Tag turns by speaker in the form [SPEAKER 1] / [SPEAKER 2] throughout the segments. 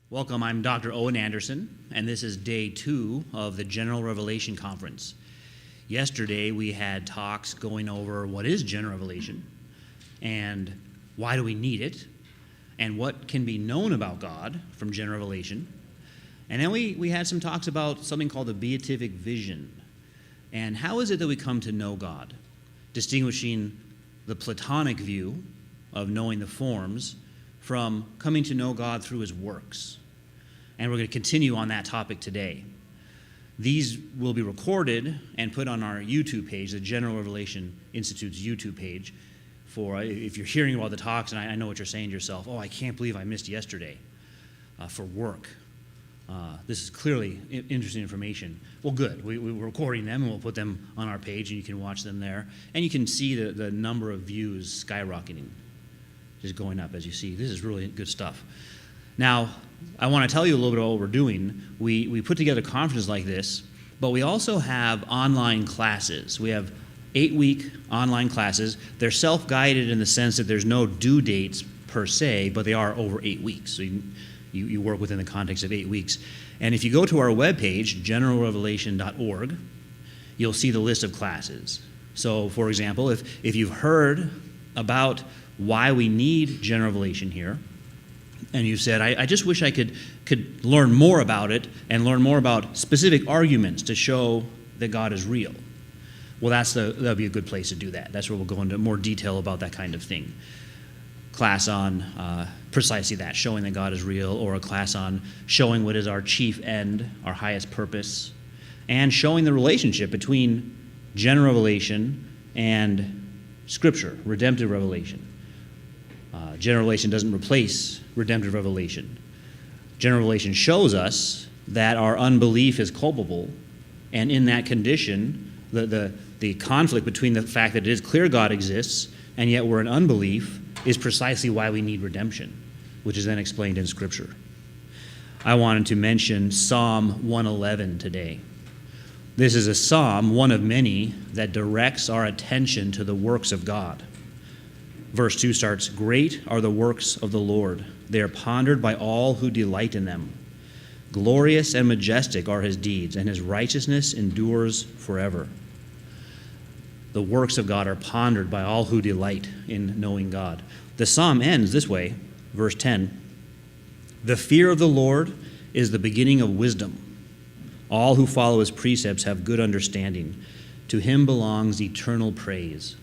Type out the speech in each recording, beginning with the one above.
[SPEAKER 1] Welcome, I'm Dr. Owen Anderson, and this is day 2 of the General Revelation Conference. Yesterday, we had talks going over what is general revelation, and why do we need it, and what can be known about God from general revelation. And then we had some talks about something called the beatific vision, and how is it that we come to know God, distinguishing the Platonic view of knowing the forms from coming to know God through his works. And we're going to continue on that topic today. These will be recorded and put on our YouTube page, the General Revelation Institute's YouTube page, for if you're hearing about the talks, and I know what you're saying to yourself, oh, I can't believe I missed yesterday for work. This is clearly interesting information. Well, good. We're recording them, and we'll put them on our page, and you can watch them there. And you can see the number of views skyrocketing, just going up as you see. This is really good stuff. Now, I want to tell you a little bit about what we're doing. We put together conferences like this, but we also have online classes. We have 8-week online classes. They're self-guided in the sense that there's no due dates per se, but they are over 8 weeks. So you work within the context of 8 weeks. And if you go to our webpage, generalrevelation.org, you'll see the list of classes. So, for example, if you've heard about why we need general revelation here, and you said, I just wish I could learn more about it and learn more about specific arguments to show that God is real. Well, that'll be a good place to do that. That's where we'll go into more detail about that kind of thing. Class on precisely that, showing that God is real, or a class on showing what is our chief end, our highest purpose, and showing the relationship between general revelation and Scripture, redemptive revelation. General revelation doesn't replace redemptive revelation. General revelation shows us that our unbelief is culpable, and in that condition, the conflict between the fact that it is clear God exists and yet we're in unbelief is precisely why we need redemption, which is then explained in Scripture. I wanted to mention Psalm 111 today. This is a psalm, one of many, that directs our attention to the works of God. Verse 2 starts, "Great are the works of the Lord. They are pondered by all who delight in them. Glorious and majestic are his deeds, and his righteousness endures forever." The works of God are pondered by all who delight in knowing God. The psalm ends this way, verse 10, "The fear of the Lord is the beginning of wisdom. All who follow his precepts have good understanding. To him belongs eternal praise."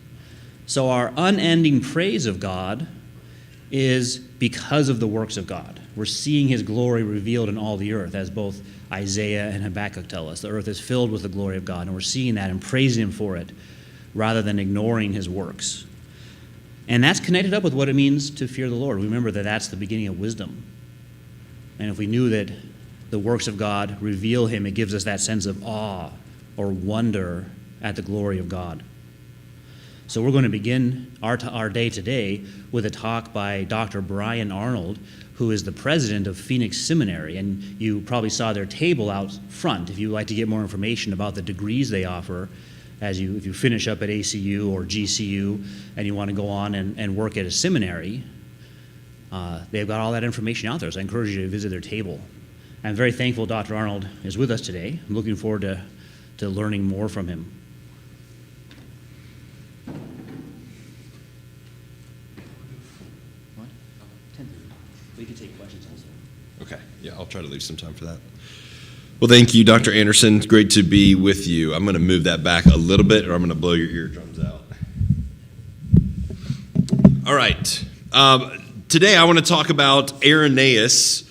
[SPEAKER 1] So our unending praise of God is because of the works of God. We're seeing his glory revealed in all the earth, as both Isaiah and Habakkuk tell us. The earth is filled with the glory of God, and we're seeing that and praising him for it, rather than ignoring his works. And that's connected up with what it means to fear the Lord. Remember that that's the beginning of wisdom. And if we knew that the works of God reveal him, it gives us that sense of awe or wonder at the glory of God. So we're going to begin our day today with a talk by Dr. Brian Arnold, who is the president of Phoenix Seminary. And you probably saw their table out front if you'd like to get more information about the degrees they offer if you finish up at ACU or GCU and you want to go on and work at a seminary. They've got all that information out there, so I encourage you to visit their table. I'm very thankful Dr. Arnold is with us today. I'm looking forward to learning more from him. We can take questions also.
[SPEAKER 2] Okay, yeah, I'll try to leave some time for that. Well, thank you, Dr. Anderson. It's great to be with you. I'm going to move that back a little bit, or I'm going to blow your eardrums out. All right. Today I want to talk about Irenaeus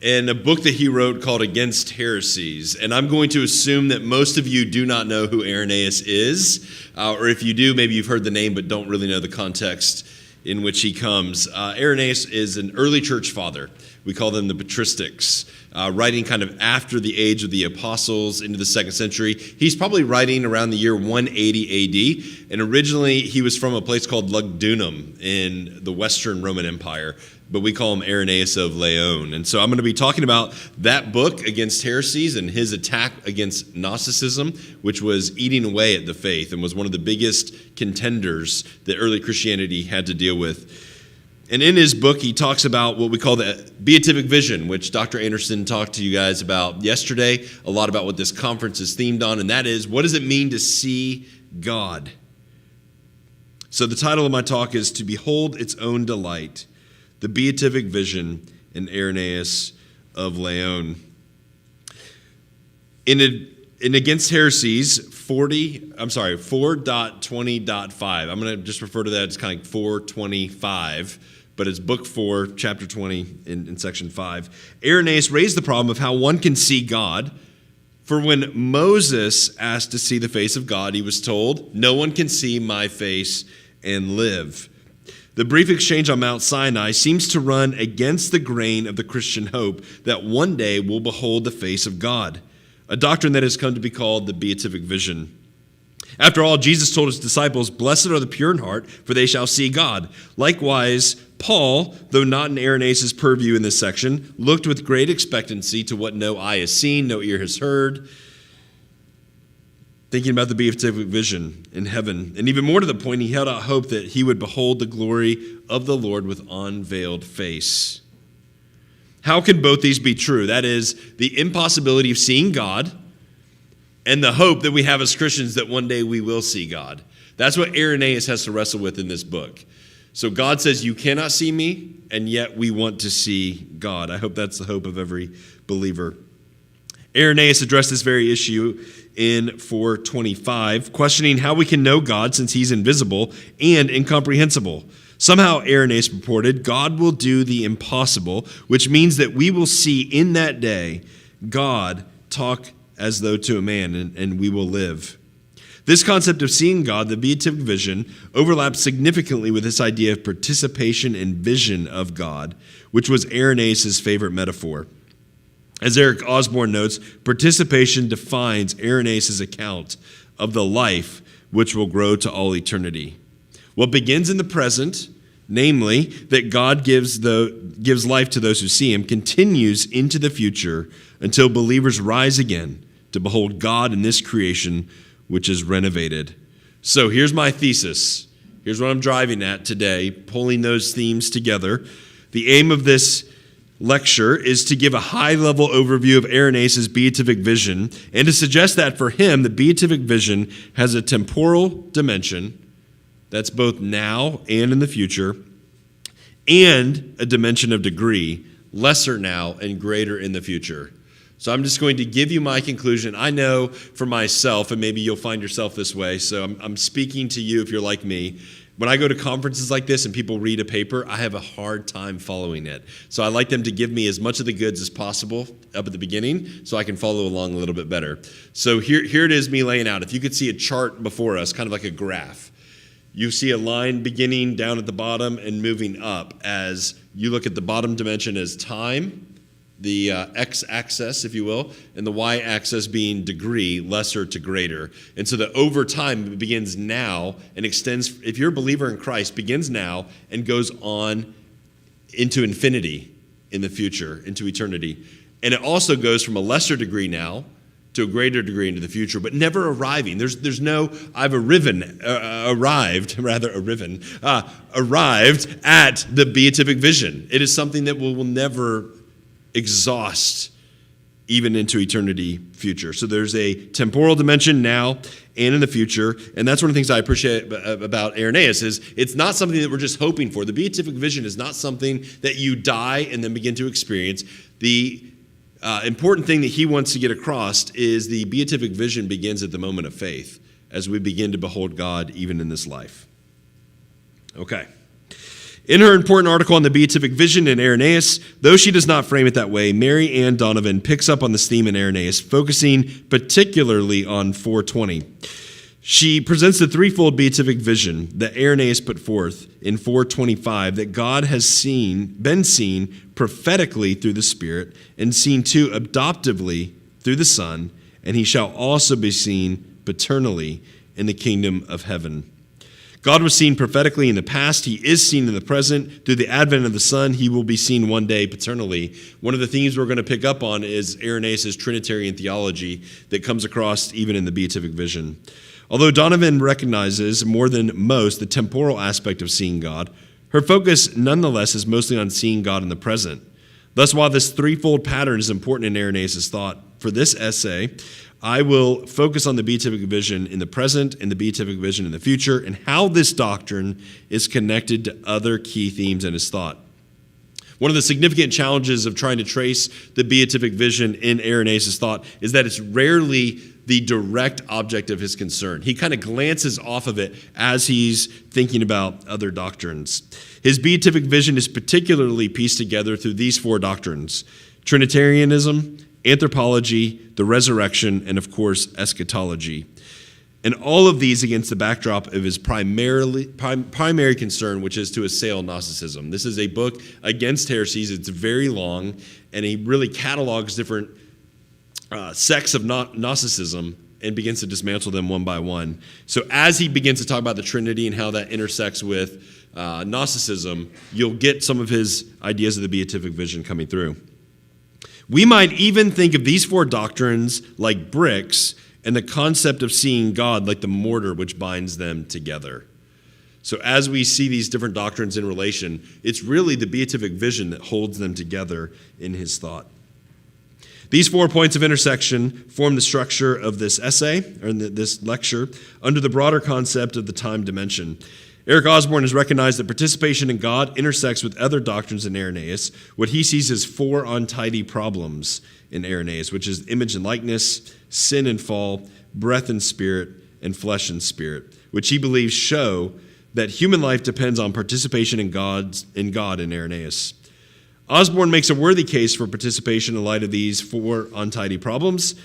[SPEAKER 2] and a book that he wrote called Against Heresies. And I'm going to assume that most of you do not know who Irenaeus is, or if you do, maybe you've heard the name but don't really know the context in which he comes. Irenaeus is an early church father. We call them the patristics, writing kind of after the age of the apostles into the 2nd century. He's probably writing around the year 180 AD, and originally he was from a place called Lugdunum in the Western Roman Empire, but we call him Irenaeus of Leon. And so I'm going to be talking about that book, Against Heresies, and his attack against Gnosticism, which was eating away at the faith and was one of the biggest contenders that early Christianity had to deal with. And in his book, he talks about what we call the beatific vision, which Dr. Anderson talked to you guys about yesterday, a lot about what this conference is themed on, and that is, what does it mean to see God? So the title of my talk is To Behold Its Own Delight, the Beatific Vision in Irenaeus of Lyon. In Against Heresies 4.20.5, I'm going to just refer to that as kind of 425, but it's book 4, chapter 20 in section 5. Irenaeus raised the problem of how one can see God. For when Moses asked to see the face of God, he was told, "No one can see my face and live." The brief exchange on Mount Sinai seems to run against the grain of the Christian hope that one day we'll behold the face of God, a doctrine that has come to be called the beatific vision. After all, Jesus told his disciples, "Blessed are the pure in heart, for they shall see God." Likewise, Paul, though not in Irenaeus' purview in this section, looked with great expectancy to what no eye has seen, no ear has heard, thinking about the beatific vision in heaven. And even more to the point, he held out hope that he would behold the glory of the Lord with unveiled face. How can both these be true? That is, the impossibility of seeing God and the hope that we have as Christians that one day we will see God. That's what Irenaeus has to wrestle with in this book. So God says, you cannot see me, and yet we want to see God. I hope that's the hope of every believer. Irenaeus addressed this very issue in 425, questioning how we can know God since he's invisible and incomprehensible. Somehow, Irenaeus purported, God will do the impossible, which means that we will see in that day God talk as though to a man, and we will live. This concept of seeing God, the beatific vision, overlaps significantly with this idea of participation and vision of God, which was Irenaeus' favorite metaphor. As Eric Osborne notes, participation defines Irenaeus' account of the life which will grow to all eternity. What begins in the present, namely that God gives life to those who see him, continues into the future until believers rise again to behold God in this creation which is renovated. So here's my thesis. Here's what I'm driving at today, pulling those themes together. The aim of this lecture is to give a high-level overview of Irenaeus' beatific vision and to suggest that for him, the beatific vision has a temporal dimension that's both now and in the future, and a dimension of degree, lesser now and greater in the future. So I'm just going to give you my conclusion. I know for myself, and maybe you'll find yourself this way, so I'm speaking to you if you're like me. When I go to conferences like this and people read a paper, I have a hard time following it. So I like them to give me as much of the goods as possible up at the beginning so I can follow along a little bit better. So here it is, me laying out. If you could see a chart before us, kind of like a graph, you see a line beginning down at the bottom and moving up as you look at the bottom dimension as time, the x-axis, if you will, and the y-axis being degree, lesser to greater. And so that over time, it begins now and extends, if you're a believer in Christ, begins now and goes on into infinity in the future, into eternity. And it also goes from a lesser degree now to a greater degree into the future, but never arriving. There's no, arrived at the beatific vision. It is something that will never exhaust even into eternity future. So there's a temporal dimension now and in the future, and that's one of the things I appreciate about Irenaeus is it's not something that we're just hoping for. The beatific vision is not something that you die and then begin to experience. The important thing that he wants to get across is the beatific vision begins at the moment of faith as we begin to behold God even in this life. Okay. In her important article on the beatific vision in Irenaeus, though she does not frame it that way, Mary Ann Donovan picks up on this theme in Irenaeus, focusing particularly on 420. She presents the threefold beatific vision that Irenaeus put forth in 425 that God has been seen prophetically through the Spirit and seen too adoptively through the Son, and he shall also be seen paternally in the kingdom of heaven. God was seen prophetically in the past. He is seen in the present. Through the advent of the Son, he will be seen one day paternally. One of the themes we're going to pick up on is Irenaeus' Trinitarian theology that comes across even in the beatific vision. Although Donovan recognizes more than most the temporal aspect of seeing God, Her focus, nonetheless, is mostly on seeing God in the present. Thus, while this threefold pattern is important in Irenaeus' thought, for this essay, I will focus on the beatific vision in the present and the beatific vision in the future, and how this doctrine is connected to other key themes in his thought. One of the significant challenges of trying to trace the beatific vision in Irenaeus' thought is that it's rarely the direct object of his concern. He kind of glances off of it as he's thinking about other doctrines. His beatific vision is particularly pieced together through these four doctrines: Trinitarianism, anthropology, the resurrection, and of course, eschatology. And all of these against the backdrop of his primary concern, which is to assail Gnosticism. This is a book against heresies. It's very long, and he really catalogs different sects of Gnosticism and begins to dismantle them one by one. So as he begins to talk about the Trinity and how that intersects with Gnosticism, you'll get some of his ideas of the beatific vision coming through. We might even think of these four doctrines like bricks, and the concept of seeing God like the mortar which binds them together. So as we see these different doctrines in relation, it's really the beatific vision that holds them together in his thought. These 4 points of intersection form the structure of this essay, or this lecture, under the broader concept of the time dimension. Eric Osborne has recognized that participation in God intersects with other doctrines in Irenaeus, what he sees as 4 untidy problems in Irenaeus, which is image and likeness, sin and fall, breath and spirit, and flesh and spirit, which he believes show that human life depends on participation in God in Irenaeus. Osborne makes a worthy case for participation in light of these 4 untidy problems,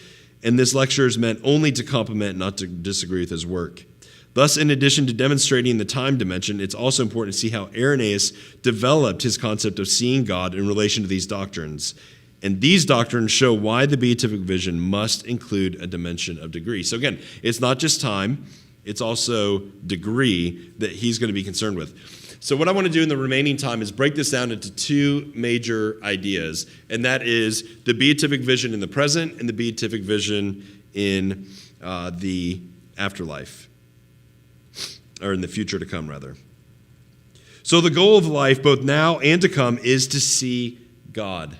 [SPEAKER 2] and this lecture is meant only to complement, not to disagree with his work. Thus, in addition to demonstrating the time dimension, it's also important to see how Irenaeus developed his concept of seeing God in relation to these doctrines. And these doctrines show why the beatific vision must include a dimension of degree. So again, it's not just time, it's also degree that he's going to be concerned with. So what I want to do in the remaining time is break this down into 2 major ideas, and that is the beatific vision in the present and the beatific vision in the afterlife, or in the future to come, rather. So the goal of life, both now and to come, is to see God.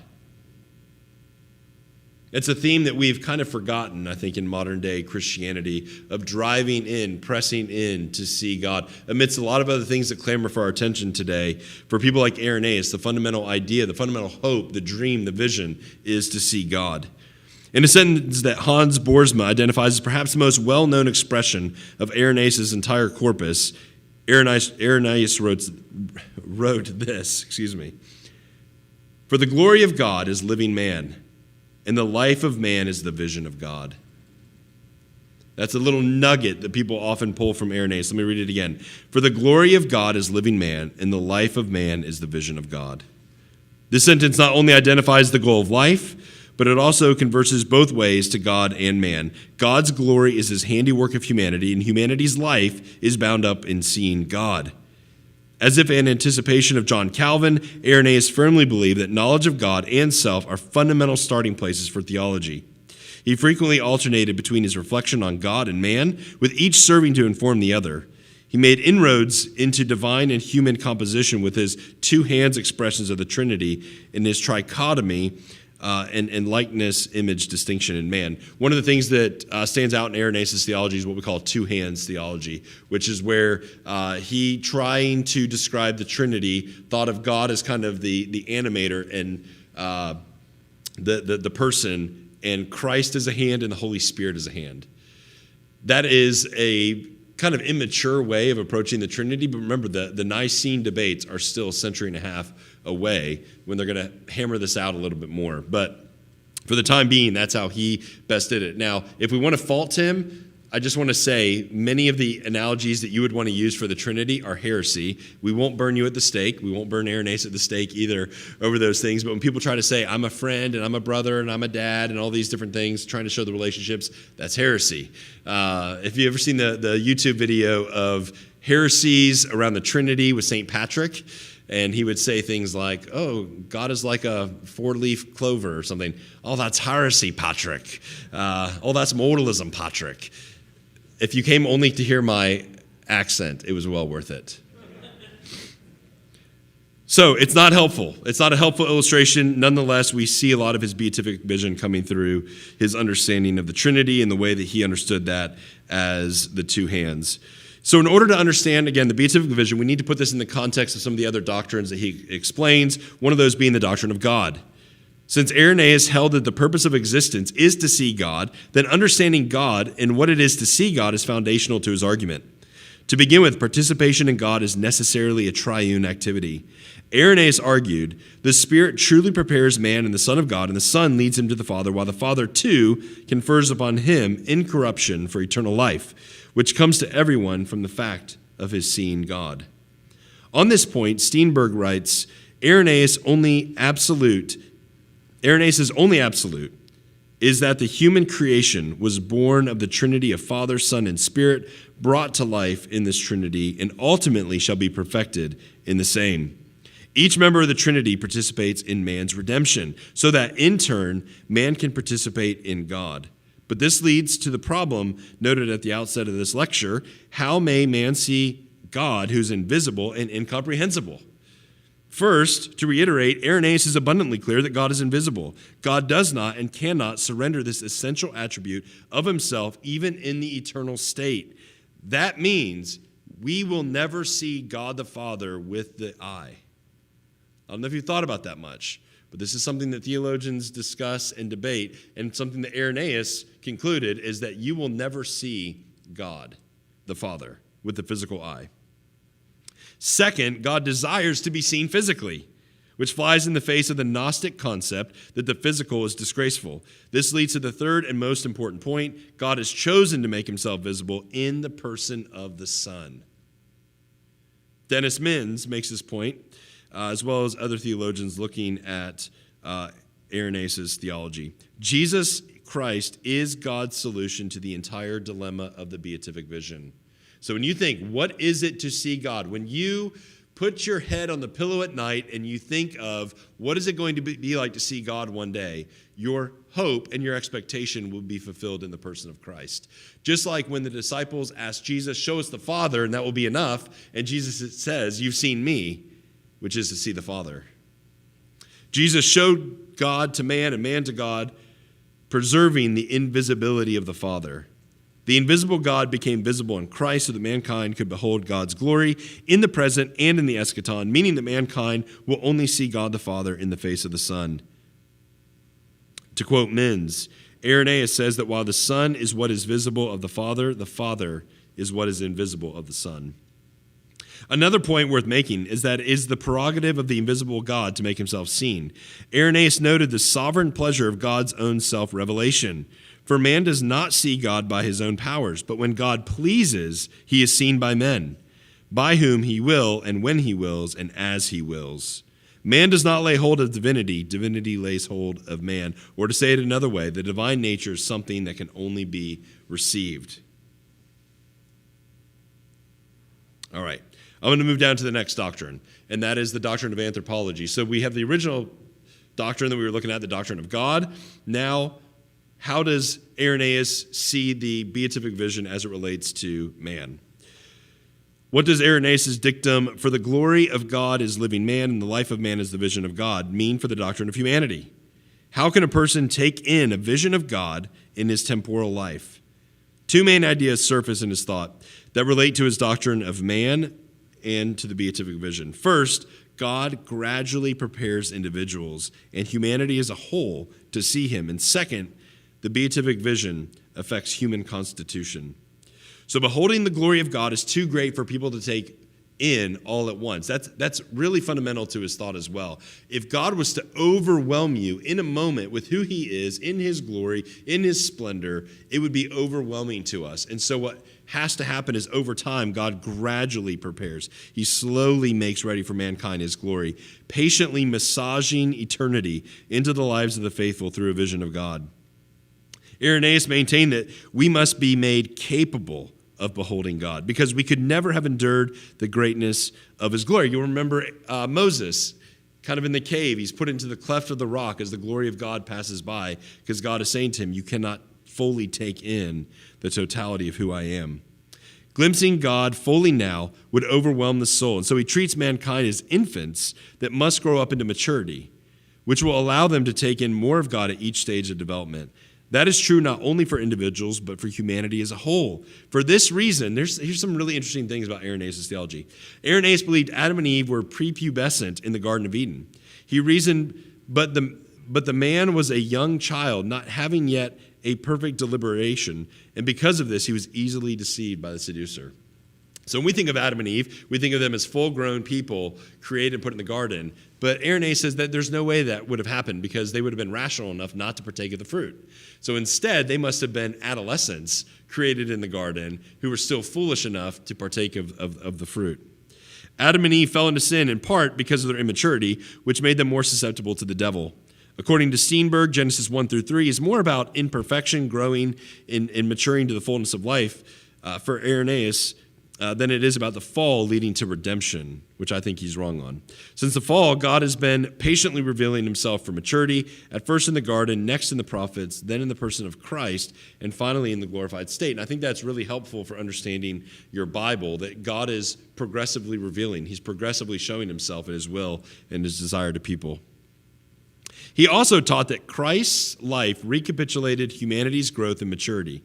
[SPEAKER 2] It's a theme that we've kind of forgotten, I think, in modern day Christianity, of driving in, pressing in to see God. Amidst a lot of other things that clamor for our attention today, for people like Irenaeus, the fundamental idea, the fundamental hope, the dream, the vision is to see God. In a sentence that Hans Boersma identifies as perhaps the most well-known expression of Irenaeus' entire corpus, Irenaeus wrote this, "For the glory of God is living man, and the life of man is the vision of God." That's a little nugget that people often pull from Irenaeus. Let me read it again. "For the glory of God is living man, and the life of man is the vision of God." This sentence not only identifies the goal of life, but it also converses both ways to God and man. God's glory is his handiwork of humanity, and humanity's life is bound up in seeing God. As if in anticipation of John Calvin, Irenaeus firmly believed that knowledge of God and self are fundamental starting places for theology. He frequently alternated between his reflection on God and man, with each serving to inform the other. He made inroads into divine and human composition with his 2 hands expressions of the Trinity in his trichotomy and likeness, image, distinction in man. One of the things that stands out in Irenaeus' theology is what we call 2 hands theology, which is where he, trying to describe the Trinity, thought of God as kind of the animator and the person, and Christ as a hand and the Holy Spirit as a hand. That is a kind of immature way of approaching the Trinity, but remember, the Nicene debates are still a century and a half away when they're going to hammer this out a little bit more. But for the time being, that's how he best did it. Now, if we want to fault him, I just want to say many of the analogies that you would want to use for the Trinity are heresy. We won't burn you at the stake. We won't burn Irenaeus at the stake either over those things. But when people try to say, I'm a friend and I'm a brother and I'm a dad and all these different things, trying to show the relationships, that's heresy. If you've ever seen the YouTube video of heresies around the Trinity with St. Patrick, and he would say things like, oh, God is like a 4-leaf clover or something. Oh, that's heresy, Patrick. Oh, that's modalism, Patrick. If you came only to hear my accent, it was well worth it. So it's not helpful. It's not a helpful illustration. Nonetheless, we see a lot of his beatific vision coming through his understanding of the Trinity and the way that he understood that as the two hands. So in order to understand, again, the beatific vision, we need to put this in the context of some of the other doctrines that he explains, one of those being the doctrine of God. Since Irenaeus held that the purpose of existence is to see God, then understanding God and what it is to see God is foundational to his argument. To begin with, participation in God is necessarily a triune activity. Irenaeus argued, the Spirit truly prepares man in the Son of God, and the Son leads him to the Father, while the Father, too, confers upon him incorruption for eternal life, which comes to everyone from the fact of his seeing God. On this point, Steenberg writes, Irenaeus' only absolute is that the human creation was born of the Trinity of Father, Son, and Spirit, brought to life in this Trinity, and ultimately shall be perfected in the same. Each member of the Trinity participates in man's redemption, so that in turn, man can participate in God. But this leads to the problem noted at the outset of this lecture: how may man see God who's invisible and incomprehensible? First, to reiterate, Irenaeus is abundantly clear that God is invisible. God does not and cannot surrender this essential attribute of himself even in the eternal state. That means we will never see God the Father with the eye. I don't know if you've thought about that much, but this is something that theologians discuss and debate, and something that Irenaeus concluded is that you will never see God the Father with the physical eye. Second, God desires to be seen physically, which flies in the face of the Gnostic concept that the physical is disgraceful. This leads to the third and most important point: God has chosen to make himself visible in the person of the Son. Dennis Mins makes this point, as well as other theologians looking at Irenaeus' theology. Jesus Christ is God's solution to the entire dilemma of the beatific vision. So when you think, what is it to see God? When you put your head on the pillow at night and you think of what is it going to be like to see God one day, your hope and your expectation will be fulfilled in the person of Christ. Just like when the disciples asked Jesus, show us the Father, and that will be enough. And Jesus says, you've seen me, which is to see the Father. Jesus showed God to man and man to God, preserving the invisibility of the Father. The invisible God became visible in Christ so that mankind could behold God's glory in the present and in the eschaton, meaning that mankind will only see God the Father in the face of the Son. To quote Mins, Irenaeus says that while the Son is what is visible of the Father is what is invisible of the Son. Another point worth making is that it is the prerogative of the invisible God to make himself seen. Irenaeus noted the sovereign pleasure of God's own self-revelation. For man does not see God by his own powers, but when God pleases, he is seen by men, by whom he will, and when he wills, and as he wills. Man does not lay hold of divinity, divinity lays hold of man. Or to say it another way, the divine nature is something that can only be received. All right, I'm going to move down to the next doctrine, and that is the doctrine of anthropology. So we have the original doctrine that we were looking at, the doctrine of God. Now, how does Irenaeus see the beatific vision as it relates to man? What does Irenaeus' dictum, for the glory of God is living man and the life of man is the vision of God, mean for the doctrine of humanity? How can a person take in a vision of God in his temporal life? Two main ideas surface in his thought that relate to his doctrine of man and to the beatific vision. First, God gradually prepares individuals and humanity as a whole to see him. And second, the beatific vision affects human constitution. So beholding the glory of God is too great for people to take in all at once. That's really fundamental to his thought as well. If God was to overwhelm you in a moment with who he is, in his glory, in his splendor, it would be overwhelming to us. And so what has to happen is over time, God gradually prepares. He slowly makes ready for mankind his glory, patiently massaging eternity into the lives of the faithful through a vision of God. Irenaeus maintained that we must be made capable of beholding God because we could never have endured the greatness of his glory. You'll remember Moses, kind of in the cave. He's put into the cleft of the rock as the glory of God passes by because God is saying to him, you cannot fully take in the totality of who I am. Glimpsing God fully now would overwhelm the soul. And so he treats mankind as infants that must grow up into maturity, which will allow them to take in more of God at each stage of development. That is true not only for individuals, but for humanity as a whole. For this reason, here's some really interesting things about Irenaeus' theology. Irenaeus believed Adam and Eve were prepubescent in the Garden of Eden. He reasoned, but the man was a young child, not having yet a perfect deliberation, and because of this, he was easily deceived by the seducer. So when we think of Adam and Eve, we think of them as full-grown people created and put in the garden. But Irenaeus says that there's no way that would have happened because they would have been rational enough not to partake of the fruit. So instead, they must have been adolescents created in the garden who were still foolish enough to partake of the fruit. Adam and Eve fell into sin in part because of their immaturity, which made them more susceptible to the devil. According to Steenberg, Genesis 1 through 3 is more about imperfection growing in maturing to the fullness of life for Irenaeus than it is about the fall leading to redemption, which I think he's wrong on. Since the fall, God has been patiently revealing himself for maturity, at first in the garden, next in the prophets, then in the person of Christ, and finally in the glorified state. And I think that's really helpful for understanding your Bible, that God is progressively revealing. He's progressively showing himself in his will and his desire to people. He also taught that Christ's life recapitulated humanity's growth and maturity.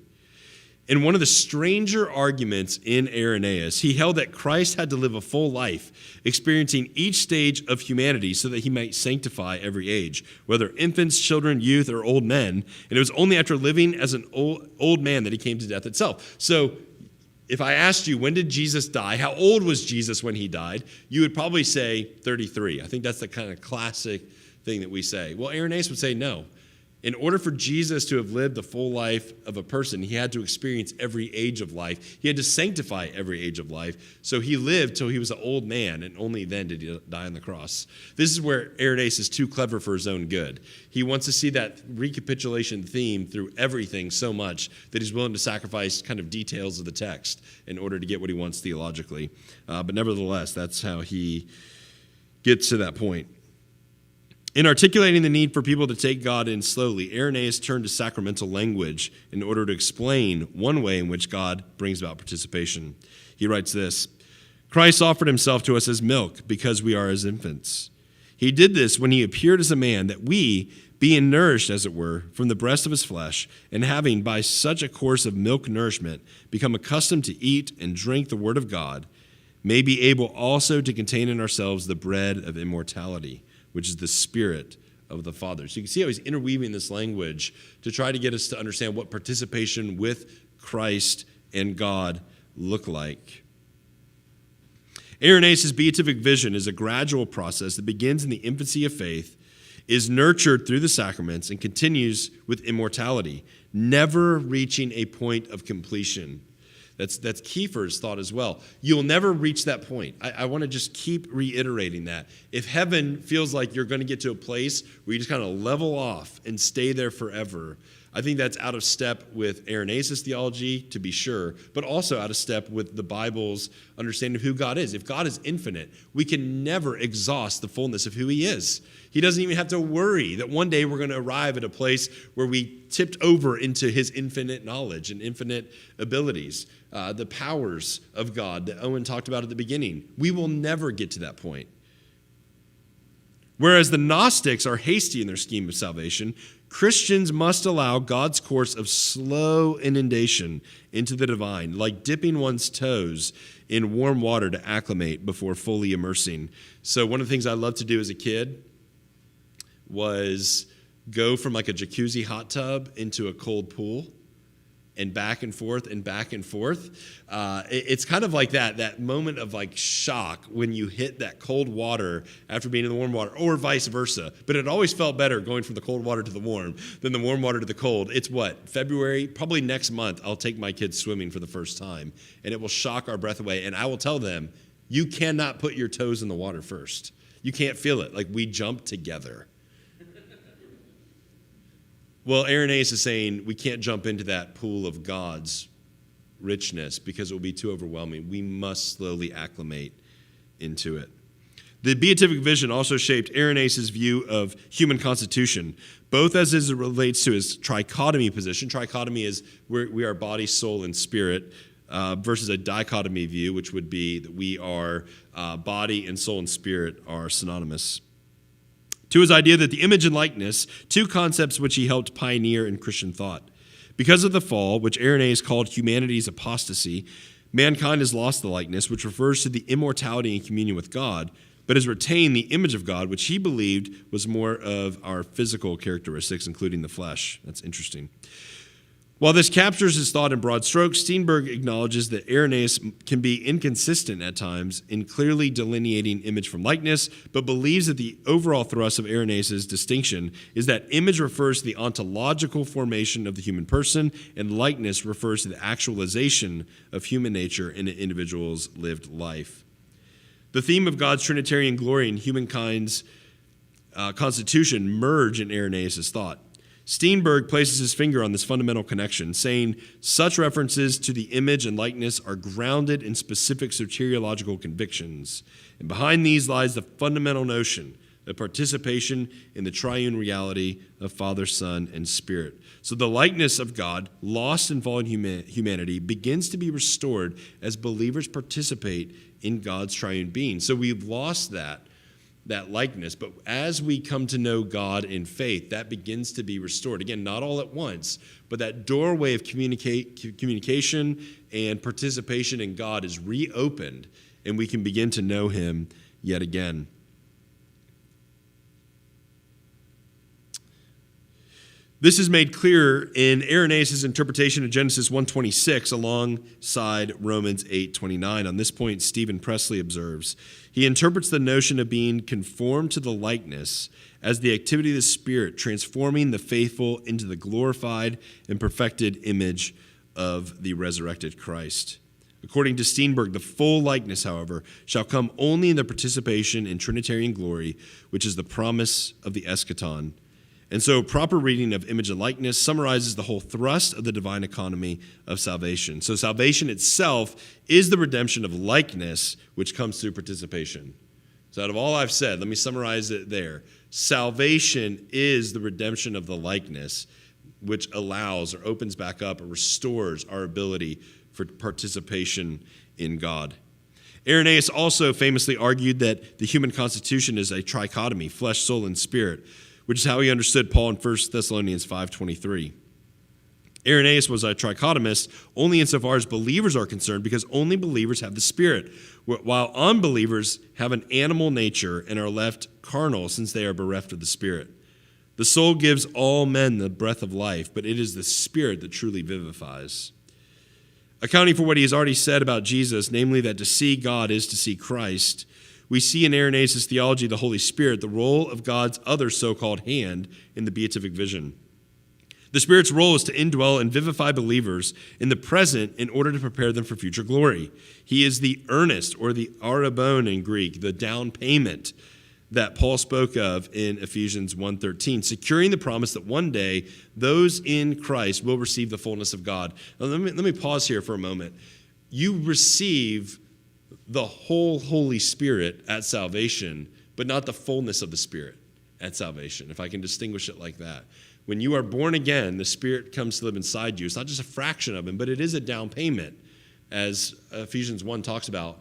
[SPEAKER 2] In one of the stranger arguments in Irenaeus, he held that Christ had to live a full life, experiencing each stage of humanity so that he might sanctify every age, whether infants, children, youth, or old men. And it was only after living as an old man that he came to death itself. So if I asked you, when did Jesus die? How old was Jesus when he died? You would probably say 33. I think that's the kind of classic thing that we say. Well, Irenaeus would say no. In order for Jesus to have lived the full life of a person, he had to experience every age of life. He had to sanctify every age of life. So he lived till he was an old man, and only then did he die on the cross. This is where Irenaeus is too clever for his own good. He wants to see that recapitulation theme through everything so much that he's willing to sacrifice kind of details of the text in order to get what he wants theologically. But nevertheless, that's how he gets to that point. In articulating the need for people to take God in slowly, Irenaeus turned to sacramental language in order to explain one way in which God brings about participation. He writes this: Christ offered himself to us as milk because we are as infants. He did this when he appeared as a man, that we, being nourished, as it were, from the breast of his flesh, and having by such a course of milk nourishment become accustomed to eat and drink the word of God, may be able also to contain in ourselves the bread of immortality, which is the Spirit of the Father. So you can see how he's interweaving this language to try to get us to understand what participation with Christ and God look like. Irenaeus' beatific vision is a gradual process that begins in the infancy of faith, is nurtured through the sacraments, and continues with immortality, never reaching a point of completion. That's Kiefer's thought as well. You'll never reach that point. I want to just keep reiterating that. If heaven feels like you're going to get to a place where you just kind of level off and stay there forever, I think that's out of step with Irenaeus' theology, to be sure, but also out of step with the Bible's understanding of who God is. If God is infinite, we can never exhaust the fullness of who he is. He doesn't even have to worry that one day we're going to arrive at a place where we tipped over into his infinite knowledge and infinite abilities, the powers of God that Owen talked about at the beginning. We will never get to that point. Whereas the Gnostics are hasty in their scheme of salvation, Christians must allow God's course of slow inundation into the divine, like dipping one's toes in warm water to acclimate before fully immersing. So one of the things I loved to do as a kid was go from like a jacuzzi hot tub into a cold pool, and back and forth and back and forth. It's kind of like that moment of like shock when you hit that cold water after being in the warm water, or vice versa. But it always felt better going from the cold water to the warm than the warm water to the cold. It's what, February? Probably next month I'll take my kids swimming for the first time, and it will shock our breath away. And I will tell them, you cannot put your toes in the water first. You can't feel it. Like, we jump together. Well, Irenaeus is saying we can't jump into that pool of God's richness because it will be too overwhelming. We must slowly acclimate into it. The beatific vision also shaped Irenaeus' view of human constitution, both as it relates to his trichotomy position. Trichotomy is where we are body, soul, and spirit. versus a dichotomy view, which would be that we are body and soul and spirit are synonymous. To his idea that the image and likeness, two concepts which he helped pioneer in Christian thought. Because of the fall, which Irenaeus called humanity's apostasy, mankind has lost the likeness, which refers to the immortality and communion with God, but has retained the image of God, which he believed was more of our physical characteristics, including the flesh. That's interesting. While this captures his thought in broad strokes, Steenberg acknowledges that Irenaeus can be inconsistent at times in clearly delineating image from likeness, but believes that the overall thrust of Irenaeus' distinction is that image refers to the ontological formation of the human person, and likeness refers to the actualization of human nature in an individual's lived life. The theme of God's Trinitarian glory and humankind's constitution merge in Irenaeus' thought. Steenberg places his finger on this fundamental connection, saying such references to the image and likeness are grounded in specific soteriological convictions. And behind these lies the fundamental notion of participation in the triune reality of Father, Son, and Spirit. So the likeness of God, lost in fallen humanity, begins to be restored as believers participate in God's triune being. So we've lost that likeness. But as we come to know God in faith, that begins to be restored. Again, not all at once, but that doorway of communication and participation in God is reopened, and we can begin to know him yet again. This is made clear in Irenaeus' interpretation of Genesis 1:26 alongside Romans 8:29. On this point, Stephen Presley observes, he interprets the notion of being conformed to the likeness as the activity of the Spirit transforming the faithful into the glorified and perfected image of the resurrected Christ. According to Steenberg, the full likeness, however, shall come only in the participation in Trinitarian glory, which is the promise of the eschaton. And so proper reading of image and likeness summarizes the whole thrust of the divine economy of salvation. So salvation itself is the redemption of likeness, which comes through participation. So out of all I've said, let me summarize it there. Salvation is the redemption of the likeness, which allows or opens back up or restores our ability for participation in God. Irenaeus also famously argued that the human constitution is a trichotomy, flesh, soul, and spirit, which is how he understood Paul in 1 Thessalonians 5:23. Irenaeus was a trichotomist only insofar as believers are concerned, because only believers have the Spirit, while unbelievers have an animal nature and are left carnal since they are bereft of the Spirit. The soul gives all men the breath of life, but it is the Spirit that truly vivifies. Accounting for what he has already said about Jesus, namely that to see God is to see Christ, we see in Irenaeus' theology of the Holy Spirit the role of God's other so-called hand in the beatific vision. The Spirit's role is to indwell and vivify believers in the present in order to prepare them for future glory. He is the earnest, or the arrabon in Greek, the down payment that Paul spoke of in Ephesians 1:13, securing the promise that one day those in Christ will receive the fullness of God. Now, let me pause here for a moment. You receive the whole Holy Spirit at salvation, but not the fullness of the Spirit at salvation, if I can distinguish it like that. When you are born again, the Spirit comes to live inside you. It's not just a fraction of him, but it is a down payment, as Ephesians 1 talks about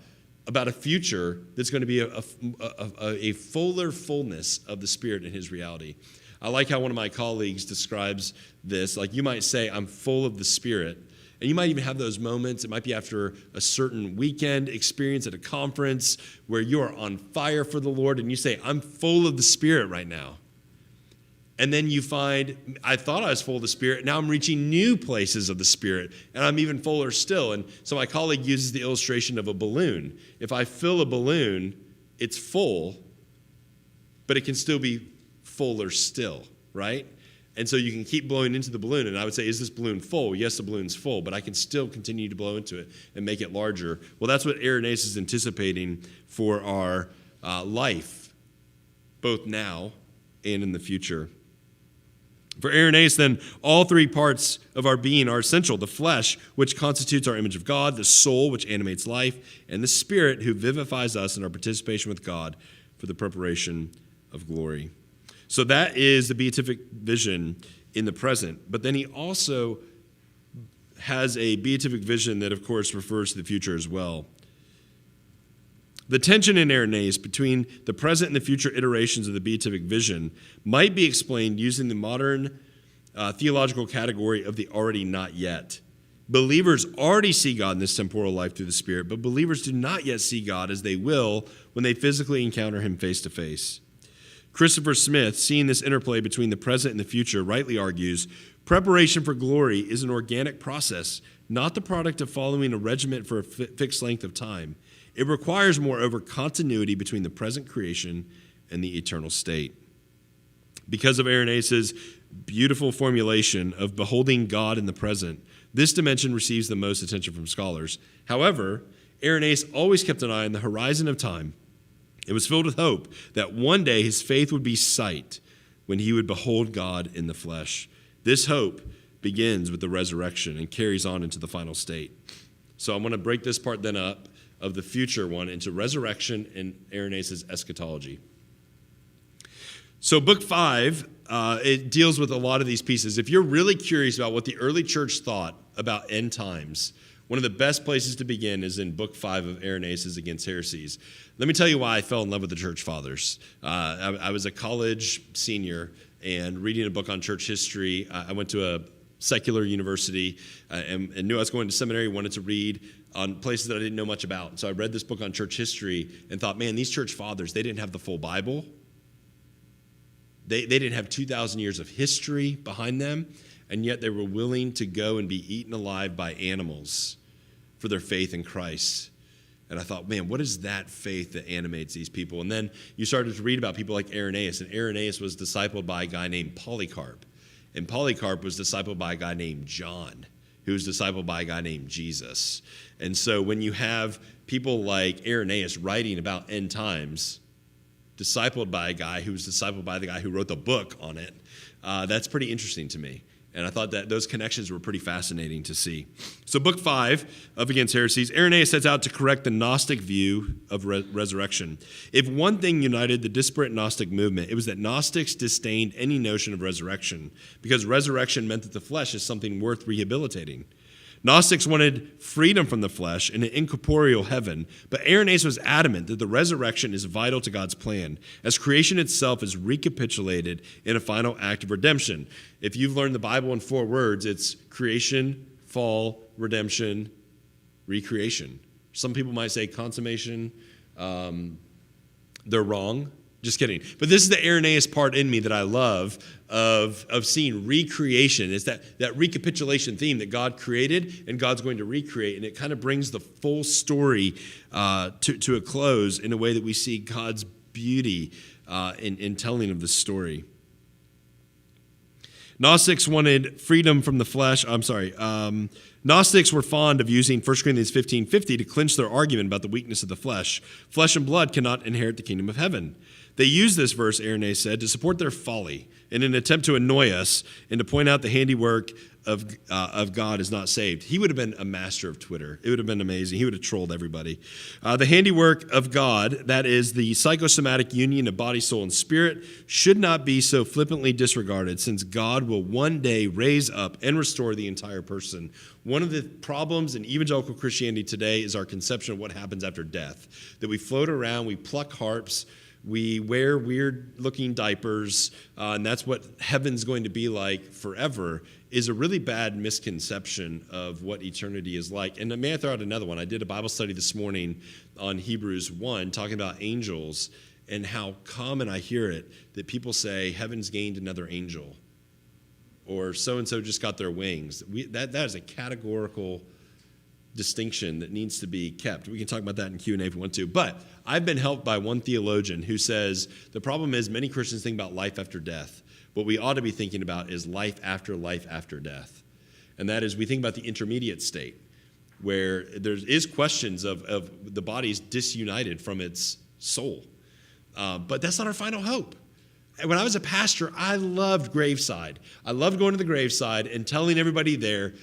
[SPEAKER 2] a future that's going to be a fuller fullness of the Spirit in his reality. I like how one of my colleagues describes this. Like, you might say, I'm full of the Spirit. And you might even have those moments. It might be after a certain weekend experience at a conference where you are on fire for the Lord and you say, I'm full of the Spirit right now. And then you find, I thought I was full of the Spirit. Now I'm reaching new places of the Spirit, and I'm even fuller still. And so my colleague uses the illustration of a balloon. If I fill a balloon, it's full, but it can still be fuller still, right? And so you can keep blowing into the balloon, and I would say, is this balloon full? Yes, the balloon's full, but I can still continue to blow into it and make it larger. Well, that's what Irenaeus is anticipating for our life, both now and in the future. For Irenaeus, then, all three parts of our being are essential: the flesh, which constitutes our image of God, the soul, which animates life, and the Spirit, who vivifies us in our participation with God for the preparation of glory. So that is the beatific vision in the present. But then he also has a beatific vision that, of course, refers to the future as well. The tension in Irenaeus between the present and the future iterations of the beatific vision might be explained using the modern theological category of the already not yet. Believers already see God in this temporal life through the Spirit, but believers do not yet see God as they will when they physically encounter him face to face. Christopher Smith, seeing this interplay between the present and the future, rightly argues, preparation for glory is an organic process, not the product of following a regiment for a fixed length of time. It requires, moreover, continuity between the present creation and the eternal state. Because of Irenaeus' beautiful formulation of beholding God in the present, this dimension receives the most attention from scholars. However, Irenaeus always kept an eye on the horizon of time. It was filled with hope that one day his faith would be sight when he would behold God in the flesh. This hope begins with the resurrection and carries on into the final state. So I'm going to break this part then up of the future one into resurrection and Irenaeus' eschatology. So book 5, it deals with a lot of these pieces. If you're really curious about what the early church thought about end times, one of the best places to begin is in book 5 of Irenaeus' Against Heresies. Let me tell you why I fell in love with the church fathers. I was a college senior and reading a book on church history. I went to a secular university and knew I was going to seminary, wanted to read on places that I didn't know much about. And so I read this book on church history and thought, man, these church fathers, they didn't have the full Bible. They didn't have 2,000 years of history behind them, and yet they were willing to go and be eaten alive by animals for their faith in Christ. And I thought, man, what is that faith that animates these people? And then you started to read about people like Irenaeus, and Irenaeus was discipled by a guy named Polycarp. And Polycarp was discipled by a guy named John, who was discipled by a guy named Jesus. And so when you have people like Irenaeus writing about end times, discipled by a guy who was discipled by the guy who wrote the book on it, that's pretty interesting to me. And I thought that those connections were pretty fascinating to see. So book 5 of Against Heresies, Irenaeus sets out to correct the Gnostic view of resurrection. If one thing united the disparate Gnostic movement, it was that Gnostics disdained any notion of resurrection because resurrection meant that the flesh is something worth rehabilitating. Gnostics wanted freedom from the flesh and an incorporeal heaven, but Irenaeus was adamant that the resurrection is vital to God's plan, as creation itself is recapitulated in a final act of redemption. If you've learned the Bible in 4 words, it's creation, fall, redemption, recreation. Some people might say consummation. They're wrong. Just kidding. But this is the Irenaeus part in me that I love of seeing recreation. It's that recapitulation theme that God created and God's going to recreate. And it kind of brings the full story to a close in a way that we see God's beauty in telling of the story. Gnostics wanted freedom from the flesh. Gnostics were fond of using 1 Corinthians 15:50 to clinch their argument about the weakness of the flesh. Flesh and blood cannot inherit the kingdom of heaven. They used this verse, Irenaeus said, to support their folly in an attempt to annoy us and to point out the handiwork of God is not saved. He would have been a master of Twitter. It would have been amazing. He would have trolled everybody. The handiwork of God, that is the psychosomatic union of body, soul, and spirit, should not be so flippantly disregarded, since God will one day raise up and restore the entire person. One of the problems in evangelical Christianity today is our conception of what happens after death, that we float around, we pluck harps, we wear weird-looking diapers, and that's what heaven's going to be like forever, is a really bad misconception of what eternity is like. And may I throw out another one? I did a Bible study this morning on Hebrews 1, talking about angels, and how common I hear it, that people say, heaven's gained another angel, or so-and-so just got their wings. That is a categorical distinction that needs to be kept. We can talk about that in Q&A if we want to. But I've been helped by one theologian who says the problem is many Christians think about life after death. What we ought to be thinking about is life after death. And that is, we think about the intermediate state where there is questions of the body's disunited from its soul. But that's not our final hope. When I was a pastor, I loved graveside. I loved going to the graveside and telling everybody there,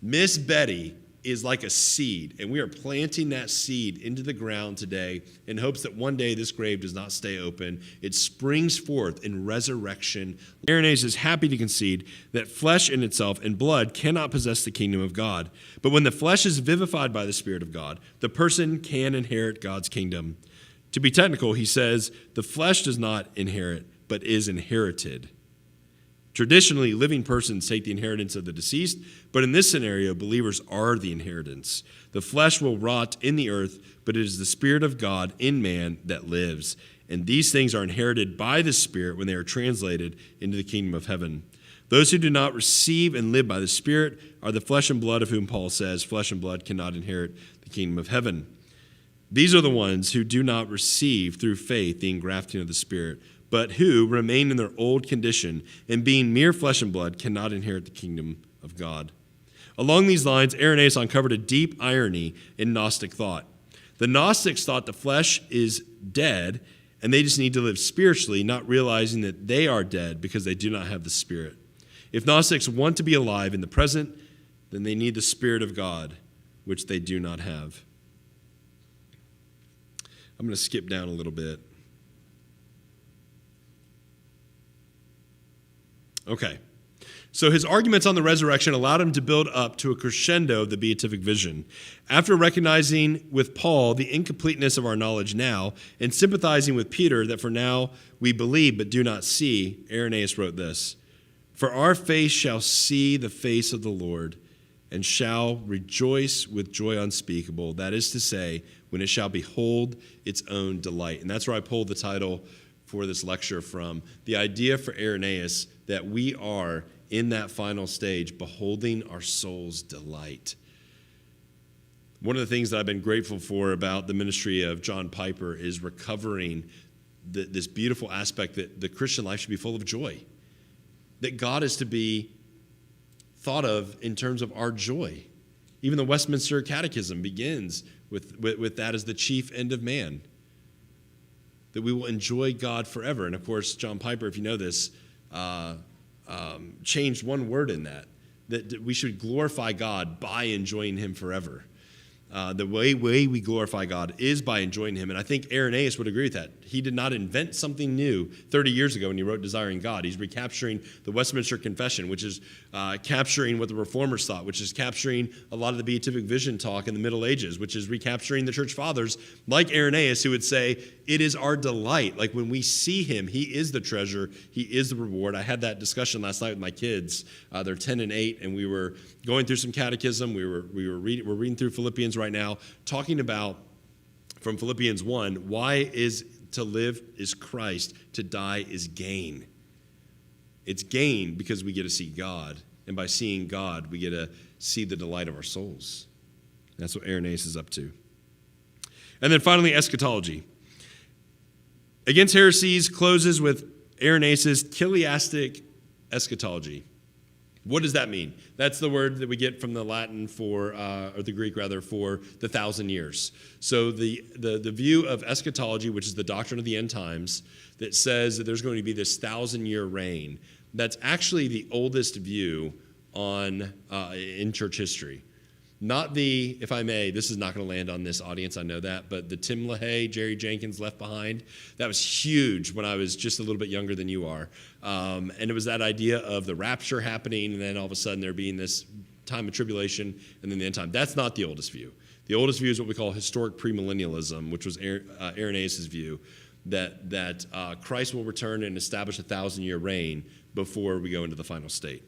[SPEAKER 2] Miss Betty is like a seed, and we are planting that seed into the ground today in hopes that one day this grave does not stay open. It springs forth in resurrection. Irenaeus is happy to concede that flesh in itself and blood cannot possess the kingdom of God. But when the flesh is vivified by the Spirit of God, the person can inherit God's kingdom. To be technical, he says, the flesh does not inherit, but is inherited. Traditionally, living persons take the inheritance of the deceased, but in this scenario, believers are the inheritance. The flesh will rot in the earth, but it is the Spirit of God in man that lives. And these things are inherited by the Spirit when they are translated into the kingdom of heaven. Those who do not receive and live by the Spirit are the flesh and blood of whom Paul says, flesh and blood cannot inherit the kingdom of heaven. These are the ones who do not receive through faith the engrafting of the Spirit, but who remain in their old condition and being mere flesh and blood cannot inherit the kingdom of God. Along these lines, Irenaeus uncovered a deep irony in Gnostic thought. The Gnostics thought the flesh is dead and they just need to live spiritually, not realizing that they are dead because they do not have the Spirit. If Gnostics want to be alive in the present, then they need the Spirit of God, which they do not have. I'm going to skip down a little bit. Okay, so his arguments on the resurrection allowed him to build up to a crescendo of the beatific vision. After recognizing with Paul the incompleteness of our knowledge now and sympathizing with Peter that for now we believe but do not see, Irenaeus wrote this, "For our face shall see the face of the Lord and shall rejoice with joy unspeakable, that is to say, when it shall behold its own delight." And that's where I pulled the title for this lecture from. The idea for Irenaeus that we are in that final stage, beholding our soul's delight. One of the things that I've been grateful for about the ministry of John Piper is recovering this beautiful aspect that the Christian life should be full of joy. That God is to be thought of in terms of our joy. Even the Westminster Catechism begins with that as the chief end of man. That we will enjoy God forever. And of course, John Piper, if you know this, changed one word in that we should glorify God by enjoying him forever. The way we glorify God is by enjoying him. And I think Irenaeus would agree with that. He did not invent something new 30 years ago when he wrote Desiring God. He's recapturing the Westminster Confession, which is capturing what the Reformers thought, which is capturing a lot of the beatific vision talk in the Middle Ages, which is recapturing the church fathers like Irenaeus, who would say, it is our delight. Like when we see him, he is the treasure, he is the reward. I had that discussion last night with my kids. They're 10 and 8, and we were going through some catechism. We're reading through Philippians right now, talking about from Philippians 1, why is to live is Christ, to die is gain. It's gain because we get to see God, and by seeing God, we get to see the delight of our souls. That's what Irenaeus is up to. And then finally, eschatology. Against Heresies closes with Irenaeus' chiliastic eschatology. What does that mean? That's the word that we get from the Latin for, or the Greek rather, for the 1,000 years. So the view of eschatology, which is the doctrine of the end times, that says that there's going to be this 1,000-year reign, that's actually the oldest view in church history. Not the, if I may, this is not going to land on this audience, I know that, but the Tim LaHaye, Jerry Jenkins Left Behind, that was huge when I was just a little bit younger than you are. And it was that idea of the rapture happening, and then all of a sudden there being this time of tribulation, and then the end time. That's not the oldest view. The oldest view is what we call historic premillennialism, which was Irenaeus' view, that Christ will return and establish a 1,000-year reign before we go into the final state.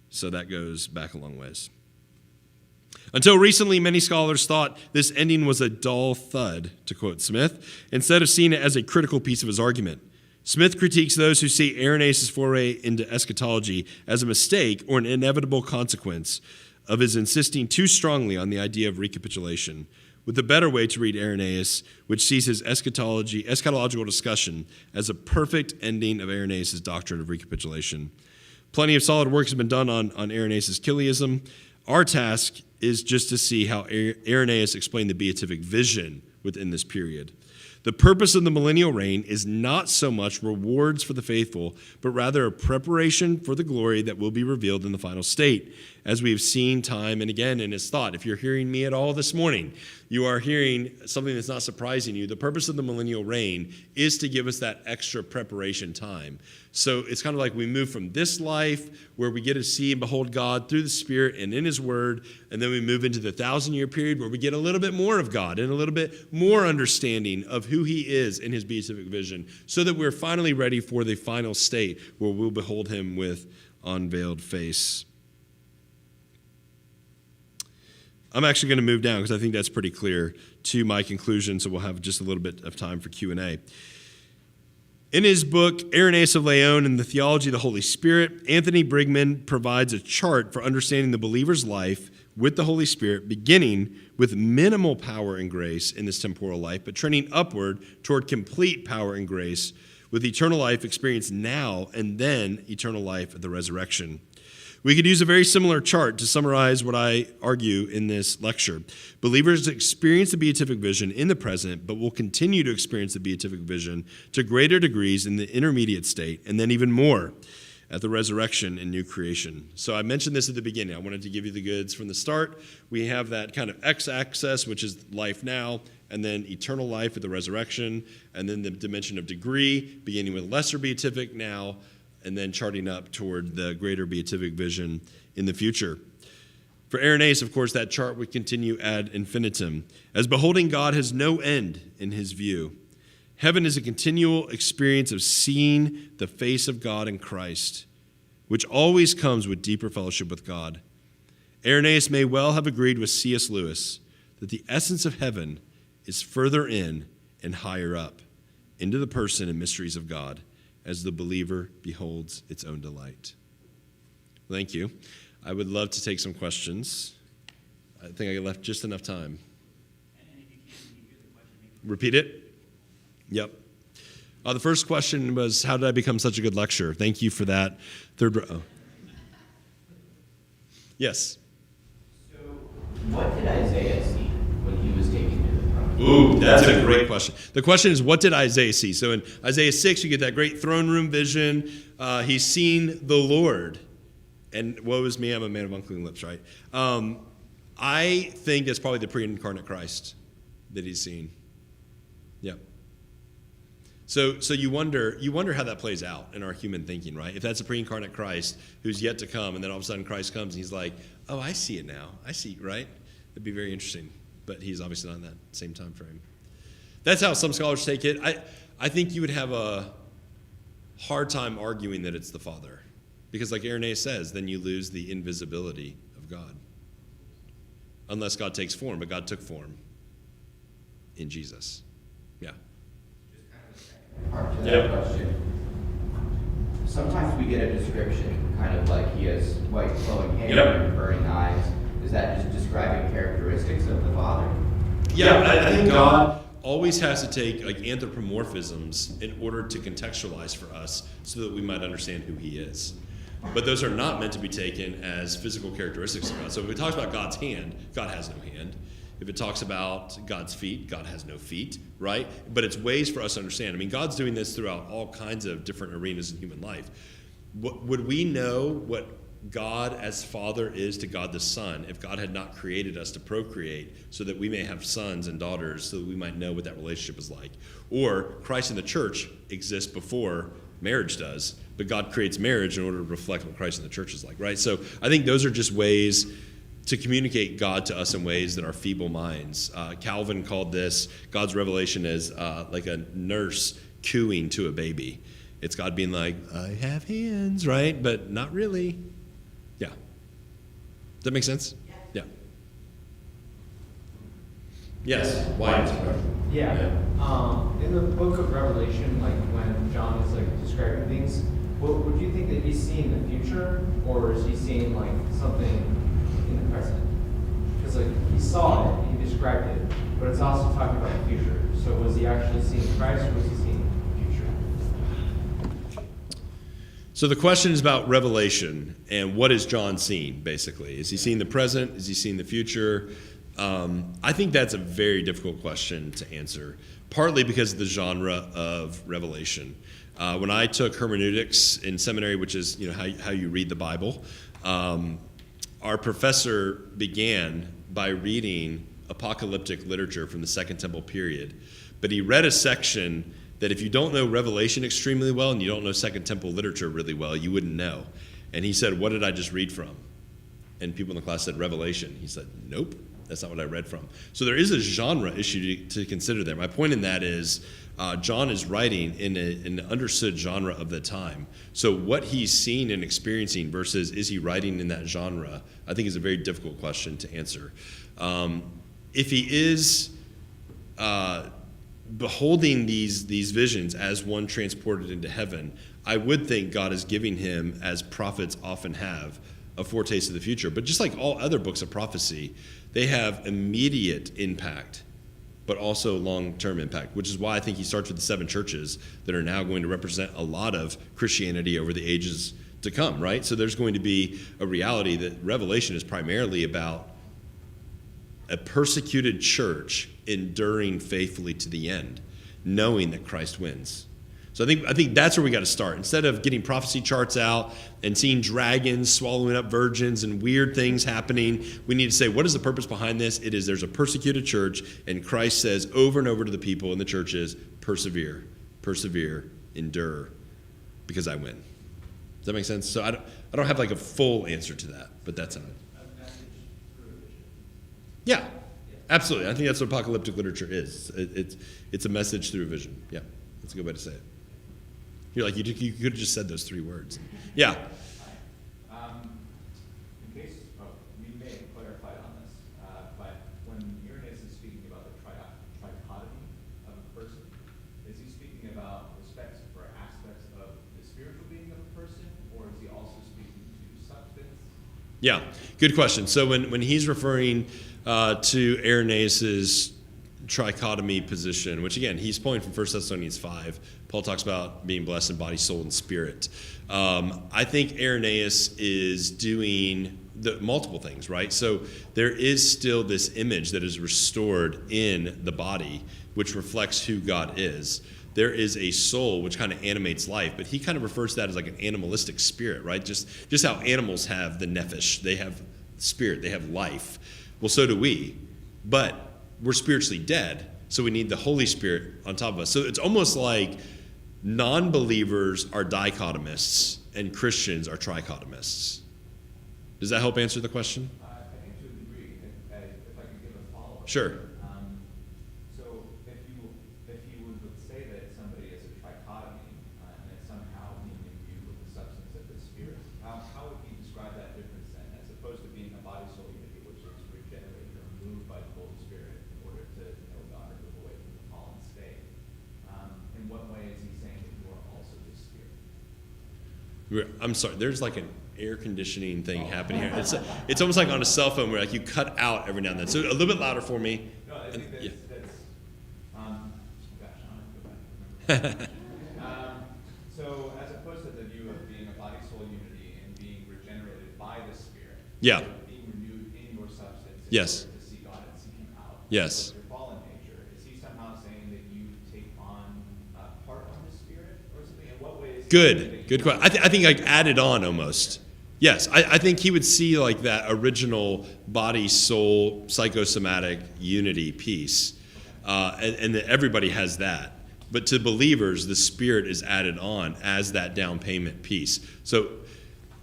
[SPEAKER 2] So that goes back a long ways. Until recently, many scholars thought this ending was a dull thud, to quote Smith, instead of seeing it as a critical piece of his argument. Smith critiques those who see Irenaeus' foray into eschatology as a mistake or an inevitable consequence of his insisting too strongly on the idea of recapitulation, with a better way to read Irenaeus, which sees his eschatological discussion as a perfect ending of Irenaeus' doctrine of recapitulation. Plenty of solid work has been done on Irenaeus' Chiliasm. Our task is just to see how Irenaeus explained the beatific vision within this period. The purpose of the millennial reign is not so much rewards for the faithful, but rather a preparation for the glory that will be revealed in the final state, as we have seen time and again in his thought. If you're hearing me at all this morning, you are hearing something that's not surprising you. The purpose of the millennial reign is to give us that extra preparation time. So it's kind of like we move from this life where we get to see and behold God through the Spirit and in his word, and then we move into the 1,000-year period where we get a little bit more of God and a little bit more understanding of who he is in his beatific vision, so that we're finally ready for the final state where we'll behold him with unveiled face. I'm actually going to move down because I think that's pretty clear to my conclusion, so we'll have just a little bit of time for Q&A. In his book, Irenaeus of Lyon and the Theology of the Holy Spirit, Anthony Brigman provides a chart for understanding the believer's life with the Holy Spirit, beginning with minimal power and grace in this temporal life, but trending upward toward complete power and grace with eternal life experienced now and then eternal life at the resurrection. We could use a very similar chart to summarize what I argue in this lecture. Believers experience the beatific vision in the present, but will continue to experience the beatific vision to greater degrees in the intermediate state, and then even more at the resurrection and new creation. So I mentioned this at the beginning. I wanted to give you the goods from the start. We have that kind of x-axis, which is life now, and then eternal life at the resurrection, and then the dimension of degree, beginning with lesser beatific now, and then charting up toward the greater beatific vision in the future. For Irenaeus, of course, that chart would continue ad infinitum, as beholding God has no end in his view. Heaven is a continual experience of seeing the face of God in Christ, which always comes with deeper fellowship with God. Irenaeus may well have agreed with C.S. Lewis that the essence of heaven is further in and higher up into the person and mysteries of God, as the believer beholds its own delight. Thank you. I would love to take some questions. I think I left just enough time. Repeat it? Yep. The first question was, how did I become such a good lecturer? Thank you for that. Third row. Yes?
[SPEAKER 3] So, what did Isaiah see when he was taken to the throne?
[SPEAKER 2] Ooh, that's a great question. The question is, what did Isaiah see? So in Isaiah 6, you get that great throne room vision. He's seen the Lord. And woe is me, I'm a man of unclean lips, right? I think that's probably the pre-incarnate Christ that he's seen. Yeah. So you wonder how that plays out in our human thinking, right? If that's a pre-incarnate Christ who's yet to come, and then all of a sudden Christ comes and he's like, oh, I see it now. I see, right? It'd be very interesting. But he's obviously not in that same time frame. That's how some scholars take it. I think you would have a hard time arguing that it's the Father. Because like Irenaeus says, then you lose the invisibility of God. Unless God takes form, but God took form in Jesus. Yeah.
[SPEAKER 3] Part to that question. Sometimes we get a description, kind of like he has white flowing hair and burning eyes. Is that just describing characteristics of the Father?
[SPEAKER 2] Yeah, I think God always has to take like anthropomorphisms in order to contextualize for us so that we might understand who he is. But those are not meant to be taken as physical characteristics of God. So if it talks about God's hand, God has no hand. If it talks about God's feet, God has no feet, right? But it's ways for us to understand. I mean, God's doing this throughout all kinds of different arenas in human life. Would we know what God as Father is to God the Son if God had not created us to procreate so that we may have sons and daughters so that we might know what that relationship is like? Or Christ in the church exists before marriage does, but God creates marriage in order to reflect what Christ in the church is like, right? So I think those are just ways to communicate God to us in ways that are feeble minds. Calvin called this, God's revelation as like a nurse cooing to a baby. It's God being like, I have hands, right? But not really. Yeah. Does that make sense? Yeah. Yes. Why?
[SPEAKER 4] Yeah. In the book of Revelation, like when John is like describing things, what would you think that he's seeing the future, or is he seeing like something in the present? Because like he saw it, he described it, but it's also talking about the future. So was he actually seeing Christ, or was he seeing the future?
[SPEAKER 2] So the question is about Revelation and what is John seeing, basically. Is he seeing the present? Is he seeing the future? I think that's a very difficult question to answer, partly because of the genre of Revelation. When I took hermeneutics in seminary, which is how you read the Bible, our professor began by reading apocalyptic literature from the Second Temple period. But he read a section that if you don't know Revelation extremely well and you don't know Second Temple literature really well, you wouldn't know. And he said, "What did I just read from?" And people in the class said, "Revelation." He said, "Nope, that's not what I read from." So there is a genre issue to consider there. My point in that is John is writing in an understood genre of the time. So what he's seeing and experiencing versus is he writing in that genre, I think is a very difficult question to answer. If he is beholding these visions as one transported into heaven, I would think God is giving him, as prophets often have, a foretaste of the future. But just like all other books of prophecy, they have immediate impact, but also long-term impact, which is why I think he starts with the 7 churches that are now going to represent a lot of Christianity over the ages to come, right? So there's going to be a reality that Revelation is primarily about a persecuted church enduring faithfully to the end, knowing that Christ wins. So I think that's where we got to start. Instead of getting prophecy charts out and seeing dragons swallowing up virgins and weird things happening, we need to say, what is the purpose behind this? It is there's a persecuted church, and Christ says over and over to the people in the churches, persevere, endure, because I win. Does that make sense? So I don't have like a full answer to that, but that's it. Yeah, absolutely. I think that's what apocalyptic literature is. It's a message through a vision. Yeah, that's a good way to say it. You're like, you could have just said those 3 words. Yeah.
[SPEAKER 5] In case, we may have clarified on this, but when Irenaeus is speaking about the trichotomy of a person, is he speaking about aspects of the spiritual being of a person, or is he also speaking to substance?
[SPEAKER 2] Yeah, good question. So when he's referring to Irenaeus's trichotomy position, which again, he's pulling from 1 Thessalonians 5. Paul talks about being blessed in body, soul, and spirit. I think Irenaeus is doing the multiple things, right? So there is still this image that is restored in the body, which reflects who God is. There is a soul which kind of animates life, but he kind of refers to that as like an animalistic spirit, right? Just how animals have the nephesh, they have spirit, they have life. Well, so do we, but we're spiritually dead, so we need the Holy Spirit on top of us. So it's almost like non-believers are dichotomists and Christians are trichotomists. Does that help answer the question?
[SPEAKER 5] I think to a degree, if I could give a follow-up.
[SPEAKER 2] Sure.
[SPEAKER 5] So if you would say that somebody is a trichotomy and it's somehow being imbued with the substance of the spirit, how would you describe that difference then, as opposed to being a body soul unity, which is regenerated or moved by the Holy Spirit in order to know God or move away from the fallen state? In what way is he saying that you are also the spirit?
[SPEAKER 2] I'm sorry, there's like an air conditioning thing happening here. It's almost like on a cell phone where like you cut out every now and then. So a little bit louder for me.
[SPEAKER 5] No, I think
[SPEAKER 2] Yeah.
[SPEAKER 5] gosh, I don't know. So as opposed to the view of being a body soul unity and being regenerated by the Spirit,
[SPEAKER 2] Yeah.
[SPEAKER 5] being renewed in your substance, in
[SPEAKER 2] Yes.
[SPEAKER 5] order to see God and seek Him out,
[SPEAKER 2] Yes.
[SPEAKER 5] with your fallen nature, is he somehow saying that you take on part of the Spirit or something? In what ways?
[SPEAKER 2] Good question. I think I added on almost. Yes, I think he would see like that original body, soul, psychosomatic unity piece, and that everybody has that. But to believers, the Spirit is added on as that down payment piece. So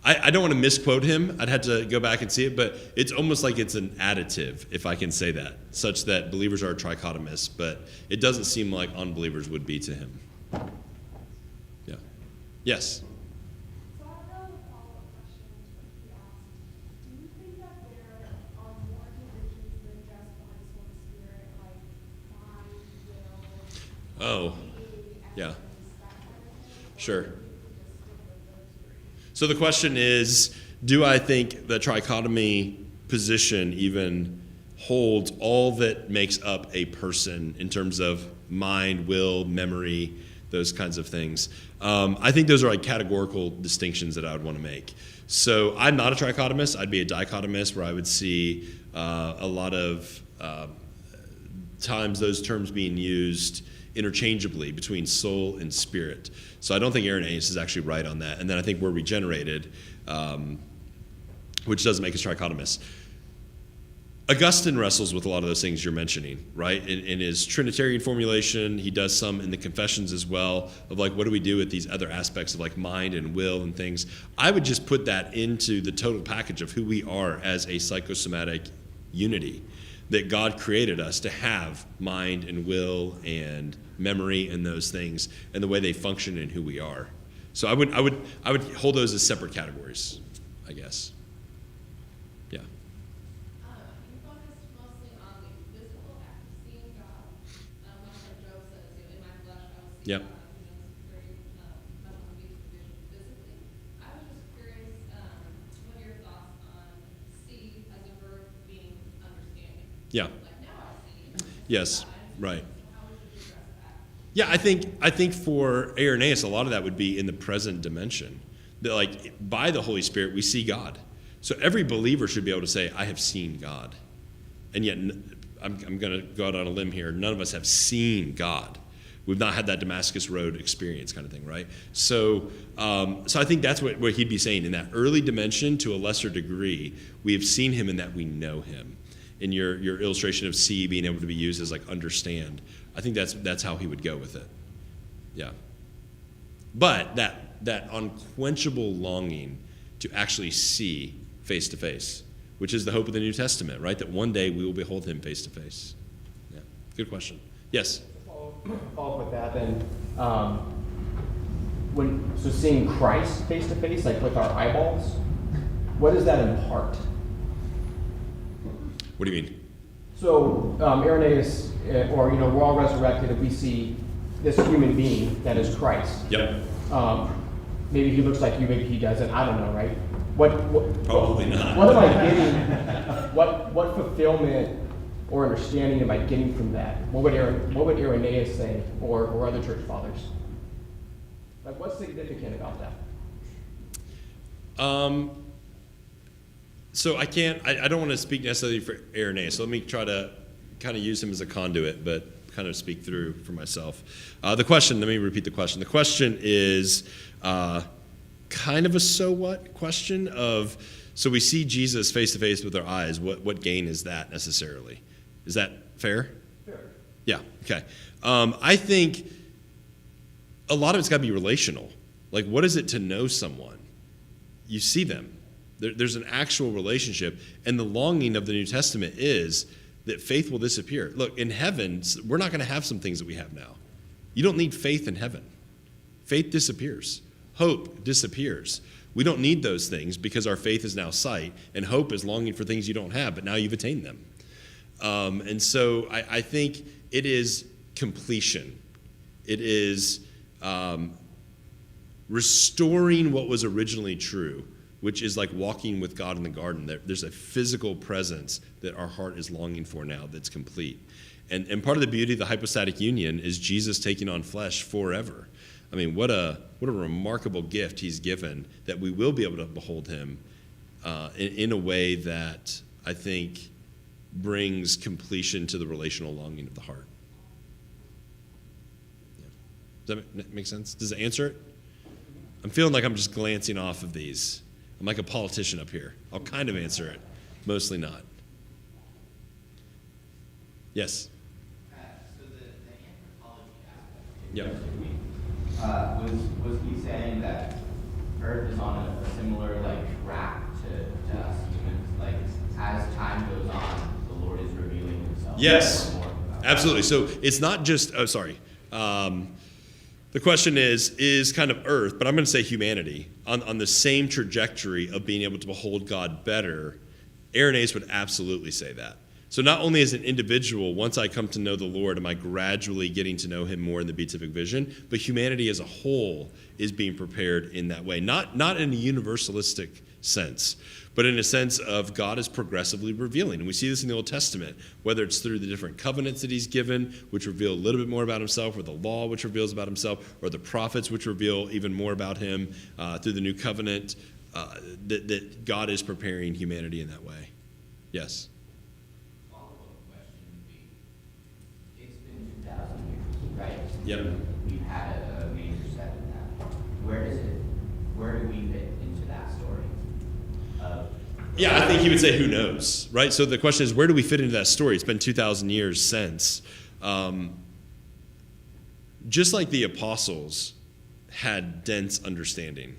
[SPEAKER 2] I don't want to misquote him. I'd have to go back and see it, but it's almost like it's an additive, if I can say that, such that believers are trichotomous, but it doesn't seem like unbelievers would be to him. Yeah. Yes.
[SPEAKER 6] So I have a follow-up question to what he asked. Do you think that there are more divisions than just body, soul, and spirit, like mind, will,
[SPEAKER 2] Oh,
[SPEAKER 6] being,
[SPEAKER 2] yeah.
[SPEAKER 6] essence, that kind of thing?
[SPEAKER 2] Sure.
[SPEAKER 6] Or do you think we just stick with those 3?
[SPEAKER 2] So the question is, do I think the trichotomy position even holds all that makes up a person in terms of mind, will, memory, those kinds of things. I think those are like categorical distinctions that I would want to make. So I'm not a trichotomist. I'd be a dichotomist, where I would see a lot of times those terms being used interchangeably between soul and spirit. So I don't think Irenaeus is actually right on that. And then I think we're regenerated, which doesn't make us trichotomists. Augustine wrestles with a lot of those things you're mentioning, right? In his Trinitarian formulation, he does some in the Confessions as well, of like, what do we do with these other aspects of like mind and will and things? I would just put that into the total package of who we are as a psychosomatic unity, that God created us to have mind and will and memory and those things, and the way they function in who we are. So I would hold those as separate categories, I guess. Yeah.
[SPEAKER 7] You focused mostly on the physical act of seeing God. Much like Job says, in my flesh I will see
[SPEAKER 2] Yep.
[SPEAKER 7] God. It's very much on the beat of vision physically. I was just curious, what are your thoughts on see as a verb being understanding?
[SPEAKER 2] Yeah.
[SPEAKER 7] Like now I see.
[SPEAKER 2] Yes. Right.
[SPEAKER 7] How would you address that?
[SPEAKER 2] Yeah, I think for Irenaeus, a lot of that would be in the present dimension. That like by the Holy Spirit, we see God. So every believer should be able to say, I have seen God. And yet, I'm going to go out on a limb here, none of us have seen God. We've not had that Damascus Road experience kind of thing, right? So I think that's what he'd be saying. In that early dimension, to a lesser degree, we have seen him in that we know him. In your illustration of see being able to be used as like understand, I think that's how he would go with it. Yeah. But that unquenchable longing to actually see face to face, which is the hope of the New Testament, right? That one day we will behold him face to face. Yeah. Good question. Yes.
[SPEAKER 8] Follow up with that then. So seeing Christ face to face, like with our eyeballs, what does that impart?
[SPEAKER 2] What do you mean?
[SPEAKER 8] So Irenaeus, or we're all resurrected and we see this human being that is Christ.
[SPEAKER 2] Yep.
[SPEAKER 8] Maybe he looks like you, maybe he doesn't. I don't know, right? What
[SPEAKER 2] Probably not.
[SPEAKER 8] What am I getting? What fulfillment or understanding am I getting from that? What would Irenaeus say, or other church fathers? Like, what's significant about that?
[SPEAKER 2] So I don't want to speak necessarily for Irenaeus, so let me try to kind of use him as a conduit, but kind of speak through for myself. The question, let me repeat the question. The question is kind of a so what question of, so we see Jesus face to face with our eyes, what gain is that necessarily? Is that fair?
[SPEAKER 8] Fair.
[SPEAKER 2] Yeah, okay. I think a lot of it's got to be relational. Like, what is it to know someone? You see them. There's an actual relationship, and the longing of the New Testament is that faith will disappear. Look, in heaven, we're not going to have some things that we have now. You don't need faith in heaven. Faith disappears. Hope disappears. We don't need those things because our faith is now sight, and hope is longing for things you don't have, but now you've attained them. And so I think it is completion. It is restoring what was originally true, which is like walking with God in the garden. There's a physical presence that our heart is longing for now that's complete. And part of the beauty of the hypostatic union is Jesus taking on flesh forever. I mean, what a remarkable gift he's given, that we will be able to behold him in a way that I think brings completion to the relational longing of the heart. Yeah. Does that make sense? Does it answer it? I'm feeling like I'm just glancing off of these. I'm like a politician up here. I'll kind of answer it, mostly not. Yes?
[SPEAKER 3] So the anthropology aspect.
[SPEAKER 2] Yep.
[SPEAKER 3] Was he saying that Earth is on a similar track to us humans? Like, as time goes on, the Lord is revealing himself.
[SPEAKER 2] Yes,
[SPEAKER 3] more about
[SPEAKER 2] absolutely. So it's not just, the question is kind of Earth, but I'm going to say humanity, on the same trajectory of being able to behold God better. Irenaeus would absolutely say that. So not only as an individual, once I come to know the Lord, am I gradually getting to know him more in the beatific vision, but humanity as a whole is being prepared in that way. Not in a universalistic sense, but in a sense of God is progressively revealing. And we see this in the Old Testament, whether it's through the different covenants that he's given, which reveal a little bit more about himself, or the law, which reveals about himself, or the prophets, which reveal even more about him through the new covenant, that God is preparing humanity in that way. Yes?
[SPEAKER 3] Follow-up question would be, it's been 2,000 years, right?
[SPEAKER 2] Yep.
[SPEAKER 3] We've had a major step in that. Where do we fit into that story?
[SPEAKER 2] Yeah, I think he would say, who knows, right? So the question is, where do we fit into that story? It's been 2,000 years since. Just like the apostles had dense understanding,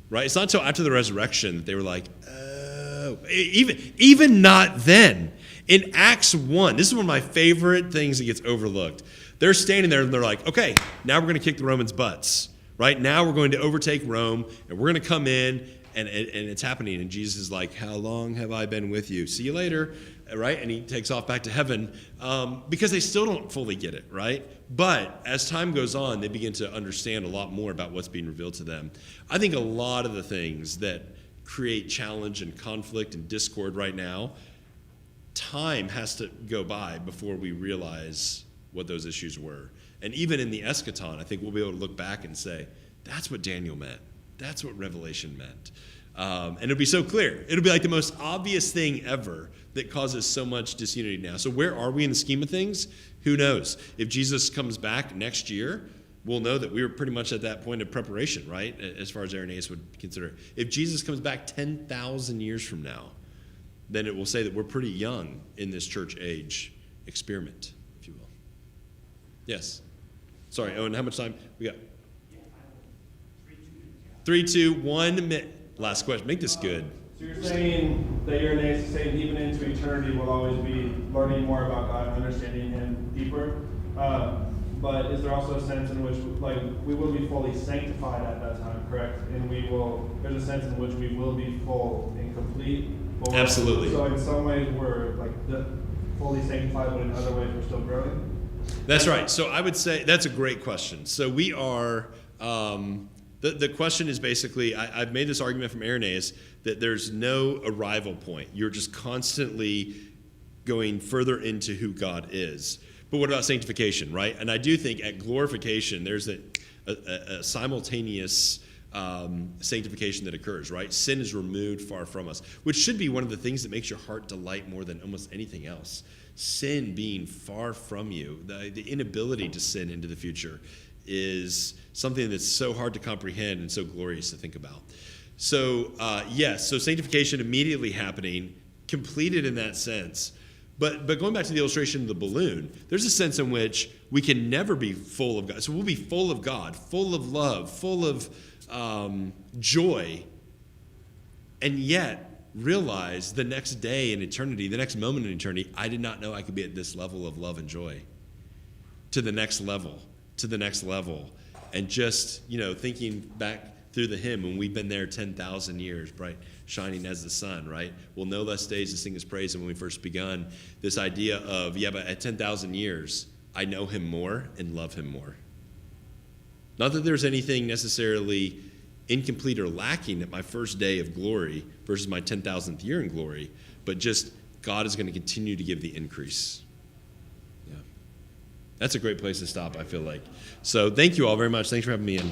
[SPEAKER 2] right? It's not until after the resurrection that they were like, oh, even not then. In Acts 1, this is one of my favorite things that gets overlooked. They're standing there and they're like, okay, now we're going to kick the Romans' butts, right? Now we're going to overtake Rome and we're going to come in and it's happening. And Jesus is like, how long have I been with you? See you later, right? And he takes off back to heaven because they still don't fully get it, right? But as time goes on, they begin to understand a lot more about what's being revealed to them. I think a lot of the things that create challenge and conflict and discord right now, time has to go by before we realize what those issues were. And even in the eschaton, I think we'll be able to look back and say, that's what Daniel meant. That's what Revelation meant. And it'll be so clear. It'll be like the most obvious thing ever that causes so much disunity now. So where are we in the scheme of things? Who knows? If Jesus comes back next year, we'll know that we were pretty much at that point of preparation, right? As far as Irenaeus would consider it. If Jesus comes back 10,000 years from now, then it will say that we're pretty young in this church age experiment, if you will. Yes. Sorry, Owen, how much time? We got 3, 2, 1 minute. Last question. Make this good.
[SPEAKER 9] So you're saying that Irenaeus is saying even into eternity we'll always be learning more about God and understanding Him deeper. But is there also a sense in which, like, we will be fully sanctified at that time, correct? And there's a sense in which we will be full and complete.
[SPEAKER 2] Absolutely.
[SPEAKER 9] So in some ways we're like fully sanctified, but in other ways we're still growing.
[SPEAKER 2] That's right. So I would say that's a great question. So we are. The question is basically, I've made this argument from Irenaeus that there's no arrival point. You're just constantly going further into who God is. But what about sanctification, right? And I do think at glorification, there's a simultaneous sanctification that occurs, right? Sin is removed far from us, which should be one of the things that makes your heart delight more than almost anything else. Sin being far from you, the inability to sin into the future is something that's so hard to comprehend and so glorious to think about. So, yes, so sanctification immediately happening, completed in that sense. But going back to the illustration of the balloon, there's a sense in which we can never be full of God. So we'll be full of God, full of love, full of joy, and yet realize the next day in eternity, the next moment in eternity, I did not know I could be at this level of love and joy. To the next level. And just, thinking back through the hymn when we've been there 10,000 years, right? Shining as the sun, right? Well, no less days to sing his praise than when we first begun. This idea of, but at 10,000 years, I know him more and love him more. Not that there's anything necessarily incomplete or lacking at my first day of glory versus my 10,000th year in glory, but just God is going to continue to give the increase. That's a great place to stop, I feel like. So thank you all very much. Thanks for having me in.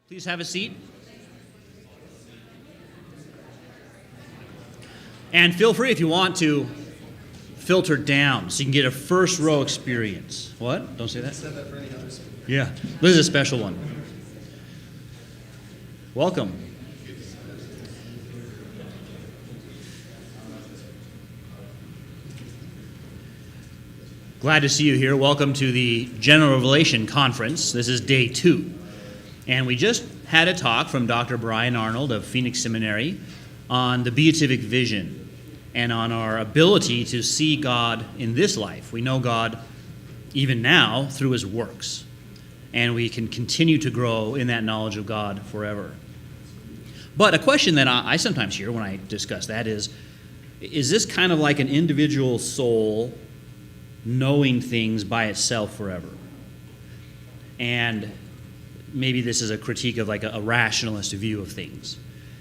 [SPEAKER 1] Please have a seat. And feel free if you want to filter down so you can get a first row experience. What? Don't say that? Said that for any others. Yeah. This is a special one. Welcome. Glad to see you here. Welcome to the General Revelation Conference. This is day 2. And we just had a talk from Dr. Brian Arnold of Phoenix Seminary on the beatific vision and on our ability to see God in this life. We know God even now through his works, and we can continue to grow in that knowledge of God forever. But a question that I sometimes hear when I discuss that is this kind of like an individual soul knowing things by itself forever? And maybe this is a critique of like a rationalist view of things.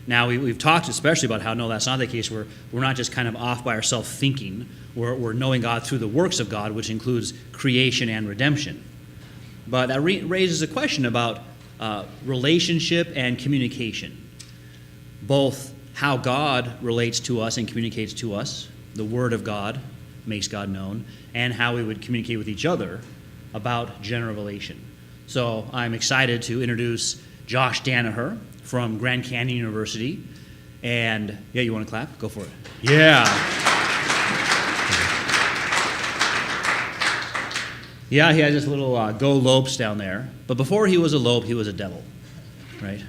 [SPEAKER 1] Now, we've talked especially about how, no, that's not the case. We're not just kind of off by ourselves thinking. We're knowing God through the works of God, which includes creation and redemption. But that raises a question about relationship and communication. Both how God relates to us and communicates to us, the Word of God makes God known, and how we would communicate with each other about general revelation. So I'm excited to introduce Josh Danaher from Grand Canyon University. And, yeah, you want to clap? Go for it. Yeah. Yeah, he has this little Go Lopes down there. But before he was a Lope, he was a devil, right?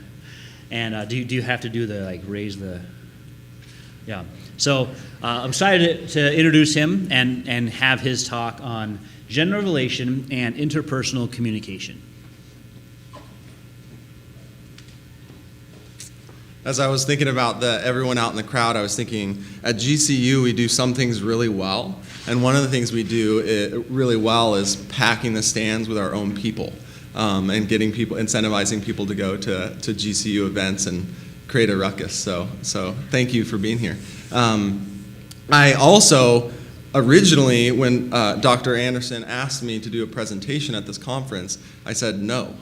[SPEAKER 1] And do you have to do the, like, raise the... Yeah. So I'm excited to introduce him and have his talk on general revelation and interpersonal communication.
[SPEAKER 10] As I was thinking about everyone out in the crowd, I was thinking at GCU we do some things really well, and one of the things we do really well is packing the stands with our own people, and getting people, incentivizing people to go to GCU events and create a ruckus. So thank you for being here. I also originally, when Dr. Anderson asked me to do a presentation at this conference, I said no.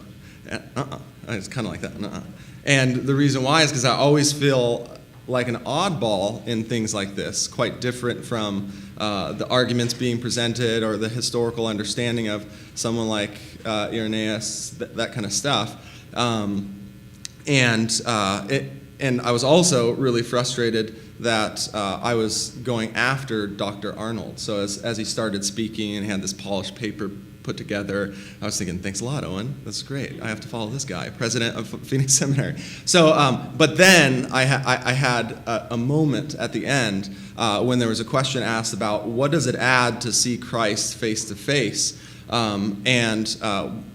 [SPEAKER 10] It's kind of like that. And the reason why is because I always feel like an oddball in things like this, quite different from the arguments being presented or the historical understanding of someone like Irenaeus, that kind of stuff. And I was also really frustrated that I was going after Dr. Arnold. So as he started speaking and he had this polished paper put together, I was thinking, thanks a lot, Owen. That's great. I have to follow this guy, president of Phoenix Seminary. So, but then I had a moment at the end when there was a question asked about what does it add to see Christ face to face? And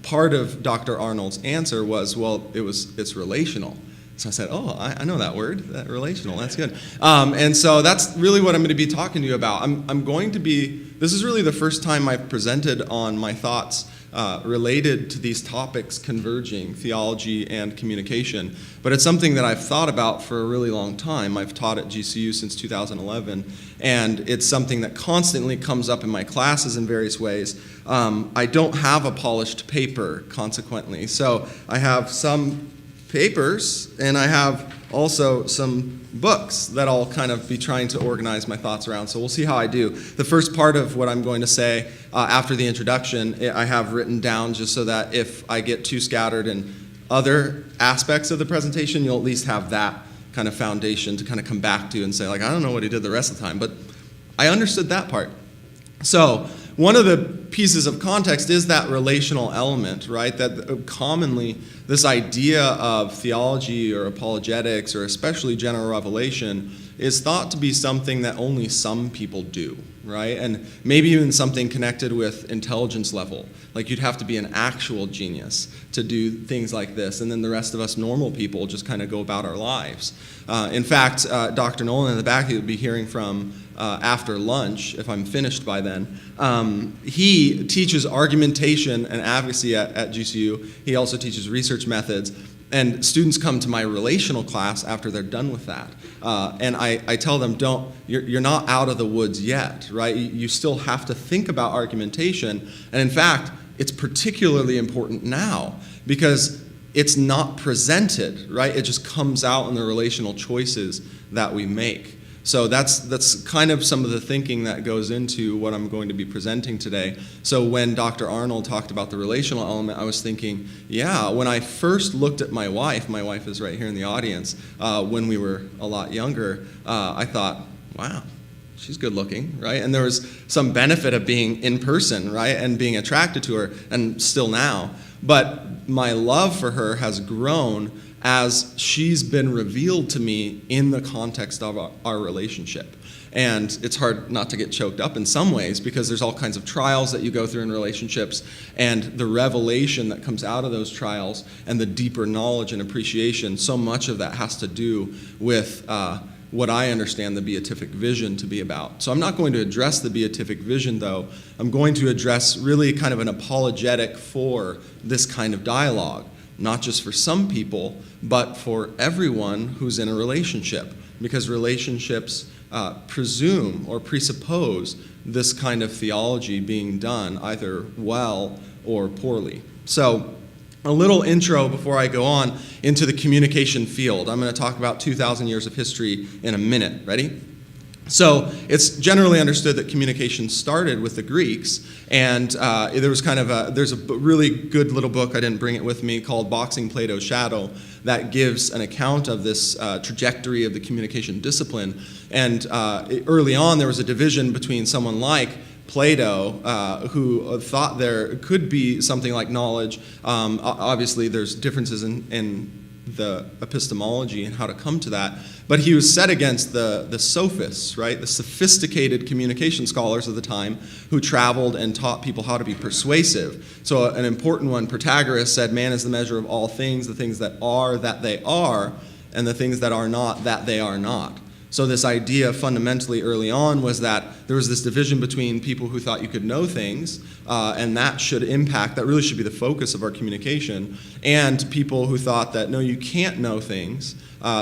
[SPEAKER 10] part of Dr. Arnold's answer was, well, it's relational. So I said, oh, I know that word, that relational, that's good. And so that's really what I'm going to be talking to you about. This is really the first time I've presented on my thoughts related to these topics converging, theology and communication. But it's something that I've thought about for a really long time. I've taught at GCU since 2011, and it's something that constantly comes up in my classes in various ways. I don't have a polished paper, consequently. So I have some papers, and I have also some books that I'll kind of be trying to organize my thoughts around. So we'll see how I do. The first part of what I'm going to say after the introduction, I have written down just so that if I get too scattered in other aspects of the presentation, you'll at least have that kind of foundation to kind of come back to and say, like, I don't know what he did the rest of the time, but I understood that part. So one of the pieces of context is that relational element, right? That commonly this idea of theology or apologetics or especially general revelation is thought to be something that only some people do, right? And maybe even something connected with intelligence level. Like you'd have to be an actual genius to do things like this, and then the rest of us normal people just kind of go about our lives. In fact, Dr. Nolan in the back, you'll be hearing from after lunch, if I'm finished by then. He teaches argumentation and advocacy at GCU. He also teaches research methods. And students come to my relational class after they're done with that. And I tell them, you're not out of the woods yet, right? You still have to think about argumentation. And in fact, it's particularly important now because it's not presented, right? It just comes out in the relational choices that we make. So that's kind of some of the thinking that goes into what I'm going to be presenting today. So when Dr. Arnold talked about the relational element, I was thinking, yeah, when I first looked at my wife is right here in the audience, when we were a lot younger, I thought, wow, she's good looking, right? And there was some benefit of being in person, right? And being attracted to her, and still now. But my love for her has grown as she's been revealed to me in the context of our relationship. And it's hard not to get choked up in some ways, because there's all kinds of trials that you go through in relationships, and the revelation that comes out of those trials and the deeper knowledge and appreciation, so much of that has to do with what I understand the beatific vision to be about. So I'm not going to address the beatific vision, though. I'm going to address really kind of an apologetic for this kind of dialogue, not just for some people, but for everyone who's in a relationship, because relationships presume or presuppose this kind of theology being done either well or poorly. So a little intro before I go on into the communication field. I'm going to talk about 2,000 years of history in a minute. Ready? So it's generally understood that communication started with the Greeks, and there's a really good little book, I didn't bring it with me, called Boxing Plato's Shadow, that gives an account of this trajectory of the communication discipline. And early on, there was a division between someone like Plato, who thought there could be something like knowledge. Obviously, there's differences in the epistemology and how to come to that. But he was set against the sophists, right? The sophisticated communication scholars of the time who traveled and taught people how to be persuasive. So an important one, Protagoras, said, man is the measure of all things, the things that they are, and the things that are not, that they are not. So this idea fundamentally early on was that there was this division between people who thought you could know things, and that really should be the focus of our communication, and people who thought that, no, you can't know things,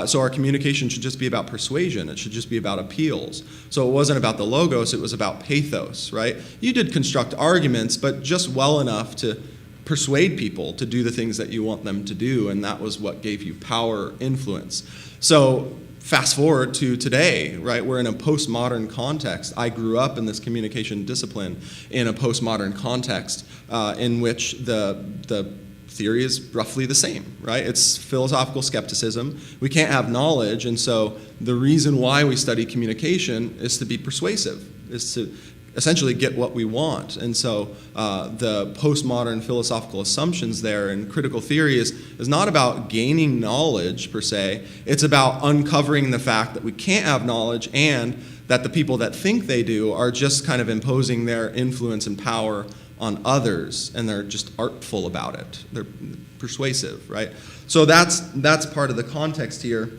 [SPEAKER 10] so our communication should just be about persuasion. It should just be about appeals. So it wasn't about the logos, it was about pathos, right? You did construct arguments, but just well enough to persuade people to do the things that you want them to do, and that was what gave you power, influence. So fast forward to today, right? We're in a postmodern context. I grew up in this communication discipline in a postmodern context in which the theory is roughly the same, right? It's philosophical skepticism. We can't have knowledge, and so the reason why we study communication is to be persuasive, is to essentially get what we want. And so the postmodern philosophical assumptions there and critical theory is not about gaining knowledge per se. It's about uncovering the fact that we can't have knowledge, and that the people that think they do are just kind of imposing their influence and power on others, and they're just artful about it. They're persuasive, right? So that's part of the context here.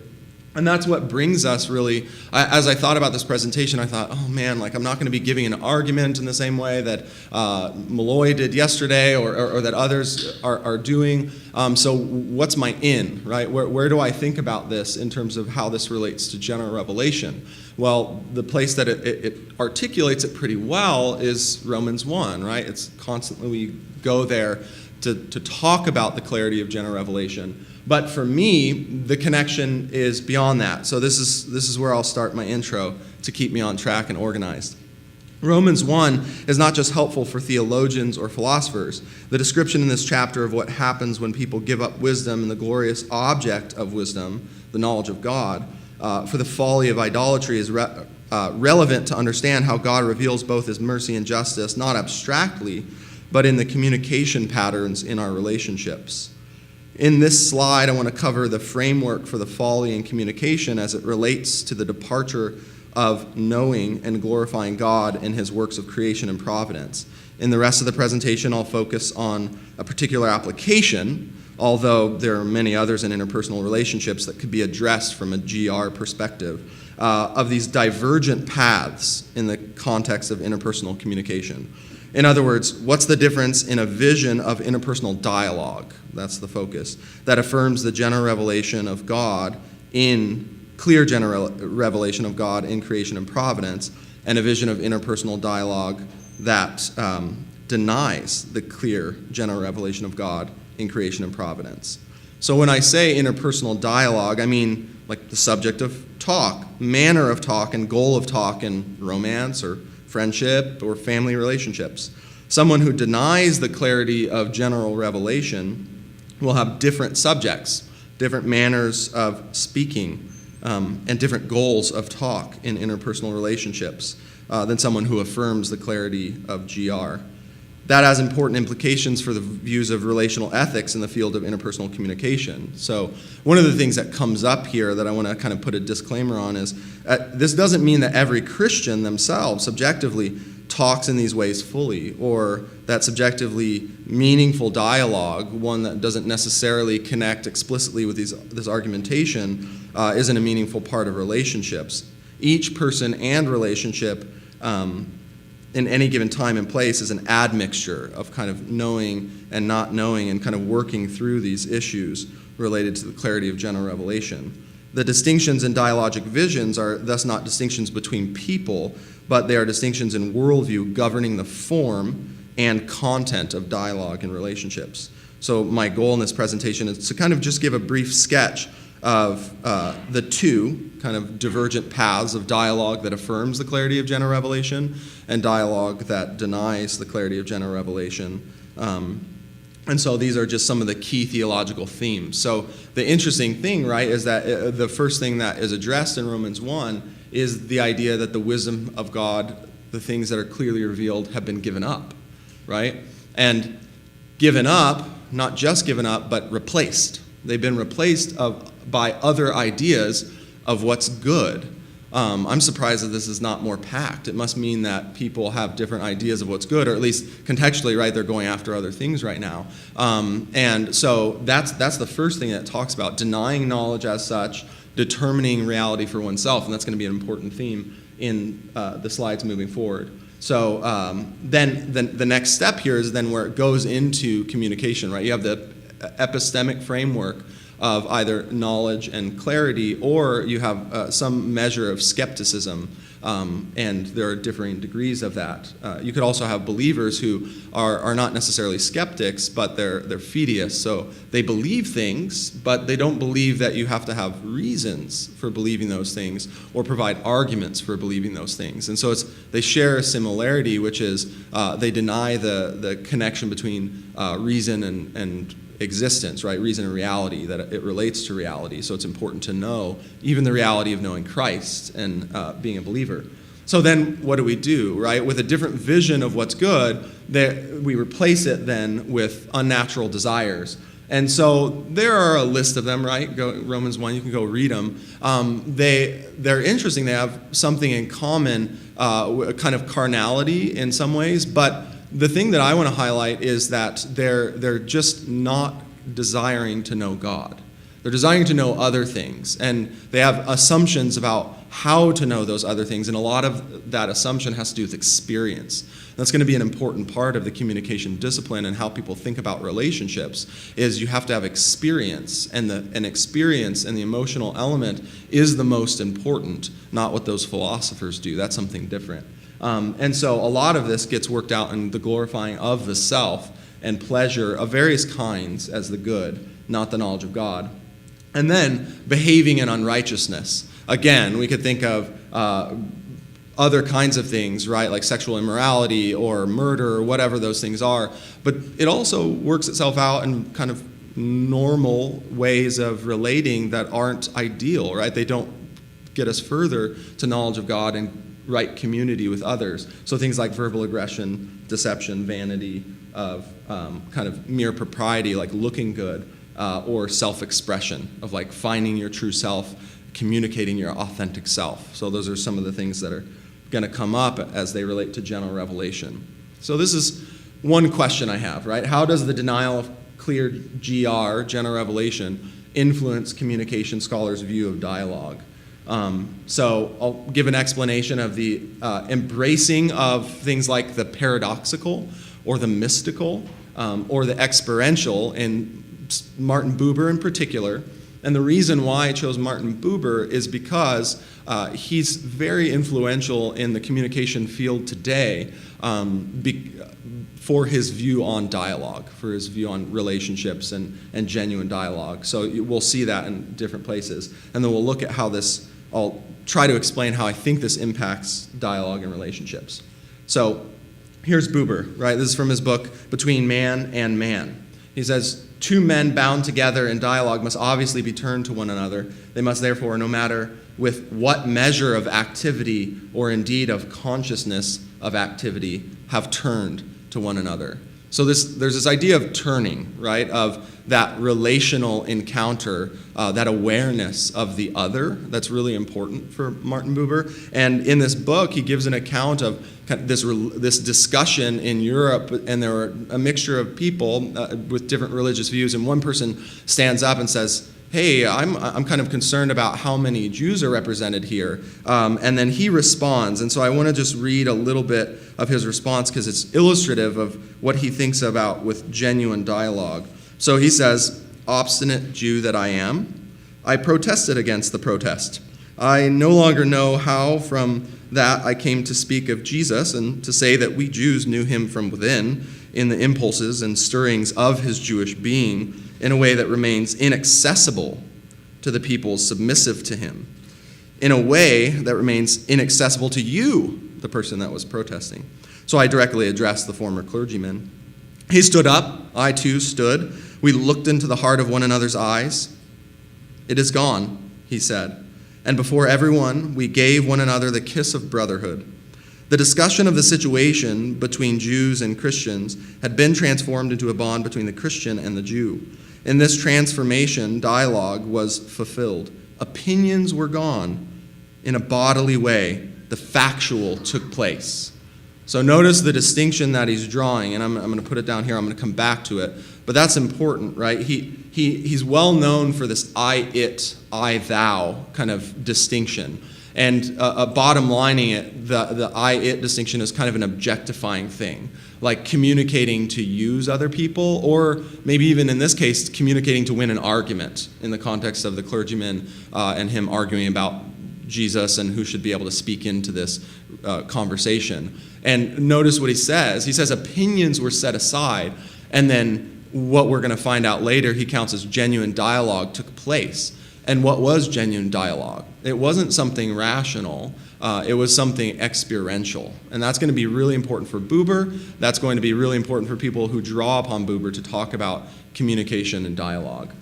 [SPEAKER 10] And that's what brings us really, as I thought about this presentation, I thought, oh man, like I'm not going to be giving an argument in the same way that Malloy did yesterday or that others are doing. So what's my in, right? Where do I think about this in terms of how this relates to general revelation? Well, the place that it articulates it pretty well is Romans 1, right? It's constantly, we go there to talk about the clarity of general revelation. But for me, the connection is beyond that. So this is where I'll start my intro to keep me on track and organized. Romans 1 is not just helpful for theologians or philosophers. The description in this chapter of what happens when people give up wisdom and the glorious object of wisdom, the knowledge of God, for the folly of idolatry is relevant to understand how God reveals both his mercy and justice, not abstractly, but in the communication patterns in our relationships. In this slide, I want to cover the framework for the folly in communication as it relates to the departure of knowing and glorifying God in his works of creation and providence. In the rest of the presentation, I'll focus on a particular application, although there are many others in interpersonal relationships that could be addressed from a GR perspective, of these divergent paths in the context of interpersonal communication. In other words, what's the difference in a vision of interpersonal dialogue? That's the focus. That affirms the general revelation of God clear general revelation of God in creation and providence, and a vision of interpersonal dialogue that denies the clear general revelation of God in creation and providence. So when I say interpersonal dialogue, I mean like the subject of talk, manner of talk, and goal of talk in romance or friendship or family relationships. Someone who denies the clarity of general revelation will have different subjects, different manners of speaking, and different goals of talk in interpersonal relationships than someone who affirms the clarity of GR. That has important implications for the views of relational ethics in the field of interpersonal communication. So one of the things that comes up here that I want to kind of put a disclaimer on is this doesn't mean that every Christian themselves subjectively talks in these ways fully, or that subjectively meaningful dialogue, one that doesn't necessarily connect explicitly with this argumentation, isn't a meaningful part of relationships. Each person and relationship in any given time and place is an admixture of kind of knowing and not knowing and kind of working through these issues related to the clarity of general revelation. The distinctions in dialogic visions are thus not distinctions between people, but they are distinctions in worldview governing the form and content of dialogue and relationships. So my goal in this presentation is to kind of just give a brief sketch of the two kind of divergent paths of dialogue that affirms the clarity of general revelation and dialogue that denies the clarity of general revelation. And so these are just some of the key theological themes. So the interesting thing, right, is that the first thing that is addressed in Romans 1 is the idea that the wisdom of God, the things that are clearly revealed, have been given up, right? And given up, not just given up, but replaced. They've been replaced by other ideas of what's good. I'm surprised that this is not more packed. It must mean that people have different ideas of what's good, or at least contextually, right? They're going after other things right now. And so that's the first thing that it talks about, denying knowledge as such, determining reality for oneself, and that's going to be an important theme in the slides moving forward. So then the next step here is then where it goes into communication, right? You have the epistemic framework of either knowledge and clarity, or you have some measure of skepticism, and there are differing degrees of that. You could also have believers who are not necessarily skeptics, but they're fideist, so they believe things, but they don't believe that you have to have reasons for believing those things or provide arguments for believing those things. And so they share a similarity, which is they deny the connection between reason and existence, right? Reason and reality, that it relates to reality. So it's important to know even the reality of knowing Christ and being a believer. So then what do, right? With a different vision of what's good, we replace it then with unnatural desires. And so there are a list of them, right? Romans 1, you can go read them. They're interesting. They have something in common, kind of carnality in some ways, but the thing that I want to highlight is that they're just not desiring to know God. They're desiring to know other things, and they have assumptions about how to know those other things, and a lot of that assumption has to do with experience. That's going to be an important part of the communication discipline and how people think about relationships, is you have to have experience, and an experience and the emotional element is the most important, not what those philosophers do. That's something different. And so a lot of this gets worked out in the glorifying of the self and pleasure of various kinds as the good, not the knowledge of God. And then behaving in unrighteousness. Again, we could think of other kinds of things, right, like sexual immorality or murder or whatever those things are. But it also works itself out in kind of normal ways of relating that aren't ideal, right? They don't get us further to knowledge of God and right community with others. So things like verbal aggression, deception, vanity of kind of mere propriety, like looking good, or self-expression of like finding your true self, communicating your authentic self. So those are some of the things that are going to come up as they relate to general revelation. So this is one question I have, right? How does the denial of clear GR, general revelation, influence communication scholars' view of dialogue? So I'll give an explanation of the embracing of things like the paradoxical or the mystical or the experiential, in Martin Buber in particular, And the reason why I chose Martin Buber is because he's very influential in the communication field today for his view on dialogue, for his view on relationships and genuine dialogue. So we'll see that in different places. And then we'll look at how this, I'll try to explain how I think this impacts dialogue and relationships. So here's Buber, right? This is from his book, Between Man and Man. He says, two men bound together in dialogue must obviously be turned to one another. They must therefore, no matter with what measure of activity or indeed of consciousness of activity, have turned to one another. So there's this idea of turning, right, of that relational encounter, that awareness of the other. That's really important for Martin Buber. And in this book, he gives an account of this discussion in Europe, and there were a mixture of people with different religious views. And one person stands up and says, hey, I'm kind of concerned about how many Jews are represented here. And then he responds. And so I want to just read a little bit of his response because it's illustrative of what he thinks about with genuine dialogue. So he says, obstinate Jew that I am, I protested against the protest. I no longer know how from that I came to speak of Jesus and to say that we Jews knew him from within in the impulses and stirrings of his Jewish being in a way that remains inaccessible to the people submissive to him, in a way that remains inaccessible to you, the person that was protesting. So I directly addressed the former clergyman. He stood up. I too stood. We looked into the heart of one another's eyes. It is gone, he said. And before everyone, we gave one another the kiss of brotherhood. The discussion of the situation between Jews and Christians had been transformed into a bond between the Christian and the Jew. In this transformation, dialogue was fulfilled. Opinions were gone. In a bodily way, the factual took place. So notice the distinction that he's drawing, and I'm going to put it down here. I'm going to come back to it. But that's important, right? He's well known for this I-it, I-thou kind of distinction. And bottom lining it, the I-it distinction is kind of an objectifying thing, like communicating to use other people, or maybe even in this case, communicating to win an argument in the context of the clergyman and him arguing about Jesus and who should be able to speak into this conversation. And notice what he says. He says opinions were set aside, and then what we're going to find out later he counts as genuine dialogue took place. And what was genuine dialogue? It wasn't something rational. It was something experiential. And that's going to be really important for Buber. That's going to be really important for people who draw upon Buber to talk about communication and dialogue.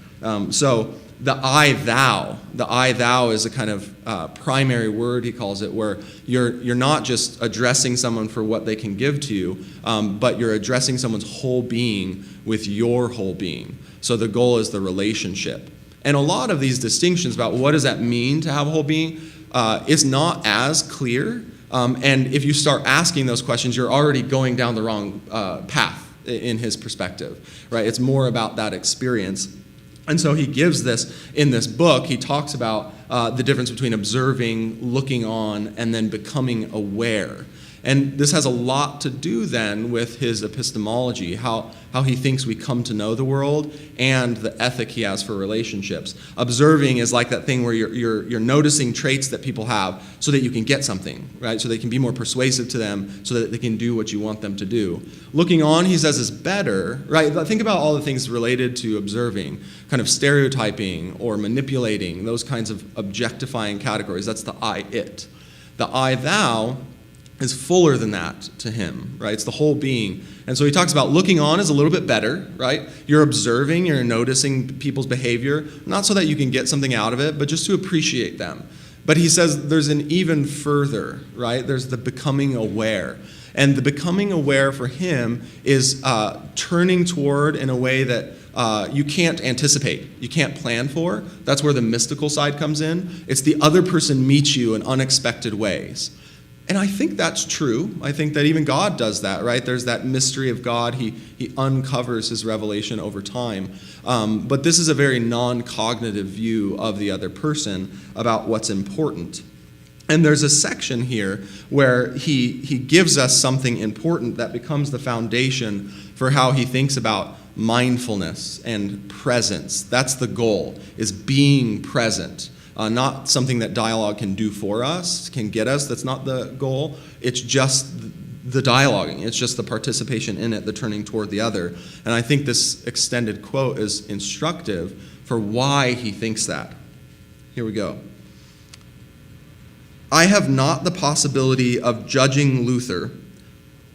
[SPEAKER 10] So the I-thou is a kind of primary word, he calls it, where you're not just addressing someone for what they can give to you, but you're addressing someone's whole being with your whole being. So the goal is the relationship. And a lot of these distinctions about what does that mean to have a whole being is not as clear. And if you start asking those questions, you're already going down the wrong path in his perspective, right? It's more about that experience. And so he gives this, in this book, he talks about the difference between observing, looking on, and then becoming aware. And this has a lot to do then with his epistemology, how he thinks we come to know the world and the ethic he has for relationships. Observing is like that thing where you're noticing traits that people have so that you can get something, right? So they can be more persuasive to them so that they can do what you want them to do. Looking on, he says, is better, right? Think about all the things related to observing, kind of stereotyping or manipulating, those kinds of objectifying categories. That's the I-it. The I-thou is fuller than that to him, right? It's the whole being. And so he talks about looking on is a little bit better, right? You're observing, you're noticing people's behavior, not so that you can get something out of it, but just to appreciate them. But he says there's an even further, right? There's the becoming aware. And the becoming aware for him is turning toward in a way that you can't anticipate, you can't plan for. That's where the mystical side comes in. It's the other person meets you in unexpected ways. And I think that's true. I think that even God does that, right? There's that mystery of God. He uncovers his revelation over time. But this is a very non-cognitive view of the other person about what's important. And there's a section here where he gives us something important that becomes the foundation for how he thinks about mindfulness and presence. That's the goal, is being present. Not something that dialogue can do for us, can get us. That's not the goal. It's just the dialoguing. It's just the participation in it, the turning toward the other. And I think this extended quote is instructive for why he thinks that. Here we go. I have not the possibility of judging Luther,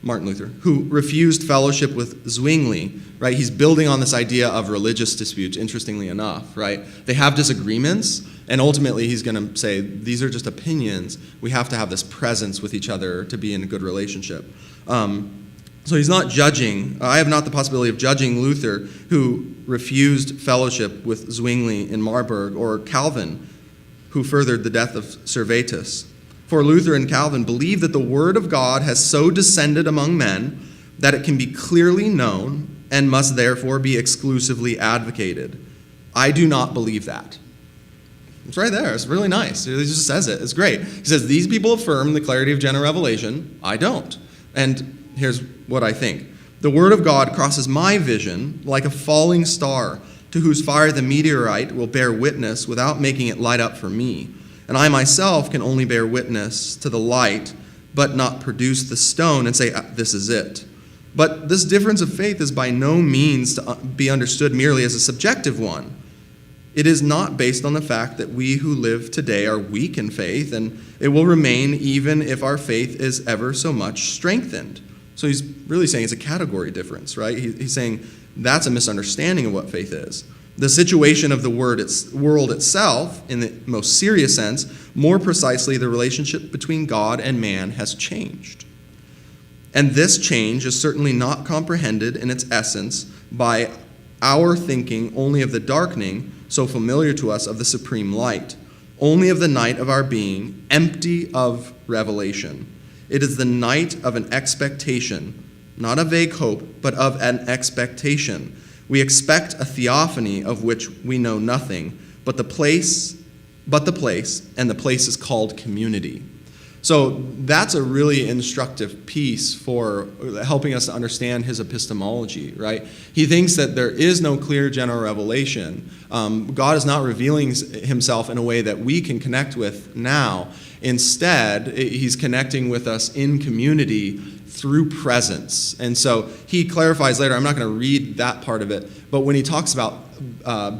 [SPEAKER 10] Martin Luther, who refused fellowship with Zwingli, right? He's building on this idea of religious disputes, interestingly enough, right? They have disagreements, and ultimately he's going to say, these are just opinions. We have to have this presence with each other to be in a good relationship. So he's not judging. I have not the possibility of judging Luther, who refused fellowship with Zwingli in Marburg, or Calvin, who furthered the death of Servetus. For Luther and Calvin believe that the Word of God has so descended among men that it can be clearly known and must therefore be exclusively advocated. I do not believe that. It's right there. It's really nice. He just says it. It's great. He says, these people affirm the clarity of general revelation. I don't. And here's what I think. The Word of God crosses my vision like a falling star, to whose fire the meteorite will bear witness without making it light up for me. And I myself can only bear witness to the light, but not produce the stone and say, this is it. But this difference of faith is by no means to be understood merely as a subjective one. It is not based on the fact that we who live today are weak in faith, and it will remain even if our faith is ever so much strengthened. So he's really saying it's a category difference, right? He's saying that's a misunderstanding of what faith is. The situation of the world itself, in the most serious sense, more precisely the relationship between God and man, has changed. And this change is certainly not comprehended in its essence by our thinking only of the darkening, so familiar to us, of the supreme light, only of the night of our being, empty of revelation. It is the night of an expectation, not a vague hope, but of an expectation. We expect a theophany of which we know nothing, but the place, and the place is called community. So that's a really instructive piece for helping us to understand his epistemology, right? He thinks that there is no clear general revelation. God is not revealing himself in a way that we can connect with now. Instead, he's connecting with us in community through presence. And so he clarifies later, I'm not going to read that part of it, but when he talks about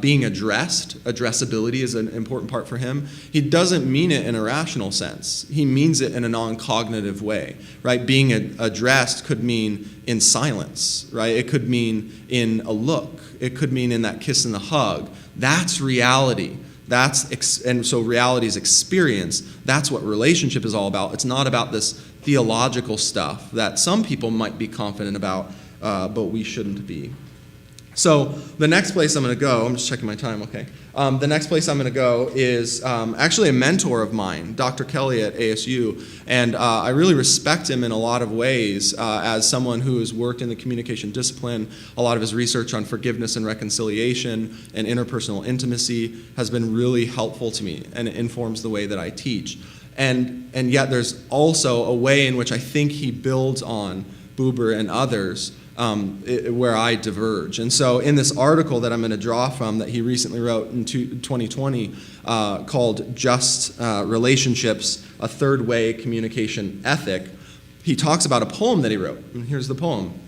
[SPEAKER 10] being addressed, addressability is an important part for him. He doesn't mean it in a rational sense. He means it in a non-cognitive way, right? Being addressed could mean in silence, right? It could mean in a look. It could mean in that kiss and the hug. That's reality. And so reality is experience. That's what relationship is all about. It's not about this theological stuff that some people might be confident about, but we shouldn't be. So the next place I'm going to go, I'm just checking my time, okay. The next place I'm going to go is actually a mentor of mine, Dr. Kelly at ASU, and I really respect him in a lot of ways as someone who has worked in the communication discipline. A lot of his research on forgiveness and reconciliation and interpersonal intimacy has been really helpful to me, and it informs the way that I teach. And yet there's also a way in which I think he builds on Buber and others where I diverge. And so in this article that I'm going to draw from that he recently wrote in 2020 called Just Relationships, a Third Way Communication Ethic, he talks about a poem that he wrote. And here's the poem.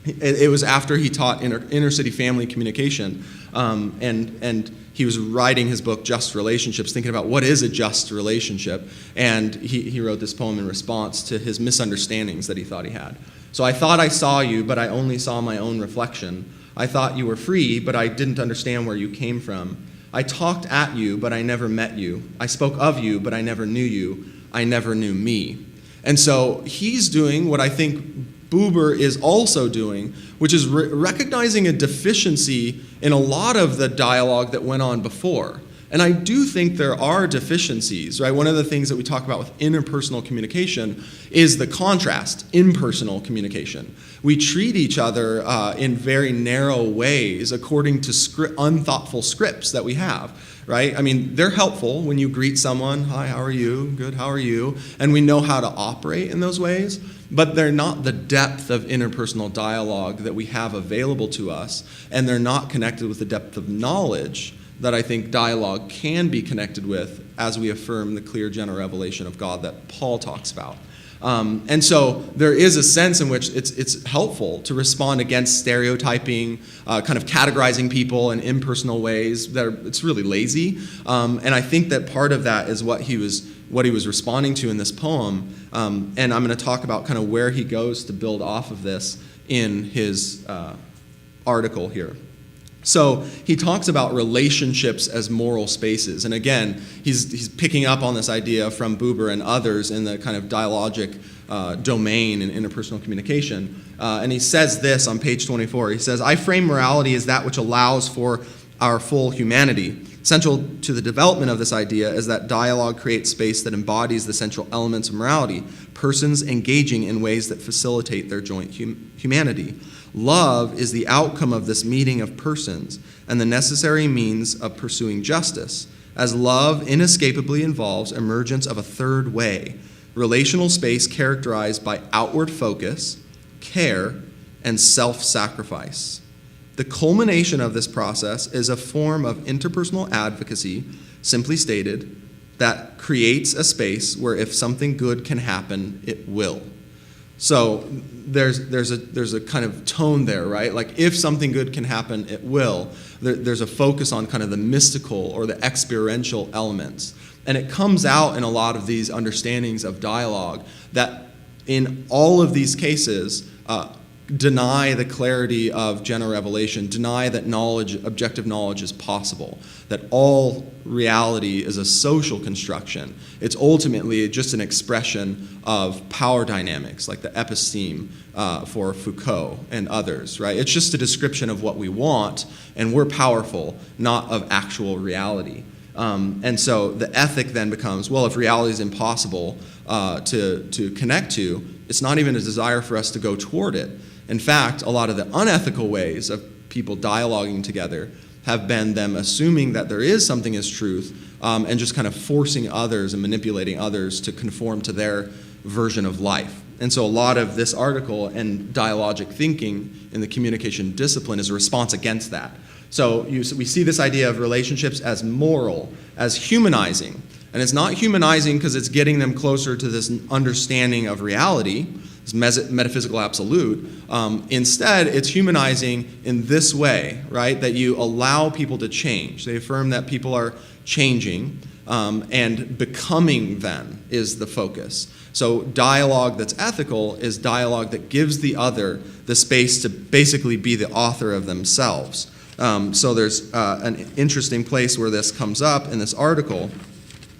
[SPEAKER 10] It was after he taught inner-city family communication, and he was writing his book, Just Relationships, thinking about what is a just relationship, and he wrote this poem in response to his misunderstandings that he thought he had. So I thought I saw you, but I only saw my own reflection. I thought you were free, but I didn't understand where you came from. I talked at you, but I never met you. I spoke of you, but I never knew you. I never knew me. And so he's doing what I think Buber is also doing, which is recognizing a deficiency in a lot of the dialogue that went on before. And I do think there are deficiencies, right? One of the things that we talk about with interpersonal communication is the contrast, impersonal communication. We treat each other in very narrow ways according to unthoughtful scripts that we have, right? I mean, they're helpful when you greet someone, hi, how are you? Good, how are you? And we know how to operate in those ways. but they're not the depth of interpersonal dialogue that we have available to us, and they're not connected with the depth of knowledge that I think dialogue can be connected with as we affirm the clear general revelation of God that Paul talks about. And so there is a sense in which it's helpful to respond against stereotyping, kind of categorizing people in impersonal ways it's really lazy. And I think that part of that is what he was responding to in this poem. And I'm going to talk about kind of where he goes to build off of this in his article here. So he talks about relationships as moral spaces. And again, he's picking up on this idea from Buber and others in the kind of dialogic domain in interpersonal communication. And he says this on page 24. He says, "I frame morality as that which allows for our full humanity. Central to the development of this idea is that dialogue creates space that embodies the central elements of morality, persons engaging in ways that facilitate their joint humanity. Love is the outcome of this meeting of persons and the necessary means of pursuing justice, as love inescapably involves emergence of a third way, relational space characterized by outward focus, care, and self-sacrifice. The culmination of this process is a form of interpersonal advocacy, simply stated, that creates a space where if something good can happen, it will." So there's a kind of tone there, right? Like if something good can happen, it will. There's a focus on kind of the mystical or the experiential elements. And it comes out in a lot of these understandings of dialogue that in all of these cases deny the clarity of general revelation, deny that objective knowledge is possible, that all reality is a social construction. It's ultimately just an expression of power dynamics, like the episteme for Foucault and others, right? It's just a description of what we want, and we're powerful, not of actual reality. And so the ethic then becomes, well, if reality is impossible to connect to, it's not even a desire for us to go toward it. In fact, a lot of the unethical ways of people dialoguing together have been them assuming that there is something as truth and just kind of forcing others and manipulating others to conform to their version of life. And so a lot of this article and dialogic thinking in the communication discipline is a response against that. So we see this idea of relationships as moral, as humanizing. And it's not humanizing because it's getting them closer to this understanding of reality, this metaphysical absolute. Instead, it's humanizing in this way, right? That you allow people to change. They affirm that people are changing, and becoming then is the focus. So dialogue that's ethical is dialogue that gives the other the space to basically be the author of themselves. So there's an interesting place where this comes up in this article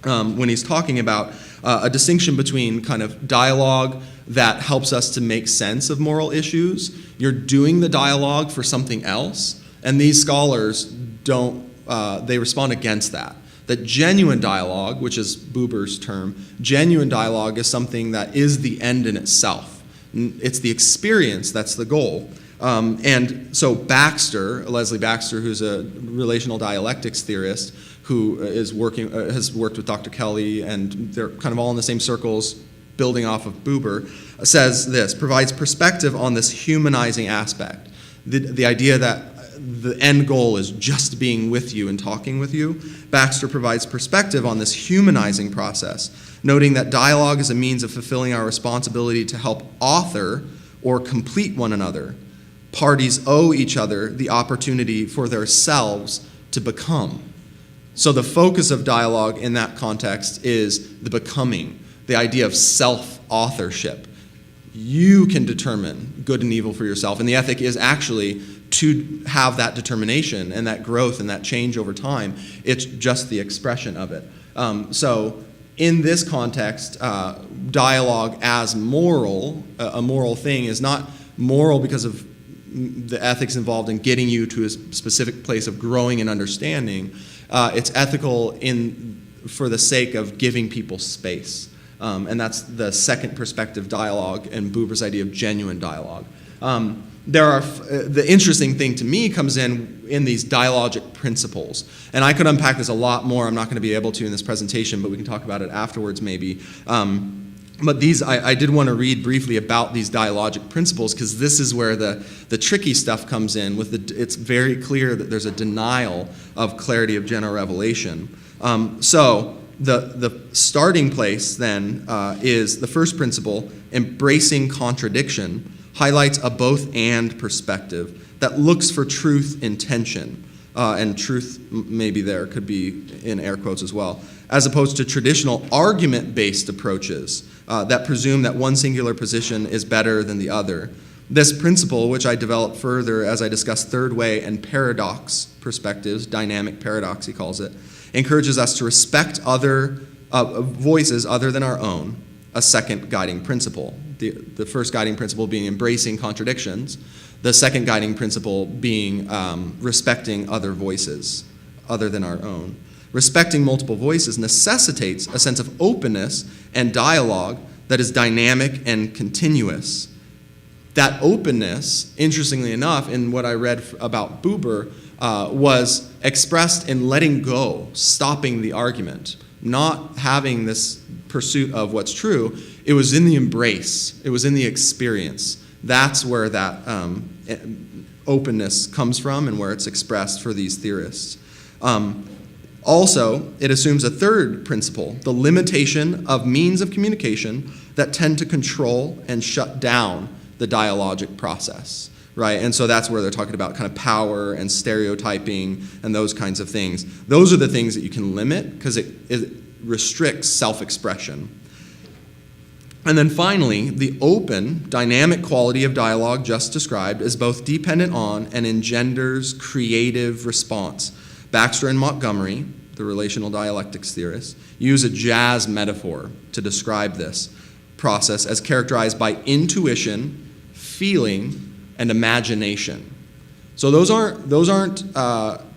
[SPEAKER 10] when he's talking about a distinction between kind of dialogue that helps us to make sense of moral issues. You're doing the dialogue for something else, and these scholars they respond against that. That genuine dialogue, which is Buber's term, genuine dialogue is something that is the end in itself. It's the experience that's the goal. And so Leslie Baxter, who's a relational dialectics theorist, who has worked with Dr. Kelly, and they're kind of all in the same circles, building off of Buber, says this, provides perspective on this humanizing aspect. The idea that the end goal is just being with you and talking with you. Baxter provides perspective on this humanizing process, noting that dialogue is a means of fulfilling our responsibility to help author or complete one another. Parties owe each other the opportunity for themselves to become. So the focus of dialogue in that context is the becoming, the idea of self-authorship. You can determine good and evil for yourself, and the ethic is actually to have that determination and that growth and that change over time. It's just the expression of it. So in this context, dialogue as moral, a moral thing, is not moral because of the ethics involved in getting you to a specific place of growing and understanding. It's ethical for the sake of giving people space. And that's the second perspective dialogue and Buber's idea of genuine dialogue. The interesting thing to me comes in these dialogic principles. And I could unpack this a lot more. I'm not going to be able to in this presentation, but we can talk about it afterwards maybe. But these, I did want to read briefly about these dialogic principles, because this is where the tricky stuff comes in. It's very clear that there's a denial of clarity of general revelation. So the starting place then is the first principle, embracing contradiction, highlights a both-and perspective that looks for truth in tension. And truth maybe there could be in air quotes as well, as opposed to traditional argument-based approaches that presume that one singular position is better than the other. This principle, which I developed further as I discussed third way and paradox perspectives, dynamic paradox he calls it, encourages us to respect other voices other than our own, a second guiding principle. The first guiding principle being embracing contradictions, the second guiding principle being respecting other voices other than our own. Respecting multiple voices necessitates a sense of openness and dialogue that is dynamic and continuous. That openness, interestingly enough, in what I read about Buber, was expressed in letting go, stopping the argument, not having this pursuit of what's true. It was in the embrace. It was in the experience. That's where that openness comes from and where it's expressed for these theorists. Also, it assumes a third principle, the limitation of means of communication that tend to control and shut down the dialogic process, right? And so that's where they're talking about kind of power and stereotyping and those kinds of things. Those are the things that you can limit because it restricts self-expression. And then finally, the open, dynamic quality of dialogue just described is both dependent on and engenders creative response. Baxter and Montgomery, the relational dialectics theorists, use a jazz metaphor to describe this process as characterized by intuition, feeling, and imagination. So those aren't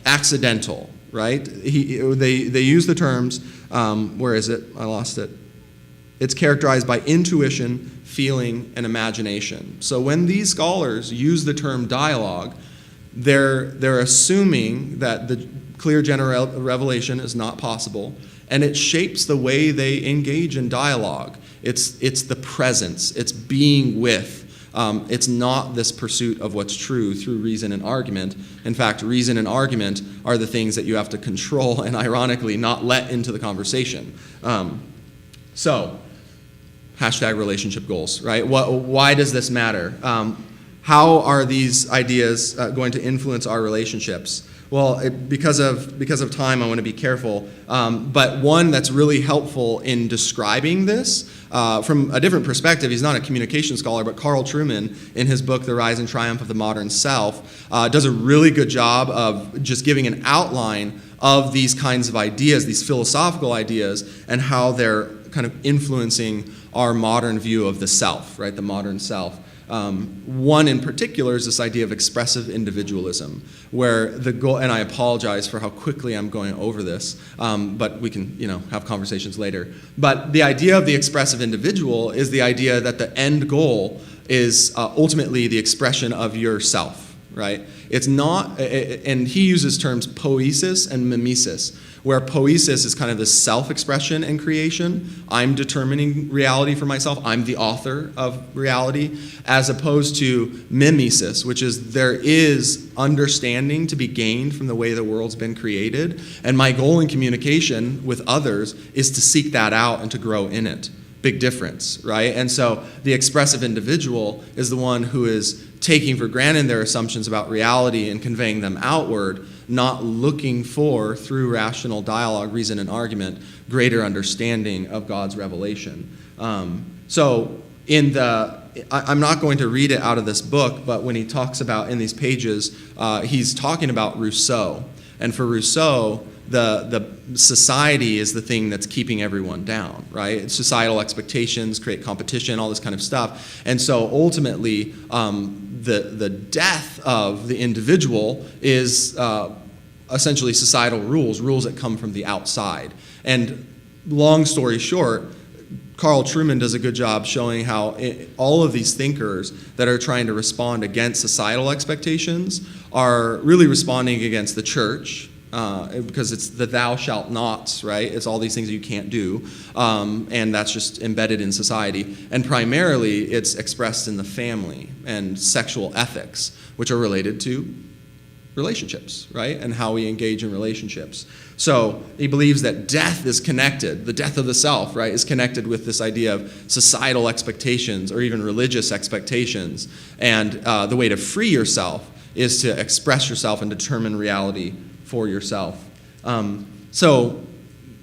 [SPEAKER 10] accidental, right? They use the terms, where is it? I lost it. It's characterized by intuition, feeling, and imagination. So when these scholars use the term dialogue, they're assuming that the clear general revelation is not possible, and it shapes the way they engage in dialogue. It's the presence. It's being with. It's not this pursuit of what's true through reason and argument. In fact, reason and argument are the things that you have to control and, ironically, not let into the conversation. So, hashtag relationship goals, right? Why does this matter? How are these ideas going to influence our relationships? Well, because of time, I want to be careful. But one that's really helpful in describing this from a different perspective, he's not a communication scholar, but Carl Trueman, in his book, The Rise and Triumph of the Modern Self, does a really good job of just giving an outline of these kinds of ideas, these philosophical ideas, and how they're kind of influencing our modern view of the self, right, the modern self. One in particular is this idea of expressive individualism, where the goal, and I apologize for how quickly I'm going over this, but we can, have conversations later. But the idea of the expressive individual is the idea that the end goal is ultimately the expression of yourself, right? It's not, and he uses terms poiesis and mimesis, where poiesis is kind of the self-expression and creation. I'm determining reality for myself. I'm the author of reality, as opposed to mimesis, which is there is understanding to be gained from the way the world's been created. And my goal in communication with others is to seek that out and to grow in it. Big difference, right? And so the expressive individual is the one who is taking for granted their assumptions about reality and conveying them outward, not looking for, through rational dialogue, reason, and argument, greater understanding of God's revelation. So I'm not going to read it out of this book, but when he talks about in these pages, he's talking about Rousseau. And for Rousseau, the society is the thing that's keeping everyone down, right? Societal expectations create competition, all this kind of stuff. And so ultimately, the death of the individual is essentially societal rules that come from the outside. And long story short, Carl Trueman does a good job showing how all of these thinkers that are trying to respond against societal expectations are really responding against the church, because it's the thou shalt nots, right? It's all these things that you can't do, and that's just embedded in society. And primarily, it's expressed in the family and sexual ethics, which are related to relationships, right? And how we engage in relationships. So he believes that death is connected, the death of the self, right, is connected with this idea of societal expectations or even religious expectations. And the way to free yourself is to express yourself and determine reality for yourself. So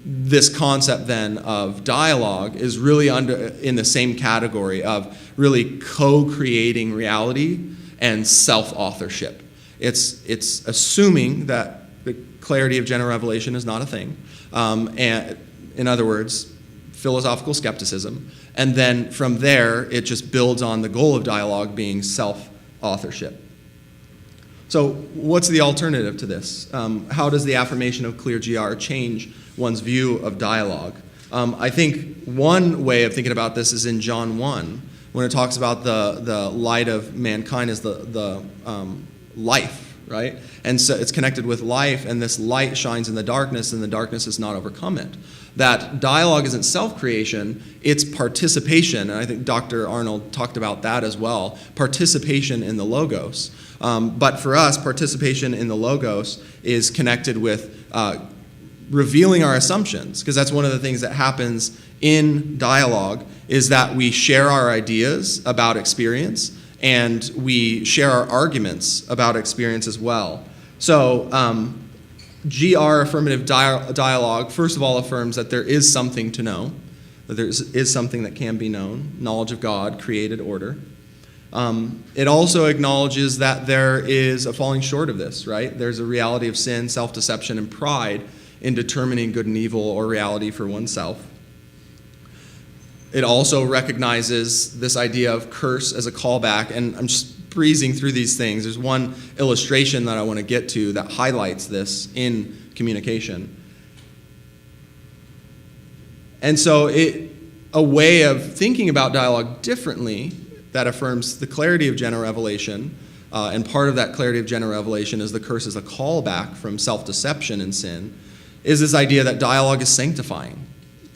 [SPEAKER 10] this concept then of dialogue is really in the same category of really co-creating reality and self-authorship. It's assuming that the clarity of general revelation is not a thing. And in other words, philosophical skepticism. And then from there, it just builds on the goal of dialogue being self-authorship. So what's the alternative to this? How does the affirmation of clear GR change one's view of dialogue? I think one way of thinking about this is in John 1, when it talks about the light of mankind as the life, right? And so it's connected with life, and this light shines in the darkness, and the darkness has not overcome it. That dialogue isn't self-creation, it's participation, and I think Dr. Arnold talked about that as well, participation in the Logos. But for us, participation in the Logos is connected with revealing our assumptions, because that's one of the things that happens in dialogue, is that we share our ideas about experience, and we share our arguments about experience as well. So GR affirmative dialogue, first of all, affirms that there is something to know, that there is something that can be known, knowledge of God, created order. It also acknowledges that there is a falling short of this, right? There's a reality of sin, self-deception, and pride in determining good and evil or reality for oneself. It also recognizes this idea of curse as a callback, and I'm just breezing through these things. There's one illustration that I want to get to that highlights this in communication. And so a way of thinking about dialogue differently that affirms the clarity of general revelation, and part of that clarity of general revelation is the curse as a callback from self-deception and sin, is this idea that dialogue is sanctifying.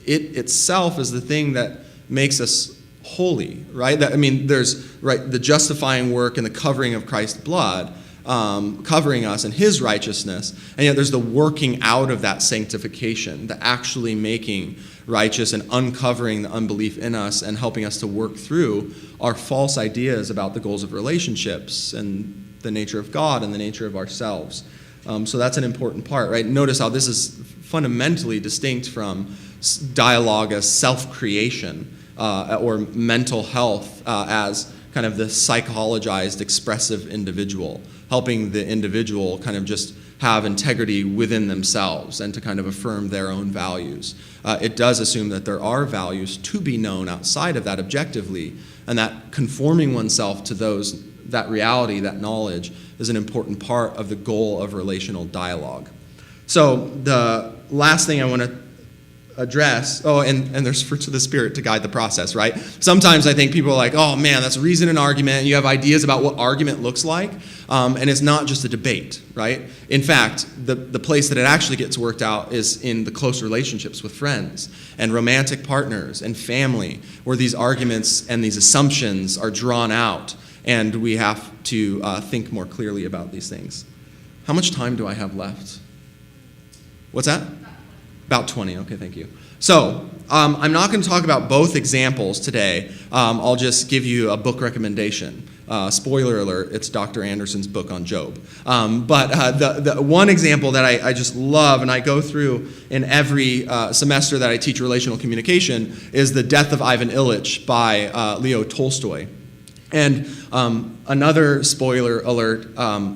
[SPEAKER 10] It itself is the thing that makes us holy, right? There's the justifying work and the covering of Christ's blood, covering us in his righteousness, and yet there's the working out of that sanctification, the actually making righteous and uncovering the unbelief in us and helping us to work through our false ideas about the goals of relationships and the nature of God and the nature of ourselves. So that's an important part, right? Notice how this is fundamentally distinct from dialogue as self-creation or mental health as kind of the psychologized, expressive individual, helping the individual kind of just have integrity within themselves and to kind of affirm their own values. It does assume that there are values to be known outside of that objectively, and that conforming oneself to that reality, that knowledge, is an important part of the goal of relational dialogue. So the last thing I want to address, and there's fruits of the Spirit to guide the process, right? Sometimes I think people are like, oh man, that's reason and argument, and you have ideas about what argument looks like, and it's not just a debate, right? In fact, the place that it actually gets worked out is in the close relationships with friends and romantic partners and family, where these arguments and these assumptions are drawn out, and we have to think more clearly about these things. How much time do I have left? What's that? About 20. Okay, thank you. So I'm not going to talk about both examples today. I'll just give you a book recommendation. Spoiler alert, it's Dr. Anderson's book on Job. But the one example that I just love, and I go through in every semester that I teach relational communication, is The Death of Ivan Ilyich by Leo Tolstoy. And another spoiler alert,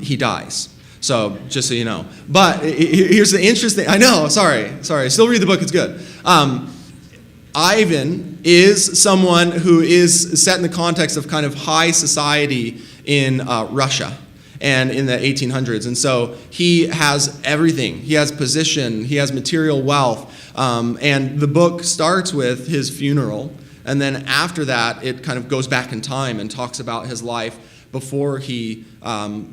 [SPEAKER 10] he dies. So, just so you know. But here's the interesting, I know, sorry, still read the book, it's good. Ivan is someone who is set in the context of kind of high society in Russia and in the 1800s. And so he has everything. He has position, he has material wealth. And the book starts with his funeral. And then after that, it kind of goes back in time and talks about his life before he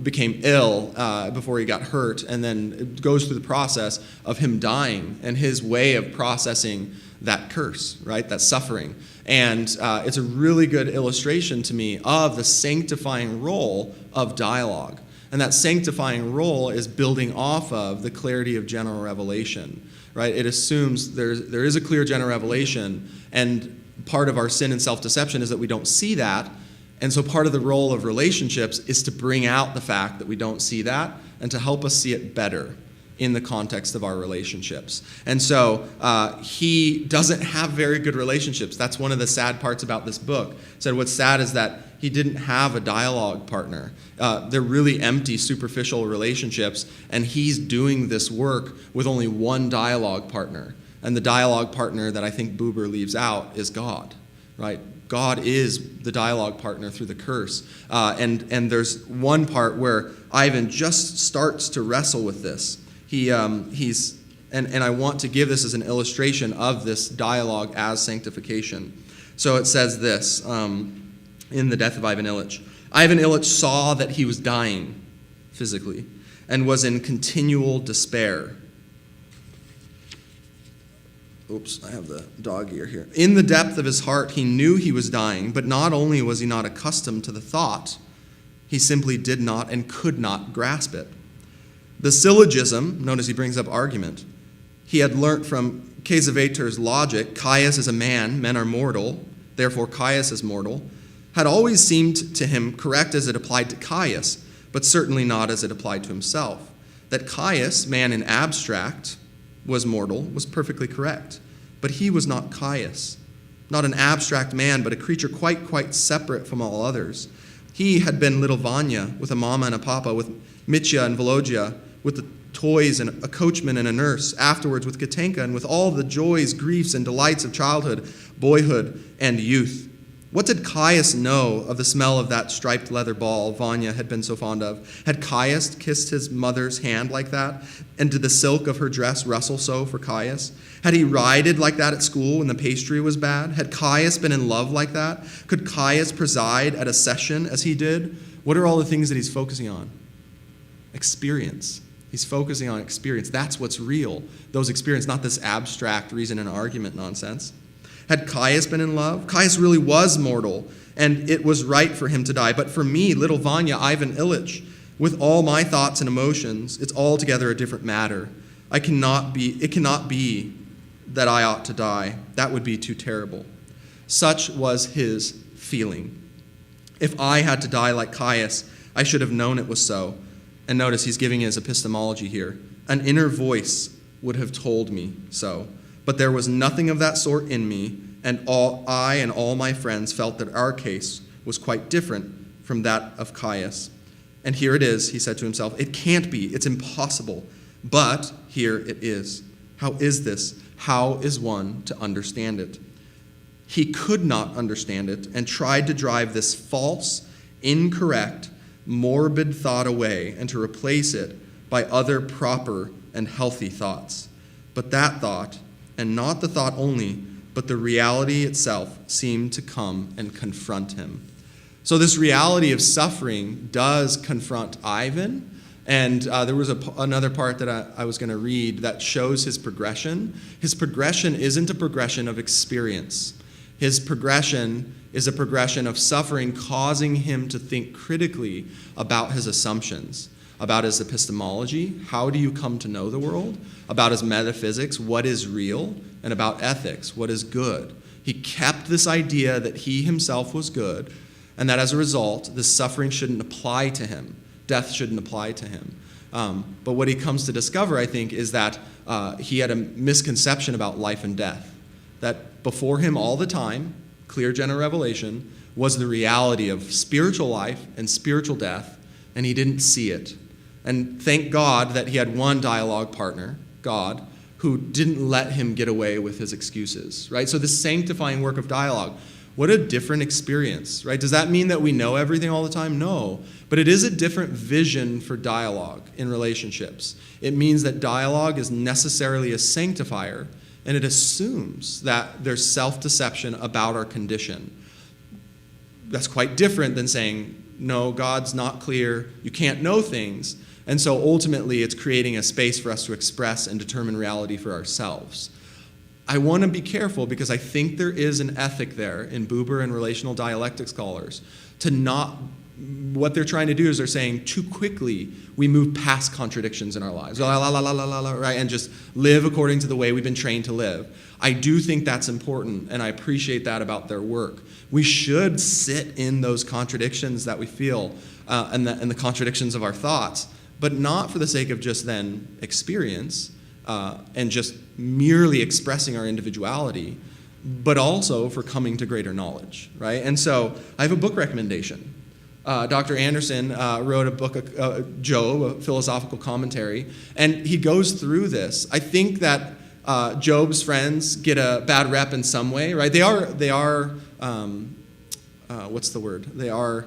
[SPEAKER 10] became ill, before he got hurt, and then it goes through the process of him dying and his way of processing that curse, right, that suffering. And it's a really good illustration to me of the sanctifying role of dialogue. And that sanctifying role is building off of the clarity of general revelation, right? It assumes there is a clear general revelation, and part of our sin and self-deception is that we don't see that. And so part of the role of relationships is to bring out the fact that we don't see that and to help us see it better in the context of our relationships. And so he doesn't have very good relationships. That's one of the sad parts about this book. So what's sad is that he didn't have a dialogue partner. They're really empty, superficial relationships, and he's doing this work with only one dialogue partner. And the dialogue partner that I think Buber leaves out is God, right? God is the dialogue partner through the curse. And there's one part where Ivan just starts to wrestle with this. And I want to give this as an illustration of this dialogue as sanctification. So it says this in The Death of Ivan Ilyich. Ivan Ilyich saw that he was dying physically and was in continual despair. Oops, I have the dog ear here. In the depth of his heart, he knew he was dying, but not only was he not accustomed to the thought, he simply did not and could not grasp it. The syllogism, notice he brings up argument, he had learnt from Kiesewetters' logic, Caius is a man, men are mortal, therefore Caius is mortal, had always seemed to him correct as it applied to Caius, but certainly not as it applied to himself. That Caius, man in abstract, was mortal was perfectly correct, but he was not Caius, not an abstract man, but a creature quite separate from all others. He had been little Vanya with a mama and a papa, with Mitya and Volodya, with the toys and a coachman and a nurse, afterwards with Katenka and with all the joys, griefs, and delights of childhood, boyhood, and youth. What did Caius know of the smell of that striped leather ball Vanya had been so fond of? Had Caius kissed his mother's hand like that? And did the silk of her dress rustle so for Caius? Had he rided like that at school when the pastry was bad? Had Caius been in love like that? Could Caius preside at a session as he did? What are all the things that he's focusing on? Experience. He's focusing on experience. That's what's real. Those experiences, not this abstract reason and argument nonsense. Had Caius been in love? Caius really was mortal, and it was right for him to die. But for me, little Vanya, Ivan Ilyich, with all my thoughts and emotions, it's altogether a different matter. It cannot be that I ought to die. That would be too terrible. Such was his feeling. If I had to die like Caius, I should have known it was so. And notice he's giving his epistemology here. An inner voice would have told me so. But there was nothing of that sort in me, and I and all my friends felt that our case was quite different from that of Caius. And here it is, he said to himself, it can't be, it's impossible. But here it is. How is this? How is one to understand it? He could not understand it and tried to drive this false, incorrect, morbid thought away and to replace it by other proper and healthy thoughts. But that thought, and not the thought only, but the reality itself, seemed to come and confront him. So this reality of suffering does confront Ivan, and there was another part that I was going to read that shows his progression. His progression isn't a progression of experience. His progression is a progression of suffering causing him to think critically about his assumptions, about his epistemology, how do you come to know the world, about his metaphysics, what is real, and about ethics, what is good. He kept this idea that he himself was good, and that as a result, this suffering shouldn't apply to him. Death shouldn't apply to him. But what he comes to discover, I think, is that he had a misconception about life and death. That before him all the time, clear general revelation, was the reality of spiritual life and spiritual death, and he didn't see it. And thank God that he had one dialogue partner, God, who didn't let him get away with his excuses, right? So this sanctifying work of dialogue, what a different experience, right? Does that mean that we know everything all the time? No. But it is a different vision for dialogue in relationships. It means that dialogue is necessarily a sanctifier, and it assumes that there's self-deception about our condition. That's quite different than saying no, God's not clear, you can't know things. And so ultimately it's creating a space for us to express and determine reality for ourselves. I want to be careful because I think there is an ethic there in Buber and relational dialectic scholars to not, what they're trying to do is they're saying too quickly we move past contradictions in our lives, right, and just live according to the way we've been trained to live. I do think that's important, and I appreciate that about their work. We should sit in those contradictions that we feel and the contradictions of our thoughts, but not for the sake of just then experience and just merely expressing our individuality, but also for coming to greater knowledge, right? And so I have a book recommendation. Dr. Anderson wrote a book, Job, a philosophical commentary, and he goes through this. I think that Job's friends get a bad rep in some way, right? They are what's the word? They are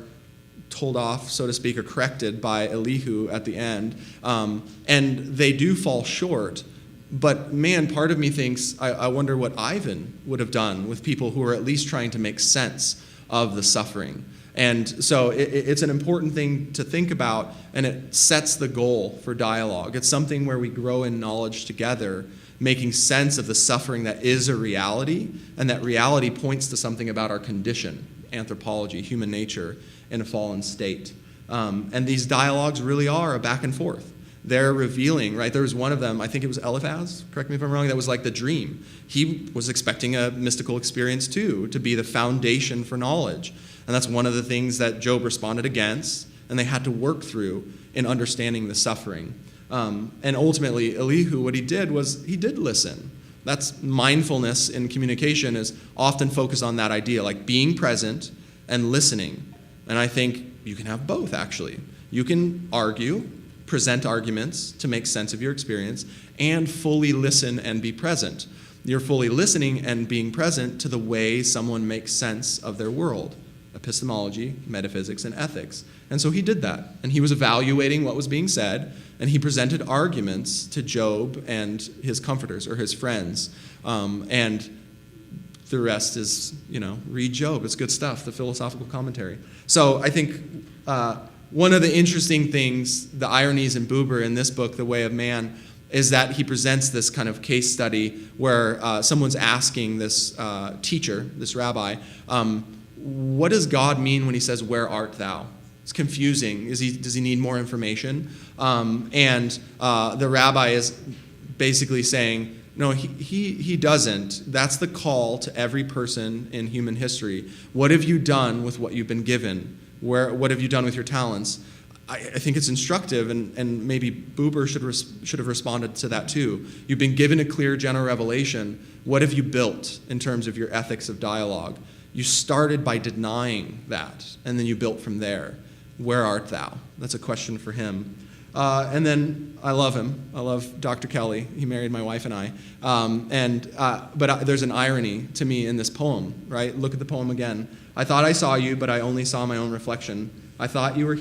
[SPEAKER 10] told off, so to speak, or corrected by Elihu at the end, and they do fall short. But man, part of me thinks, I wonder what Ivan would have done with people who are at least trying to make sense of the suffering. And so it's an important thing to think about, and it sets the goal for dialogue. It's something where we grow in knowledge together, making sense of the suffering that is a reality, and that reality points to something about our condition, anthropology, human nature, in a fallen state. And these dialogues really are a back and forth. They're revealing, right? There was one of them, I think it was Eliphaz, correct me if I'm wrong, that was like the dream. He was expecting a mystical experience too, to be the foundation for knowledge. And that's one of the things that Job responded against, and they had to work through in understanding the suffering. And ultimately, Elihu, what he did was he did listen. That's mindfulness in communication is often focused on that idea, like being present and listening. And I think you can have both, actually. You can argue, present arguments to make sense of your experience, and fully listen and be present. You're fully listening and being present to the way someone makes sense of their world. Epistemology, metaphysics, and ethics. And so he did that. And he was evaluating what was being said, and he presented arguments to Job and his comforters or his friends. And the rest is, read Job. It's good stuff, the philosophical commentary. So I think one of the interesting things, the ironies in Buber in this book, The Way of Man, is that he presents this kind of case study where someone's asking this teacher, this rabbi, what does God mean when he says, "Where art thou?" It's confusing. Does he need more information? And the rabbi is basically saying, no, he doesn't. That's the call to every person in human history. What have you done with what you've been given? What have you done with your talents? I think it's instructive, and maybe Buber should have responded to that too. You've been given a clear general revelation. What have you built in terms of your ethics of dialogue? You started by denying that, and then you built from there. Where art thou? That's a question for him. And then I love him. I love Dr. Kelly. He married my wife and I. But there's an irony to me in this poem, right? Look at the poem again. I thought I saw you, but I only saw my own reflection. I thought you were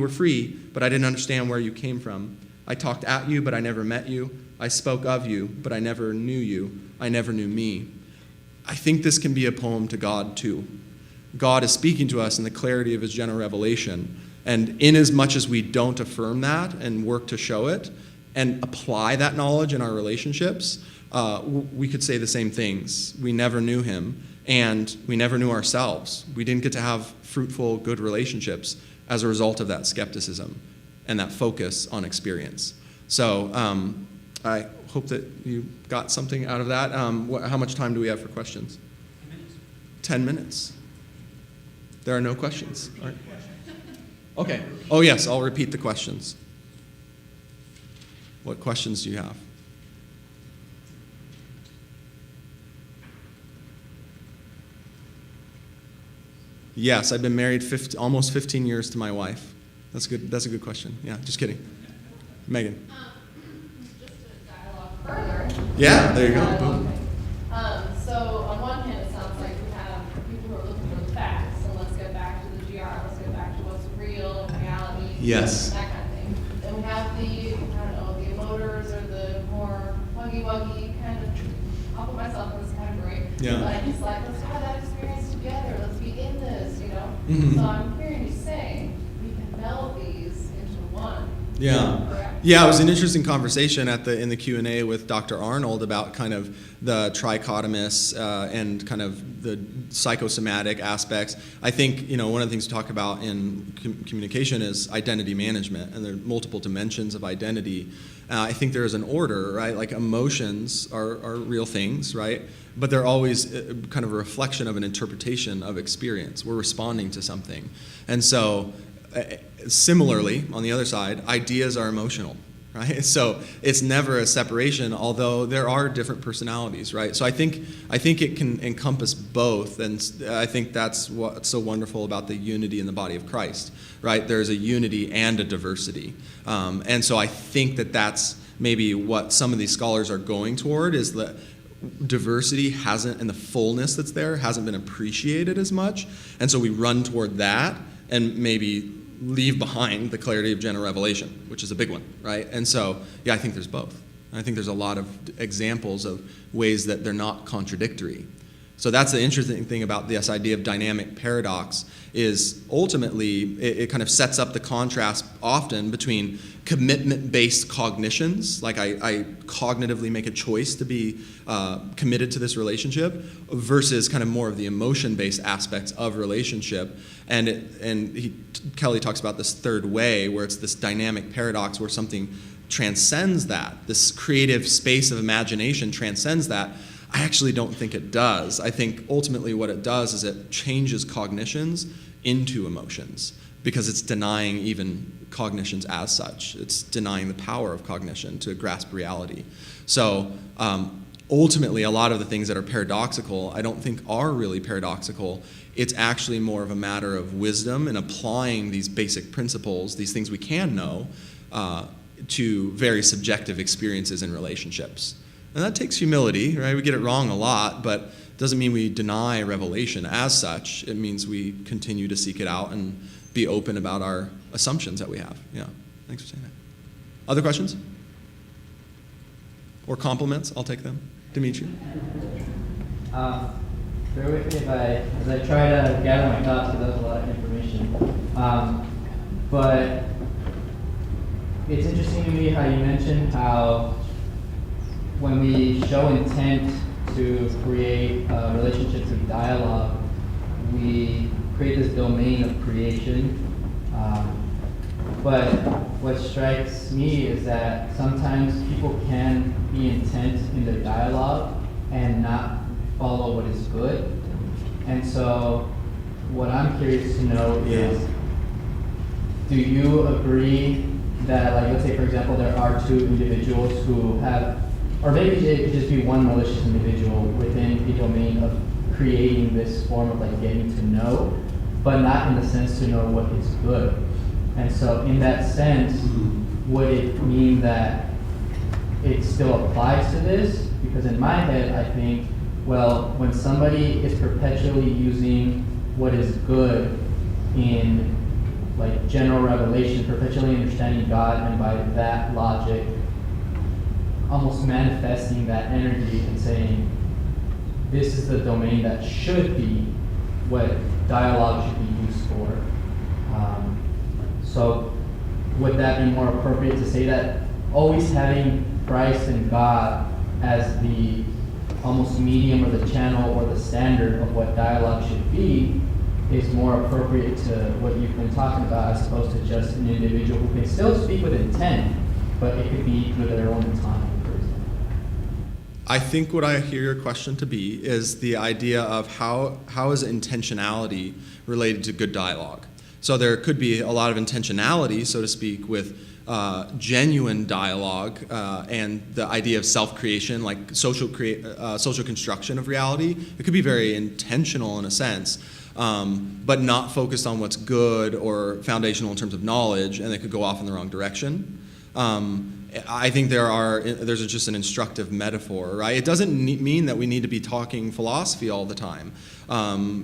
[SPEAKER 10] free, but I didn't understand where you came from. I talked at you, but I never met you. I spoke of you, but I never knew you. I never knew me. I think this can be a poem to God too. God is speaking to us in the clarity of his general revelation. And inasmuch as we don't affirm that and work to show it and apply that knowledge in our relationships, we could say the same things. We never knew him, and we never knew ourselves. We didn't get to have fruitful, good relationships as a result of that skepticism and that focus on experience. So I hope that you got something out of that. How much time do we have for questions? 10 minutes. 10 minutes. There are no questions. All right. Okay. Oh, yes, I'll repeat the questions. What questions do you have? Yes, I've been married almost 15 years to my wife. That's good. That's a good question. Yeah, just kidding. Megan.
[SPEAKER 7] Just to dialogue further.
[SPEAKER 10] Yeah, there you go.
[SPEAKER 7] Okay. So on one hand, it sounds like we have people who are looking for the facts, and let's get back to the GR, let's get back to what's real and reality.
[SPEAKER 10] Yes.
[SPEAKER 7] That kind of thing. Then we have the emoters or the more huggy-wuggy kind of, I'll put myself in this category.
[SPEAKER 10] Yeah.
[SPEAKER 7] But it's like, let's have that experience together, let's be in this,
[SPEAKER 10] Mhm.
[SPEAKER 7] So I'm hearing you say
[SPEAKER 10] Yeah, it was an interesting conversation in the Q&A with Dr. Arnold about kind of the trichotomous and kind of the psychosomatic aspects. I think, one of the things we talk about in communication is identity management, and there are multiple dimensions of identity. I think there is an order, right? Like emotions are real things, right? But they're always kind of a reflection of an interpretation of experience. We're responding to something. And so similarly, on the other side, ideas are emotional, right? So it's never a separation, although there are different personalities, right? So I think it can encompass both, and I think that's what's so wonderful about the unity in the body of Christ, right? There's a unity and a diversity, and so I think that's maybe what some of these scholars are going toward, is that diversity hasn't, and the fullness that's there hasn't been appreciated as much, and so we run toward that and maybe leave behind the clarity of general revelation, which is a big one, right? And so, I think there's both. I think there's a lot of examples of ways that they're not contradictory. So that's the interesting thing about this idea of dynamic paradox, is ultimately it kind of sets up the contrast often between commitment-based cognitions, like I cognitively make a choice to be committed to this relationship, versus kind of more of the emotion-based aspects of relationship. Kelly talks about this third way, where it's this dynamic paradox where something transcends that, this creative space of imagination transcends that. I actually don't think it does. I think ultimately what it does is it changes cognitions into emotions, because it's denying even cognitions as such. It's denying the power of cognition to grasp reality. So ultimately, a lot of the things that are paradoxical, I don't think are really paradoxical. It's actually more of a matter of wisdom and applying these basic principles, these things we can know, to very subjective experiences and relationships. And that takes humility, right? We get it wrong a lot, but it doesn't mean we deny revelation as such. It means we continue to seek it out and be open about our assumptions that we have. Yeah, thanks for saying that. Other questions? Or compliments? I'll take them. Dimitri?
[SPEAKER 11] Bear with me as I try to gather my thoughts, because that's a lot of information. But it's interesting to me how you mentioned how when we show intent to create a relationship through dialogue, we create this domain of creation. But what strikes me is that sometimes people can be intent in their dialogue and not follow what is good. And so what I'm curious to know is, do you agree that, like, let's say, for example, there are two individuals who have, or maybe it could just be one malicious individual within the domain of creating this form of, like, getting to know, but not in the sense to know what is good. And so in that sense, would it mean that it still applies to this? Because in my head, I think, well, when somebody is perpetually using what is good in, like, general revelation, perpetually understanding God, and by that logic, almost manifesting that energy and saying, this is the domain that should be what dialogue should be used for. So would that be more appropriate to say that always having Christ and God as the almost medium or the channel or the standard of what dialogue should be is more appropriate to what you've been talking about, as opposed to just an individual who can still speak with intent, but it could be with their own autonomy, for example?
[SPEAKER 10] I think what I hear your question to be is the idea of how is intentionality related to good dialogue. So there could be a lot of intentionality, so to speak, with genuine dialogue and the idea of self-creation, like social construction of reality. It could be very intentional in a sense, but not focused on what's good or foundational in terms of knowledge, and they could go off in the wrong direction. I think there's just an instructive metaphor, right? It doesn't mean that we need to be talking philosophy all the time.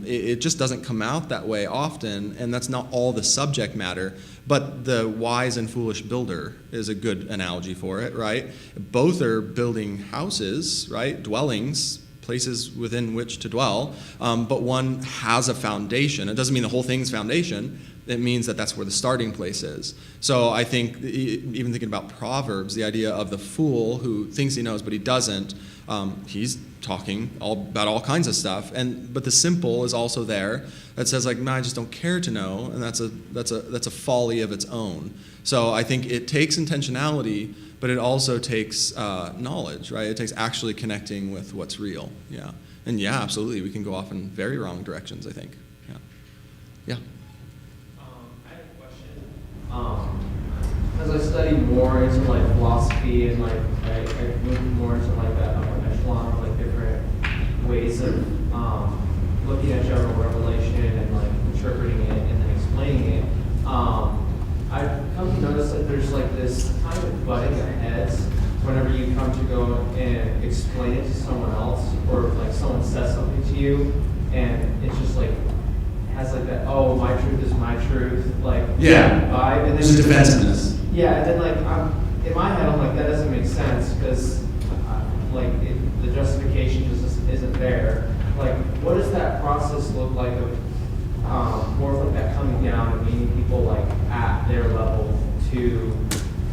[SPEAKER 10] It just doesn't come out that way often, and that's not all the subject matter. But the wise and foolish builder is a good analogy for it, right? Both are building houses, right? Dwellings, places within which to dwell, but one has a foundation. It doesn't mean the whole thing's foundation, It means that that's where the starting place is. So I think, even thinking about Proverbs, the idea of the fool who thinks he knows but he doesn't, he's talking about all kinds of stuff. But the simple is also there that says, like, no, I just don't care to know, and that's a folly of its own. So I think it takes intentionality, but it also takes knowledge, right? It takes actually connecting with what's real. Yeah. And yeah, absolutely, we can go off in very wrong directions, I think. Yeah. Yeah.
[SPEAKER 4] I have a question. As I study more into like philosophy and like I move more into like that upper echelon of like different ways of looking at general revelation and like interpreting it and then explaining it, I've come to notice that there's like this kind of butting of heads whenever you come to go and explain it to someone else, or like someone says something to you and it's just like has like that, oh, my truth is my truth, like vibe, and then
[SPEAKER 10] There's a defensiveness.
[SPEAKER 4] Yeah, and then like in my head I'm like, that doesn't make sense because the justification just isn't there. Like, what does that process look like of more of like that coming down and meeting people like at their level to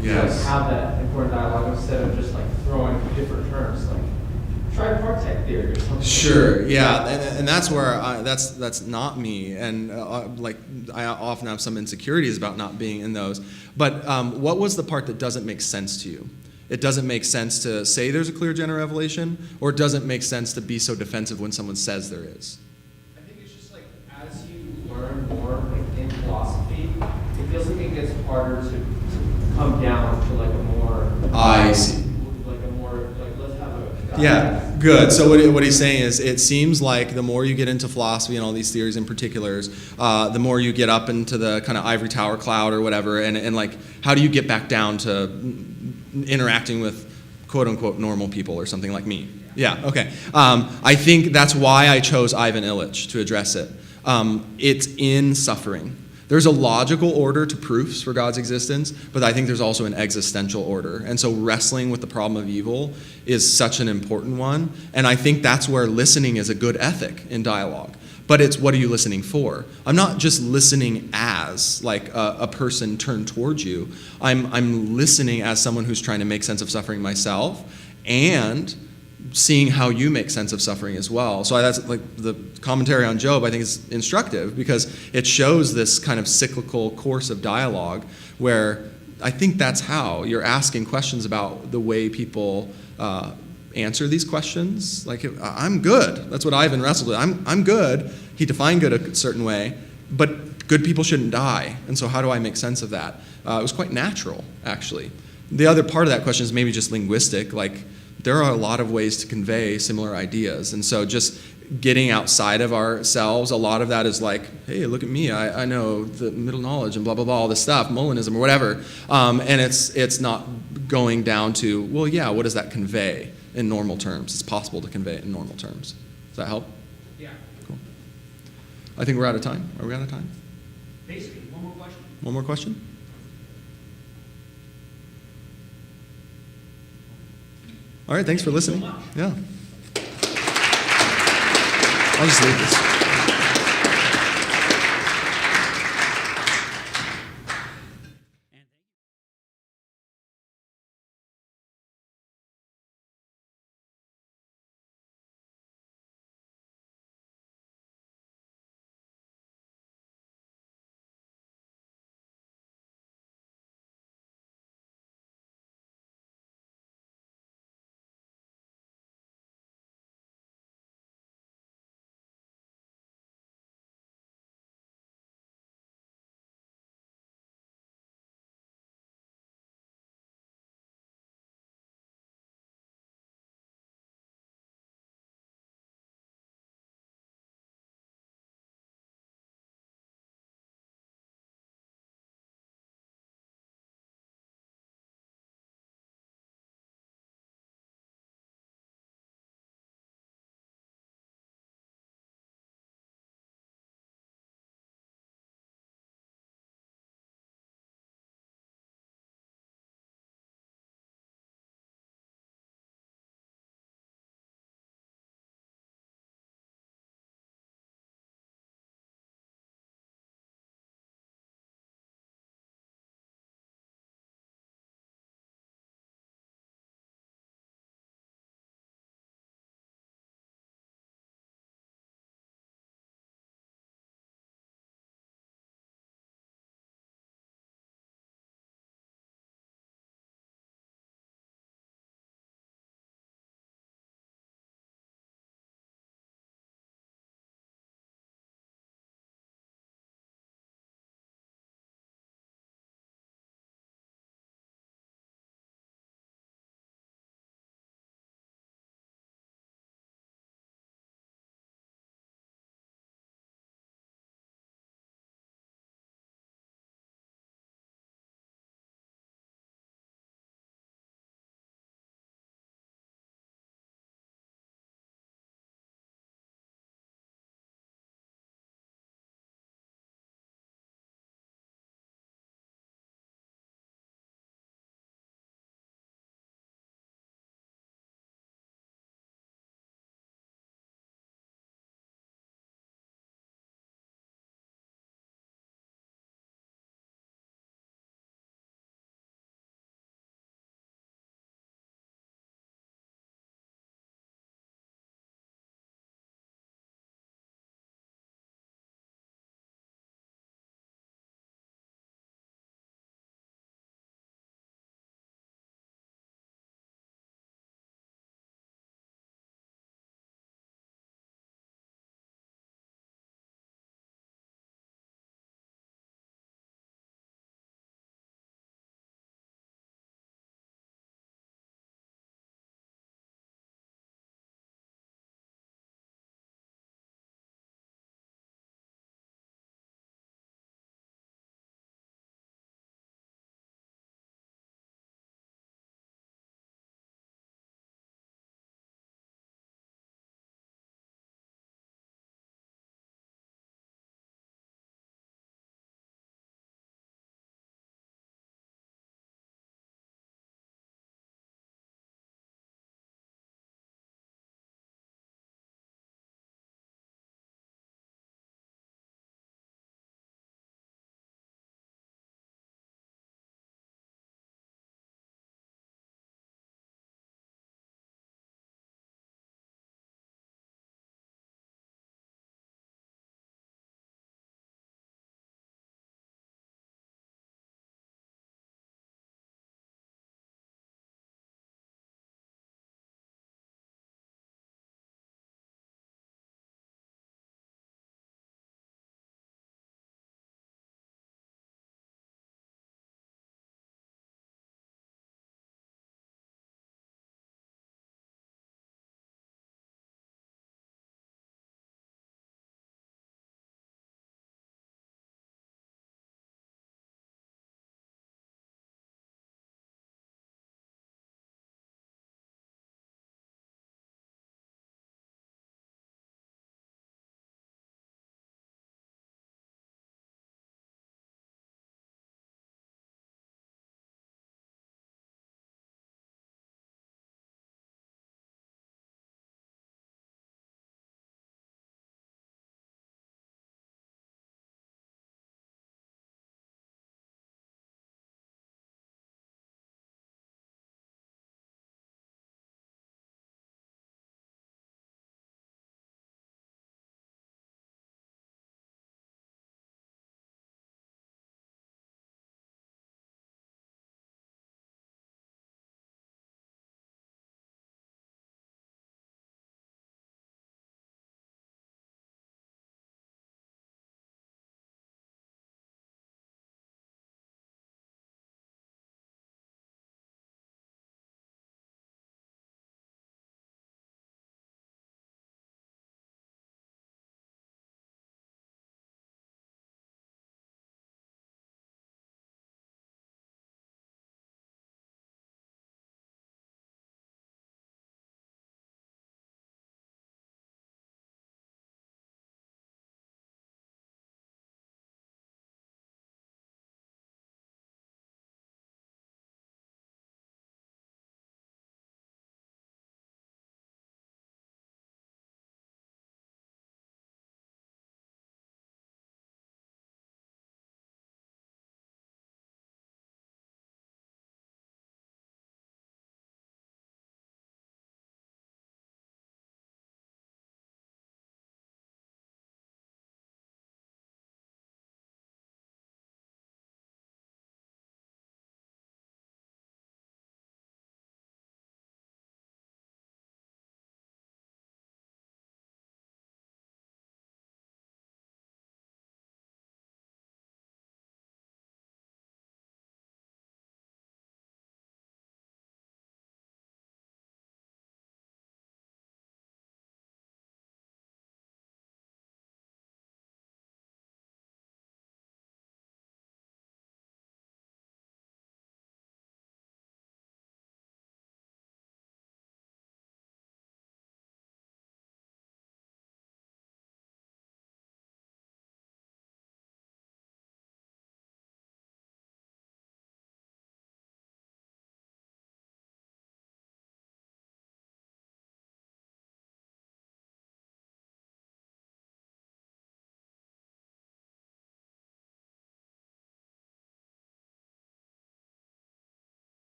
[SPEAKER 4] like, have that important dialogue instead of just like throwing different terms like tripartite theory or something?
[SPEAKER 10] Sure, yeah, and that's where that's not me, and like I often have some insecurities about not being in those. But what was the part that doesn't make sense to you? It doesn't make sense to say there's a clear general revelation, or it doesn't make sense to be so defensive when someone says there is?
[SPEAKER 4] I think it's just like as you learn more like in philosophy, it feels like it gets harder to come down to like a more
[SPEAKER 10] I see.
[SPEAKER 4] like a more like let's have a dialogue.
[SPEAKER 10] Yeah, good. So what he's saying is, it seems like the more you get into philosophy and all these theories in particulars, the more you get up into the kind of ivory tower cloud or whatever, and like, how do you get back down to interacting with quote unquote normal people or something like me? Yeah, okay. I think that's why I chose Ivan Illich to address it. It's in suffering. There's a logical order to proofs for God's existence, but I think there's also an existential order. And so wrestling with the problem of evil is such an important one. And I think that's where listening is a good ethic in dialogue. But it's, what are you listening for? I'm not just listening as like a person turned towards you. I'm listening as someone who's trying to make sense of suffering myself and seeing how you make sense of suffering as well. So that's like the commentary on Job, I think, is instructive because it shows this kind of cyclical course of dialogue where I think that's how you're asking questions about the way people answer these questions. Like, I'm good. That's what Ivan wrestled with. I'm good. He defined good a certain way, but good people shouldn't die. And so how do I make sense of that? It was quite natural, actually. The other part of that question is maybe just linguistic. Like, there are a lot of ways to convey similar ideas. And so just getting outside of ourselves, a lot of that is like, hey, look at me, I know the middle knowledge and blah, blah, blah, all this stuff, Molinism or whatever. And it's not going down to, well, yeah, what does that convey in normal terms? It's possible to convey it in normal terms. Does that help?
[SPEAKER 1] Yeah.
[SPEAKER 10] Cool. I think we're out of time. Are we out of time?
[SPEAKER 1] Basically, one more question.
[SPEAKER 10] One more question? All right, thanks for listening. Yeah. I'll just leave this.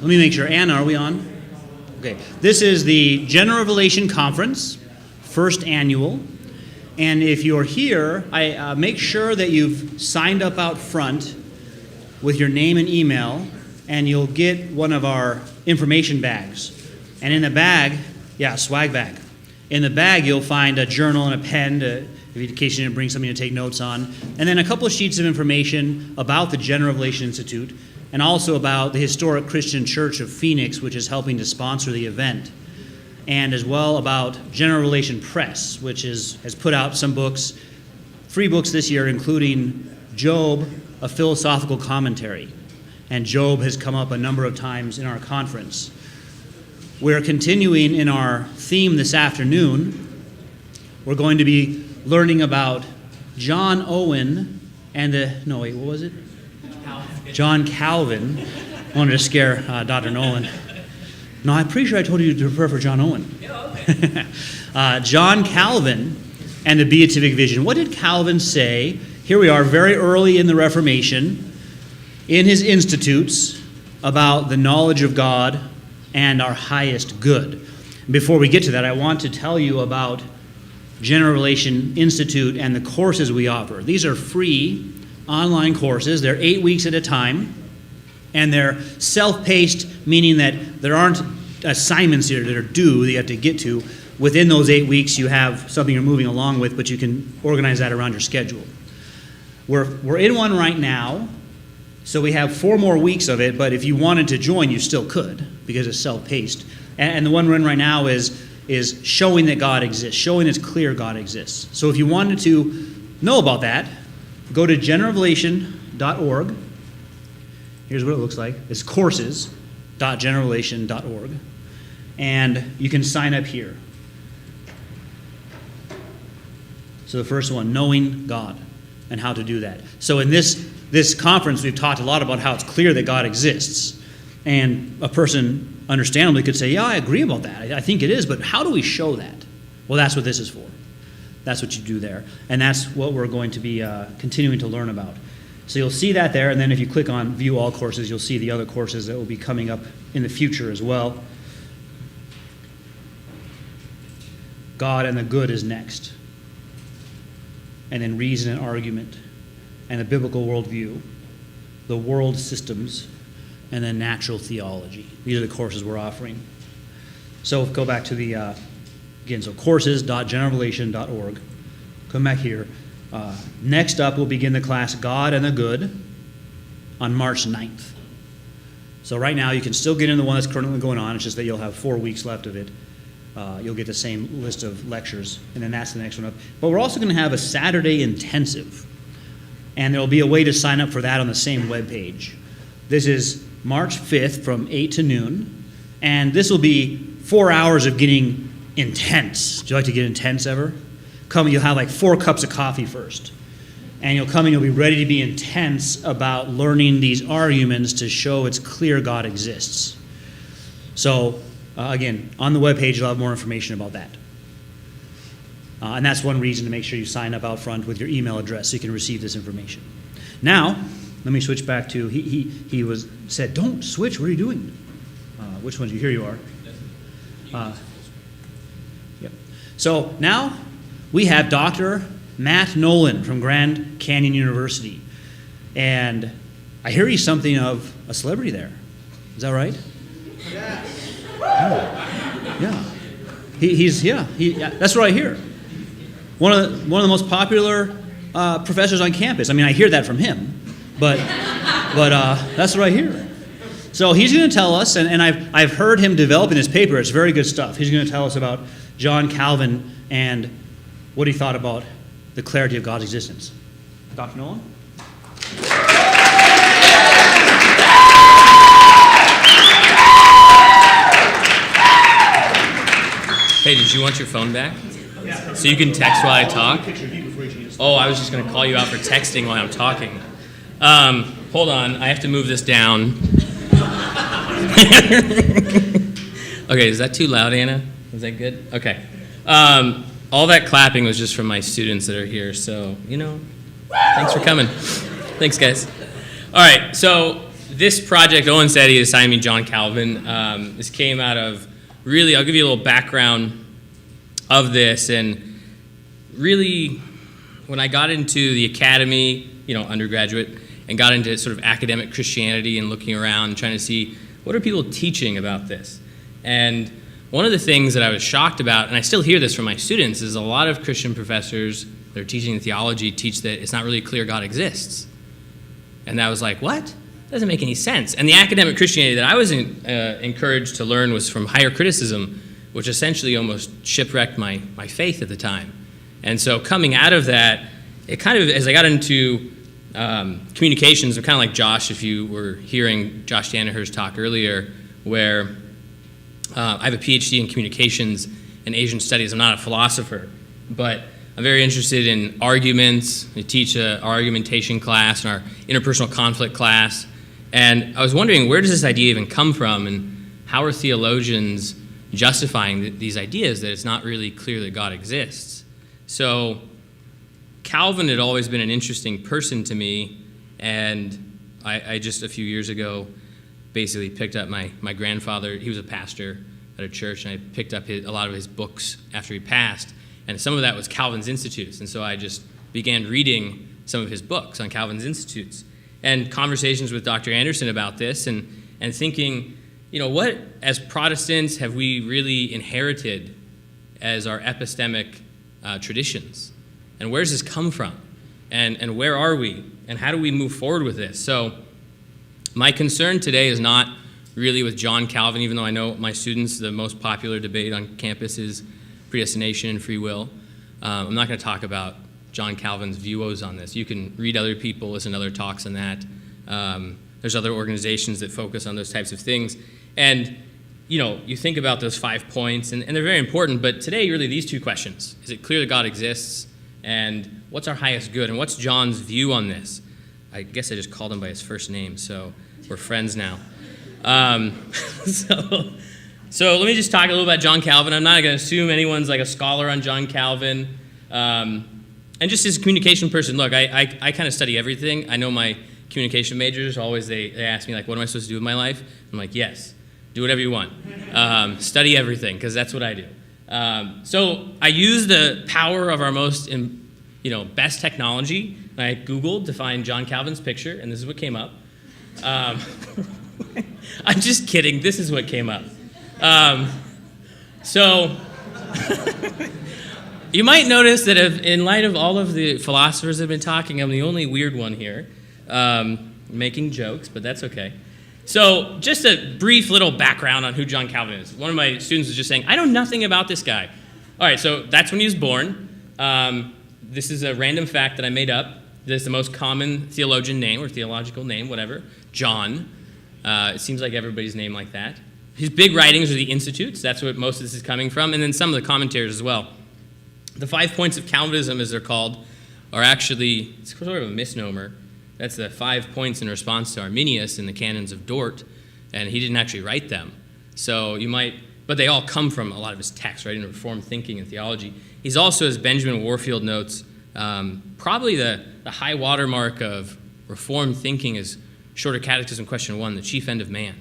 [SPEAKER 1] let me make sure. Anna, are we on? Okay. This is the General Revelation Conference, first annual. And if you're here, I make sure that you've signed up out front with your name and email, and you'll get one of our information bags. And in the bag, swag bag. In the bag, you'll find a journal and a pen in case you didn't bring something to take notes on. And then a couple of sheets of information about the General Revelation Institute, and also about the Historic Christian Church of Phoenix, which is helping to sponsor the event. And as well about General Revelation Press, which has put out some books, 3 books this year, including Job, a philosophical commentary. And Job has come up a number of times in our conference. We're continuing in our theme this afternoon. We're going to be learning about John Owen and what was it? John Calvin. I wanted to scare Dr. Nolan. No, I'm pretty sure I told you to prepare for John Owen. John Calvin and the Beatific Vision. What did Calvin say? Here we are, very early in the Reformation, in his Institutes, about the knowledge of God and our highest good. Before we get to that, I want to tell you about General Revelation Institute and the courses we offer. These are free online courses. They're 8 weeks at a time, and they're self-paced, meaning that there aren't assignments here that are due that you have to get to. Within those 8 weeks, you have something you're moving along with, but you can organize that around your schedule. We're in one right now, so we have 4 more weeks of it, but if you wanted to join, you still could, because it's self-paced. And the one we're in right now is showing that God exists, showing it's clear God exists. So if you wanted to know about that, go to generalrevelation.org. Here's what it looks like. It's courses.generalrevelation.org. And you can sign up here. So the first one, knowing God and how to do that. So in this conference, we've talked a lot about how it's clear that God exists. And a person understandably could say, yeah, I agree about that. I think it is, but how do we show that? Well, that's what this is for. That's what you do there. And that's what we're going to be continuing to learn about. So you'll see that there, and then if you click on View All Courses, you'll see the other courses that will be coming up in the future as well. God and the Good is next. And then Reason and Argument, and the Biblical Worldview, the World Systems, and then Natural Theology. These are the courses we're offering. So go back to the, again, so courses.generalrevelation.org. Come back here. Next up, we'll begin the class God and the Good on March 9th. So right now, you can still get in the one that's currently going on. It's just that you'll have 4 weeks left of it. You'll get the same list of lectures, and then that's the next one up. But we're also going to have a Saturday intensive, and there'll be a way to sign up for that on the same webpage. This is March 5th from 8 to noon, and this will be 4 hours of getting intense. Do you like to get intense ever? Come, you'll have like 4 cups of coffee first, and you'll come and you'll be ready to be intense about learning these arguments to show it's clear God exists. So, again, on the webpage, you'll have more information about that. And that's one reason to make sure you sign up out front with your email address so you can receive this information. Now, let me switch back to, he said, don't switch, what are you doing? Which ones? Here you are. Yep. So now we have Dr. Matt Nolan from Grand Canyon University. And I hear he's something of a celebrity there. Is that right?
[SPEAKER 6] Yes.
[SPEAKER 1] Yeah. That's what I hear. One of the most popular professors on campus. I mean, I hear that from him, but that's what I hear. So he's going to tell us, and I've heard him developing his paper. It's very good stuff. He's going to tell us about John Calvin and what he thought about the clarity of God's existence. Dr. Nolan?
[SPEAKER 12] Hey, did you want your phone back? So you can text while I talk? Oh, I was just going to call you out for texting while I'm talking. Hold on, I have to move this down. Okay, is that too loud, Anna? Is that good? Okay. All that clapping was just from my students that are here, so, thanks for coming. Thanks, guys. All right, so this project, Owen said he assigned me John Calvin. This came out of really, I'll give you a little background of this. And really, when I got into the academy, undergraduate, and got into sort of academic Christianity and looking around and trying to see what are people teaching about this. And one of the things that I was shocked about, and I still hear this from my students, is a lot of Christian professors that are teaching theology teach that it's not really clear God exists. And I was like, what? That doesn't make any sense. And the academic Christianity that I was encouraged to learn was from higher criticism, which essentially almost shipwrecked my faith at the time. And so coming out of that, it kind of, as I got into communications, kind of like Josh, if you were hearing Josh Danaher's talk earlier, where I have a PhD in communications and Asian studies. I'm not a philosopher, but I'm very interested in arguments. I teach our argumentation class and our interpersonal conflict class. And I was wondering, where does this idea even come from, and how are theologians justifying these ideas that it's not really clear that God exists? So Calvin had always been an interesting person to me, and I just a few years ago basically picked up my grandfather. He was a pastor at a church, and I picked up a lot of his books after he passed, and some of that was Calvin's Institutes. And so I just began reading some of his books on Calvin's Institutes, and conversations with Dr. Anderson about this, and thinking, what, as Protestants, have we really inherited as our epistemic traditions? And where does this come from? And where are we? And how do we move forward with this? So my concern today is not really with John Calvin, even though I know my students, the most popular debate on campus is predestination and free will. I'm not going to talk about John Calvin's views on this. You can read other people, listen to other talks on that. There's other organizations that focus on those types of things. And, you think about those 5 points, and they're very important, but today, really, these two questions. Is it clear that God exists? And what's our highest good? And what's John's view on this? I guess I just called him by his first name, so we're friends now. So let me just talk a little about John Calvin. I'm not going to assume anyone's like a scholar on John Calvin. And just as a communication person, look, I kind of study everything. I know my communication majors, always they ask me, like, what am I supposed to do with my life? I'm like, yes, do whatever you want. Study everything, because that's what I do. So I use the power of our most, best technology. I Googled to find John Calvin's picture, and this is what came up. I'm just kidding. This is what came up. So you might notice that in light of all of the philosophers that have been talking, I'm the only weird one here, making jokes, but that's okay. So just a brief little background on who John Calvin is. One of my students was just saying, I know nothing about this guy. All right, so that's when he was born. This is a random fact that I made up. This is the most common theologian name or theological name, whatever, John. It seems like everybody's name like that. His big writings are the Institutes. That's what most of this is coming from, and then some of the commentaries as well. The 5 points of Calvinism, as they're called, are actually it's sort of a misnomer. That's the 5 points in response to Arminius in the canons of Dort, and he didn't actually write them. So but they all come from a lot of his texts, right, in Reformed thinking and theology. He's also, as Benjamin Warfield notes, probably the high watermark of Reformed thinking is Shorter Catechism, question 1, the chief end of man.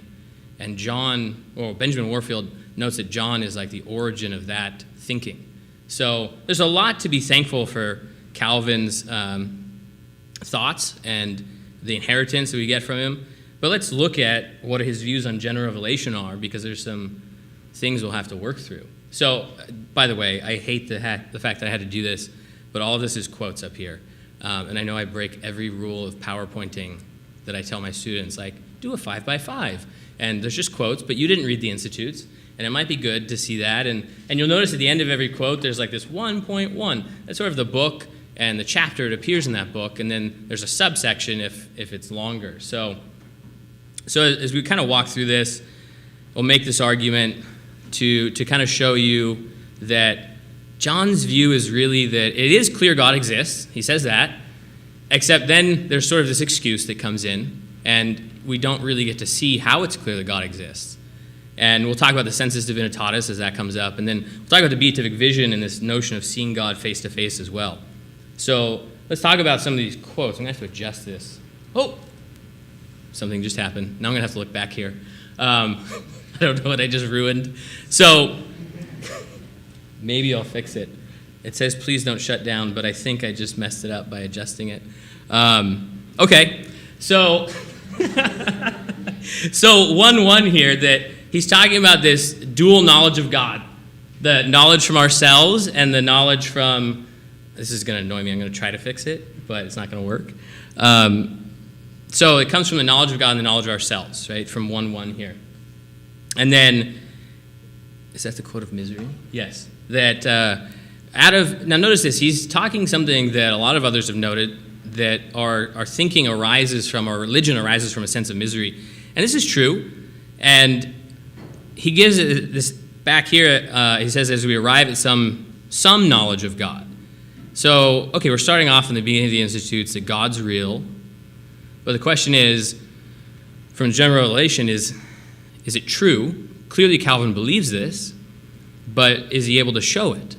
[SPEAKER 12] And Benjamin Warfield notes that John is like the origin of that thinking. So there's a lot to be thankful for Calvin's thoughts and the inheritance that we get from him. But let's look at what his views on general revelation are, because there's some things we'll have to work through. So, by the way, I hate the fact that I had to do this, but all of this is quotes up here. And I know I break every rule of PowerPointing that I tell my students, like, do a 5x5. And there's just quotes, but you didn't read the Institutes, and it might be good to see that. And you'll notice at the end of every quote, there's like this 1.1. That's sort of the book and the chapter that appears in that book, and then there's a subsection if it's longer. So as we kind of walk through this, we'll make this argument to kind of show you that John's view is really that it is clear God exists. He says that. Except then there's sort of this excuse that comes in, and we don't really get to see how it's clear that God exists. And we'll talk about the sensus divinitatis as that comes up, and then we'll talk about the beatific vision and this notion of seeing God face to face as well. So let's talk about some of these quotes. I'm going to have to adjust this. Oh! something just happened. Now I'm going to have to look back here. I don't know what I just ruined. So maybe I'll fix it. It says, please don't shut down, but I think I just messed it up by adjusting it. Okay, so, so 1:1 here, that he's talking about this dual knowledge of God, the knowledge from ourselves and the knowledge from, this is going to annoy me, I'm going to try to fix it, but it's not going to work. So it comes from the knowledge of God and the knowledge of ourselves, right, from 1:1 here. And then, is that the quote of misery? Yes. That now notice this, he's talking something that a lot of others have noted, that our thinking arises from, our religion arises from a sense of misery. And this is true. And he gives it this back here, he says, as we arrive at some knowledge of God. So, okay, we're starting off in the beginning of the Institutes that God's real. But the question is, from general revelation, is it true? Clearly Calvin believes this, but is he able to show it?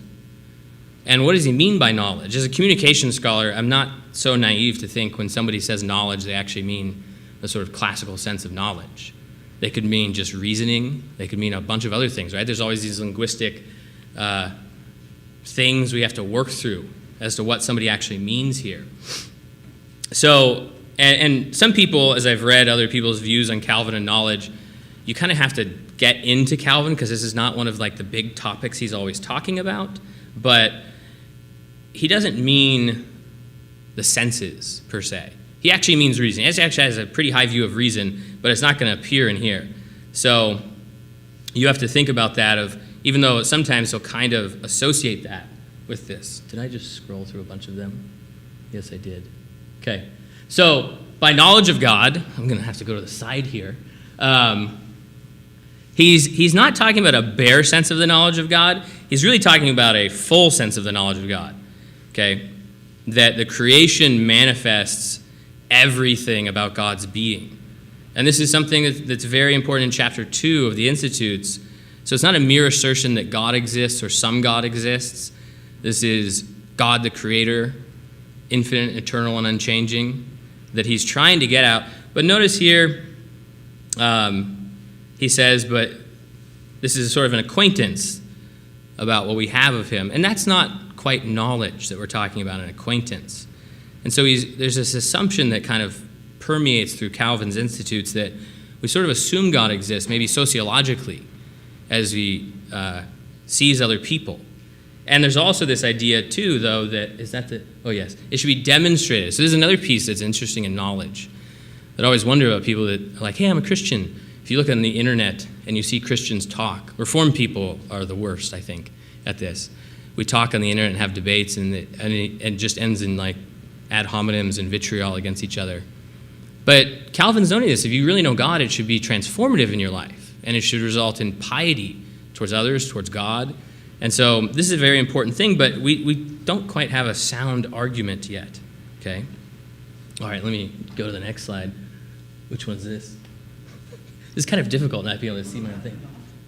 [SPEAKER 12] And what does he mean by knowledge? As a communication scholar, I'm not so naive to think when somebody says knowledge, they actually mean the sort of classical sense of knowledge. They could mean just reasoning. They could mean a bunch of other things, right? There's always these linguistic things we have to work through as to what somebody actually means here. So, and some people, as I've read other people's views on Calvin and knowledge, you kind of have to get into Calvin because this is not one of like the big topics he's always talking about, but he doesn't mean the senses per se. He actually means reason. He actually has a pretty high view of reason, but it's not going to appear in here. So you have to think about that, of even though sometimes he'll kind of associate that with this. Did I just scroll through a bunch of them? Yes, I did. Okay. So by knowledge of God, I'm going to have to go to the side here. He's not talking about a bare sense of the knowledge of God. He's really talking about a full sense of the knowledge of God. Okay? That the creation manifests everything about God's being. And this is something that's very important in chapter 2 of the Institutes. So it's not a mere assertion that God exists or some God exists. This is God the Creator, infinite, eternal, and unchanging, that he's trying to get out. But notice here, he says, but this is sort of an acquaintance about what we have of him. And that's not quite knowledge that we're talking about, an acquaintance. And so there's this assumption that kind of permeates through Calvin's Institutes that we sort of assume God exists, maybe sociologically, as he sees other people. And there's also this idea, too, though, that, it should be demonstrated. So there's another piece that's interesting in knowledge. I always wonder about people that are like, hey, I'm a Christian. If you look on the internet and you see Christians talk, Reformed people are the worst, I think, at this. We talk on the internet and have debates, and it just ends in like ad hominems and vitriol against each other. But Calvin's noting this. If you really know God, it should be transformative in your life, and it should result in piety towards others, towards God. And so this is a very important thing, but we don't quite have a sound argument yet, okay? All right, let me go to the next slide. Which one's this? This is kind of difficult not being able to see my own thing.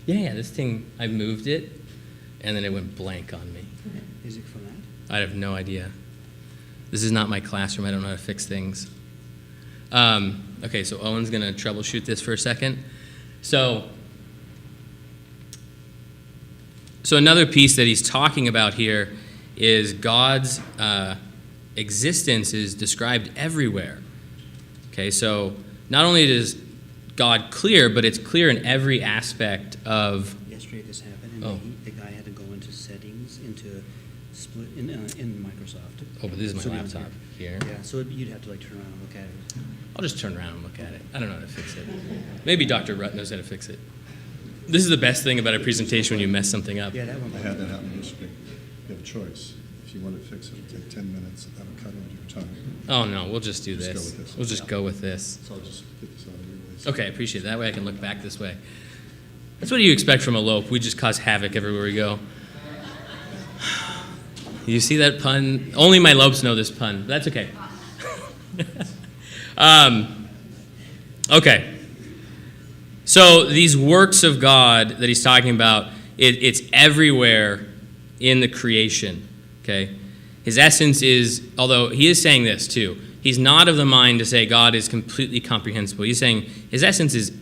[SPEAKER 12] Yeah, this thing, I moved it, and then it went blank on me.
[SPEAKER 1] Is it for that?
[SPEAKER 12] I have no idea. This is not my classroom. I don't know how to fix things. Okay, so Owen's going to troubleshoot this for a second. So another piece that he's talking about here is God's existence is described everywhere. Okay, so not only is God clear, but it's clear in every aspect of...
[SPEAKER 1] Yesterday this happened, and the guy had to go into settings, into split in Microsoft.
[SPEAKER 12] Oh, but this is my laptop here.
[SPEAKER 1] Yeah, so you'd have to like turn around and look at it.
[SPEAKER 12] I'll just turn around and look at it. I don't know how to fix it. Maybe Dr. Rutt knows how to fix it. This is the best thing about a presentation when you mess something up.
[SPEAKER 1] Yeah, that one.
[SPEAKER 13] I had that happen yesterday. You have a choice. If you want to fix it, it'll take 10 minutes. That'll cut into your time.
[SPEAKER 12] Oh, no, we'll just do
[SPEAKER 13] Just
[SPEAKER 12] this.
[SPEAKER 13] go with this.
[SPEAKER 12] We'll just go with this.
[SPEAKER 13] So I'll just get this out of your way.
[SPEAKER 12] Okay, I appreciate it. That way I can look back this way. That's what you expect from a lope. We just cause havoc everywhere we go. You see that pun? Only my lopes know this pun. That's okay. Okay. So these works of God that he's talking about, it's everywhere in the creation, okay? His essence is, although he is saying this too, he's not of the mind to say God is completely comprehensible. He's saying his essence is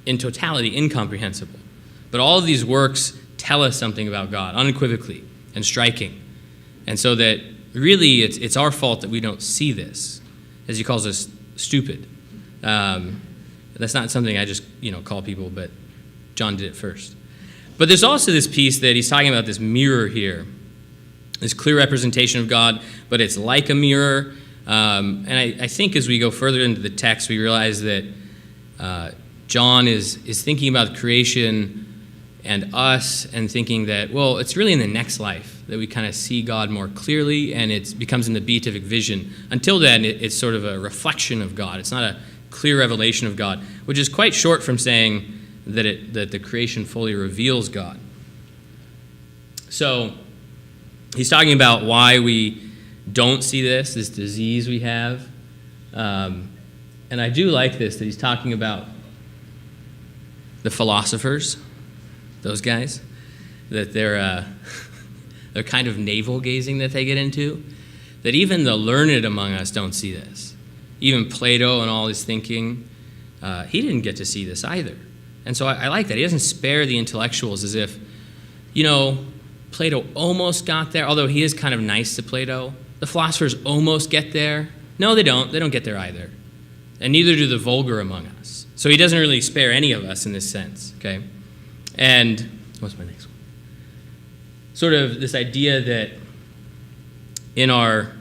[SPEAKER 12] in totality incomprehensible. But all of these works tell us something about God, unequivocally and striking. And so that really it's our fault that we don't see this, as he calls us stupid. That's not something I just call people, but John did it first. But there's also this piece that he's talking about, this mirror here, this clear representation of God, but it's like a mirror. And I think as we go further into the text, we realize that John is thinking about creation and us and thinking that, well, it's really in the next life that we kind of see God more clearly, and it becomes in the beatific vision. Until then, it's sort of a reflection of God. It's not a clear revelation of God, which is quite short from saying that the creation fully reveals God. So he's talking about why we don't see this disease we have. And I do like this, that he's talking about the philosophers, those guys, that they're kind of navel-gazing that they get into, that even the learned among us don't see this. Even Plato and all his thinking, he didn't get to see this either. And so I like that. He doesn't spare the intellectuals as if, Plato almost got there, although he is kind of nice to Plato. The philosophers almost get there. No, they don't. They don't get there either. And neither do the vulgar among us. So he doesn't really spare any of us in this sense, okay? And what's my next one? Sort of this idea that in our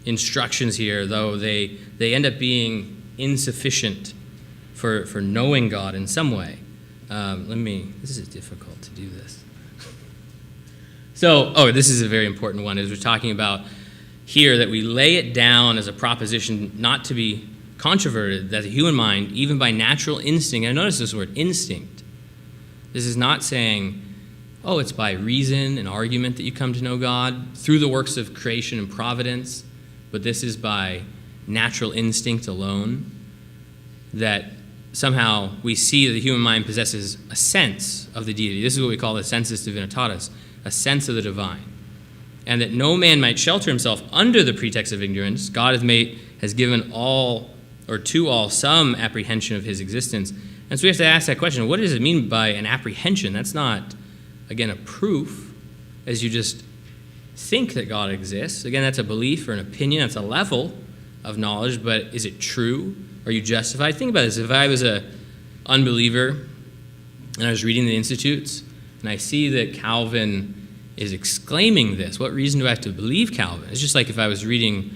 [SPEAKER 12] instructions here, though, they end up being insufficient for knowing God in some way. This is difficult to do this. So, this is a very important one, as we're talking about here, that we lay it down as a proposition not to be controverted, that the human mind, even by natural instinct, and notice this word, instinct. This is not saying, it's by reason and argument that you come to know God through the works of creation and providence, but this is by natural instinct alone, that somehow we see that the human mind possesses a sense of the deity. This is what we call the sensus divinitatis, a sense of the divine. And that no man might shelter himself under the pretext of ignorance. God has given all, or to all, some apprehension of his existence. And so we have to ask that question, what does it mean by an apprehension? That's not, again, a proof, as you just think that God exists. Again, that's a belief or an opinion. That's a level of knowledge, but is it true? Are you justified? Think about this. If I was an unbeliever and I was reading the Institutes and I see that Calvin is exclaiming this, what reason do I have to believe Calvin? It's just like if I was reading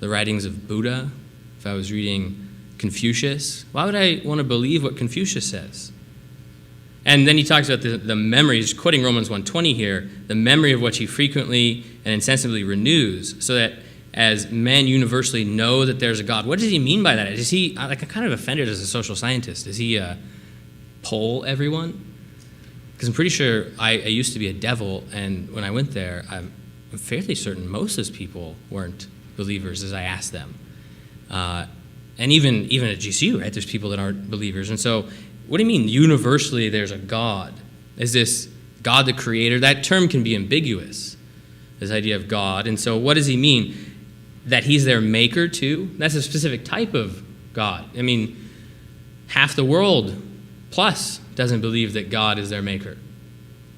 [SPEAKER 12] the writings of Buddha, if I was reading Confucius, why would I want to believe what Confucius says? And then he talks about the memory, he's quoting Romans 1:20 here, the memory of which he frequently and insensibly renews, so that as men universally know that there's a God. What does he mean by that? Is he, I'm kind of offended as a social scientist, does he poll everyone? Because I'm pretty sure I used to be a devil, and when I went there, I'm fairly certain most of those people weren't believers as I asked them. And even at GCU, right, there's people that aren't believers. And so what do you mean universally there's a God? Is this God the creator? That term can be ambiguous, this idea of God. And so what does he mean? That he's their maker too? That's a specific type of God. I mean, half the world plus doesn't believe that God is their maker.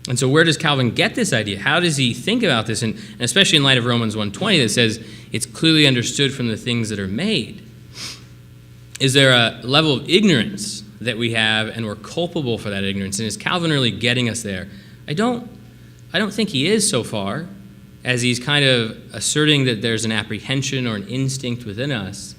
[SPEAKER 12] And so where does Calvin get this idea? How does he think about this? And especially in light of Romans 1:20 that says it's clearly understood from the things that are made. Is there a level of ignorance that we have and we're culpable for that ignorance? And is Calvin really getting us there? I don't think he is so far, as he's kind of asserting that there's an apprehension or an instinct within us,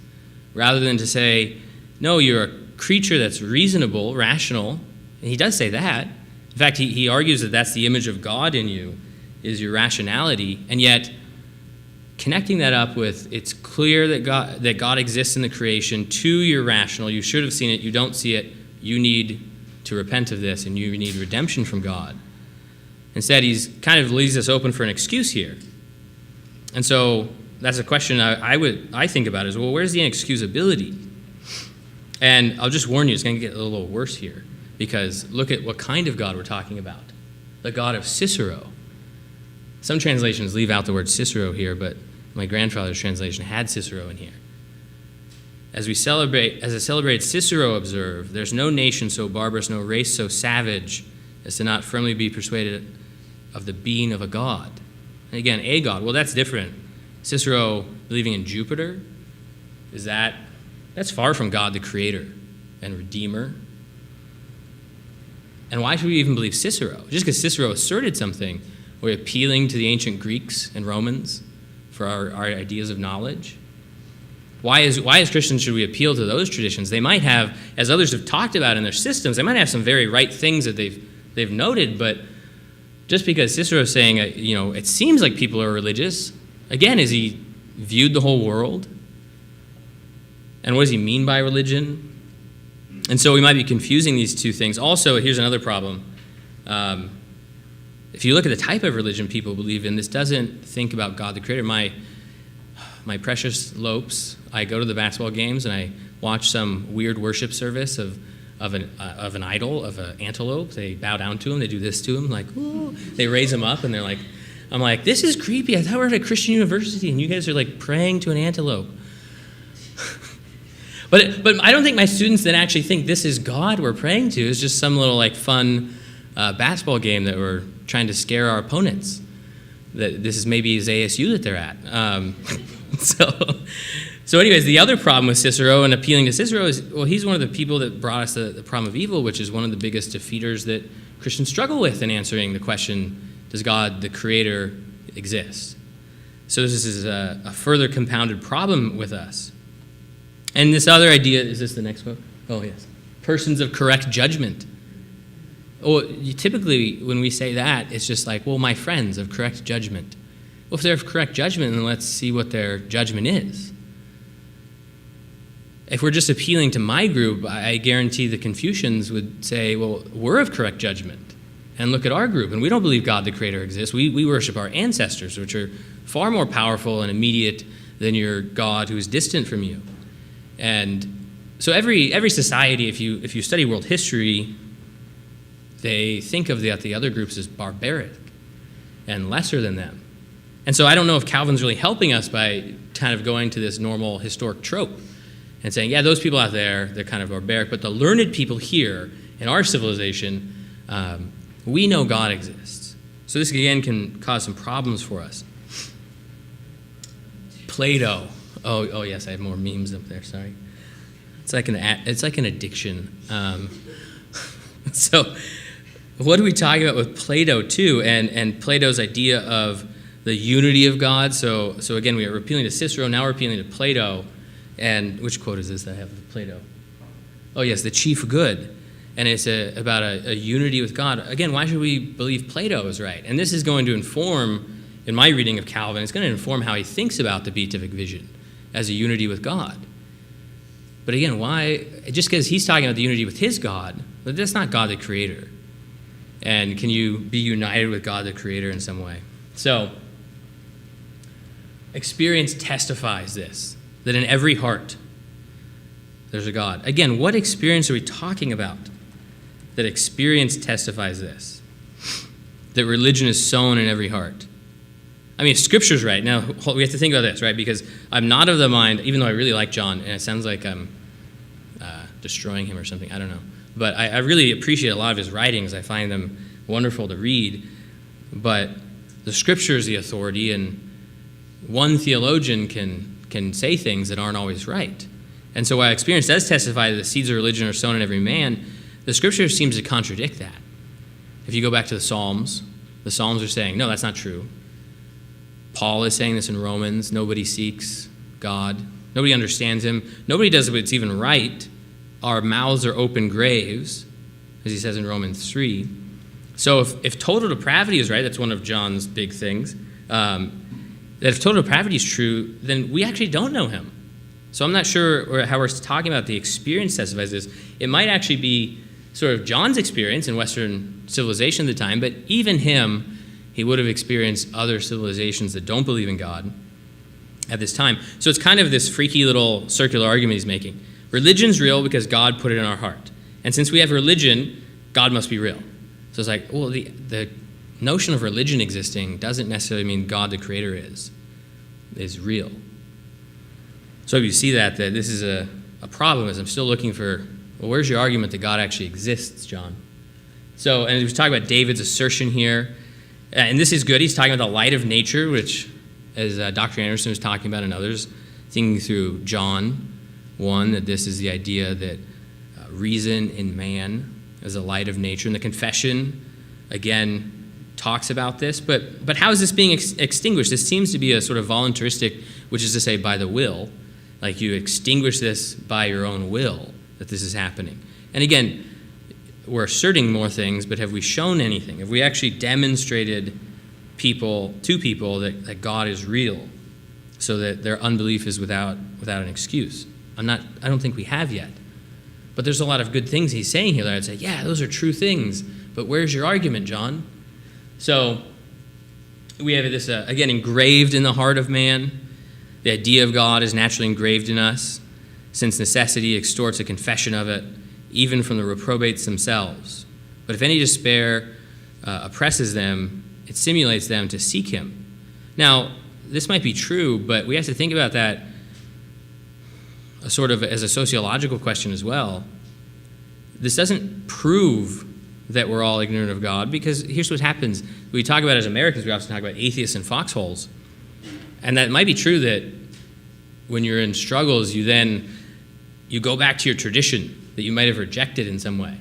[SPEAKER 12] rather than to say, no, you're a creature that's reasonable, rational. And he does say that. In fact, he argues that that's the image of God in you, is your rationality. And yet, connecting that up with, it's clear that God exists in the creation, to your rational, you should have seen it, you don't see it, you need to repent of this, and you need redemption from God. Instead, he's kind of leaves us open for an excuse here. And so that's a question I think about is, well, where's the inexcusability? And I'll just warn you, it's going to get a little worse here, because look at what kind of God we're talking about. The God of Cicero. Some translations leave out the word Cicero here, but my grandfather's translation had Cicero in here. As it celebrates, Cicero observed, there's no nation so barbarous, no race so savage as to not firmly be persuaded of the being of a god. And again, a god, well, that's different. Cicero believing in Jupiter, that's far from God the creator and redeemer. And why should we even believe Cicero? Just because Cicero asserted something, we're appealing to the ancient Greeks and Romans for our ideas of knowledge. Why as Christians should we appeal to those traditions? They might have, as others have talked about in their systems, they might have some very right things that they've noted, but just because Cicero is saying, it seems like people are religious, again, has he viewed the whole world? And what does he mean by religion? And so we might be confusing these two things. Also, here's another problem. If you look at the type of religion people believe in, this doesn't think about God the creator. My precious Lopes, I go to the basketball games and I watch some weird worship service of an idol, of an antelope. They bow down to him, they do this to him, like, ooh. They raise him up and they're like, I'm like, this is creepy. I thought we were at a Christian university and you guys are like praying to an antelope. But I don't think my students that actually think this is God we're praying to. It's just some little like fun basketball game that we're trying to scare our opponents. That this is maybe his ASU that they're at. So anyways, the other problem with Cicero and appealing to Cicero is, well, he's one of the people that brought us the problem of evil, which is one of the biggest defeaters that Christians struggle with in answering the question, does God, the creator, exist? So this is a further compounded problem with us. And this other idea, is this the next one? Oh, yes. Persons of correct judgment. Well, typically, when we say that, it's just like, well, my friends of correct judgment. Well, if they're of correct judgment, then let's see what their judgment is. If we're just appealing to my group, I guarantee the Confucians would say, well, we're of correct judgment. And look at our group, and we don't believe God the Creator exists. We worship our ancestors, which are far more powerful and immediate than your God who is distant from you. And so every society, if you study world history, they think of the other groups as barbaric and lesser than them. And so I don't know if Calvin's really helping us by kind of going to this normal historic trope and saying, yeah, those people out there, they're kind of barbaric, but the learned people here in our civilization, we know God exists. So this, again, can cause some problems for us. Plato. Oh yes, I have more memes up there, sorry. It's like an addiction. So what are we talking about with Plato, too, and Plato's idea of the unity of God? So again, we are appealing to Cicero, now we're appealing to Plato. And which quote is this that I have of Plato? Oh, yes, the chief good. And it's about a unity with God. Again, why should we believe Plato is right? And this is going to inform, in my reading of Calvin, it's going to inform how he thinks about the beatific vision as a unity with God. But again, why? Just because he's talking about the unity with his God, but that's not God the Creator. And can you be united with God the Creator in some way? So, experience testifies this, that in every heart there's a God. Again, what experience are we talking about? That experience testifies this, that religion is sown in every heart. I mean, if Scripture's right, now we have to think about this, right? Because I'm not of the mind, even though I really like John, and it sounds like I'm destroying him or something, I don't know. But I really appreciate a lot of his writings. I find them wonderful to read. But the Scripture is the authority, and one theologian can say things that aren't always right. And so while experience does testify that the seeds of religion are sown in every man, the Scripture seems to contradict that. If you go back to the Psalms are saying, no, that's not true. Paul is saying this in Romans. Nobody seeks God. Nobody understands him. Nobody does what's even right. Our mouths are open graves, as he says in Romans 3. So if total depravity is right, that's one of John's big things, that if total depravity is true, then we actually don't know him. So I'm not sure how we're talking about the experience testifies this. It might actually be sort of John's experience in Western civilization at the time, but even him, he would have experienced other civilizations that don't believe in God at this time. So it's kind of this freaky little circular argument he's making. Religion's real because God put it in our heart. And since we have religion, God must be real. So it's like, well, the notion of religion existing doesn't necessarily mean God the Creator is. is real. So if you see that this is a problem, is I'm still looking for, well, where's your argument that God actually exists, John? So, and he was talking about David's assertion here, and this is good. He's talking about the light of nature, which, as Dr. Anderson was talking about and others, thinking through John 1, that this is the idea that reason in man is the light of nature. And the confession, again, talks about this. But how is this being extinguished? This seems to be a sort of voluntaristic, which is to say by the will. Like you extinguish this by your own will, that this is happening. And again, we're asserting more things, but have we shown anything? Have we actually demonstrated to people that God is real so that their unbelief is without an excuse? I don't think we have yet. But there's a lot of good things he's saying here that I'd say, yeah, those are true things. But where's your argument, John? So we have this, again, engraved in the heart of man. The idea of God is naturally engraved in us, since necessity extorts a confession of it, even from the reprobates themselves. But if any despair oppresses them, it stimulates them to seek him. Now, this might be true, but we have to think about that sort of as a sociological question as well. This doesn't prove that we're all ignorant of God, because here's what happens. We talk about, as Americans, we often talk about atheists and foxholes. And that might be true that when you're in struggles, you go back to your tradition that you might have rejected in some way.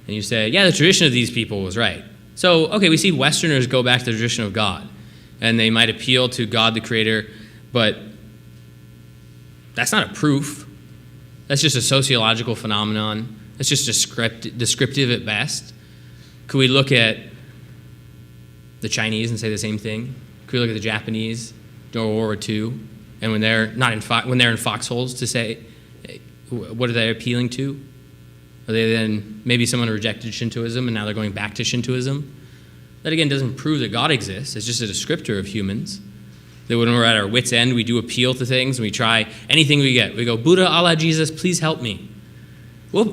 [SPEAKER 12] And you say, yeah, the tradition of these people was right. So, okay, we see Westerners go back to the tradition of God, and they might appeal to God the Creator, but that's not a proof. That's just a sociological phenomenon. That's just descriptive at best. Could we look at the Chinese and say the same thing? Could we look at the Japanese during World War II, and when they're in foxholes, to say, what are they appealing to? Are they then, maybe someone rejected Shintoism and now they're going back to Shintoism? That again doesn't prove that God exists. It's just a descriptor of humans. That when we're at our wits' end, we do appeal to things, and we try anything we get. We go, Buddha, Allah, Jesus, please help me. We'll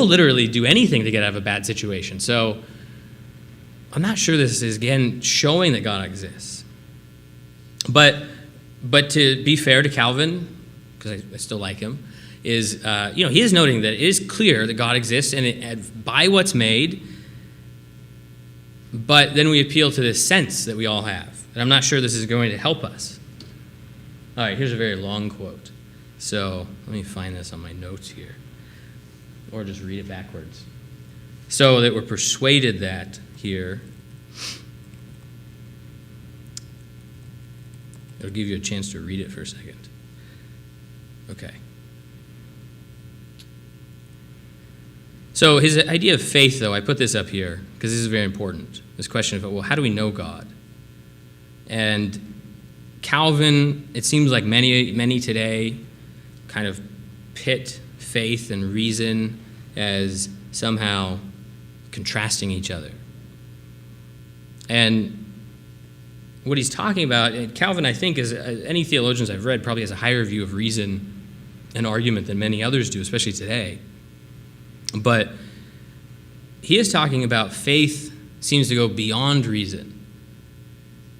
[SPEAKER 12] literally do anything to get out of a bad situation. So I'm not sure this is, again, showing that God exists. But to be fair to Calvin, because I still like him, is, he is noting that it is clear that God exists and by what's made, but then we appeal to this sense that we all have. And I'm not sure this is going to help us. All right, here's a very long quote. So let me find this on my notes here. Or just read it backwards. So that we're persuaded that here. It'll give you a chance to read it for a second. Okay. So his idea of faith, though, I put this up here because this is very important. This question of, well, how do we know God? And Calvin, it seems like many today kind of pit faith and reason as somehow contrasting each other. And what he's talking about, and Calvin, I think, is any theologians I've read probably has a higher view of reason and argument than many others do, especially today. But he is talking about faith seems to go beyond reason,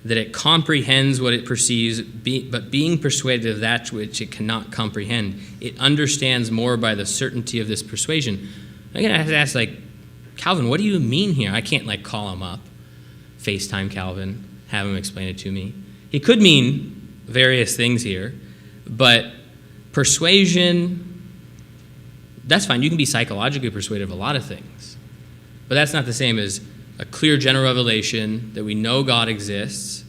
[SPEAKER 12] that it comprehends what it perceives, but being persuaded of that which it cannot comprehend, it understands more by the certainty of this persuasion. Again, I have to ask, Calvin, what do you mean here? I can't, call him up, FaceTime Calvin, have him explain it to me. He could mean various things here, but persuasion, that's fine. You can be psychologically persuaded of a lot of things, but that's not the same as a clear general revelation that we know God exists,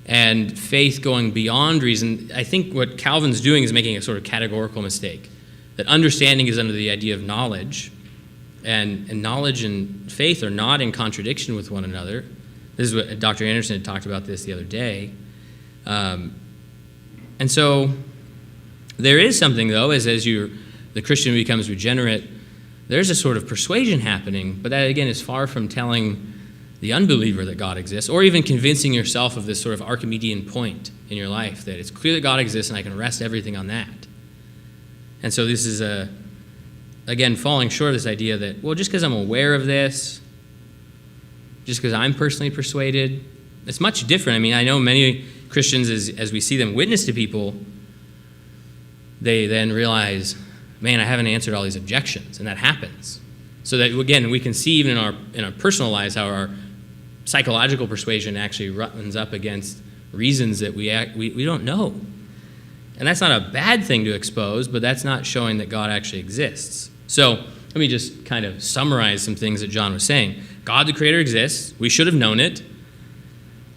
[SPEAKER 12] and faith going beyond reason. I think what Calvin's doing is making a sort of categorical mistake, that understanding is under the idea of knowledge, and knowledge and faith are not in contradiction with one another. This is what Dr. Anderson had talked about this the other day. And so there is something, though, as the Christian becomes regenerate, there's a sort of persuasion happening, but that, again, is far from telling the unbeliever that God exists, or even convincing yourself of this sort of Archimedean point in your life, that it's clear that God exists and I can rest everything on that. And so this is, again, falling short of this idea that, well, just because I'm aware of this, just because I'm personally persuaded, it's much different. I mean, I know many Christians, as we see them witness to people, they then realize, man, I haven't answered all these objections, and that happens. So that, again, we can see even in our personal lives how our psychological persuasion actually runs up against reasons that we don't know. And that's not a bad thing to expose, but that's not showing that God actually exists. So let me just kind of summarize some things that John was saying. God the Creator exists. We should have known it.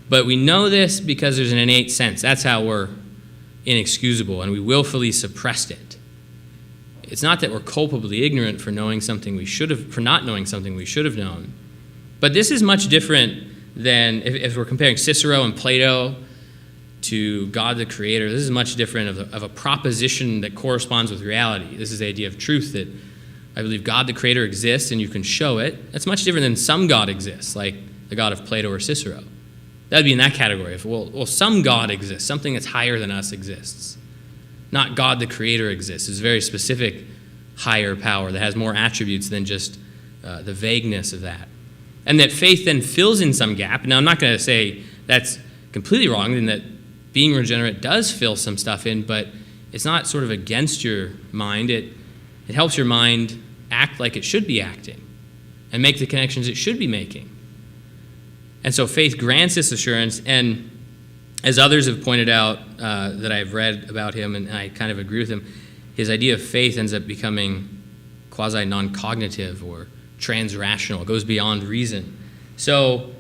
[SPEAKER 12] But we know this because there's an innate sense. That's how we're inexcusable, and we willfully suppressed it. It's not that we're culpably ignorant for knowing something we should have, for not knowing something we should have known. But this is much different than, if we're comparing Cicero and Plato to God the Creator, this is much different of a proposition that corresponds with reality. This is the idea of truth, that I believe God the Creator exists and you can show it. That's much different than some God exists, like the God of Plato or Cicero. That would be in that category. Well, some God exists, something that's higher than us exists. Not God the Creator exists. It's a very specific higher power that has more attributes than just the vagueness of that. And that faith then fills in some gap. Now, I'm not going to say that's completely wrong, and that being regenerate does fill some stuff in, but it's not sort of against your mind. It helps your mind act like it should be acting and make the connections it should be making. And so faith grants this assurance, and as others have pointed out that I've read about him, and I kind of agree with him, his idea of faith ends up becoming quasi-non-cognitive or trans-rational. It goes beyond reason. So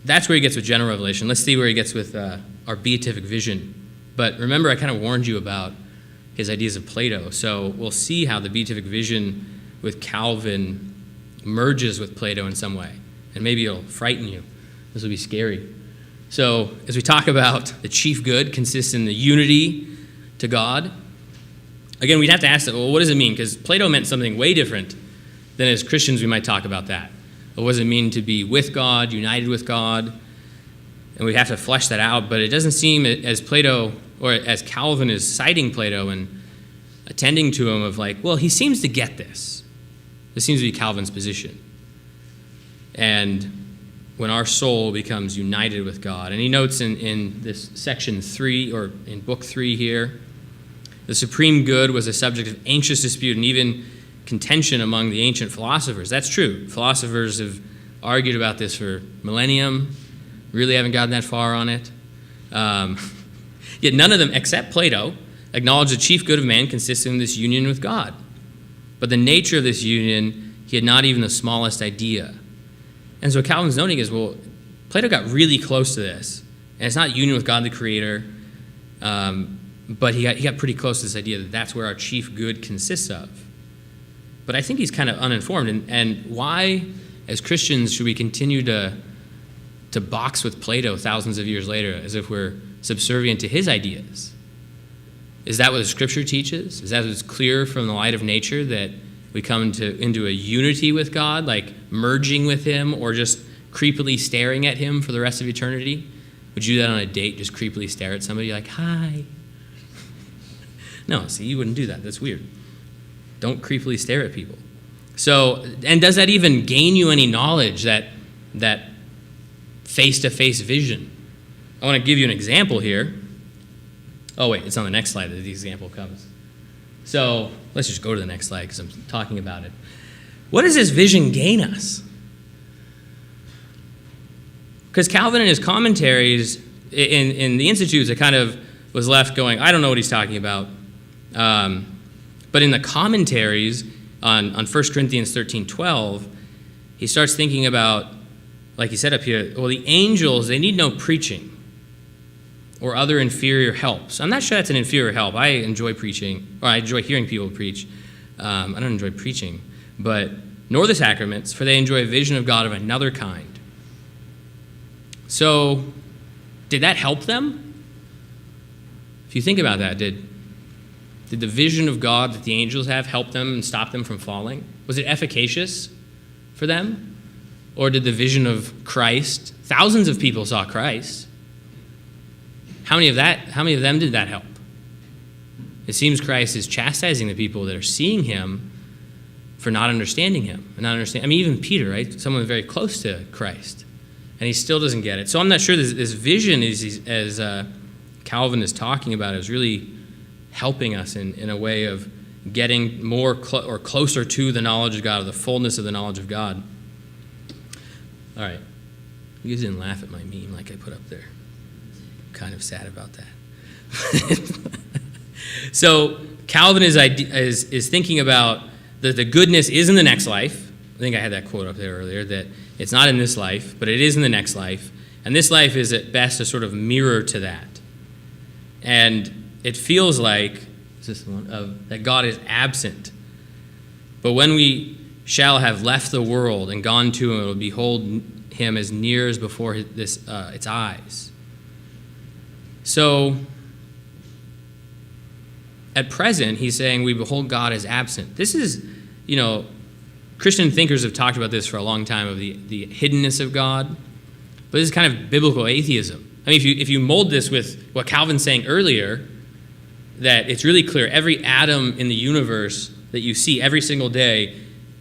[SPEAKER 12] that's where he gets with general revelation. Let's see where he gets with our beatific vision. But remember, I kind of warned you about his ideas of Plato. So we'll see how the beatific vision with Calvin merges with Plato in some way. And maybe it'll frighten you. This will be scary. So as we talk about the chief good consists in the unity to God, again, we'd have to ask, well, what does it mean? Because Plato meant something way different than as Christians we might talk about that. What does it mean to be with God, united with God? And we have to flesh that out, but it doesn't seem as Plato, or as Calvin is citing Plato and attending to him of like, well, he seems to get this. This seems to be Calvin's position. And when our soul becomes united with God, and he notes in this section 3, or in book 3 here, the supreme good was a subject of anxious dispute and even contention among the ancient philosophers. That's true. Philosophers have argued about this for millennium, really haven't gotten that far on it. Yet none of them, except Plato, acknowledge the chief good of man consists in this union with God. But the nature of this union, he had not even the smallest idea. And so Calvin's noting is, well, Plato got really close to this. And it's not union with God the Creator, but he got pretty close to this idea that that's where our chief good consists of. But I think he's kind of uninformed. And why, as Christians, should we continue to box with Plato thousands of years later as if we're subservient to his ideas? Is that what the Scripture teaches? Is that what's clear from the light of nature, that we come into a unity with God, like merging with him, or just creepily staring at him for the rest of eternity? Would you do that on a date, just creepily stare at somebody like, hi? No, see, you wouldn't do that. That's weird. Don't creepily stare at people. So, and does that even gain you any knowledge, that face-to-face vision? I want to give you an example here. Oh, wait, it's on the next slide that the example comes. So let's just go to the next slide because I'm talking about it. What does this vision gain us? Because Calvin in his commentaries, in the Institutes, it kind of was left going, I don't know what he's talking about. But in the commentaries on 1 Corinthians 13:12, he starts thinking about, like he said up here, well, the angels, they need no preaching or other inferior help. So I'm not sure that's an inferior help. I enjoy preaching, or I enjoy hearing people preach. I don't enjoy preaching. But nor the sacraments, for they enjoy a vision of God of another kind. So did that help them? If you think about that, did the vision of God that the angels have help them and stop them from falling? Was it efficacious for them? Or did the vision of Christ, thousands of people saw Christ, how many of them did that help? It seems Christ is chastising the people that are seeing him for not understanding him. And not understand. I mean, even Peter, right? Someone very close to Christ. and he still doesn't get it. So I'm not sure this vision as Calvin is talking about is really helping us in a way of getting more or closer to the knowledge of God, or the fullness of the knowledge of God. All right. You guys didn't laugh at my meme like I put up there. I'm kind of sad about that. So Calvin is thinking about that the goodness is in the next life. I think I had that quote up there earlier, that it's not in this life, but it is in the next life. And this life is at best a sort of mirror to that. And it feels like, is this the one? That God is absent. But when we shall have left the world and gone to him, and will behold him as near as before its eyes. So, at present, he's saying we behold God as absent. This is, Christian thinkers have talked about this for a long time, of the hiddenness of God. But this is kind of biblical atheism. I mean, if you mold this with what Calvin's saying earlier, that it's really clear every atom in the universe that you see every single day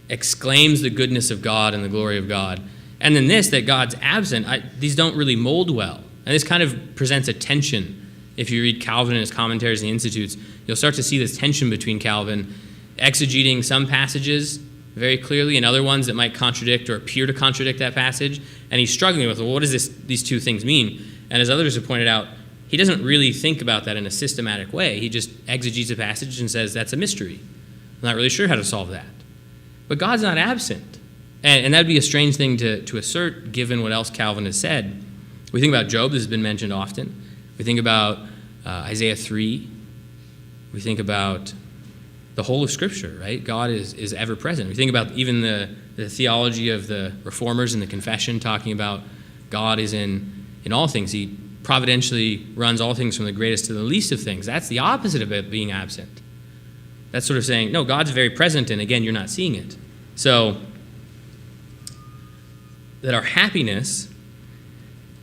[SPEAKER 12] exclaims the goodness of God and the glory of God. And then this, that God's absent, these don't really mold well. And this kind of presents a tension. If you read Calvin and his commentaries and the Institutes, you'll start to see this tension between Calvin exegeting some passages very clearly and other ones that might contradict or appear to contradict that passage. And he's struggling with, well, what does these two things mean? And as others have pointed out, he doesn't really think about that in a systematic way. He just exegetes a passage and says, that's a mystery. I'm not really sure how to solve that. But God's not absent. And that'd be a strange thing to assert, given what else Calvin has said. We think about Job, this has been mentioned often. We think about Isaiah 3. We think about the whole of Scripture, right? God is ever present. We think about even the theology of the Reformers in the Confession, talking about God is in all things. He providentially runs all things from the greatest to the least of things. That's the opposite of it being absent. That's sort of saying, no, God's very present, and again, you're not seeing it. So, that our happiness,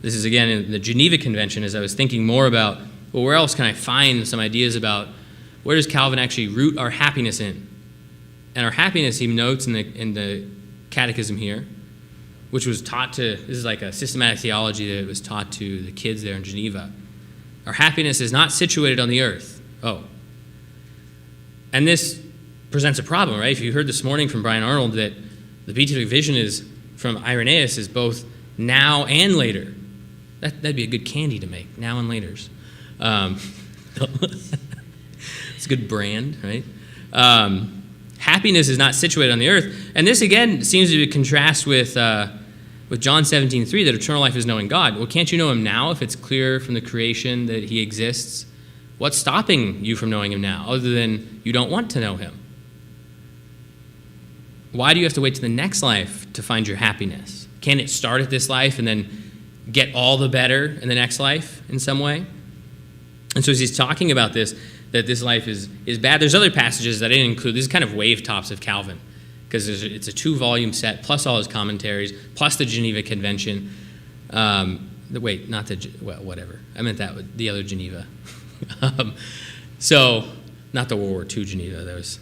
[SPEAKER 12] this is again in the Geneva Convention, as I was thinking more about, well, where else can I find some ideas about where does Calvin actually root our happiness in? And our happiness, he notes in the catechism here, which was taught to, this is like a systematic theology that was taught to the kids there in Geneva. Our happiness is not situated on the earth. Oh. And this presents a problem, right? If you heard this morning from Brian Arnold that the beatific vision is from Irenaeus is both now and later. That'd be a good candy to make, now and laters. It's a good brand, right? Happiness is not situated on the earth. And this, again, seems to contrast with John 17:3, that eternal life is knowing God. Well, can't you know him now if it's clear from the creation that he exists? What's stopping you from knowing him now, other than you don't want to know him? Why do you have to wait to the next life to find your happiness? Can it start at this life and then get all the better in the next life in some way? And so as he's talking about this, that this life is bad, there's other passages that I didn't include. This is kind of wave tops of Calvin, because it's a 2-volume set, plus all his commentaries, plus the Geneva Convention. Whatever. I meant the other Geneva. So, not the World War II Geneva. That was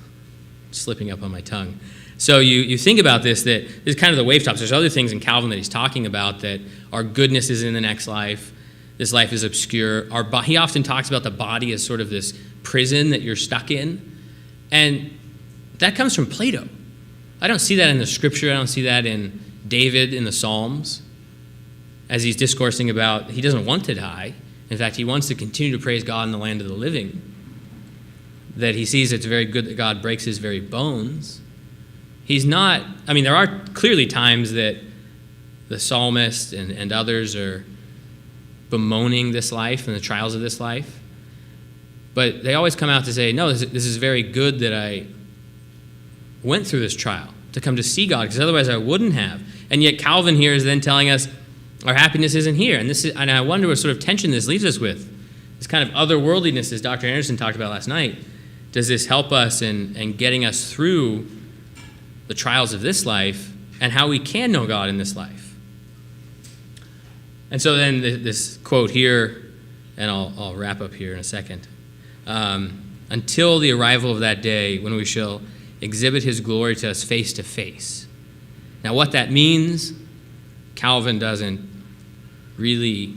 [SPEAKER 12] slipping up on my tongue. So you think about this, that this is kind of the wave tops. There's other things in Calvin that he's talking about, that our goodness is in the next life. This life is obscure. He often talks about the body as sort of this prison that you're stuck in. And that comes from Plato. I don't see that in the Scripture. I don't see that in David in the Psalms, as he's discoursing about he doesn't want to die. In fact, he wants to continue to praise God in the land of the living. That he sees it's very good that God breaks his very bones. He's not, there are clearly times that the psalmist and others are bemoaning this life and the trials of this life. But they always come out to say, no, this is very good that I went through this trial to come to see God, because otherwise I wouldn't have. And yet Calvin here is then telling us our happiness isn't here. And I wonder what sort of tension this leaves us with. This kind of otherworldliness, as Dr. Anderson talked about last night. Does this help us in getting us through the trials of this life and how we can know God in this life? And so then this quote here, and I'll wrap up here in a second. Until the arrival of that day when we shall exhibit his glory to us face to face. Now what that means, Calvin doesn't really,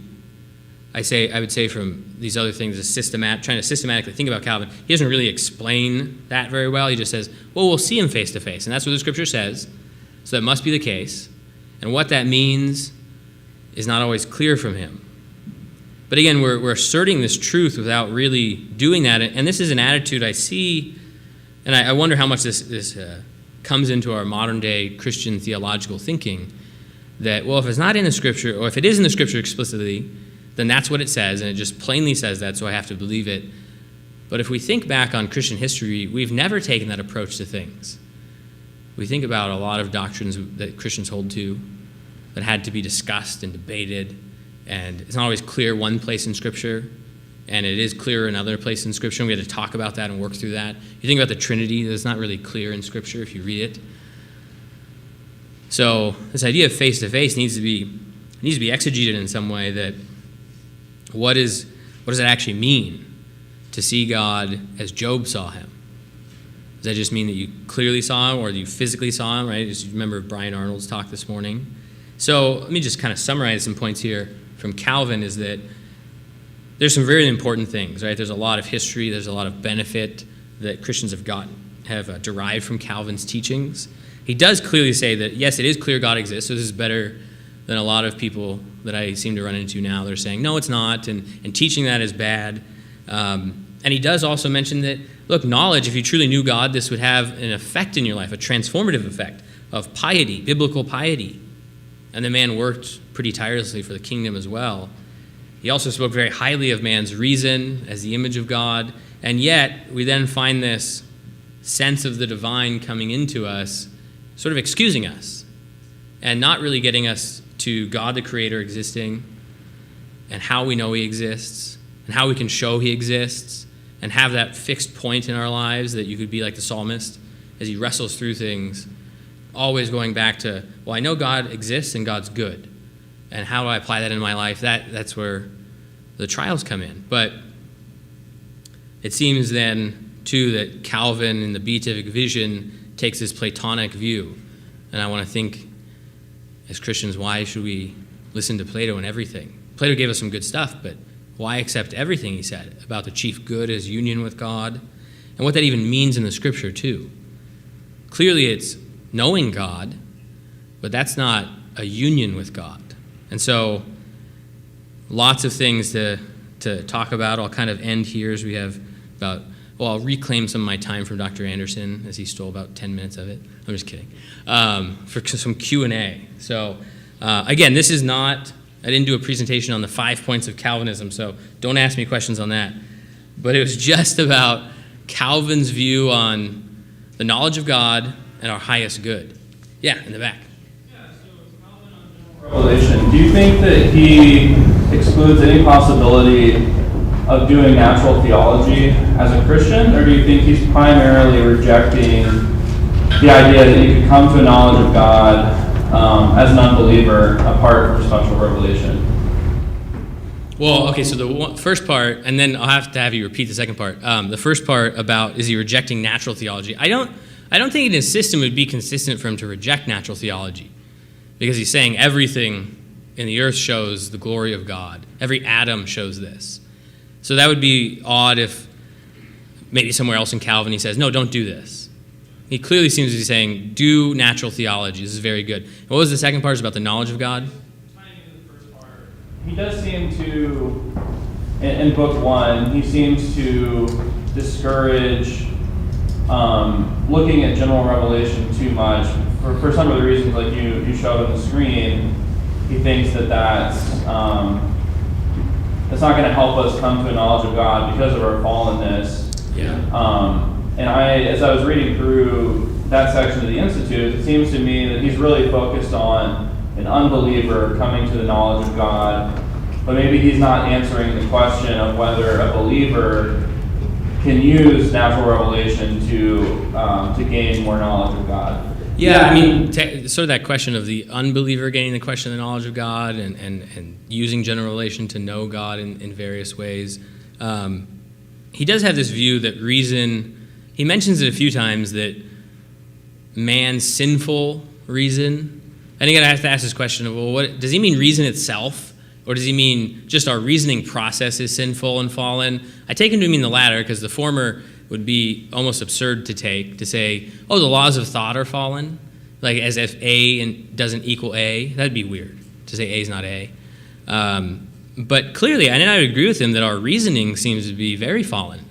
[SPEAKER 12] I would say from these other things, trying to systematically think about Calvin, he doesn't really explain that very well. He just says, well, we'll see him face to face, and that's what the scripture says, so that must be the case. And what that means is not always clear from him. But again, we're asserting this truth without really doing that, and this is an attitude I see, and I wonder how much this comes into our modern-day Christian theological thinking, that, well, if it's not in the scripture, or if it is in the scripture explicitly, then that's what it says, and it just plainly says that, so I have to believe it. But if we think back on Christian history, we've never taken that approach to things. We think about a lot of doctrines that Christians hold to that had to be discussed and debated, and it's not always clear one place in Scripture, and it is clear in another place in Scripture, and we had to talk about that and work through that. You think about the Trinity, that's not really clear in Scripture if you read it. So this idea of face-to-face needs to be exegeted in some way, that what does it actually mean to see God as Job saw him? Does that just mean that you clearly saw him, or that you physically saw him, right? Just remember Brian Arnold's talk this morning. So let me just kind of summarize some points here from Calvin, is that there's some very important things, right? There's a lot of history, there's a lot of benefit that Christians have derived from Calvin's teachings. He does clearly say that, yes, it is clear God exists, so this is better than a lot of people that I seem to run into now. They're saying, no, it's not, and teaching that is bad. And he does also mention that, look, knowledge, if you truly knew God, this would have an effect in your life, a transformative effect of piety, biblical piety. And the man worked pretty tirelessly for the kingdom as well. He also spoke very highly of man's reason as the image of God, and yet we then find this sense of the divine coming into us, sort of excusing us, and not really getting us to God the Creator existing, and how we know he exists, and how we can show he exists, and have that fixed point in our lives that you could be like the psalmist as he wrestles through things, always going back to, well, I know God exists and God's good, and how do I apply that in my life? That's where the trials come in. But it seems then, too, that Calvin in the Beatific Vision takes this Platonic view, and I want to think, as Christians, why should we listen to Plato and everything? Plato gave us some good stuff, but why accept everything he said about the chief good as union with God, and what that even means in the Scripture, too? Clearly, it's knowing God, but that's not a union with God. And so, lots of things to talk about. I'll kind of end here as we have about, well, I'll reclaim some of my time from Dr. Anderson, as he stole about 10 minutes of it. I'm just kidding. For some Q&A. So, again, this is not, I didn't do a presentation on the 5 points of Calvinism, so don't ask me questions on that. But it was just about Calvin's view on the knowledge of God and our highest good. Yeah, in the back.
[SPEAKER 9] Yeah, so Calvin on general revelation, do you think that he excludes any possibility of doing natural theology as a Christian, or do you think he's primarily rejecting the idea that you could come to a knowledge of God as an unbeliever apart from special revelation?
[SPEAKER 12] Well, okay, so the first part, and then I'll have to have you repeat the second part. The first part about, is he rejecting natural theology? I don't think in his system it would be consistent for him to reject natural theology, because he's saying everything in the earth shows the glory of God. Every atom shows this. So that would be odd if maybe somewhere else in Calvin he says, no, don't do this. He clearly seems to be saying, do natural theology. This is very good. And what was the second part? Is about the knowledge of God?
[SPEAKER 9] He does seem to, in book 1, he seems to discourage looking at general revelation too much. For some of the reasons like you showed on the screen, he thinks that's not going to help us come to a knowledge of God because of our fallenness.
[SPEAKER 12] Yeah.
[SPEAKER 9] And as I was reading through that section of the Institute, it seems to me that he's really focused on an unbeliever coming to the knowledge of God, but maybe he's not answering the question of whether a believer can use natural revelation to gain more knowledge of God.
[SPEAKER 12] Yeah, I mean, sort of that question of the unbeliever gaining the question of the knowledge of God and using general revelation to know God in various ways. He does have this view that reason, he mentions it a few times, that man's sinful reason. I think I have to ask this question of, well, what does he mean reason itself, or Or does he mean just our reasoning process is sinful and fallen? I take him to mean the latter, because the former would be almost absurd to take, to say, oh, the laws of thought are fallen, like as if A doesn't equal A. That'd be weird, to say A is not A. But clearly, and I would agree with him that our reasoning seems to be very fallen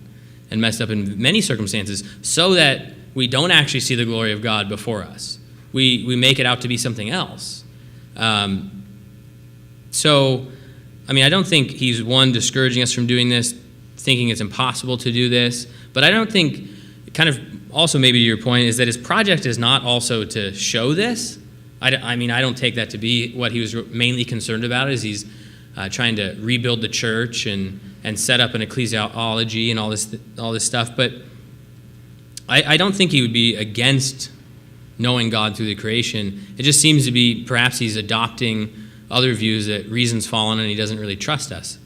[SPEAKER 12] and messed up in many circumstances, so that we don't actually see the glory of God before us. We make it out to be something else. So, I mean, I don't think he's, one, discouraging us from doing this, thinking it's impossible to do this, but I don't think, kind of also maybe to your point, is that his project is not also to show this. I mean, I don't take that to be what he was mainly concerned about, is he's trying to rebuild the church and set up an ecclesiology and all this stuff, but I don't think he would be against knowing God through the creation. It just seems to be, perhaps he's adopting other views that reason's fallen and he doesn't really trust us.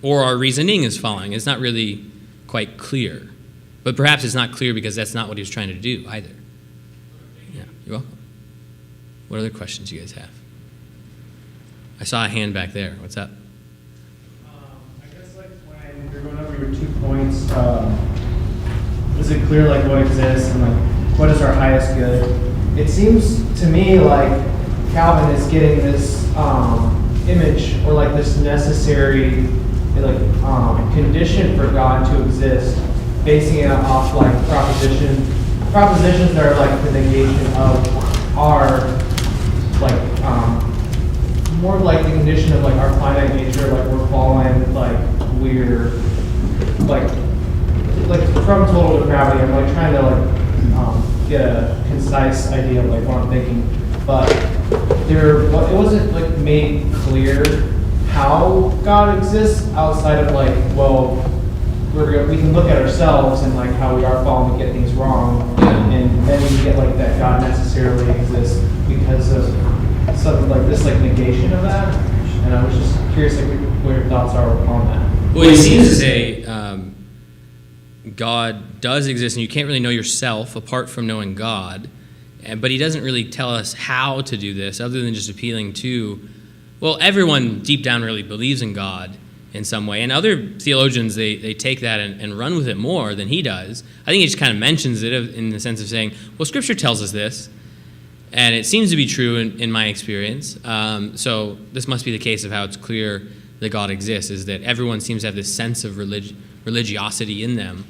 [SPEAKER 12] Or our reasoning is falling. It's not really quite clear. But perhaps it's not clear because that's not what he was trying to do either. Yeah, you're welcome. What other questions you guys have? I saw a hand back there. What's up?
[SPEAKER 4] I guess like when you're going over your 2 points, is it clear like what exists and like what is our highest good? It seems to me like Calvin is getting this image, or like this necessary condition for God to exist, basing it off like propositions that are like the negation of our more like the condition of like our finite nature, like we're fallen, like we're like from total depravity. I'm like trying to get a concise idea of like what I'm thinking, but it wasn't like made clear how God exists outside of like, well, we can look at ourselves and like how we are fallen to get things wrong, and then you get like that God necessarily exists because of something like this, like negation of that. And I was just curious like what your thoughts are on that.
[SPEAKER 12] Well, he seems to say God does exist, and you can't really know yourself apart from knowing God. But he doesn't really tell us how to do this, other than just appealing to, well, everyone deep down really believes in God in some way. And other theologians, they take that and run with it more than he does. I think he just kind of mentions it in the sense of saying, well, Scripture tells us this, and it seems to be true in my experience. So this must be the case of how it's clear that God exists, is that everyone seems to have this sense of religiosity in them.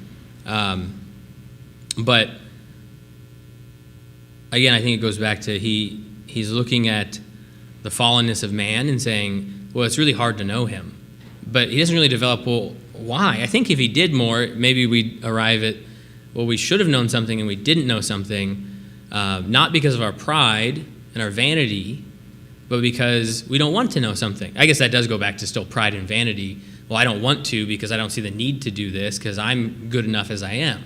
[SPEAKER 12] But again, I think it goes back to he's looking at the fallenness of man and saying, well, it's really hard to know him. But he doesn't really develop, well, why? I think if he did more, maybe we'd arrive at, well, we should have known something and we didn't know something, not because of our pride and our vanity, but because we don't want to know something. I guess that does go back to still pride and vanity. Well, I don't want to because I don't see the need to do this because I'm good enough as I am.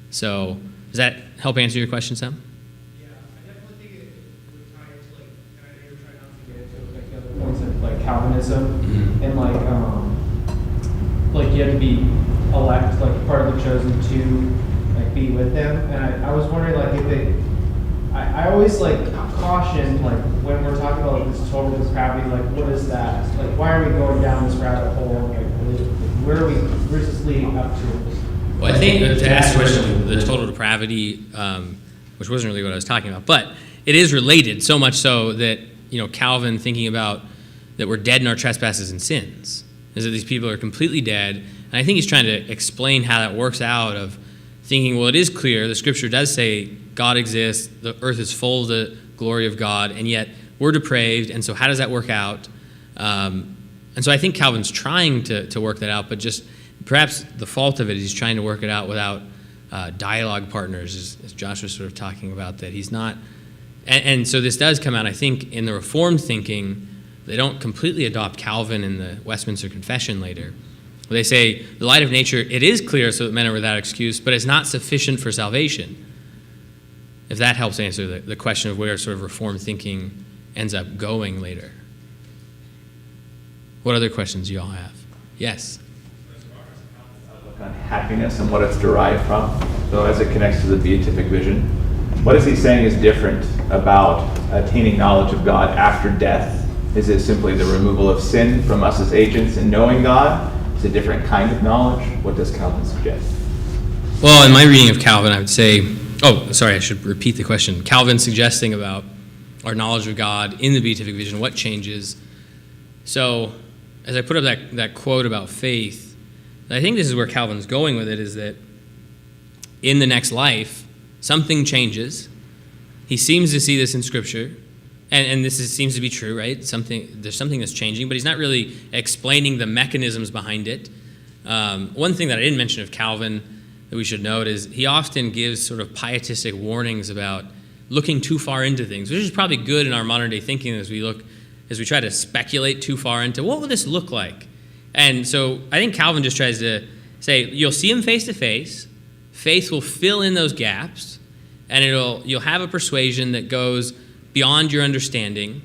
[SPEAKER 12] So does that help answer your question, Sam?
[SPEAKER 4] Like Calvinism, and like you have to be elect, like part of the chosen to like be with them. And I was wondering like if I always like caution like when we're talking about like, this total depravity, like what is that? Like why are we going down this rabbit hole? Like where's this leading up to?
[SPEAKER 12] Well, I think to ask the question, the total depravity, which wasn't really what I was talking about, but it is related so much so that Calvin thinking about that we're dead in our trespasses and sins, is that these people are completely dead. And I think he's trying to explain how that works out of thinking, well, it is clear, the Scripture does say God exists, the earth is full of the glory of God, and yet we're depraved, and so how does that work out? And so I think Calvin's trying to work that out, but just perhaps the fault of it is he's trying to work it out without dialogue partners, as Josh was sort of talking about, that he's not. And so this does come out, I think, in the Reformed thinking. They don't completely adopt Calvin in the Westminster Confession later. They say, the light of nature, it is clear so that men are without excuse, but it's not sufficient for salvation. If that helps answer the question of where sort of Reformed thinking ends up going later. What other questions do you all have? Yes?
[SPEAKER 5] On happiness and what it's derived from, so as it connects to the beatific vision, what is he saying is different about attaining knowledge of God after death Is it simply the removal of sin from us as agents in knowing God? Is it a different kind of knowledge? What does Calvin suggest?
[SPEAKER 12] Well, in my reading of Calvin, I would say, I should repeat the question. Calvin suggesting about our knowledge of God in the beatific vision, what changes? So, as I put up that quote about faith, I think this is where Calvin's going with it, is that in the next life, something changes. He seems to see this in Scripture, and seems to be true, right? There's something that's changing, but he's not really explaining the mechanisms behind it. One thing that I didn't mention of Calvin that we should note is he often gives sort of pietistic warnings about looking too far into things, which is probably good in our modern day thinking as we try to speculate too far into what will this look like. And so I think Calvin just tries to say, you'll see him face to face, faith will fill in those gaps, and you'll have a persuasion that goes beyond your understanding,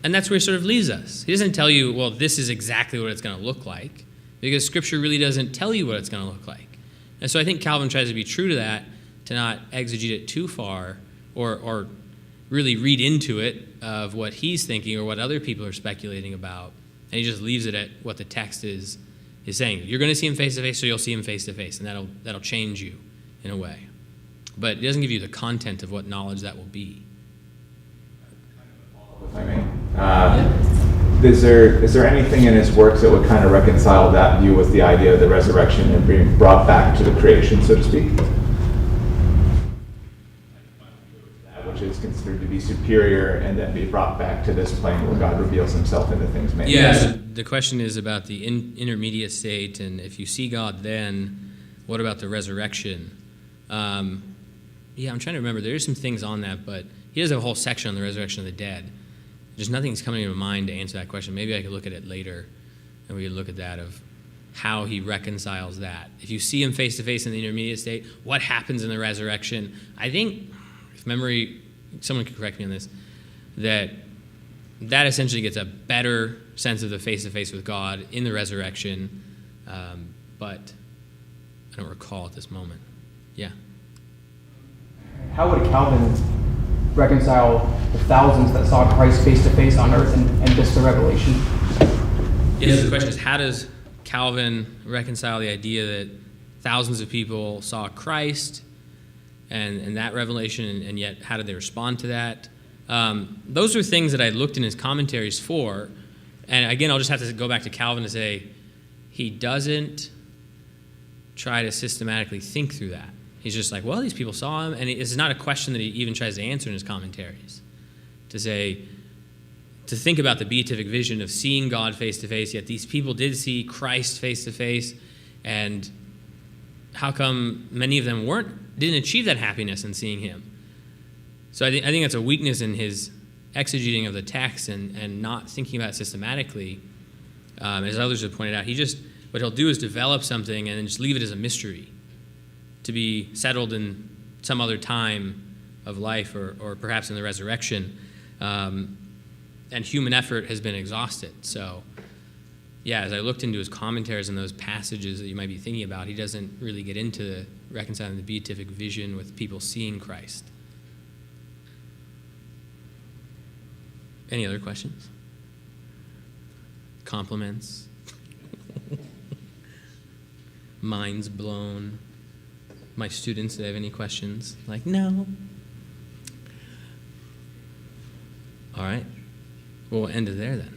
[SPEAKER 12] and that's where he sort of leaves us. He doesn't tell you, well, this is exactly what it's going to look like, because Scripture really doesn't tell you what it's going to look like. And so I think Calvin tries to be true to that, to not exegete it too far, or really read into it of what he's thinking or what other people are speculating about, and he just leaves it at what the text is saying. You're going to see him face to face, so you'll see him face to face, and that'll change you in a way. But it doesn't give you the content of what knowledge that will be.
[SPEAKER 5] If I may. Is there anything in his works that would kind of reconcile that view with the idea of the resurrection and being brought back to the creation, so to speak? That which is considered to be superior and then be brought back to this plane where God reveals himself into things made.
[SPEAKER 12] Yeah, the question is about the intermediate state, and if you see God then, what about the resurrection? I'm trying to remember. There's some things on that, but he does have a whole section on the resurrection of the dead. Just nothing's coming to mind to answer that question. Maybe I could look at it later, and we could look at that of how he reconciles that. If you see him face to face in the intermediate state, what happens in the resurrection? I think, if memory, someone could correct me on this, that essentially gets a better sense of the face to face with God in the resurrection, but I don't recall at this moment. Yeah.
[SPEAKER 8] How would Calvin reconcile the thousands that saw Christ face to face on earth and this the revelation?
[SPEAKER 12] Yes, the question is, how does Calvin reconcile the idea that thousands of people saw Christ and that revelation, and yet how did they respond to that? Those are things that I looked in his commentaries for, and again, I'll just have to go back to Calvin to say he doesn't try to systematically think through that. He's just like, well, these people saw him, and it's not a question that he even tries to answer in his commentaries. To think about the beatific vision of seeing God face to face, yet these people did see Christ face to face, and how come many of them didn't achieve that happiness in seeing him? So I think that's a weakness in his exegeting of the text and not thinking about it systematically. As others have pointed out, what he'll do is develop something and then just leave it as a mystery, to be settled in some other time of life or perhaps in the resurrection. And human effort has been exhausted. So, as I looked into his commentaries and those passages that you might be thinking about, he doesn't really get into reconciling the beatific vision with people seeing Christ. Any other questions? Compliments? Minds blown? My students, do they have any questions? Like, no. All right. We'll end it there then.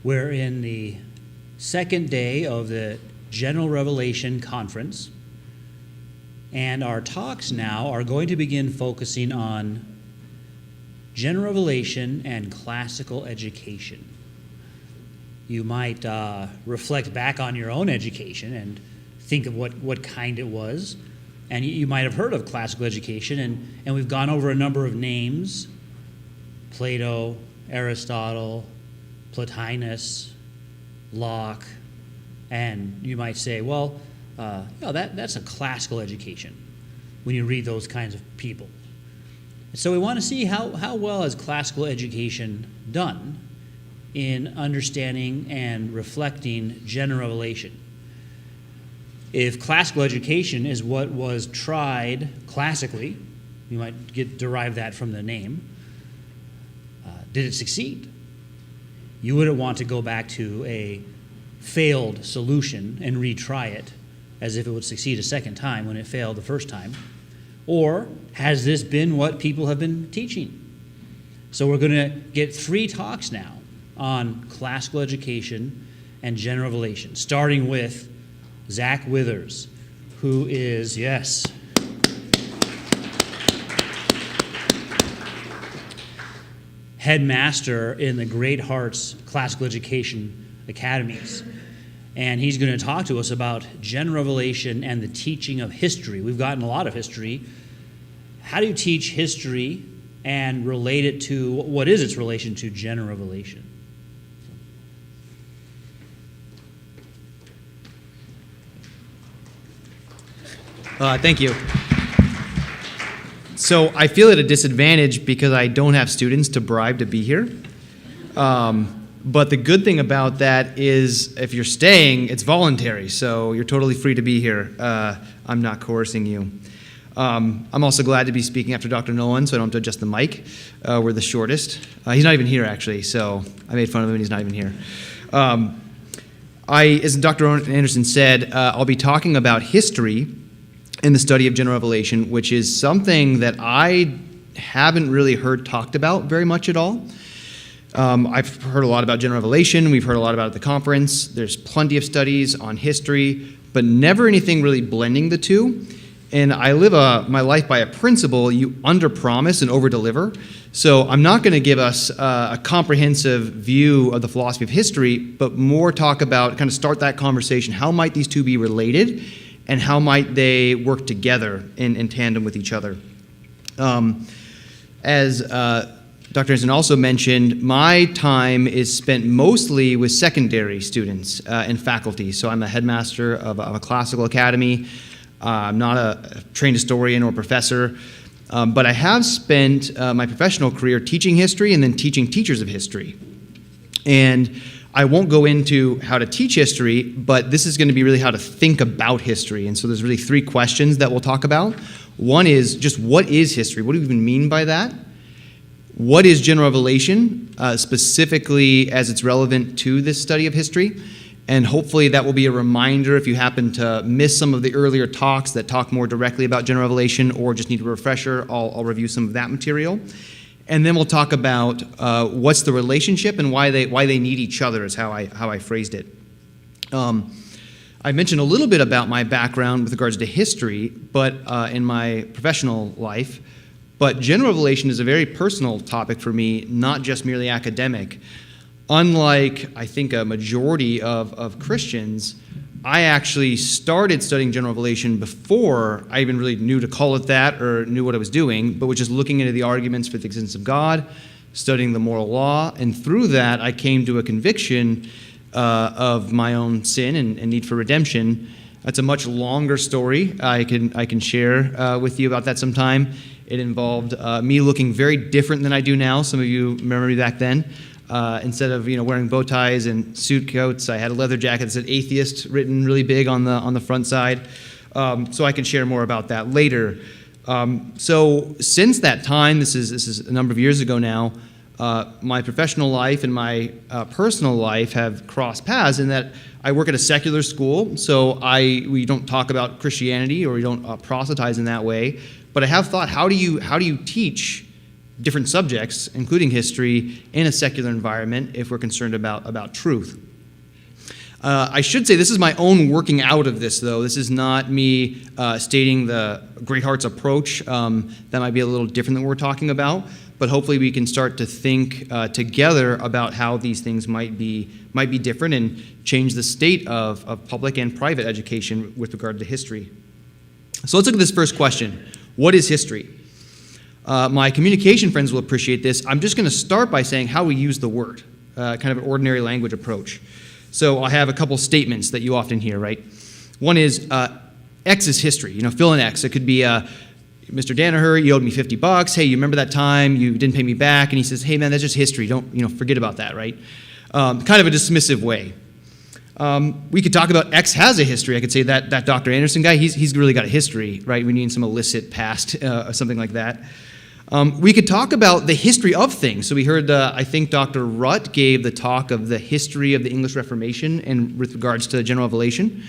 [SPEAKER 1] We're in the second day of the General Revelation Conference, and our talks now are going to begin focusing on General Revelation and classical education. You might reflect back on your own education and think of what kind it was. And you might have heard of classical education, and we've gone over a number of names: Plato, Aristotle, Plotinus, Locke, and you might say, well, that's a classical education when you read those kinds of people. So we want to see how well is classical education done in understanding and reflecting general revelation. If classical education is what was tried classically, you might derive that from the name, did it succeed? You wouldn't want to go back to a failed solution and retry it as if it would succeed a second time when it failed the first time. Or has this been what people have been teaching? So we're going to get 3 talks now on classical education and general revelation, starting with Zach Withers, who is, yes, headmaster in the Great Hearts Classical Education Academies. And he's going to talk to us about general revelation and the teaching of history. We've gotten a lot of history. How do you teach history and relate it to, what is its relation to general revelation?
[SPEAKER 14] Thank you. So I feel at a disadvantage because I don't have students to bribe to be here. But the good thing about that is if you're staying, it's voluntary, so you're totally free to be here. I'm not coercing you. I'm also glad to be speaking after Dr. Nolan, so I don't have to adjust the mic. We're the shortest. He's not even here, actually, so I made fun of him and he's not even here. As Dr. Anderson said, I'll be talking about history in the study of general revelation, which is something that I haven't really heard talked about very much at all. I've heard a lot about general revelation. We've heard a lot about it at the conference. There's plenty of studies on history, but never anything really blending the two. And I live my life by a principle: you underpromise and overdeliver. So I'm not going to give us a comprehensive view of the philosophy of history, but more talk about, kind of start that conversation. How might these two be related? And how might they work together in tandem with each other? As Dr. Anderson also mentioned, my time is spent mostly with secondary students and faculty. So I'm a headmaster of a classical academy. I'm not a trained historian or professor, but I have spent my professional career teaching history and then teaching teachers of history. And I won't go into how to teach history, but this is going to be really how to think about history. And so there's really 3 questions that we'll talk about. One is just, what is history? What do we even mean by that? What is general revelation, specifically as it's relevant to this study of history? And hopefully that will be a reminder if you happen to miss some of the earlier talks that talk more directly about general revelation or just need a refresher. I'll review some of that material. And then we'll talk about what's the relationship and why they need each other is how I phrased it. I mentioned a little bit about my background with regards to history, but in my professional life. But general revelation is a very personal topic for me, not just merely academic. Unlike, I think, a majority of Christians, I actually started studying general revelation before I even really knew to call it that or knew what I was doing, but was just looking into the arguments for the existence of God, studying the moral law, and through that I came to a conviction of my own sin and need for redemption. That's a much longer story. I can share with you about that sometime. It involved me looking very different than I do now. Some of you remember me back then. Instead of wearing bow ties and suit coats, I had a leather jacket that said "atheist" written really big on the front side. So I can share more about that later. So since that time, this is a number of years ago now, my professional life and my personal life have crossed paths in that I work at a secular school, so we don't talk about Christianity or we don't proselytize in that way. But I have thought, how do you teach different subjects, including history, in a secular environment if we're concerned about truth. I should say this is my own working out of this, though. This is not me stating the Great Heart's approach. That might be a little different than what we're talking about, but hopefully we can start to think together about how these things might be different and change the state of public and private education with regard to history. So let's look at this first question. What is history? My communication friends will appreciate this. I'm just going to start by saying how we use the word, kind of an ordinary language approach. So I have a couple statements that you often hear, right? One is X is history. Fill in X. It could be Mr. Danaher, you owed me $50. Hey, you remember that time you didn't pay me back? And he says, hey man, that's just history. Don't forget about that, right? Kind of a dismissive way. We could talk about X has a history. I could say that Dr. Anderson guy, he's really got a history, right? We need some illicit past or something like that. We could talk about the history of things. So we heard, I think Dr. Rutt gave the talk of the history of the English Reformation and with regards to general revelation.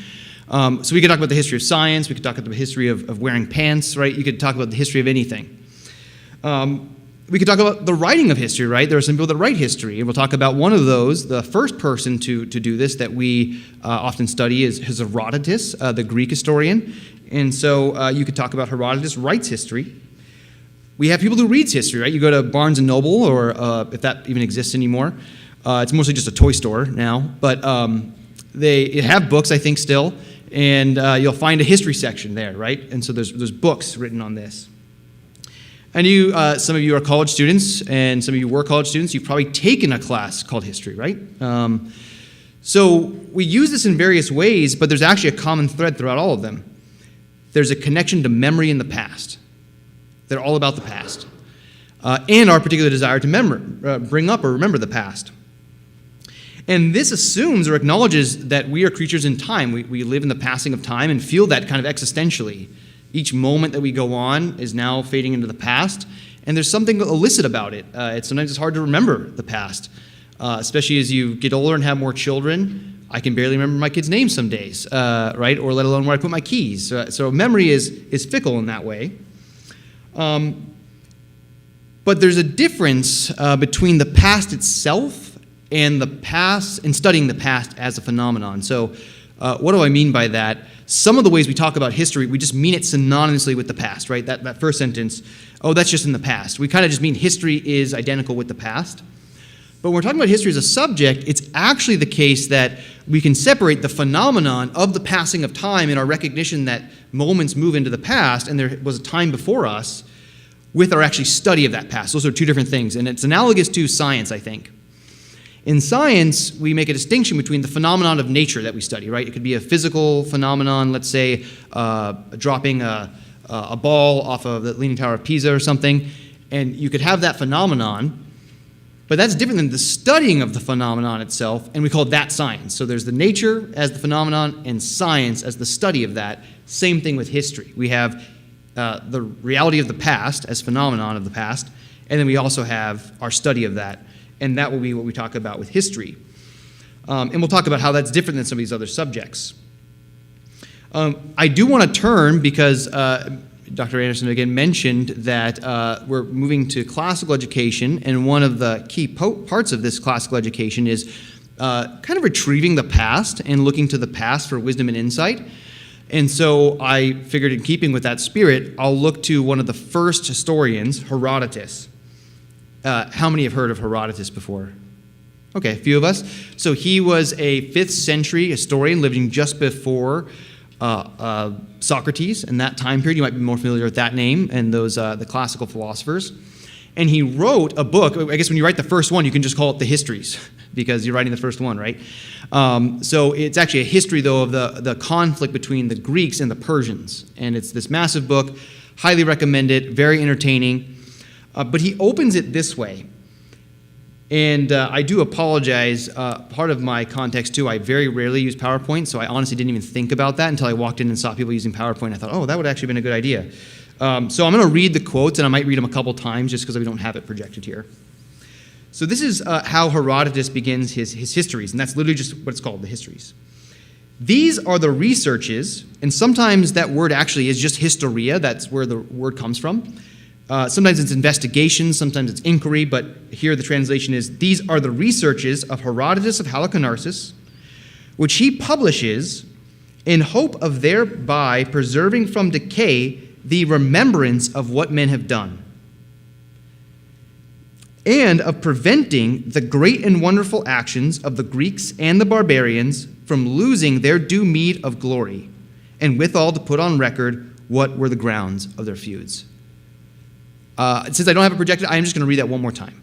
[SPEAKER 14] So we could talk about the history of science. We could talk about the history of wearing pants, right? You could talk about the history of anything. We could talk about the writing of history, right? There are some people that write history, and we'll talk about one of those. The first person to do this that we often study is Herodotus, the Greek historian. And so you could talk about Herodotus writes history. We have people who reads history, right? You go to Barnes & Noble, or if that even exists anymore. It's mostly just a toy store now. But they have books, I think, still. And you'll find a history section there, right? And so there's books written on this. And some of you are college students, and some of you were college students. You've probably taken a class called history, right? So we use this in various ways, but there's actually a common thread throughout all of them. There's a connection to memory in the past. They're all about the past. And our particular desire to bring up or remember the past. And this assumes or acknowledges that we are creatures in time. We live in the passing of time and feel that kind of existentially. Each moment that we go on is now fading into the past, and there's something illicit about it. Sometimes it's hard to remember the past, especially as you get older and have more children. I can barely remember my kids' names some days, right? Or let alone where I put my keys. So memory is fickle in that way. But there's a difference between the past itself and studying the past as a phenomenon. So what do I mean by that? Some of the ways we talk about history, we just mean it synonymously with the past, right? That first sentence, oh, that's just in the past. We kind of just mean history is identical with the past. But when we're talking about history as a subject, it's actually the case that we can separate the phenomenon of the passing of time in our recognition that moments move into the past and there was a time before us with our actually study of that past. Those are two different things, and it's analogous to science, I think. In science, we make a distinction between the phenomenon of nature that we study, right? It could be a physical phenomenon, let's say dropping a ball off of the Leaning Tower of Pisa or something, and you could have that phenomenon, but that's different than the studying of the phenomenon itself, and we call that science. So there's the nature as the phenomenon and science as the study of that. Same thing with history. We have the reality of the past as phenomenon of the past, and then we also have our study of that. And that will be what we talk about with history. And we'll talk about how that's different than some of these other subjects. I do want to turn, because Dr. Anderson again mentioned that we're moving to classical education, and one of the key parts of this classical education is kind of retrieving the past and looking to the past for wisdom and insight. And so I figured, in keeping with that spirit, I'll look to one of the first historians, Herodotus. How many have heard of Herodotus before? Okay, a few of us. So he was a 5th century historian living just before Socrates in that time period. You might be more familiar with that name and those the classical philosophers. And he wrote a book. I guess when you write the first one, you can just call it the Histories because you're writing the first one, right? So it's actually a history, though, of the conflict between the Greeks and the Persians. And it's this massive book. Highly recommend it. Very entertaining. But he opens it this way. And I do apologize. Part of my context, too, I very rarely use PowerPoint, so I honestly didn't even think about that until I walked in and saw people using PowerPoint. I thought, oh, that would actually have been a good idea. So I'm going to read the quotes, and I might read them a couple times just because we don't have it projected here. So this is how Herodotus begins his histories, and that's literally just what it's called, the histories. These are the researches, and sometimes that word actually is just historia. That's where the word comes from. Sometimes it's investigation, sometimes it's inquiry, but here the translation is, these are the researches of Herodotus of Halicarnassus, which he publishes in hope of thereby preserving from decay the remembrance of what men have done, and of preventing the great and wonderful actions of the Greeks and the barbarians from losing their due meed of glory, and withal to put on record what were the grounds of their feuds. Since I don't have it projected, I'm just going to read that one more time.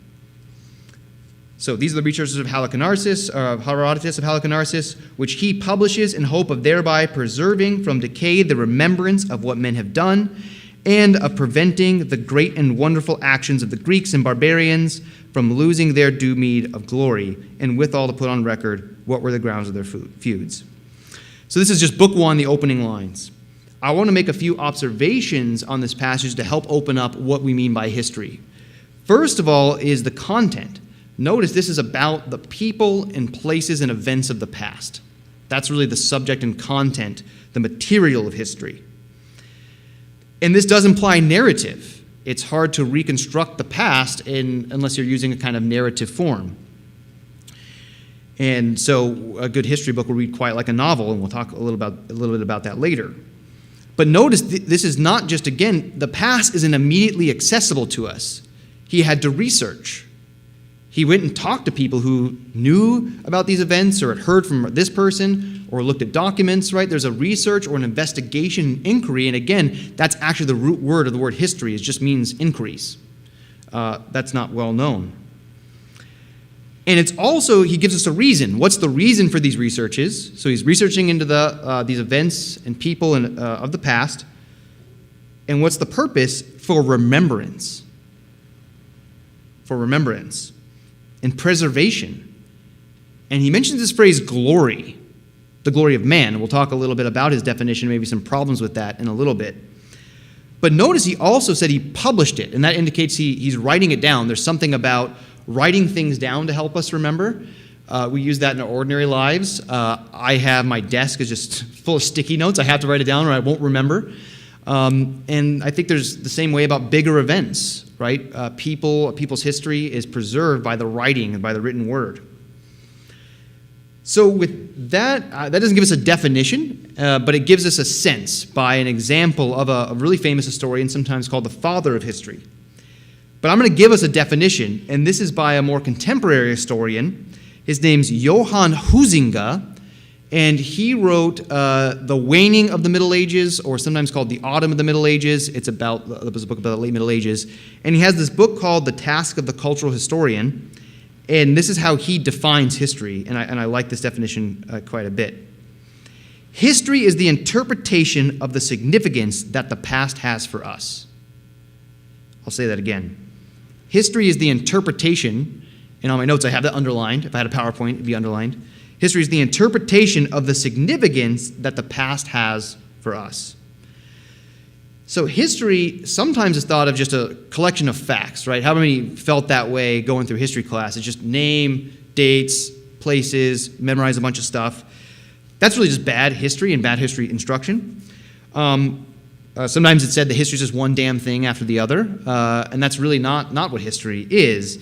[SPEAKER 14] So these are the researches of Halicarnassus, Herodotus of Halicarnassus, which he publishes in hope of thereby preserving from decay the remembrance of what men have done, and of preventing the great and wonderful actions of the Greeks and barbarians from losing their due meed of glory, and withal to put on record what were the grounds of their feuds. So this is just book one, the opening lines. I want to make a few observations on this passage to help open up what we mean by history. First of all is the content. Notice this is about the people and places and events of the past. That's really the subject and content, the material of history. And this does imply narrative. It's hard to reconstruct the past unless you're using a kind of narrative form. And so a good history book will read quite like a novel, and we'll talk a little bit about that later. But notice this is not just, again, the past isn't immediately accessible to us. He had to research. He went and talked to people who knew about these events or had heard from this person or looked at documents, right? There's a research or an investigation inquiry, and again, that's actually the root word of the word history. It just means inquiries. That's not well known. And it's also, he gives us a reason. What's the reason for these researches? So he's researching into these events and people of the past. And what's the purpose? For remembrance. For remembrance. And preservation. And he mentions this phrase, glory. The glory of man. We'll talk a little bit about his definition, maybe some problems with that in a little bit. But notice he also said he published it, and that indicates he's writing it down. There's something about writing things down to help us remember. We use that in our ordinary lives. I have my desk is just full of sticky notes. I have to write it down or I won't remember. And I think there's the same way about bigger events, right? People's history is preserved by the writing and by the written word. So with that, that doesn't give us a definition, but it gives us a sense by an example of a really famous historian, sometimes called the father of history. But I'm going to give us a definition, and this is by a more contemporary historian. His name's Johann Huizinga, and he wrote The Waning of the Middle Ages, or sometimes called The Autumn of the Middle Ages. It was a book about the late Middle Ages. And he has this book called The Task of the Cultural Historian, and this is how he defines history, and I like this definition quite a bit. History is the interpretation of the significance that the past has for us. I'll say that again. History is the interpretation, and on my notes I have that underlined. If I had a PowerPoint, it'd be underlined. History is the interpretation of the significance that the past has for us. So history sometimes is thought of just a collection of facts, right? How many felt that way going through history class? It's just name, dates, places, memorize a bunch of stuff. That's really just bad history and bad history instruction. Sometimes it's said that history is just one damn thing after the other, and that's really not what history is.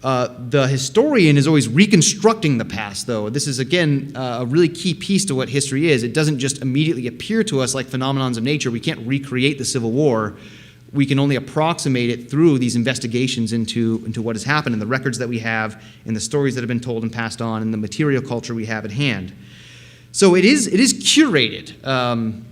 [SPEAKER 14] The historian is always reconstructing the past, though. This is, again, a really key piece to what history is. It doesn't just immediately appear to us like phenomenons of nature. We can't recreate the Civil War. We can only approximate it through these investigations into what has happened and the records that we have and the stories that have been told and passed on and the material culture we have at hand. So it is curated.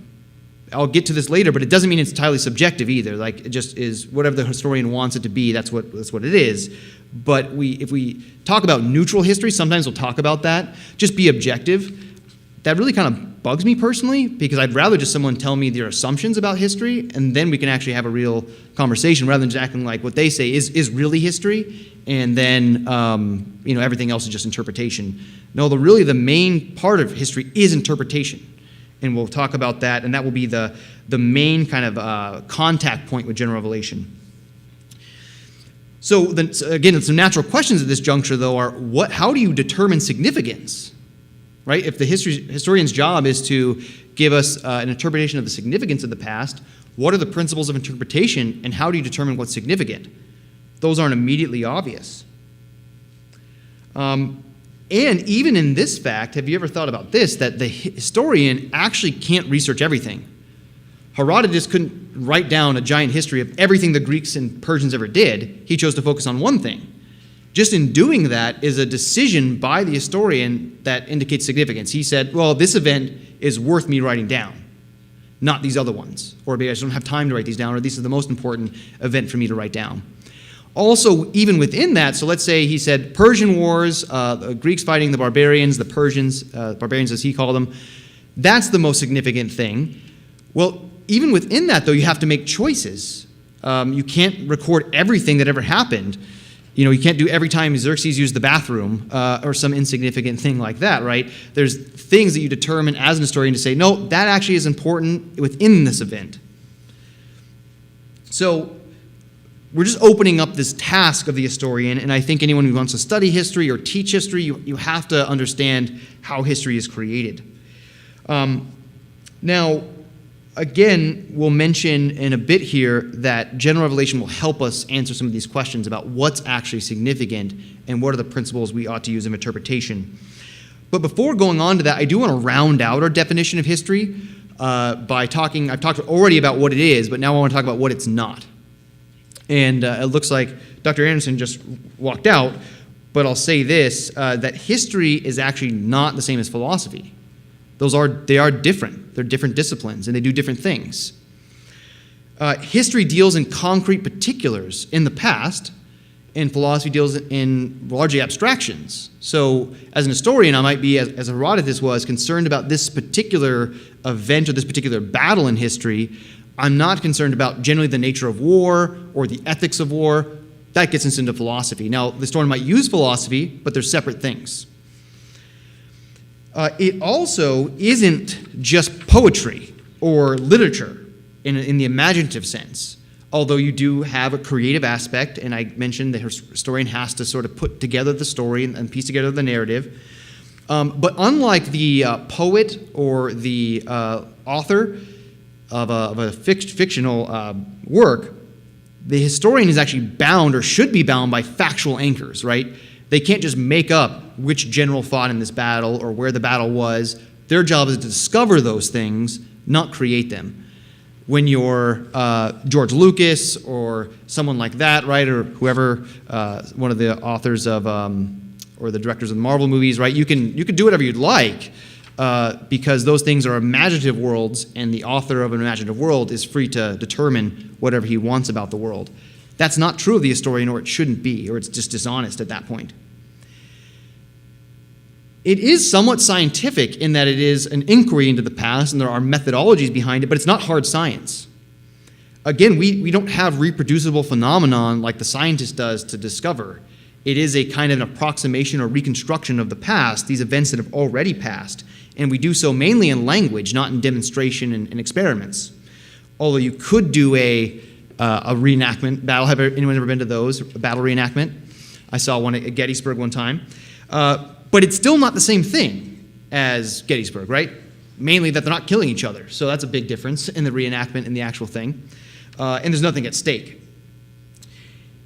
[SPEAKER 14] I'll get to this later, but it doesn't mean it's entirely subjective either. Like, it just is whatever the historian wants it to be, that's what it is. But if we talk about neutral history, sometimes we'll talk about that. Just be objective. That really kind of bugs me personally, because I'd rather just someone tell me their assumptions about history, and then we can actually have a real conversation, rather than just acting like what they say is really history, and then everything else is just interpretation. No, really the main part of history is interpretation. And we'll talk about that, and that will be the main kind of contact point with general revelation. So again, some natural questions at this juncture, though, are how do you determine significance? Right? If the historian's job is to give us an interpretation of the significance of the past, What are the principles of interpretation, and how do you determine what's significant? Those aren't immediately obvious. And even in this fact, have you ever thought about this, that the historian actually can't research everything? Herodotus couldn't write down a giant history of everything the Greeks and Persians ever did. He chose to focus on one thing. Just in doing that is a decision by the historian that indicates significance. He said, well, this event is worth me writing down, not these other ones. Or maybe I just don't have time to write these down, or this is the most important event for me to write down. Also, even within that, so let's say he said Persian wars, the Greeks fighting the barbarians, the Persians, barbarians as he called them, that's the most significant thing. Well, even within that, though, you have to make choices. You can't record everything that ever happened. You know, you can't do every time Xerxes used the bathroom or some insignificant thing like that, right? There's things that you determine as an historian to say, no, that actually is important within this event. So we're just opening up this task of the historian, and I think anyone who wants to study history or teach history, you have to understand how history is created. Now, again, we'll mention in a bit here that general revelation will help us answer some of these questions about what's actually significant and what are the principles we ought to use in interpretation. But before going on to that, I do want to round out our definition of history by talking, I've talked already about what it is, but now I want to talk about what it's not. And it looks like Dr. Anderson just walked out, but I'll say this, that history is actually not the same as philosophy. They are different. They're different disciplines, and they do different things. History deals in concrete particulars in the past, and philosophy deals in largely abstractions. So as an historian, I might be, as Herodotus was, concerned about this particular event or this particular battle in history. I'm not concerned about generally the nature of war or the ethics of war. That gets us into philosophy. Now, the historian might use philosophy, but they're separate things. It also isn't just poetry or literature in the imaginative sense, although you do have a creative aspect, and I mentioned the historian has to sort of put together the story and piece together the narrative. But unlike the poet or the author of a fictional work, the historian is actually bound or should be bound by factual anchors, right? They can't just make up which general fought in this battle or where the battle was. Their job is to discover those things, not create them. When you're George Lucas or someone like that, right, or whoever, one of the authors of, or the directors of the Marvel movies, right, you can do whatever you'd like because those things are imaginative worlds, and the author of an imaginative world is free to determine whatever he wants about the world. That's not true of the historian, or it shouldn't be, or it's just dishonest at that point. It is somewhat scientific in that it is an inquiry into the past, and there are methodologies behind it, but it's not hard science. Again, we don't have reproducible phenomenon like the scientist does to discover. It is a kind of an approximation or reconstruction of the past, these events that have already passed, and we do so mainly in language, not in demonstration and experiments. Although you could do a reenactment battle. Have anyone ever been to those? A battle reenactment? I saw one at Gettysburg one time. But it's still not the same thing as Gettysburg, right? Mainly that they're not killing each other. So that's a big difference in the reenactment and the actual thing. And there's nothing at stake.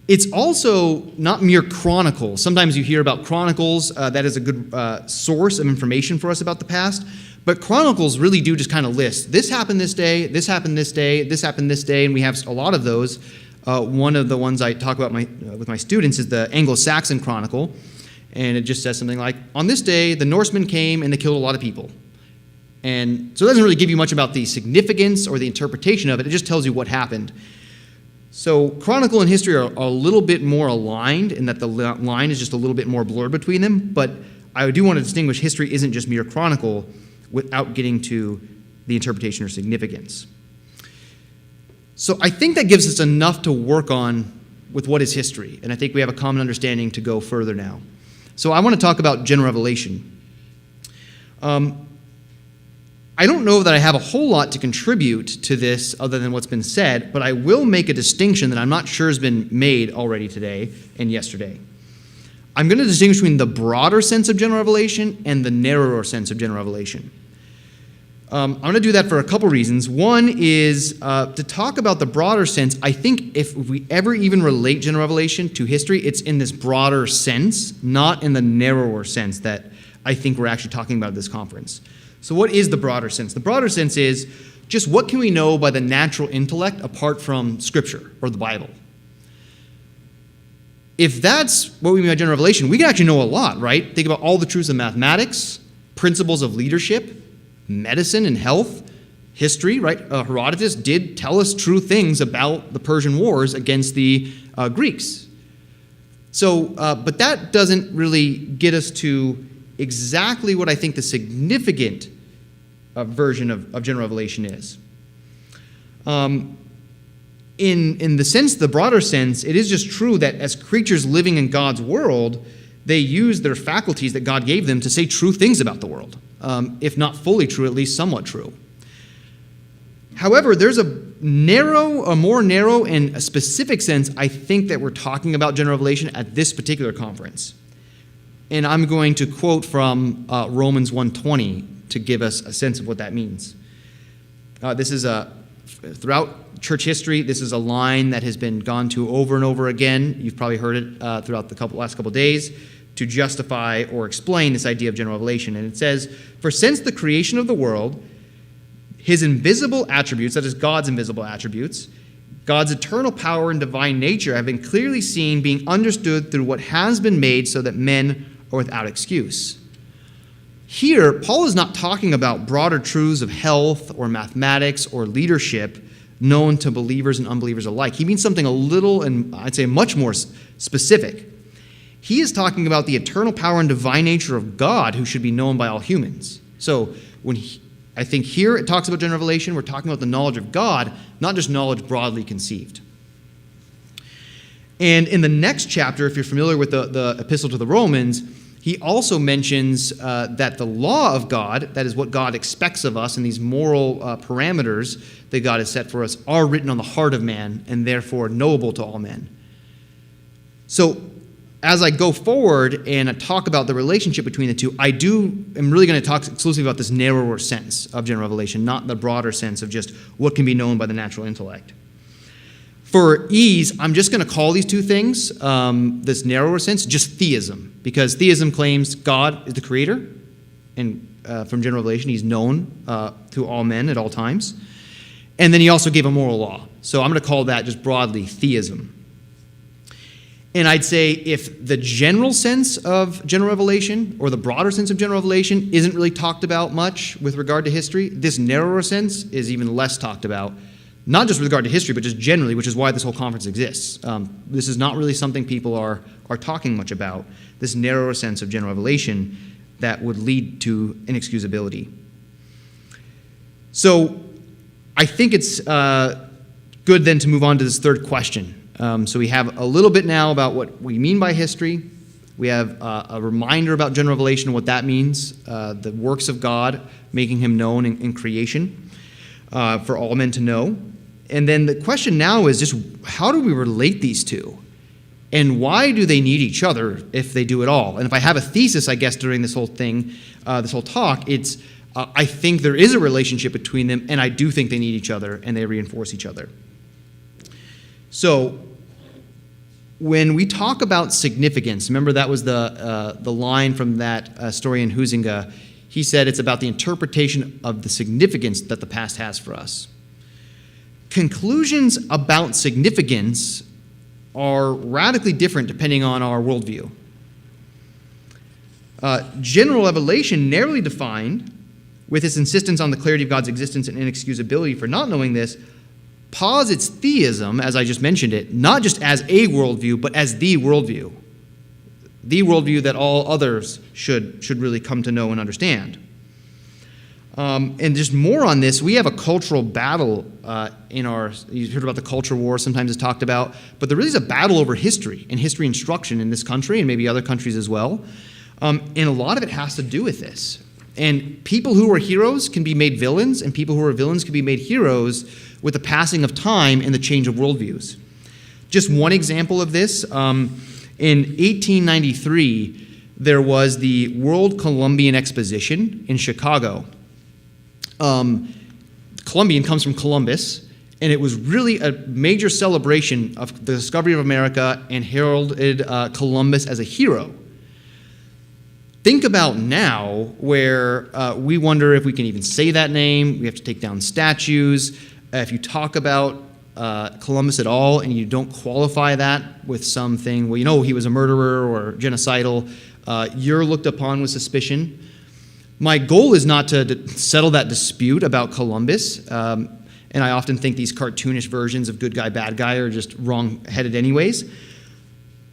[SPEAKER 14] It's also not mere chronicles. Sometimes you hear about chronicles. That is a good source of information for us about the past. But chronicles really do just kind of list, this happened this day, this happened this day, this happened this day, and we have a lot of those. One of the ones I talk about with my students is the Anglo-Saxon Chronicle, and it just says something like, on this day, the Norsemen came and they killed a lot of people. And so it doesn't really give you much about the significance or the interpretation of it, it just tells you what happened. So chronicle and history are a little bit more aligned in that the line is just a little bit more blurred between them, but I do want to distinguish history isn't just mere chronicle without getting to the interpretation or significance. So I think that gives us enough to work on with what is history, and I think we have a common understanding to go further now. So I want to talk about general revelation. I don't know that I have a whole lot to contribute to this other than what's been said, but I will make a distinction that I'm not sure has been made already today and yesterday. I'm going to distinguish between the broader sense of general revelation and the narrower sense of general revelation. I'm going to do that for a couple reasons. One is to talk about the broader sense. I think if we ever even relate general revelation to history, it's in this broader sense, not in the narrower sense that I think we're actually talking about at this conference. So what is the broader sense? The broader sense is just what can we know by the natural intellect apart from Scripture or the Bible? If that's what we mean by general revelation, we can actually know a lot, right? Think about all the truths of mathematics, principles of leadership, medicine and health, history, right? Herodotus did tell us true things about the Persian wars against the Greeks. So, but that doesn't really get us to exactly what I think the significant version of general revelation is. In the sense, the broader sense, it is just true that as creatures living in God's world, they use their faculties that God gave them to say true things about the world. If not fully true, at least somewhat true. However, there's a more narrow and a specific sense I think that we're talking about general revelation at this particular conference. And I'm going to quote from Romans 1:20 to give us a sense of what that means. This is throughout church history, this is a line that has been gone to over and over again. You've probably heard it throughout the last couple days to justify or explain this idea of general revelation. And it says, "For since the creation of the world, his invisible attributes," that is God's invisible attributes, "God's eternal power and divine nature have been clearly seen, being understood through what has been made, so that men are without excuse." Here, Paul is not talking about broader truths of health or mathematics or leadership known to believers and unbelievers alike. He means something a little, and I'd say much more specific. He is talking about the eternal power and divine nature of God, who should be known by all humans. So I think here it talks about general revelation, we're talking about the knowledge of God, not just knowledge broadly conceived. And in the next chapter, if you're familiar with the epistle to the Romans, he also mentions that the law of God, that is what God expects of us, and these moral parameters that God has set for us, are written on the heart of man and therefore knowable to all men. So as I go forward and talk about the relationship between the two, am really going to talk exclusively about this narrower sense of general revelation, not the broader sense of just what can be known by the natural intellect. For ease, I'm just going to call these two things, this narrower sense, just theism, because theism claims God is the creator, and from general revelation, he's known to all men at all times. And then he also gave a moral law. So I'm going to call that just broadly theism. And I'd say if the general sense of general revelation or the broader sense of general revelation isn't really talked about much with regard to history, this narrower sense is even less talked about, not just with regard to history, but just generally, which is why this whole conference exists. This is not really something people are talking much about, this narrower sense of general revelation that would lead to inexcusability. So I think it's good then to move on to this third question. So we have a little bit now about what we mean by history. We have a reminder about general revelation, what that means, the works of God, making him known in creation for all men to know. And then the question now is just how do we relate these two? And why do they need each other if they do at all? And if I have a thesis, I guess, during this whole thing, this whole talk, it's I think there is a relationship between them, and I do think they need each other, and they reinforce each other. So when we talk about significance, remember that was the line from that story in Huizinga. He said it's about the interpretation of the significance that the past has for us. Conclusions about significance are radically different depending on our worldview. General revelation, narrowly defined, with its insistence on the clarity of God's existence and inexcusability for not knowing this, posits theism, as I just mentioned it, not just as a worldview, but as the worldview that all others should really come to know and understand. And just more on this, we have a cultural battle you've heard about the culture war, sometimes it's talked about, but there really is a battle over history and history instruction in this country and maybe other countries as well. And a lot of it has to do with this. And people who were heroes can be made villains, and people who are villains can be made heroes with the passing of time and the change of worldviews. Just one example of this, in 1893, there was the World Columbian Exposition in Chicago. Columbian comes from Columbus, and it was really a major celebration of the discovery of America and heralded Columbus as a hero. Think about now where we wonder if we can even say that name. We have to take down statues. If you talk about Columbus at all and you don't qualify that with something, well, you know he was a murderer or genocidal, you're looked upon with suspicion. My goal is not to settle that dispute about Columbus, and I often think these cartoonish versions of good guy, bad guy are just wrong-headed anyways.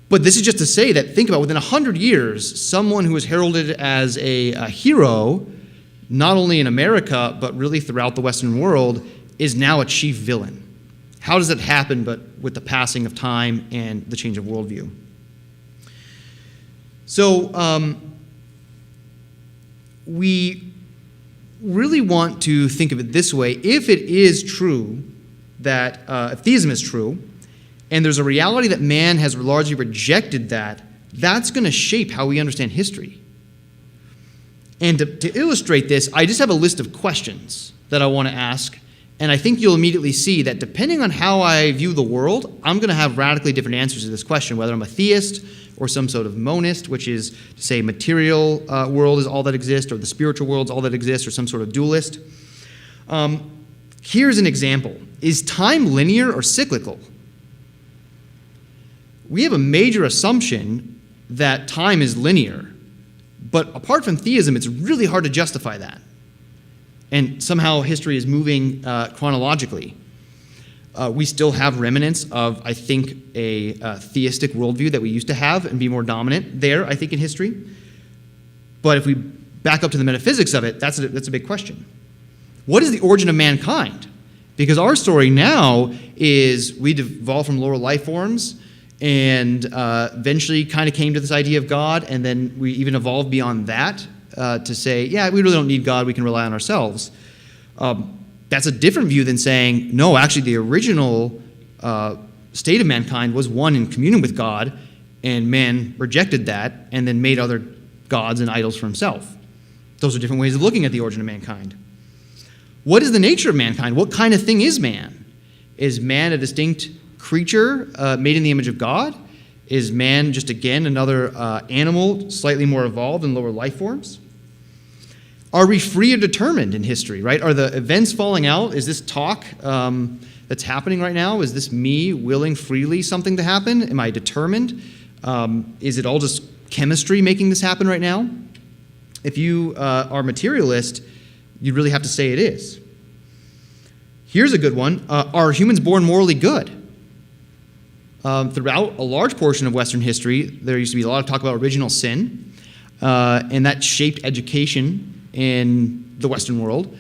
[SPEAKER 14] But this is just to say that, think about, within 100 years, someone who was heralded as a hero, not only in America, but really throughout the Western world, is now a chief villain. How does that happen but with the passing of time and the change of worldview? So we really want to think of it this way. If it is true that, if theism is true, and there's a reality that man has largely rejected that, that's going to shape how we understand history. And to illustrate this, I just have a list of questions that I want to ask, and I think you'll immediately see that depending on how I view the world, I'm going to have radically different answers to this question, whether I'm a theist or some sort of monist, which is to say material world is all that exists, or the spiritual world is all that exists, or some sort of dualist. Here's an example. Is time linear or cyclical? We have a major assumption that time is linear, but apart from theism, it's really hard to justify that. And somehow history is moving chronologically. We still have remnants of, I think, a theistic worldview that we used to have and be more dominant there, I think, in history. But if we back up to the metaphysics of it, that's a big question. What is the origin of mankind? Because our story now is we evolved from lower life forms and eventually kind of came to this idea of God, and then we even evolved beyond that to say, yeah, we really don't need God, we can rely on ourselves. That's a different view than saying, no, actually the original state of mankind was one in communion with God, and man rejected that and then made other gods and idols for himself. Those are different ways of looking at the origin of mankind. What is the nature of mankind? What kind of thing is man? Is man a distinct creature made in the image of God? Is man just, again, another animal, slightly more evolved in lower life forms? Are we free or determined in history, right? Are the events falling out? Is this talk that's happening right now, is this me willing freely something to happen? Am I determined? Is it all just chemistry making this happen right now? If you are materialist, you really have to say it is. Here's a good one. Are humans born morally good? Throughout a large portion of Western history, there used to be a lot of talk about original sin, and that shaped education in the Western world.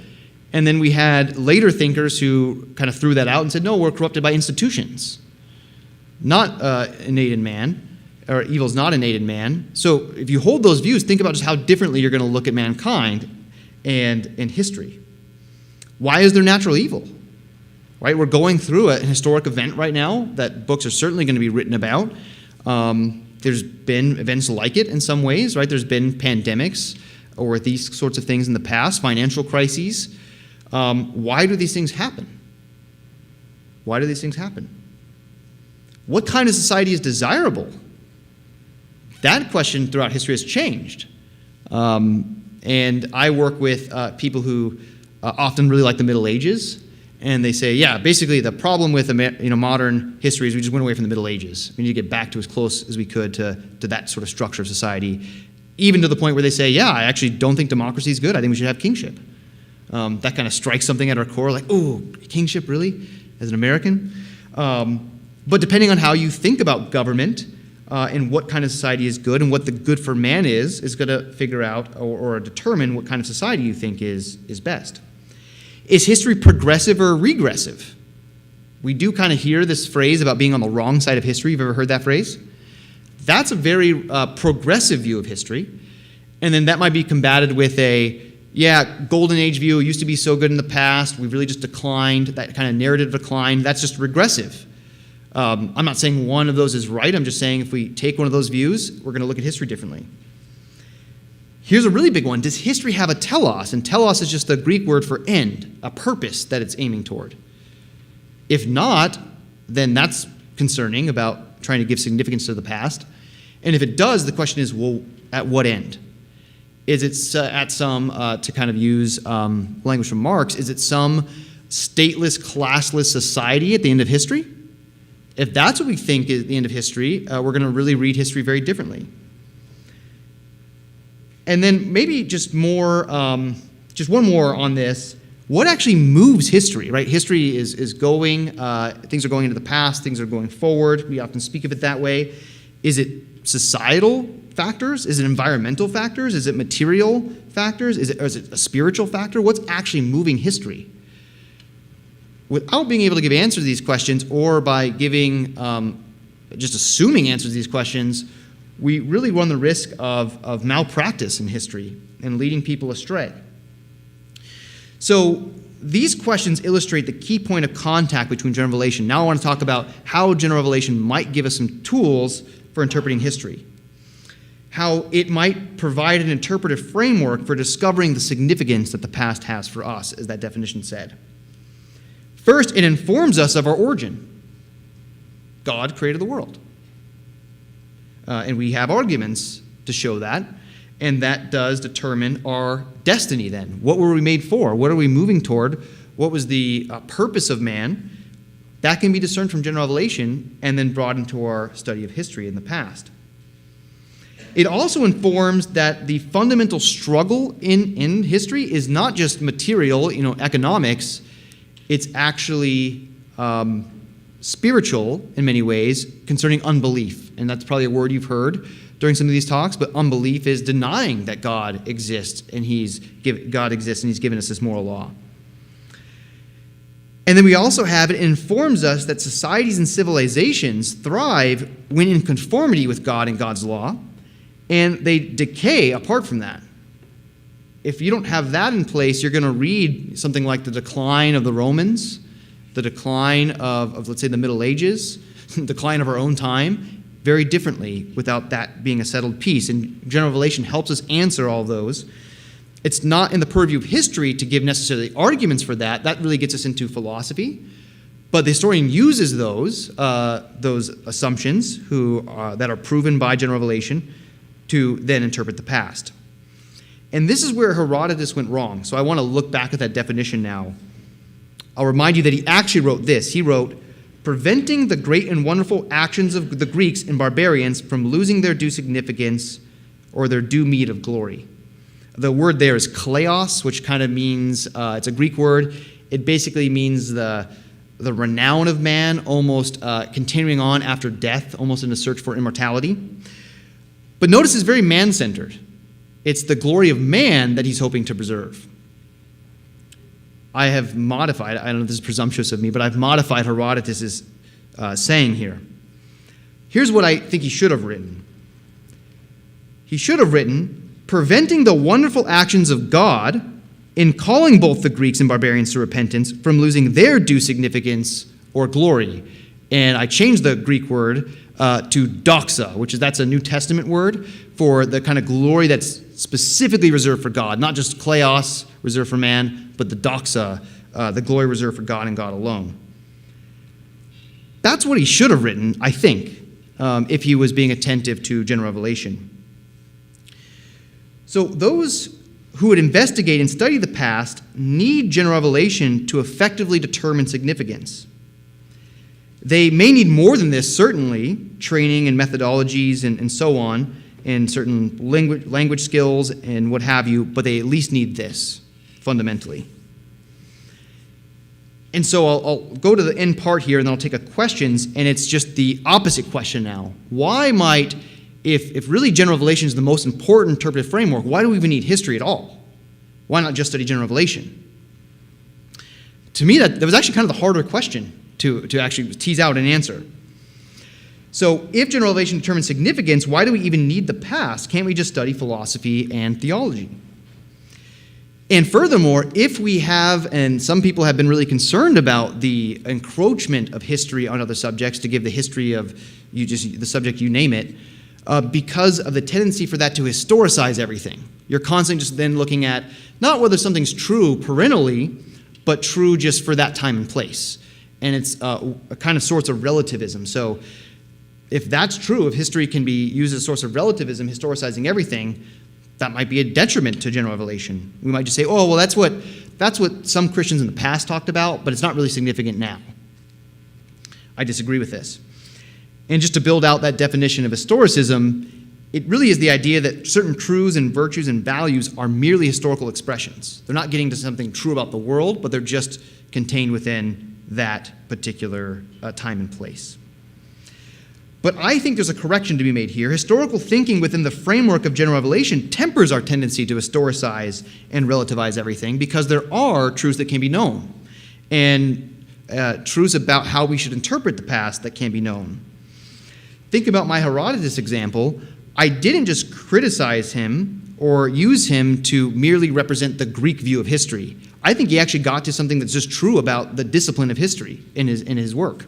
[SPEAKER 14] And then we had later thinkers who kind of threw that out and said, no, we're corrupted by institutions, not innate in man, or evil is not innate in man. So if you hold those views, think about just how differently you're going to look at mankind and in history. Why is there natural evil? Right? We're going through an historic event right now that books are certainly going to be written about. There's been events like it in some ways, right? There's been pandemics or these sorts of things in the past, financial crises. Why do these things happen? Why do these things happen? What kind of society is desirable? That question throughout history has changed. And I work with people who often really like the Middle Ages. And they say, yeah, basically the problem with modern history is we just went away from the Middle Ages. We need to get back to as close as we could to that sort of structure of society, even to the point where they say, yeah, I actually don't think democracy is good. I think we should have kingship. That kind of strikes something at our core, like, oh, kingship, really, as an American? But depending on how you think about government and what kind of society is good and what the good for man is going to figure out or determine what kind of society you think is best. Is history progressive or regressive? We do kind of hear this phrase about being on the wrong side of history. You've ever heard that phrase? That's a very progressive view of history. And then that might be combated with golden age view, it used to be so good in the past, we've really just declined, that kind of narrative decline, that's just regressive. I'm not saying one of those is right, I'm just saying if we take one of those views, we're going to look at history differently. Here's a really big one. Does history have a telos? And telos is just the Greek word for end, a purpose that it's aiming toward. If not, then that's concerning about trying to give significance to the past. And if it does, the question is, well, at what end? Is it at some, to kind of use language from Marx, is it some stateless, classless society at the end of history? If that's what we think is the end of history, we're going to really read history very differently. And then maybe just more, just one more on this. What actually moves history, right? History is going, things are going into the past, things are going forward. We often speak of it that way. Is it societal factors? Is it environmental factors? Is it material factors? Is it a spiritual factor? What's actually moving history? Without being able to give answers to these questions, or by giving, just assuming answers to these questions, we really run the risk of malpractice in history and leading people astray. So these questions illustrate the key point of contact between general revelation. Now I want to talk about how general revelation might give us some tools for interpreting history. How it might provide an interpretive framework for discovering the significance that the past has for us, as that definition said. First, it informs us of our origin. God created the world. And we have arguments to show that. And that does determine our destiny then. What were we made for? What are we moving toward? What was the purpose of man? That can be discerned from general revelation and then brought into our study of history in the past. It also informs that the fundamental struggle in history is not just material, economics. It's actually spiritual in many ways concerning unbelief. And that's probably a word you've heard during some of these talks, but unbelief is denying that God exists and He's given us this moral law. And then we also have, it informs us that societies and civilizations thrive when in conformity with God and God's law, and they decay apart from that. If you don't have that in place, you're going to read something like the decline of the Romans, the decline of let's say, the Middle Ages, decline of our own time, very differently without that being a settled piece. And general revelation helps us answer all those. It's not in the purview of history to give necessarily arguments for that. That really gets us into philosophy. But the historian uses those assumptions that are proven by general revelation to then interpret the past. And this is where Herodotus went wrong. So I want to look back at that definition now. I'll remind you that he actually wrote this. He wrote, preventing the great and wonderful actions of the Greeks and barbarians from losing their due significance or their due meed of glory. The word there is kleos, which kind of means, it's a Greek word. It basically means the renown of man, almost continuing on after death, almost in a search for immortality. But notice it's very man-centered. It's the glory of man that he's hoping to preserve. I have modified, I don't know if this is presumptuous of me, but I've modified Herodotus' saying here. Here's what I think he should have written. He should have written, preventing the wonderful actions of God in calling both the Greeks and barbarians to repentance from losing their due significance or glory. And I changed the Greek word to doxa, that's a New Testament word for the kind of glory that's specifically reserved for God, not just kleos, reserved for man, but the doxa, the glory reserved for God and God alone. That's what he should have written, I think, if he was being attentive to general revelation. So those who would investigate and study the past need general revelation to effectively determine significance. They may need more than this, certainly, training and methodologies and so on, and certain language skills and what have you, but they at least need this, fundamentally. And so I'll go to the end part here, and then I'll take a questions, and it's just the opposite question now. Why might, if really general revelation is the most important interpretive framework, why do we even need history at all? Why not just study general revelation? To me, that was actually kind of the harder question to actually tease out and answer. So if general revelation determines significance, why do we even need the past? Can't we just study philosophy and theology? And furthermore, if we have, and some people have been really concerned about the encroachment of history on other subjects, to give the history of the subject, you name it, because of the tendency for that to historicize everything. You're constantly just then looking at not whether something's true perennially, but true just for that time and place. And it's a kind of sorts of relativism. So if that's true, if history can be used as a source of relativism, historicizing everything, that might be a detriment to general revelation. We might just say, oh, well, that's what some Christians in the past talked about, but it's not really significant now. I disagree with this. And just to build out that definition of historicism, it really is the idea that certain truths and virtues and values are merely historical expressions. They're not getting to something true about the world, but they're just contained within that particular time and place. But I think there's a correction to be made here. Historical thinking within the framework of general revelation tempers our tendency to historicize and relativize everything, because there are truths that can be known, and truths about how we should interpret the past that can be known. Think about my Herodotus example. I didn't just criticize him or use him to merely represent the Greek view of history. I think he actually got to something that's just true about the discipline of history in his work.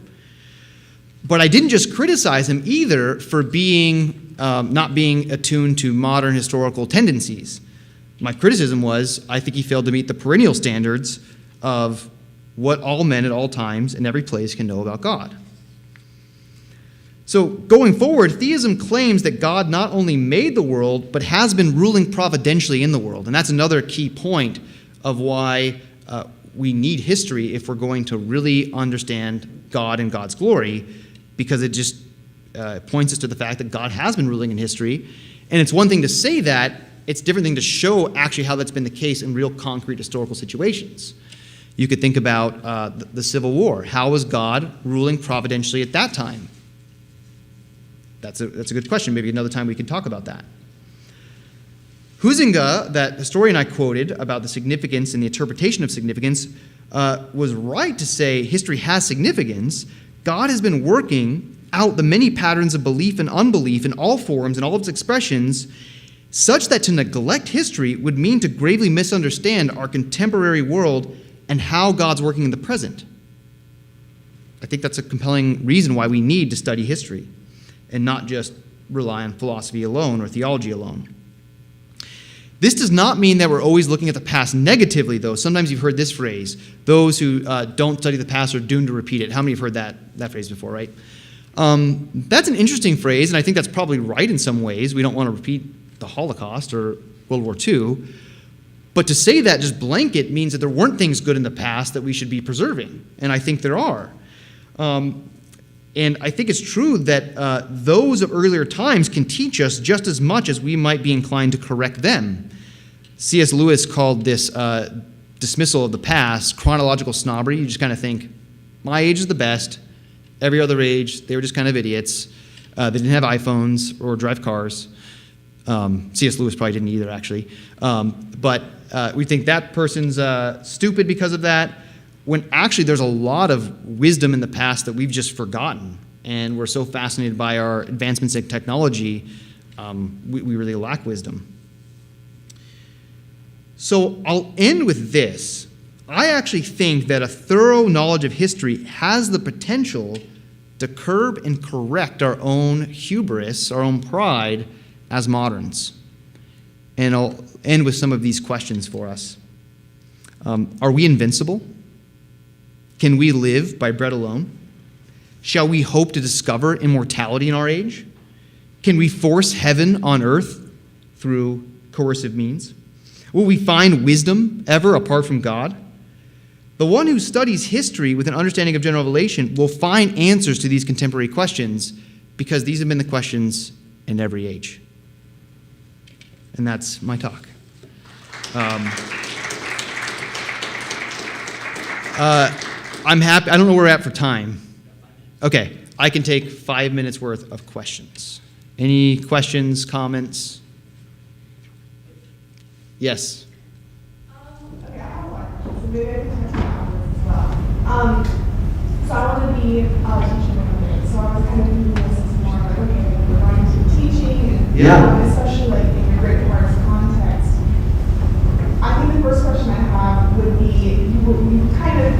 [SPEAKER 14] But I didn't just criticize him either for not being attuned to modern historical tendencies. My criticism was, I think he failed to meet the perennial standards of what all men at all times in every place can know about God. So going forward, theism claims that God not only made the world, but has been ruling providentially in the world. And that's another key point of why we need history if we're going to really understand God and God's glory, because it just points us to the fact that God has been ruling in history. And it's one thing to say that, it's a different thing to show actually how that's been the case in real concrete historical situations. You could think about the Civil War. How was God ruling providentially at that time? That's a good question. Maybe another time we can talk about that. Huizinga, that historian I quoted about the significance and the interpretation of significance, was right to say history has significance. God has been working out the many patterns of belief and unbelief in all forms and all of its expressions, such that to neglect history would mean to gravely misunderstand our contemporary world and how God's working in the present. I think that's a compelling reason why we need to study history and not just rely on philosophy alone or theology alone. This does not mean that we're always looking at the past negatively, though. Sometimes you've heard this phrase, those who don't study the past are doomed to repeat it. How many have heard that phrase before, right? That's an interesting phrase, and I think that's probably right in some ways. We don't want to repeat the Holocaust or World War II. But to say that just blanket means that there weren't things good in the past that we should be preserving, and I think there are. And I think it's true that those of earlier times can teach us just as much as we might be inclined to correct them. C.S. Lewis called this dismissal of the past chronological snobbery. You just kind of think, my age is the best. Every other age, they were just kind of idiots. They didn't have iPhones or drive cars. C.S. Lewis probably didn't either, actually. But we think that person's stupid because of that, when actually there's a lot of wisdom in the past that we've just forgotten. And we're so fascinated by our advancements in technology, we really lack wisdom. So I'll end with this. I actually think that a thorough knowledge of history has the potential to curb and correct our own hubris, our own pride as moderns. And I'll end with some of these questions for us. Are we invincible? Can we live by bread alone? Shall we hope to discover immortality in our age? Can we force heaven on earth through coercive means? Will we find wisdom ever apart from God? The one who studies history with an understanding of general revelation will find answers to these contemporary questions, because these have been the questions in every age. And that's my talk. I'm happy. I don't know where we're at for time. Okay, I can take 5 minutes worth of questions. Any questions, comments? Yes.
[SPEAKER 6] Okay, I have one. So maybe I can touch on this as well. So I want to be a teacher one day. So I was kind of thinking this is more like, okay, we're going to teaching, and especially like in a great course context. I think the first question I have would be, you kind of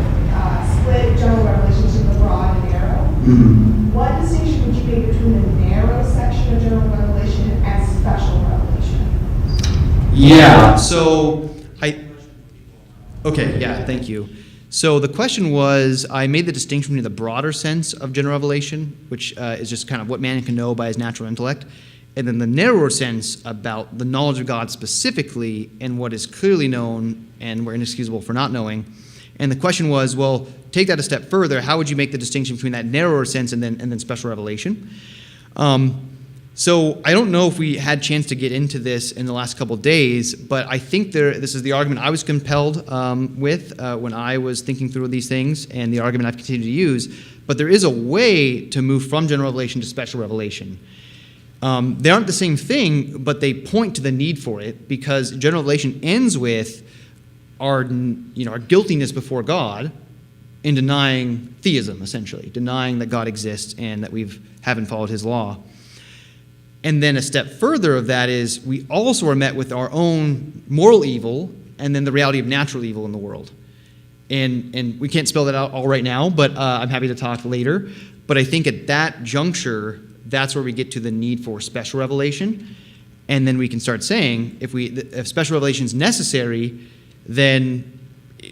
[SPEAKER 6] split general revelation into the broad and narrow. What distinction would you make between the narrow section of general revelation and special revelation?
[SPEAKER 14] Yeah. Okay. Yeah. Thank you. So the question was, I made the distinction between the broader sense of general revelation, which is just kind of what man can know by his natural intellect, and then the narrower sense about the knowledge of God specifically and what is clearly known and we're inexcusable for not knowing. And the question was, well, take that a step further. How would you make the distinction between that narrower sense and then special revelation? So I don't know if we had a chance to get into this in the last couple of days, but I think this is the argument I was compelled with when I was thinking through these things, and the argument I've continued to use. But there is a way to move from general revelation to special revelation. They aren't the same thing, but they point to the need for it, because general revelation ends with our guiltiness before God in denying theism, essentially, denying that God exists and that we haven't followed his law. And then a step further of that is we also are met with our own moral evil and then the reality of natural evil in the world. And we can't spell that out all right now, but I'm happy to talk later. But I think at that juncture, that's where we get to the need for special revelation. And then we can start saying, if special revelation is necessary, then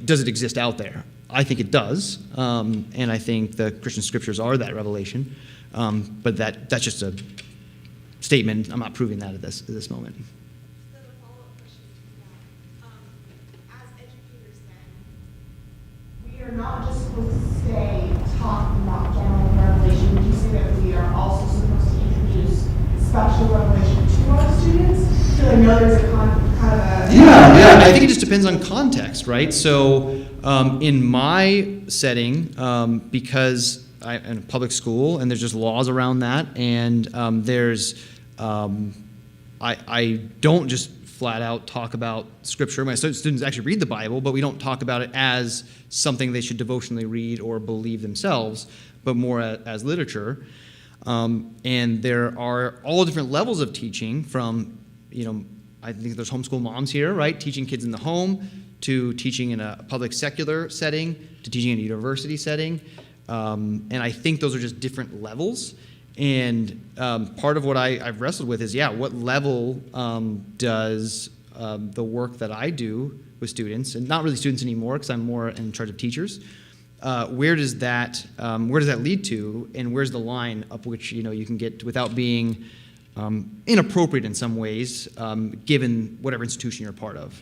[SPEAKER 14] does it exist out there? I think it does. And I think the Christian scriptures are that revelation. But that's just a statement. I'm not proving that at this moment.
[SPEAKER 6] Then a follow-up question to that. As educators then, we are not just supposed to stay talking about general revelation. Would you say that we are also supposed to introduce special revelation to our students? So I know there's a kind of a...
[SPEAKER 14] Yeah, I think it just depends on context, right? So in my setting, because I'm in a public school and there's just laws around that, and I don't just flat out talk about Scripture. My students actually read the Bible, but we don't talk about it as something they should devotionally read or believe themselves, but more as literature. And there are all different levels of teaching from, I think there's homeschool moms here, right? Teaching kids in the home, to teaching in a public secular setting, to teaching in a university setting. And I think those are just different levels. And part of what I've wrestled with is, what level does the work that I do with students, and not really students anymore because I'm more in charge of teachers, where does that lead to, and where's the line up which you can get to without being inappropriate in some ways, given whatever institution you're a part of,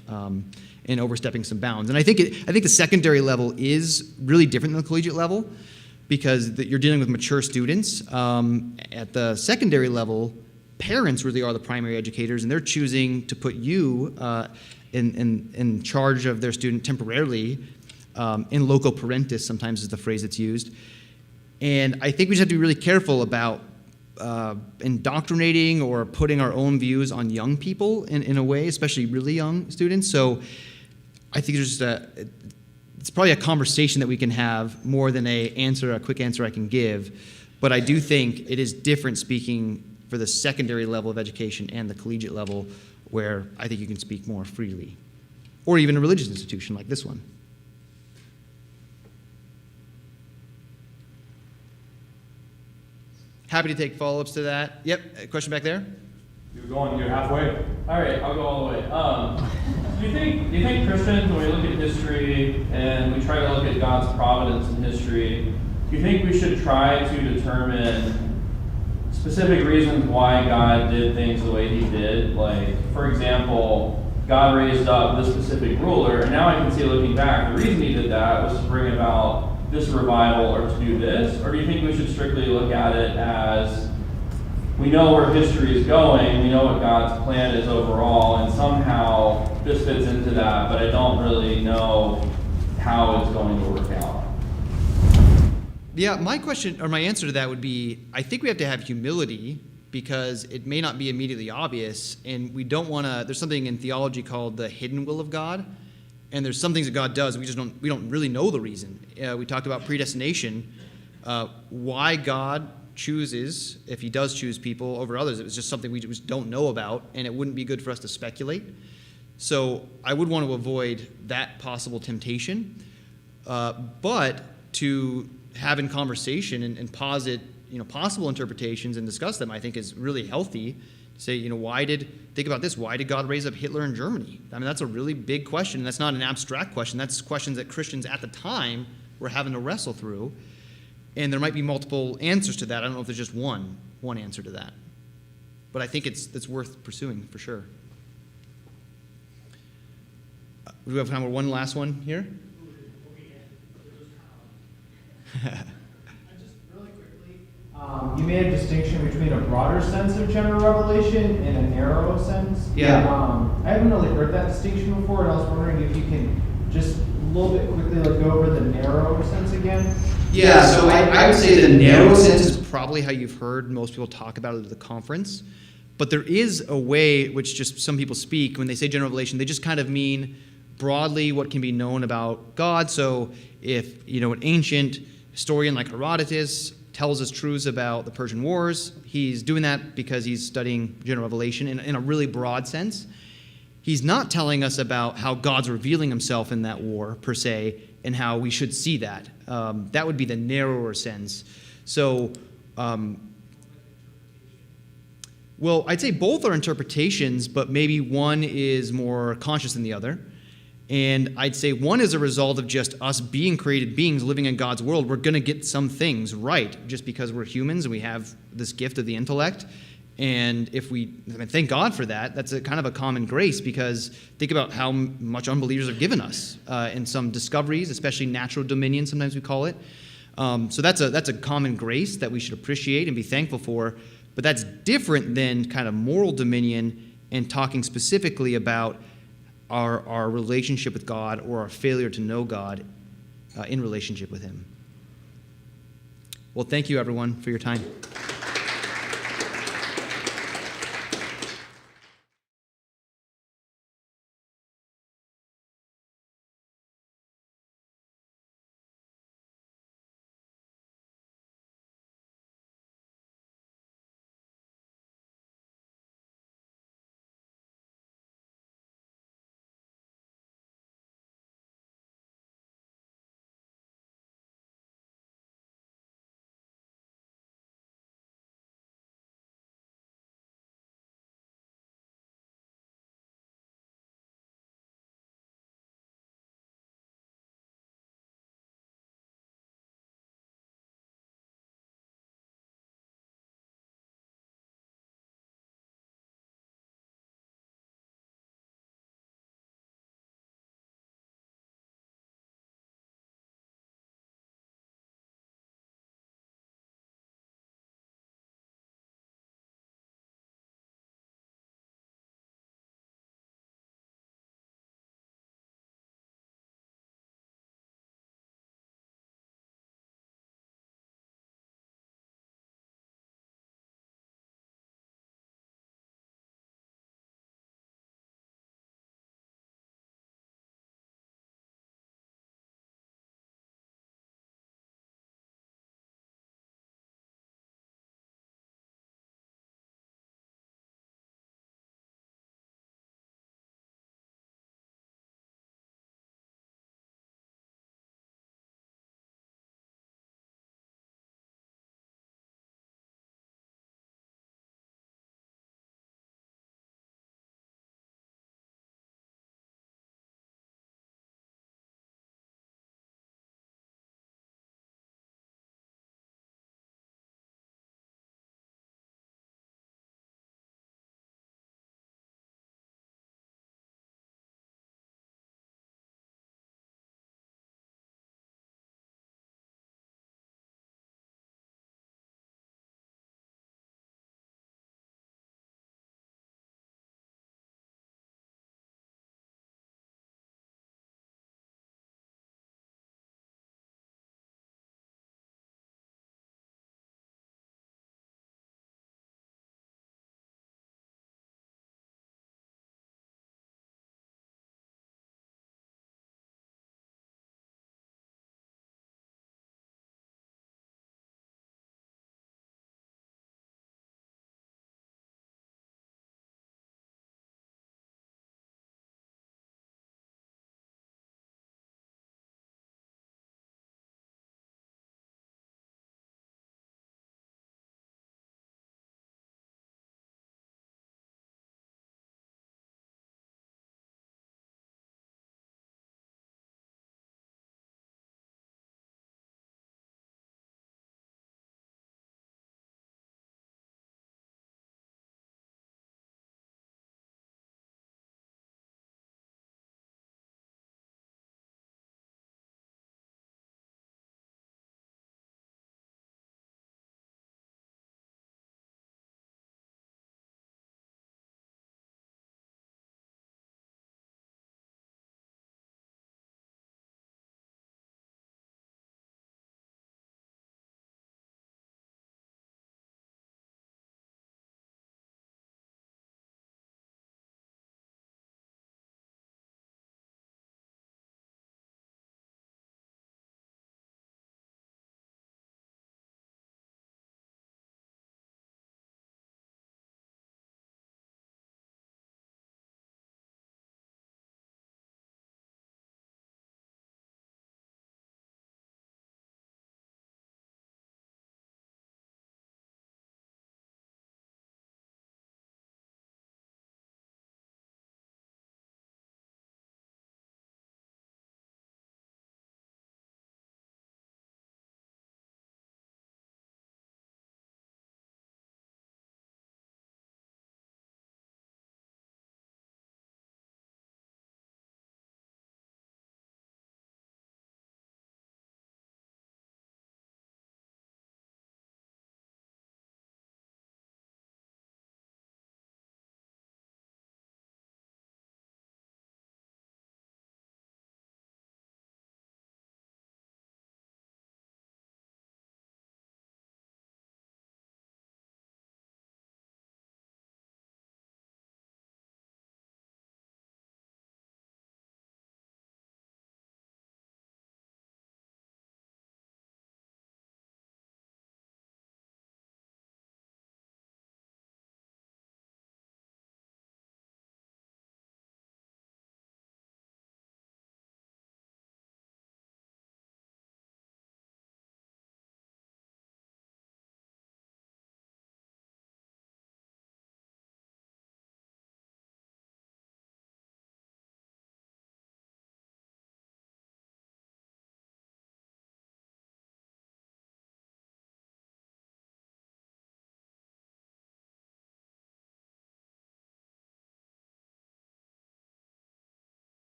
[SPEAKER 14] and overstepping some bounds. And I think the secondary level is really different than the collegiate level, because you're dealing with mature students. At the secondary level, parents really are the primary educators, and they're choosing to put you in charge of their student temporarily. In loco parentis, sometimes is the phrase that's used. And I think we just have to be really careful about indoctrinating or putting our own views on young people in a way, especially really young students. So I think there's it's probably a conversation that we can have more than a quick answer I can give. But I do think it is different speaking for the secondary level of education and the collegiate level, where I think you can speak more freely. Or even a religious institution like this one. Happy to take follow-ups to that. Yep, a question back there?
[SPEAKER 9] You're halfway? All right, I'll go all the way. Do you think Christians, when we look at history and we try to look at God's providence in history, do you think we should try to determine specific reasons why God did things the way he did? Like, for example, God raised up this specific ruler, and now I can see, looking back, the reason he did that was to bring about this revival or to do this? Or do you think we should strictly look at it as, we know where history is going, we know what God's plan is overall, and somehow this fits into that, but I don't really know how it's going to work out?
[SPEAKER 14] Yeah, my answer to that would be, I think we have to have humility, because it may not be immediately obvious, and we don't want to. There's something in theology called the hidden will of God, and there's some things that God does we don't really know the reason. We talked about predestination, why God chooses, if he does choose people over others. It was just something we just don't know about, and it wouldn't be good for us to speculate. So I would want to avoid that possible temptation, but to have in conversation and posit, possible interpretations and discuss them, I think is really healthy. Say, think about this, why did God raise up Hitler in Germany? I mean, that's a really big question. That's not an abstract question. That's questions that Christians at the time were having to wrestle through. And there might be multiple answers to that. I don't know if there's just one answer to that. But I think it's worth pursuing for sure. Do we have time for one last one here?
[SPEAKER 4] Just really quickly, you made a distinction between a broader sense of general revelation and a narrow sense.
[SPEAKER 14] Yeah.
[SPEAKER 4] I haven't really heard that distinction before, and I was wondering if you can just a little bit quickly go over the narrow sense again.
[SPEAKER 14] Yeah, so I would say the narrow sense is probably how you've heard most people talk about it at the conference. But there is a way which just some people speak when they say general revelation, they just kind of mean broadly what can be known about God. So if, an ancient historian like Herodotus tells us truths about the Persian Wars, he's doing that because he's studying general revelation in a really broad sense. He's not telling us about how God's revealing himself in that war, per se, and how we should see that. That would be the narrower sense. So, well, I'd say both are interpretations, but maybe one is more conscious than the other. And I'd say one is a result of just us being created beings living in God's world. We're going to get some things right just because we're humans and we have this gift of the intellect. And thank God for that. That's a kind of a common grace, because think about how much unbelievers have given us in some discoveries, especially natural dominion, sometimes we call it. So that's a common grace that we should appreciate and be thankful for. But that's different than kind of moral dominion and talking specifically about our relationship with God or our failure to know God in relationship with him. Well, thank you, everyone, for your time.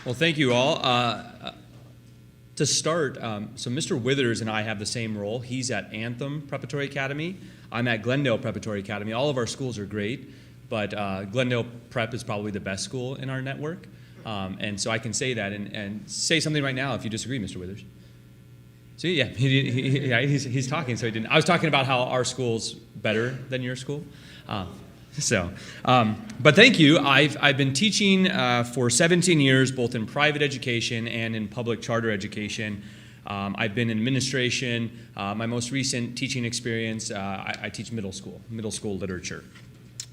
[SPEAKER 15] Well, thank you all. To start, so Mr. Withers and I have the same role. He's at Anthem Preparatory Academy. I'm at Glendale Preparatory Academy. All of our schools are great, but Glendale Prep is probably the best school in our network. And so I can say that and say something right now if you disagree, Mr. Withers. So yeah, he's talking, so he didn't. I was talking about how our school's better than your school. But thank you. I've been teaching for 17 years, both in private education and in public charter education. I've been in administration. My most recent teaching experience, I teach middle school literature.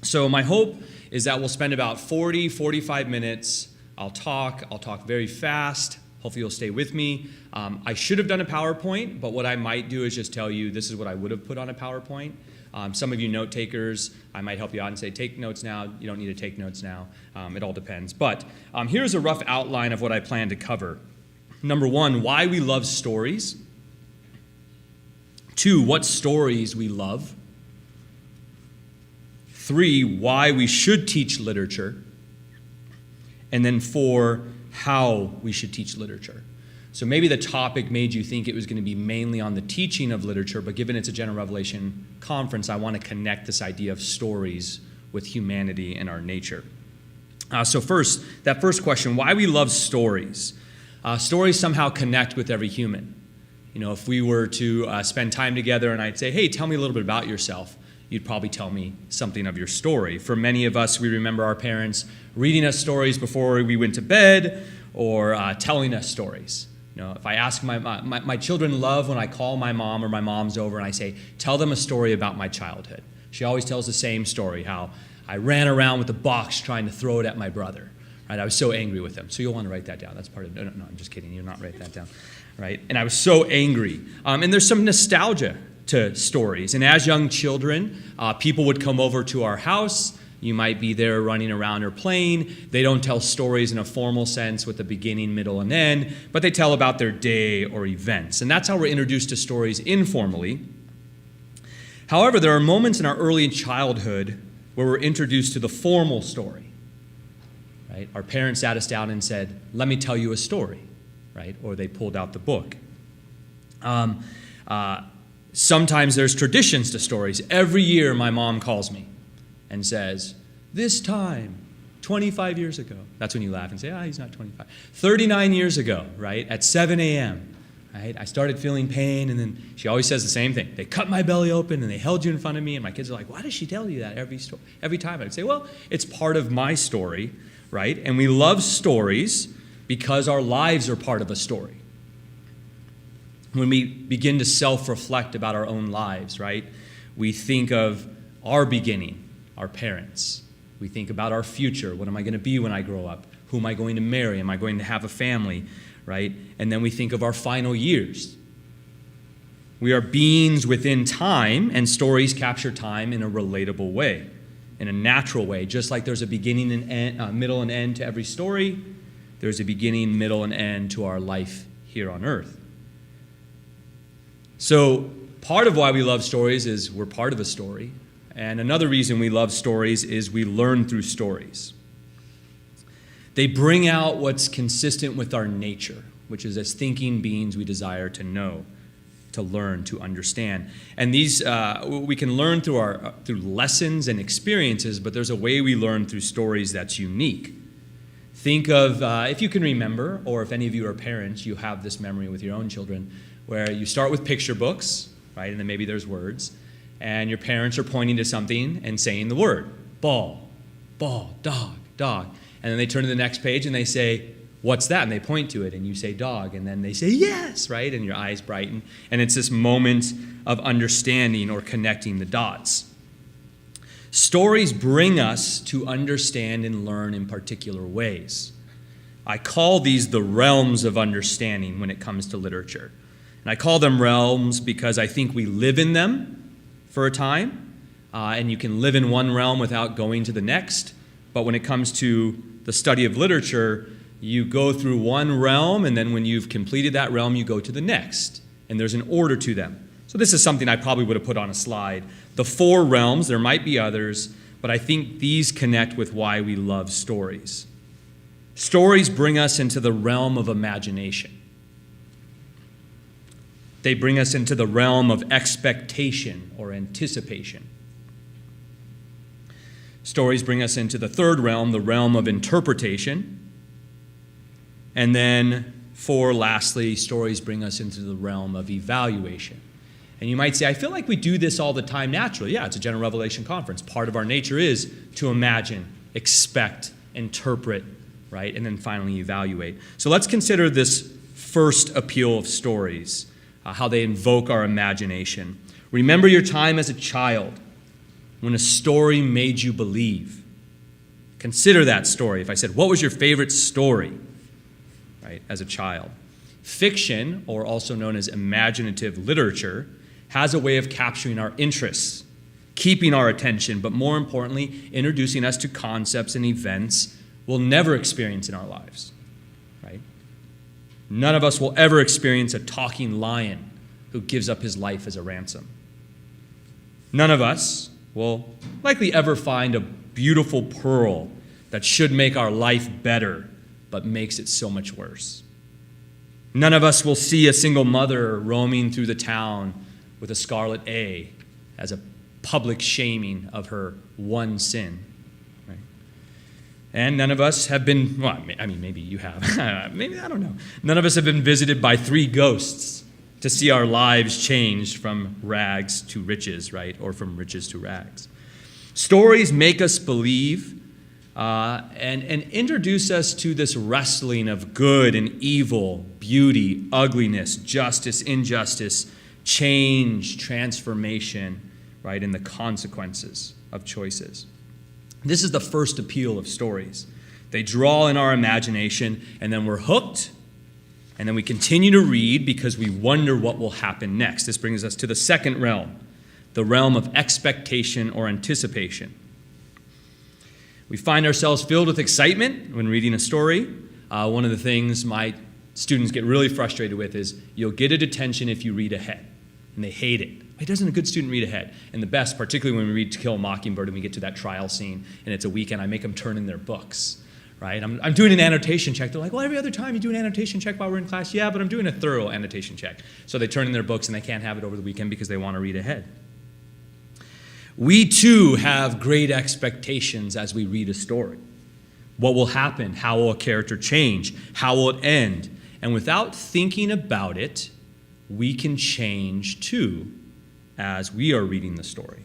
[SPEAKER 15] So my hope is that we'll spend about 45 minutes. I'll talk very fast. Hopefully you'll stay with me. I should have done a PowerPoint, but what I might do is just tell you this is what I would have put on a PowerPoint. Some of you note takers, I might help you out and say, take notes now. You don't need to take notes now. It all depends. But here's a rough outline of what I plan to cover. Number 1, why we love stories. 2, what stories we love. 3, why we should teach literature. And then 4, how we should teach literature. So maybe the topic made you think it was going to be mainly on the teaching of literature, but given it's a General Revelation conference, I want to connect this idea of stories with humanity and our nature. So first, that first question, why we love stories. Stories somehow connect with every human. You know, if we were to spend time together and I'd say, hey, tell me a little bit about yourself, you'd probably tell me something of your story. For many of us, we remember our parents reading us stories before we went to bed or telling us stories. You know, if I ask my children love when I call my mom or my mom's over and I say, tell them a story about my childhood. She always tells the same story, how I ran around with a box trying to throw it at my brother. Right? I was so angry with him. So you'll want to write that down. That's part of it. No, I'm just kidding. You'll not write that down. Right? And I was so angry. And there's some nostalgia to stories. And as young children, people would come over to our house. You might be there running around or playing. They don't tell stories in a formal sense with a beginning, middle, and end, but they tell about their day or events. And that's how we're introduced to stories informally. However, there are moments in our early childhood where we're introduced to the formal story. Right? Our parents sat us down and said, let me tell you a story. Right? Or they pulled out the book. Sometimes there's traditions to stories. Every year my mom calls me and says, this time, 25 years ago. That's when you laugh and say, he's not 25. 39 years ago, right, at 7 a.m., right, I started feeling pain, and then she always says the same thing. They cut my belly open, and they held you in front of me, and my kids are like, why does she tell you that every time? I'd say, well, it's part of my story, right? And we love stories because our lives are part of a story. When we begin to self-reflect about our own lives, right, we think of our beginning, our parents. We think about our future. What am I going to be when I grow up? Who am I going to marry? Am I going to have a family? Right? And then we think of our final years. We are beings within time, and stories capture time in a relatable way, in a natural way. Just like there's a beginning and end, middle and end to every story, there's a beginning, middle, and end to our life here on earth. So part of why we love stories is we're part of a story. And another reason we love stories is we learn through stories. They bring out what's consistent with our nature, which is as thinking beings we desire to know, to learn, to understand. And these we can learn through lessons and experiences, but there's a way we learn through stories that's unique. Think of, if you can remember, or if any of you are parents, you have this memory with your own children, where you start with picture books, right, and then maybe there's words, and your parents are pointing to something and saying the word, ball, dog. And then they turn to the next page and they say, what's that? And they point to it and you say dog. And then they say, yes, right? And your eyes brighten. And it's this moment of understanding or connecting the dots. Stories bring us to understand and learn in particular ways. I call these the realms of understanding when it comes to literature. And I call them realms because I think we live in them for a time, and you can live in one realm without going to the next. But when it comes to the study of literature, you go through one realm, and then when you've completed that realm, you go to the next. And there's an order to them. So this is something I probably would have put on a slide. The 4 realms, there might be others, but I think these connect with why we love stories. Stories bring us into the realm of imagination. They bring us into the realm of expectation or anticipation. Stories bring us into the third realm, the realm of interpretation. And then, lastly, stories bring us into the realm of evaluation. And you might say, I feel like we do this all the time naturally. Yeah, it's a General Revelation conference. Part of our nature is to imagine, expect, interpret, right? And then finally evaluate. So let's consider this first appeal of stories, how they invoke our imagination. Remember your time as a child when a story made you believe. Consider that story. If I said, what was your favorite story, right, as a child? Fiction, or also known as imaginative literature, has a way of capturing our interests, keeping our attention, but more importantly, introducing us to concepts and events we'll never experience in our lives, right? None of us will ever experience a talking lion who gives up his life as a ransom. None of us will likely ever find a beautiful pearl that should make our life better, but makes it so much worse. None of us will see a single mother roaming through the town with a scarlet A as a public shaming of her one sin. Right? And none of us have been, well, I mean, maybe you have. Maybe, I don't know. None of us have been visited by 3 ghosts to see our lives changed from rags to riches, right? Or from riches to rags. Stories make us believe and introduce us to this wrestling of good and evil, beauty, ugliness, justice, injustice, change, transformation, right, and the consequences of choices. This is the first appeal of stories. They draw in our imagination, and then we're hooked, and then we continue to read because we wonder what will happen next. This brings us to the second realm, the realm of expectation or anticipation. We find ourselves filled with excitement when reading a story. One of the things my students get really frustrated with is you'll get a detention if you read ahead, and they hate it. Why doesn't a good student read ahead? And the best, particularly when we read To Kill a Mockingbird and we get to that trial scene and it's a weekend, I make them turn in their books, right? I'm doing an annotation check. They're like, well, every other time you do an annotation check while we're in class. Yeah, but I'm doing a thorough annotation check. So they turn in their books and they can't have it over the weekend because they want to read ahead. We too have great expectations as we read a story. What will happen? How will a character change? How will it end? And without thinking about it, we can change too as we are reading the story.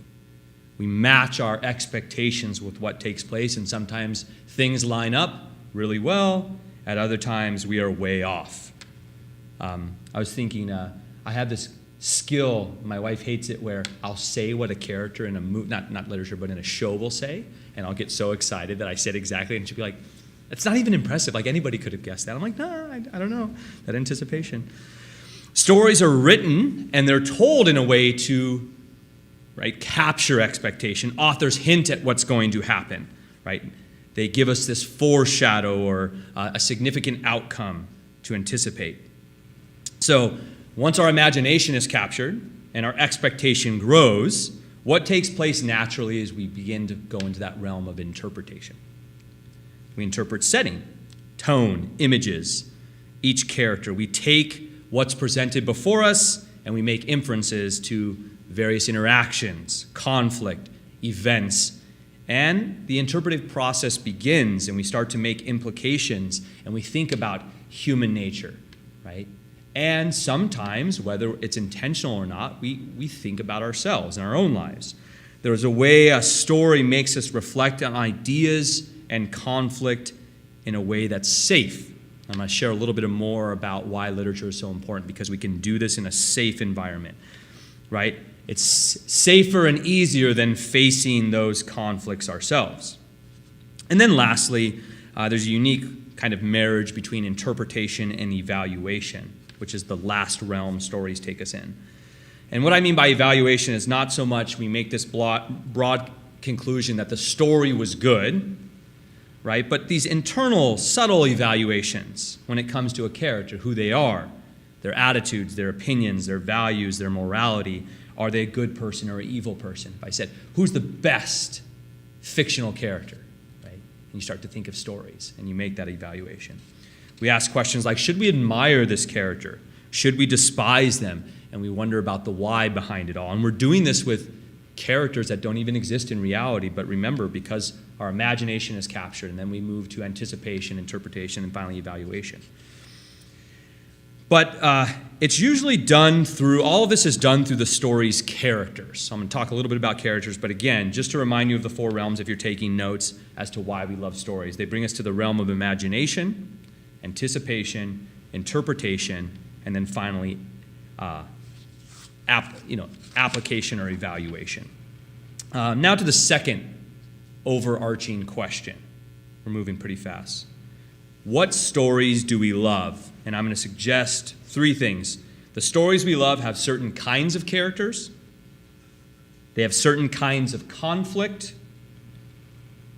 [SPEAKER 15] We match our expectations with what takes place, and sometimes things line up really well. At other times, we are way off. I was thinking, I have this skill, my wife hates it, where I'll say what a character in a movie, not literature, but in a show will say, and I'll get so excited that I said exactly, and she'll be like, it's not even impressive, like anybody could have guessed that. I'm like, no, I don't know, that anticipation. Stories are written, and they're told in a way to, right, capture expectation. Authors hint at what's going to happen, right? They give us this foreshadow or a significant outcome to anticipate. So once our imagination is captured and our expectation grows, what takes place naturally is we begin to go into that realm of interpretation. We interpret setting, tone, images, each character. We take what's presented before us and we make inferences to various interactions, conflict, events, and the interpretive process begins and we start to make implications and we think about human nature, right? And sometimes, whether it's intentional or not, we think about ourselves and our own lives. There's a way a story makes us reflect on ideas and conflict in a way that's safe. I'm going to share a little bit more about why literature is so important, because we can do this in a safe environment, right? It's safer and easier than facing those conflicts ourselves. And then lastly, there's a unique kind of marriage between interpretation and evaluation, which is the last realm stories take us in. And what I mean by evaluation is not so much we make this broad conclusion that the story was good, right? But these internal, subtle evaluations when it comes to a character, who they are, their attitudes, their opinions, their values, their morality. Are they a good person or an evil person? If I said, who's the best fictional character, right? and you start to think of stories, and you make that evaluation. We ask questions like, should we admire this character? Should we despise them? And we wonder about the why behind it all. And we're doing this with characters that don't even exist in reality, but remember, because our imagination is captured, and then we move to anticipation, interpretation, and finally evaluation. But it's usually done through, all of this is done through the story's characters. So I'm going to talk a little bit about characters, but again, just to remind you of the four realms if you're taking notes as to why we love stories. They bring us to the realm of imagination, anticipation, interpretation, and then finally application or evaluation. Now to the second overarching question. We're moving pretty fast. What stories do we love? And I'm going to suggest three things. The stories we love have certain kinds of characters. They have certain kinds of conflict.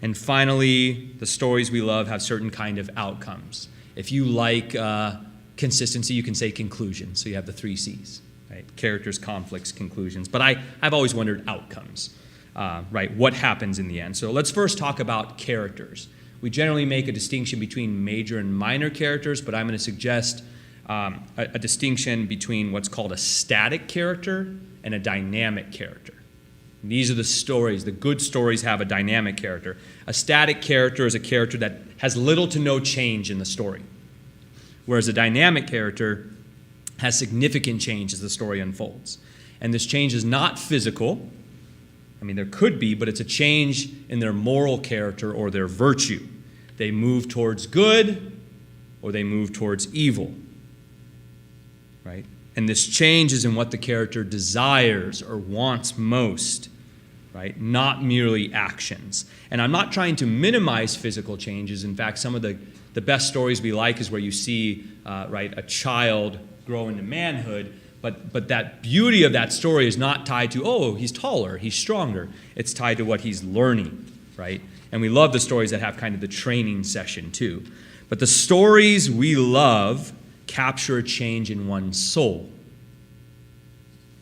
[SPEAKER 15] And finally, the stories we love have certain kind of outcomes. If you like consistency, you can say conclusion. So you have the 3 C's, right? Characters, conflicts, conclusions. But I've always wondered outcomes, right? What happens in the end? So let's first talk about characters. We generally make a distinction between major and minor characters, but I'm going to suggest a distinction between what's called a static character and a dynamic character. And these are the stories. The good stories have a dynamic character. A static character is a character that has little to no change in the story, whereas a dynamic character has significant change as the story unfolds. And this change is not physical. I mean, there could be, but it's a change in their moral character or their virtue. They move towards good or they move towards evil, right? And this change is in what the character desires or wants most, right? Not merely actions. And I'm not trying to minimize physical changes. In fact, some of the best stories we like is where you see, right, a child grow into manhood. But that beauty of that story is not tied to, oh, he's taller, he's stronger. It's tied to what he's learning, right? And we love the stories that have kind of the training session too. But the stories we love capture a change in one's soul.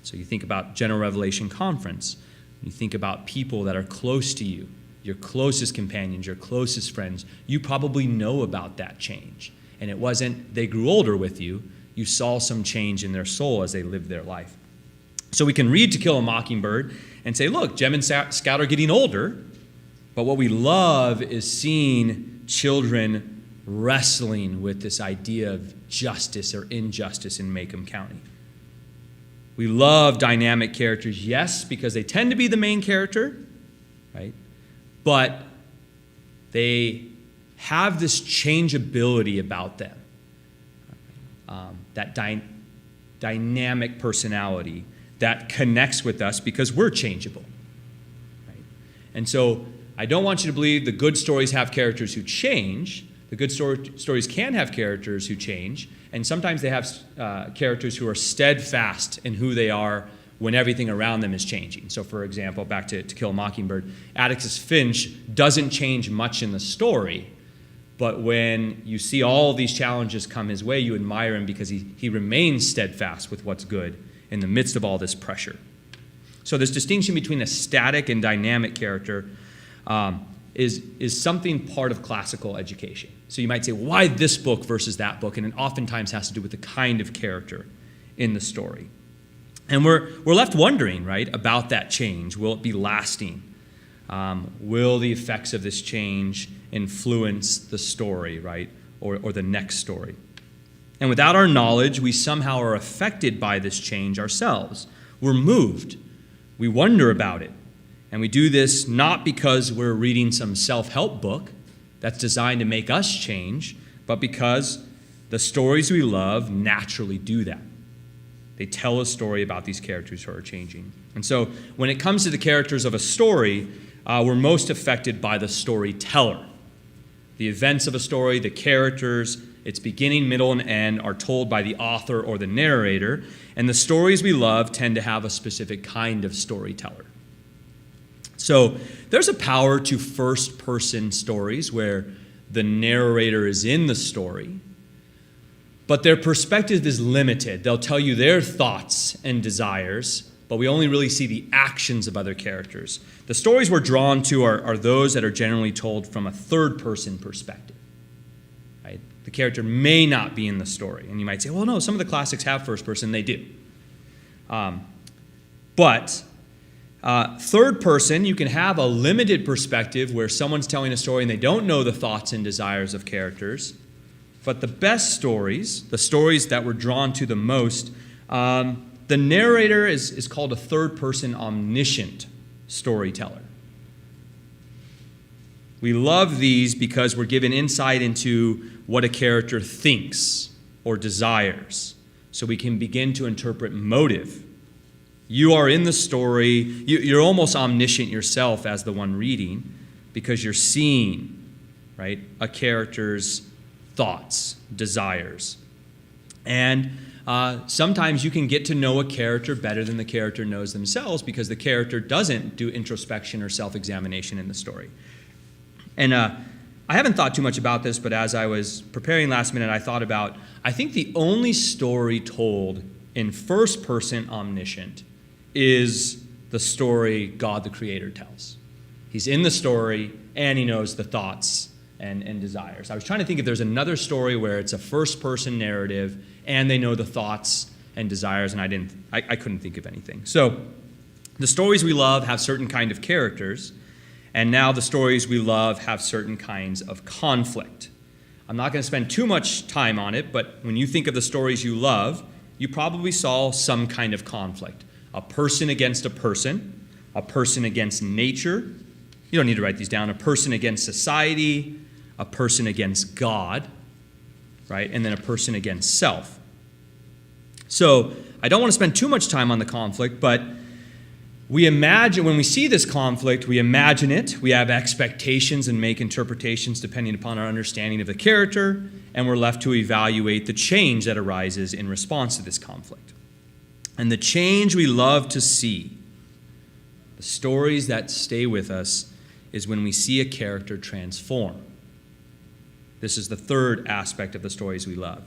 [SPEAKER 15] So you think about General Revelation Conference. You think about people that are close to you, your closest companions, your closest friends. You probably know about that change. And it wasn't they grew older with you. You saw some change in their soul as they lived their life. So we can read To Kill a Mockingbird and say, look, Jem and Scout are getting older, but what we love is seeing children wrestling with this idea of justice or injustice in Macomb County. We love dynamic characters, yes, because they tend to be the main character, right? But they have this changeability about them. That dynamic personality that connects with us because we're changeable. Right? And so I don't want you to believe the good stories have characters who change. The good stories can have characters who change, and sometimes they have characters who are steadfast in who they are when everything around them is changing. So for example, back to Kill a Mockingbird, Atticus Finch doesn't change much in the story, but when you see all these challenges come his way, you admire him because he remains steadfast with what's good in the midst of all this pressure. So this distinction between a static and dynamic character is something part of classical education. So you might say, why this book versus that book? And it oftentimes has to do with the kind of character in the story. And we're left wondering, right, about that change. Will it be lasting? Will the effects of this change influence the story, right, or the next story? And without our knowledge, we somehow are affected by this change ourselves. We're moved. We wonder about it. And we do this not because we're reading some self-help book that's designed to make us change, but because the stories we love naturally do that. They tell a story about these characters who are changing. And so when it comes to the characters of a story, we're most affected by the storyteller. The events of a story, the characters, its beginning, middle, and end are told by the author or the narrator, and the stories we love tend to have a specific kind of storyteller. So there's a power to first-person stories where the narrator is in the story, but their perspective is limited. They'll tell you their thoughts and desires, but we only really see the actions of other characters. The stories we're drawn to are those that are generally told from a third-person perspective. Right? The character may not be in the story. And you might say, well, no, some of the classics have first person. They do. But third person, you can have a limited perspective where someone's telling a story and they don't know the thoughts and desires of characters. But the best stories, the stories that we're drawn to the most, the narrator is called a third-person omniscient storyteller. We love these because we're given insight into what a character thinks or desires, so we can begin to interpret motive. You are in the story, you're almost omniscient yourself as the one reading, because you're seeing, right, a character's thoughts, desires. And sometimes you can get to know a character better than the character knows themselves, because the character doesn't do introspection or self-examination in the story. And I haven't thought too much about this, but as I was preparing last minute, I thought about, I think the only story told in first person omniscient is the story God the Creator tells. He's in the story, and he knows the thoughts and desires. I was trying to think if there's another story where it's a first person narrative, and they know the thoughts and desires, and I couldn't think of anything. So the stories we love have certain kind of characters, and now the stories we love have certain kinds of conflict. I'm not going to spend too much time on it, but when you think of the stories you love, you probably saw some kind of conflict. A person against a person against nature. You don't need to write these down. A person against society, a person against God, right? And then a person against self. So I don't want to spend too much time on the conflict, but we imagine, when we see this conflict, we imagine it, we have expectations and make interpretations depending upon our understanding of the character, and we're left to evaluate the change that arises in response to this conflict. And the change we love to see, the stories that stay with us, is when we see a character transform. This is the third aspect of the stories we love.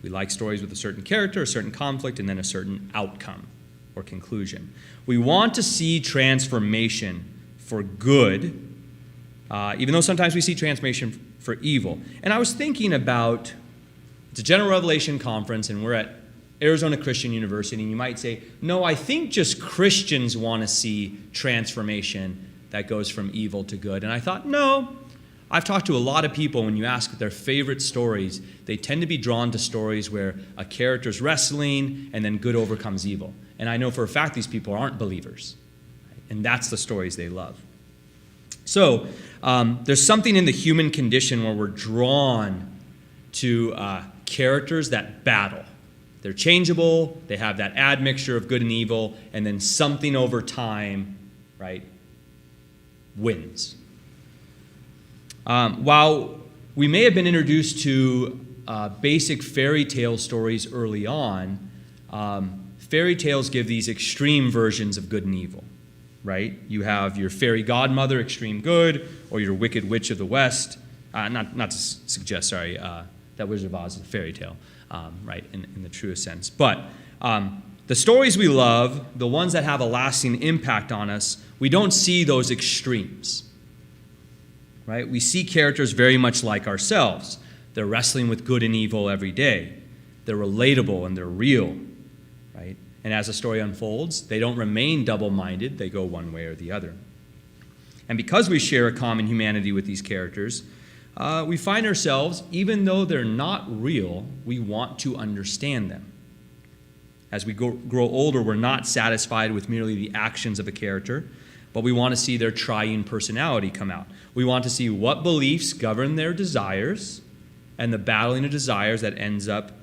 [SPEAKER 15] We like stories with a certain character, a certain conflict, and then a certain outcome or conclusion. We want to see transformation for good, even though sometimes we see transformation for evil. And I was thinking about, it's a General Revelation conference, and we're at Arizona Christian University, and you might say, no, I think just Christians want to see transformation that goes from evil to good. And I thought, no. I've talked to a lot of people, when you ask their favorite stories, they tend to be drawn to stories where a character's wrestling and then good overcomes evil. And I know for a fact these people aren't believers. And that's the stories they love. So there's something in the human condition where we're drawn to characters that battle. They're changeable, they have that admixture of good and evil, and then something over time, right, wins. While we may have been introduced to basic fairy tale stories early on, fairy tales give these extreme versions of good and evil, right? You have your fairy godmother, extreme good, or your wicked witch of the West. Not to suggest, that Wizard of Oz is a fairy tale, right, in the truest sense. But the stories we love, the ones that have a lasting impact on us, we don't see those extremes. Right? We see characters very much like ourselves. They're wrestling with good and evil every day. They're relatable and they're real. Right? And as the story unfolds, they don't remain double-minded. They go one way or the other. And because we share a common humanity with these characters, we find ourselves, even though they're not real, we want to understand them. As we grow older, we're not satisfied with merely the actions of a character, but we want to see their triune personality come out. We want to see what beliefs govern their desires and the battling of desires that ends up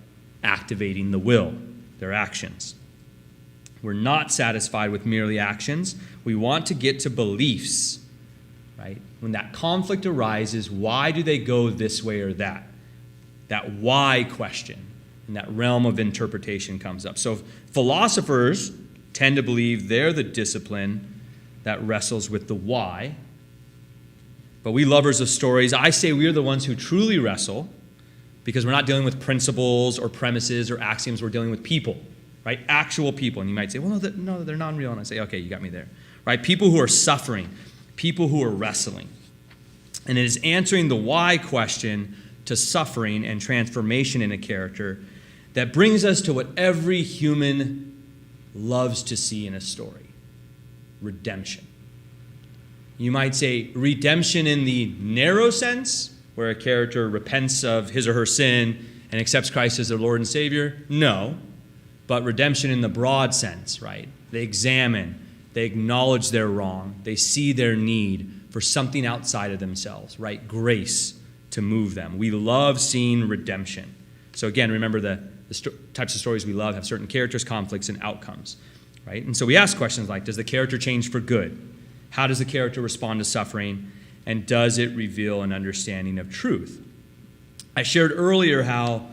[SPEAKER 15] activating the will, their actions. We're not satisfied with merely actions. We want to get to beliefs, right? When that conflict arises, why do they go this way or that? That why question in that realm of interpretation comes up. So philosophers tend to believe they're the discipline that wrestles with the why. But we lovers of stories, I say we are the ones who truly wrestle, because we're not dealing with principles or premises or axioms, we're dealing with people. right? Actual people. And you might say, well, no, they're non-real. And I say, okay, you got me there, right? People who are suffering, people who are wrestling. And it is answering the why question to suffering and transformation in a character that brings us to what every human loves to see in a story: redemption. You might say redemption in the narrow sense, where a character repents of his or her sin and accepts Christ as their Lord and Savior. No, but redemption in the broad sense, right? They examine, they acknowledge their wrong, they see their need for something outside of themselves, right? Grace to move them. We love seeing redemption. So again, remember the types of stories we love have certain characters, conflicts, and outcomes, right? And so we ask questions like, does the character change for good? How does the character respond to suffering? And does it reveal an understanding of truth? I shared earlier how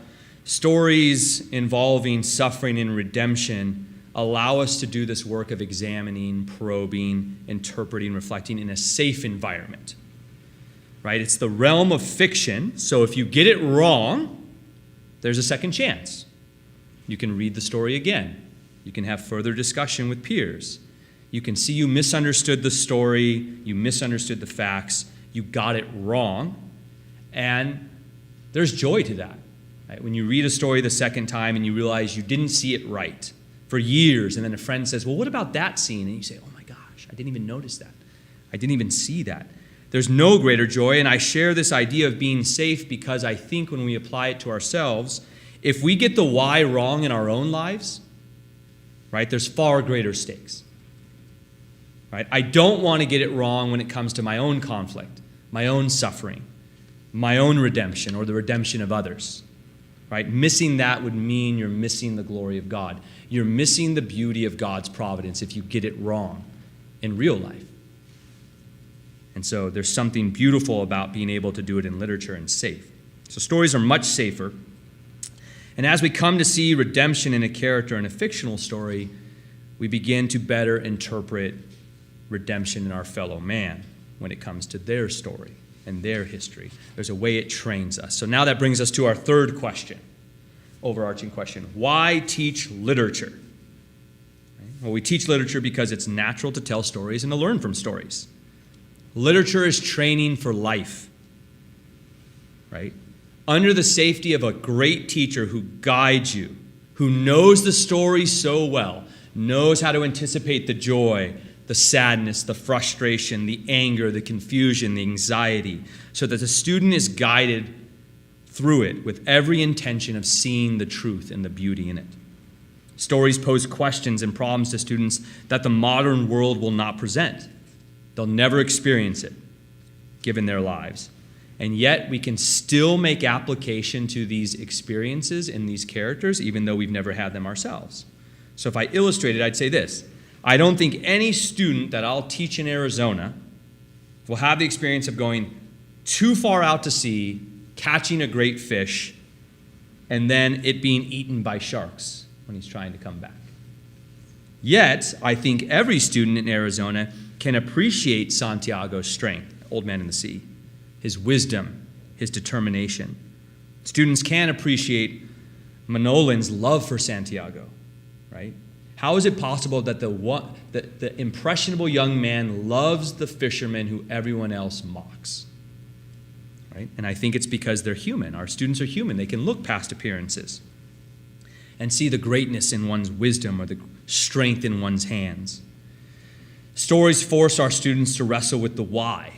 [SPEAKER 15] stories involving suffering and redemption allow us to do this work of examining, probing, interpreting, reflecting in a safe environment, right? It's the realm of fiction, so if you get it wrong, there's a second chance. You can read the story again. You can have further discussion with peers. You can see you misunderstood the story, you misunderstood the facts, you got it wrong, and there's joy to that. Right? When you read a story the second time and you realize you didn't see it right for years, and then a friend says, well, what about that scene? And you say, oh my gosh, I didn't even notice that. I didn't even see that. There's no greater joy, and I share this idea of being safe because I think when we apply it to ourselves, if we get the why wrong in our own lives, right, there's far greater stakes. Right? I don't want to get it wrong when it comes to my own conflict, my own suffering, my own redemption, or the redemption of others. Right? Missing that would mean you're missing the glory of God. You're missing the beauty of God's providence if you get it wrong in real life. And so there's something beautiful about being able to do it in literature and safe. So stories are much safer. And as we come to see redemption in a character in a fictional story, we begin to better interpret redemption in our fellow man when it comes to their story and their history. There's a way it trains us. So now that brings us to our third question, overarching question. Why teach literature? Well, we teach literature because it's natural to tell stories and to learn from stories. Literature is training for life, right? Under the safety of a great teacher who guides you, who knows the story so well, knows how to anticipate the joy, the sadness, the frustration, the anger, the confusion, the anxiety, so that the student is guided through it with every intention of seeing the truth and the beauty in it. Stories pose questions and problems to students that the modern world will not present. They'll never experience it, given their lives. And yet, we can still make application to these experiences in these characters, even though we've never had them ourselves. So if I illustrated, I'd say this. I don't think any student that I'll teach in Arizona will have the experience of going too far out to sea, catching a great fish, and then it being eaten by sharks when he's trying to come back. Yet, I think every student in Arizona can appreciate Santiago's strength, Old Man in the Sea, his wisdom, his determination. Students can appreciate Manolin's love for Santiago, right? How is it possible that the impressionable young man loves the fisherman who everyone else mocks? Right? And I think it's because they're human. Our students are human. They can look past appearances and see the greatness in one's wisdom or the strength in one's hands. Stories force our students to wrestle with the why.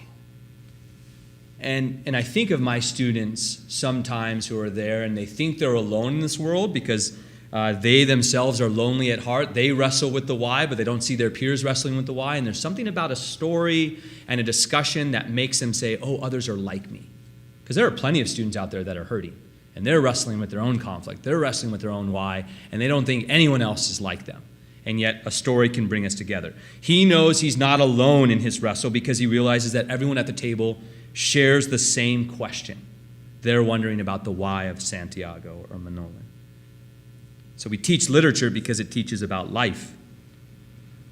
[SPEAKER 15] And I think of my students sometimes who are there and they think they're alone in this world because they themselves are lonely at heart. They wrestle with the why, but they don't see their peers wrestling with the why. And there's something about a story and a discussion that makes them say, oh, others are like me. Because there are plenty of students out there that are hurting, and they're wrestling with their own conflict. They're wrestling with their own why, and they don't think anyone else is like them. And yet a story can bring us together. He knows he's not alone in his wrestle because he realizes that everyone at the table shares the same question. They're wondering about the why of Santiago or Manolin. So we teach literature because it teaches about life.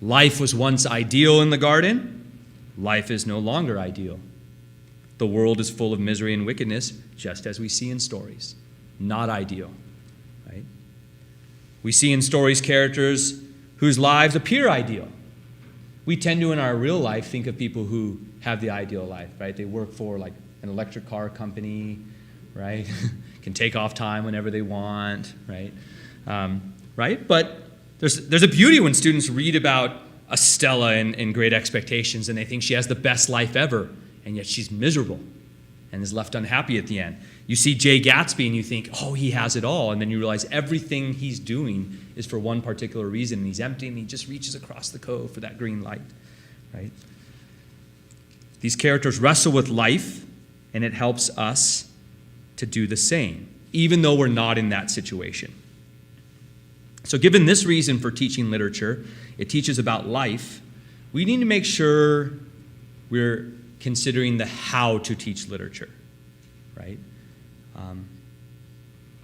[SPEAKER 15] Life was once ideal in the garden. Life is no longer ideal. The world is full of misery and wickedness, just as we see in stories. Not ideal, right? We see in stories characters whose lives appear ideal. We tend to, in our real life, think of people who have the ideal life, right? They work for like an electric car company, right? Can take off time whenever they want, right? Right? But there's a beauty when students read about a Stella in Great Expectations and they think she has the best life ever, and yet she's miserable and is left unhappy at the end. You see Jay Gatsby and you think, oh, he has it all, and then you realize everything he's doing is for one particular reason, and he's empty and he just reaches across the cove for that green light, right? These characters wrestle with life, and it helps us to do the same, even though we're not in that situation. So given this reason for teaching literature, it teaches about life, we need to make sure we're considering the how to teach literature, right?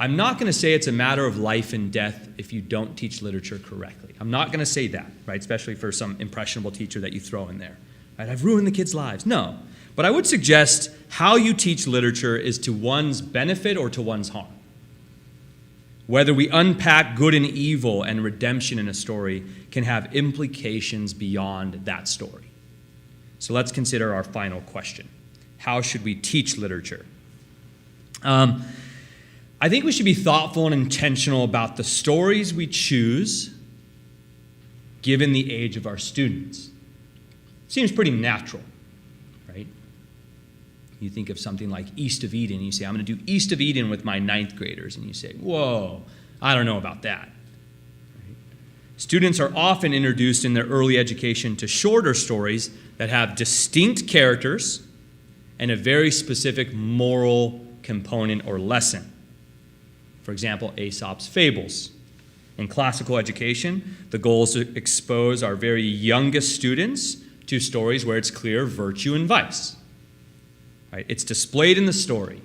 [SPEAKER 15] I'm not going to say it's a matter of life and death if you don't teach literature correctly. I'm not going to say that, right? Especially for some impressionable teacher that you throw in there, right? I've ruined the kids' lives. No. But I would suggest how you teach literature is to one's benefit or to one's harm. Whether we unpack good and evil and redemption in a story can have implications beyond that story. So let's consider our final question. How should we teach literature? I think we should be thoughtful and intentional about the stories we choose given the age of our students. Seems pretty natural, right? You think of something like East of Eden, and you say, I'm going to do East of Eden with my 9th graders, and you say, whoa, I don't know about that. Right? Students are often introduced in their early education to shorter stories that have distinct characters and a very specific moral component or lesson. For example, Aesop's Fables. In classical education, the goal is to expose our very youngest students to stories where it's clear virtue and vice. Right? It's displayed in the story.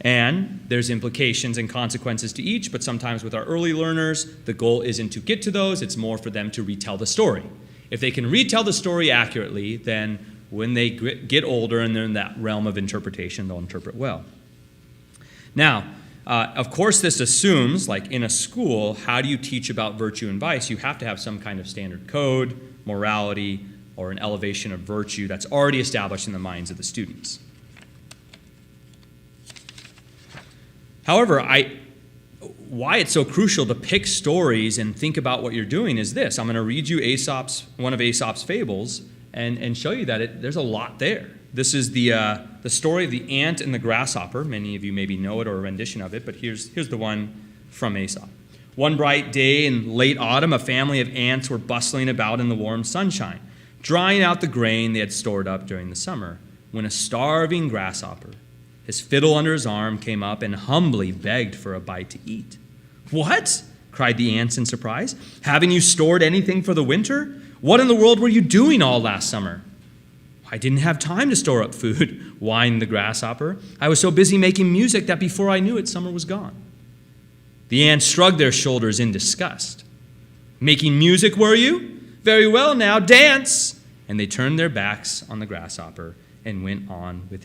[SPEAKER 15] And there's implications and consequences to each, but sometimes with our early learners, the goal isn't to get to those, it's more for them to retell the story. If they can retell the story accurately, then when they get older and they're in that realm of interpretation, they'll interpret well. Now, of course, this assumes, like in a school, how do you teach about virtue and vice? You have to have some kind of standard code, morality, or an elevation of virtue that's already established in the minds of the students. However, why it's so crucial to pick stories and think about what you're doing is this. I'm going to read you one of Aesop's Fables and show you that there's a lot there. This is the story of the ant and the grasshopper. Many of you maybe know it or a rendition of it, but here's the one from Aesop. One bright day in late autumn, a family of ants were bustling about in the warm sunshine, drying out the grain they had stored up during the summer, when a starving grasshopper, his fiddle under his arm, came up and humbly begged for a bite to eat. "What?" cried the ants in surprise. "Haven't you stored anything for the winter? What in the world were you doing all last summer?" "I didn't have time to store up food," whined the grasshopper. "I was so busy making music that before I knew it, summer was gone." The ants shrugged their shoulders in disgust. "Making music, were you? Very well now, dance!" And they turned their backs on the grasshopper and went on with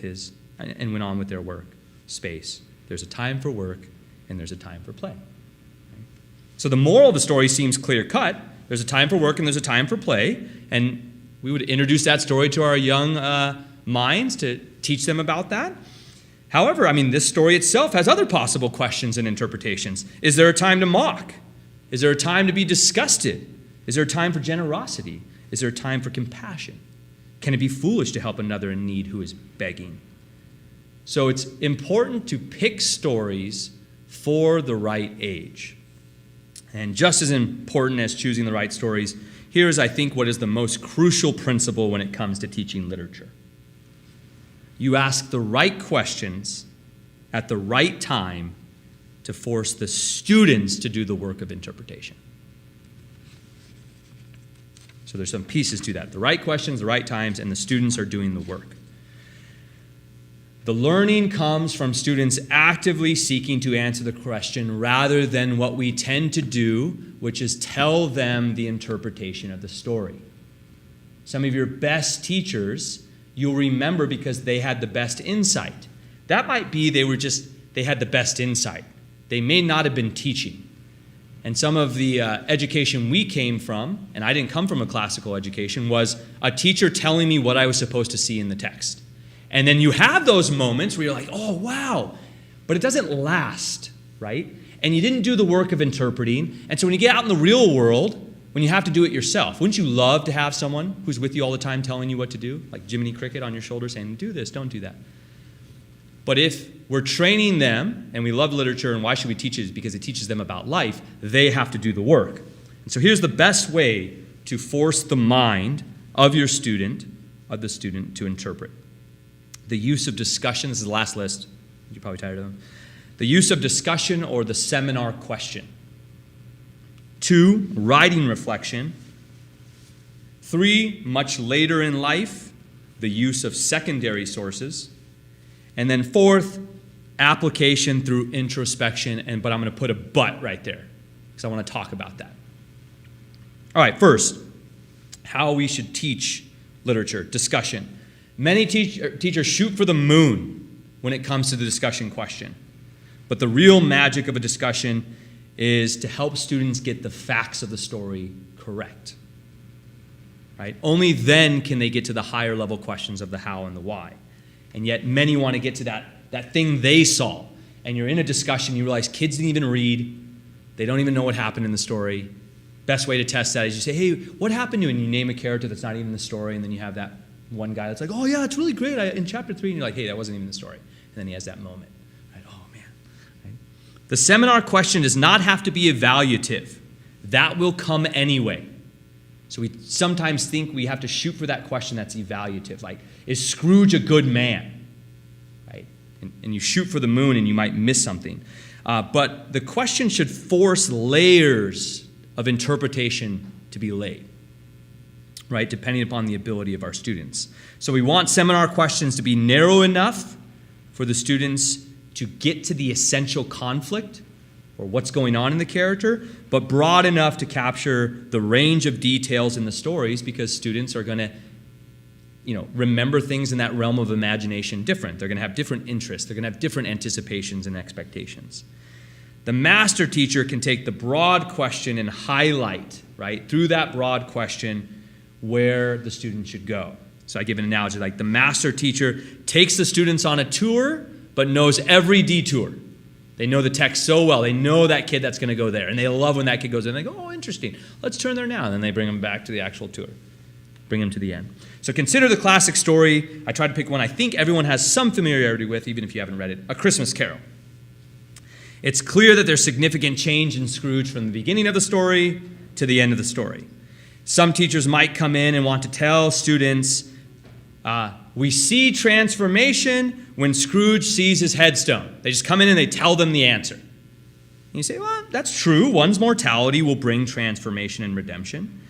[SPEAKER 15] their work. Space. There's a time for work and there's a time for play. So the moral of the story seems clear-cut. There's a time for work and there's a time for play, and we would introduce that story to our young minds to teach them about that. However, this story itself has other possible questions and interpretations. Is there a time to mock? Is there a time to be disgusted? Is there a time for generosity? Is there a time for compassion? Can it be foolish to help another in need who is begging? So it's important to pick stories for the right age. And just as important as choosing the right stories, here's, I think, what is the most crucial principle when it comes to teaching literature. You ask the right questions at the right time to force the students to do the work of interpretation. So there's some pieces to that. The right questions, the right times, and the students are doing the work. The learning comes from students actively seeking to answer the question rather than what we tend to do, which is tell them the interpretation of the story. Some of your best teachers you'll remember because they had the best insight. That might be they had the best insight. They may not have been teaching. And some of the education we came from, and I didn't come from a classical education, was a teacher telling me what I was supposed to see in the text. And then you have those moments where you're like, oh, wow. But it doesn't last, right? And you didn't do the work of interpreting. And so when you get out in the real world, when you have to do it yourself, wouldn't you love to have someone who's with you all the time telling you what to do? Like Jiminy Cricket on your shoulder saying, do this, don't do that. But if we're training them, and we love literature, and why should we teach it? Is because it teaches them about life. They have to do the work. And so here's the best way to force the mind of the student, to interpret. The use of discussion. This is the last list. You're probably tired of them. The use of discussion or the seminar question. 2, writing reflection. 3, much later in life, the use of secondary sources. And then 4th, application through introspection, but I'm going to put a but right there because I want to talk about that. All right, first, how we should teach literature, discussion. Many teachers shoot for the moon when it comes to the discussion question. But the real magic of a discussion is to help students get the facts of the story correct. Right? Only then can they get to the higher level questions of the how and the why. And yet many want to get to that thing they saw. And you're in a discussion, you realize kids didn't even read. They don't even know what happened in the story. Best way to test that is you say, hey, what happened to you? And you name a character that's not even in the story. And then you have that one guy that's like, oh yeah, it's really great. In chapter 3, and you're like, hey, that wasn't even the story. And then he has that moment. Right? Oh man. Right? The seminar question does not have to be evaluative. That will come anyway. So we sometimes think we have to shoot for that question that's evaluative. Like, is Scrooge a good man? Right? And you shoot for the moon and you might miss something. But the question should force layers of interpretation to be laid, right? Depending upon the ability of our students. So we want seminar questions to be narrow enough for the students to get to the essential conflict or what's going on in the character, but broad enough to capture the range of details in the stories because students are going to, remember things in that realm of imagination different. They're going to have different interests. They're going to have different anticipations and expectations. The master teacher can take the broad question and highlight, right, through that broad question where the student should go. So I give an analogy like the master teacher takes the students on a tour, but knows every detour. They know the text so well. They know that kid that's going to go there. And they love when that kid goes there. And they go, oh, interesting. Let's turn there now. And then they bring them back to the actual tour. Bring them to the end. So consider the classic story. I tried to pick one I think everyone has some familiarity with, even if you haven't read it. A Christmas Carol. It's clear that there's significant change in Scrooge from the beginning of the story to the end of the story. Some teachers might come in and want to tell students, we see transformation when Scrooge sees his headstone. They just come in and they tell them the answer. And you say, well, that's true. One's mortality will bring transformation and redemption.